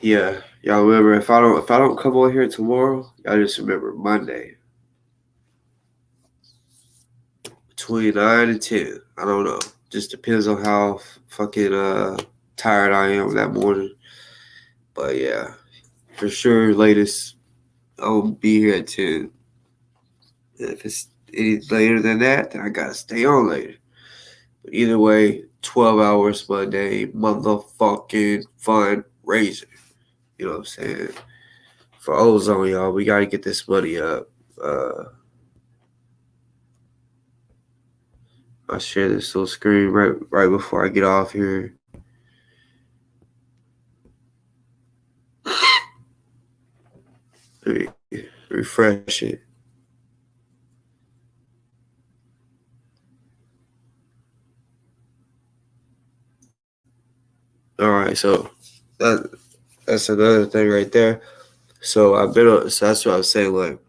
Yeah, y'all remember if I don't come on here tomorrow, y'all just remember Monday. Between 9 and 10. I don't know. Just depends on how fucking tired I am that morning. But yeah, for sure latest I'll be here at 10. And if it's any later than that, then I gotta stay on later. But either way, 12 hours Monday, motherfucking fundraiser. You know what I'm saying? For Ozone, y'all, we gotta get this money up. I'll share this little screen right before I get off here. Let me refresh it. All right, so that's another thing right there. So so that's what I was saying. Like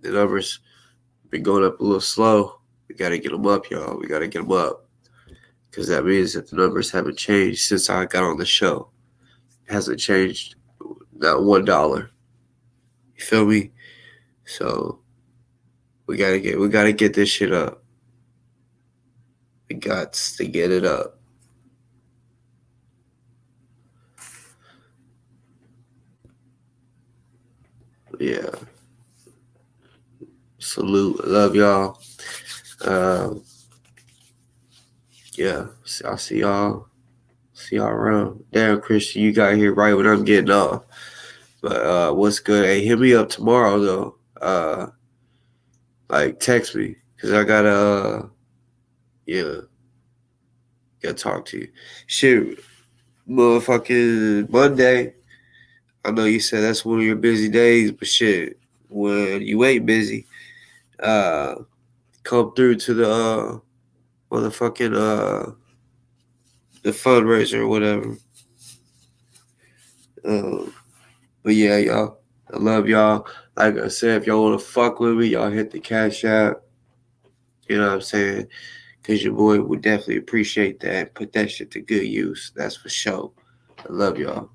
the numbers been going up a little slow. We gotta get them up, y'all. We gotta get them up because that means that the numbers haven't changed since I got on the show. It hasn't changed not $1. You feel me? So we gotta get this shit up. We got to get it up. Yeah. Salute. Love y'all. Yeah. I'll see y'all. See y'all around. Damn, Christian, you got here right when I'm getting off. But what's good? Hey, hit me up tomorrow though. Like text me. Cause I gotta gotta talk to you. Shit, motherfucking Monday. I know you said that's one of your busy days, but shit, when you ain't busy, come through to the motherfucking the fundraiser or whatever. But yeah, y'all, I love y'all. Like I said, if y'all want to fuck with me, y'all hit the Cashapp. You know what I'm saying? Because your boy would definitely appreciate that. Put that shit to good use. That's for sure. I love y'all.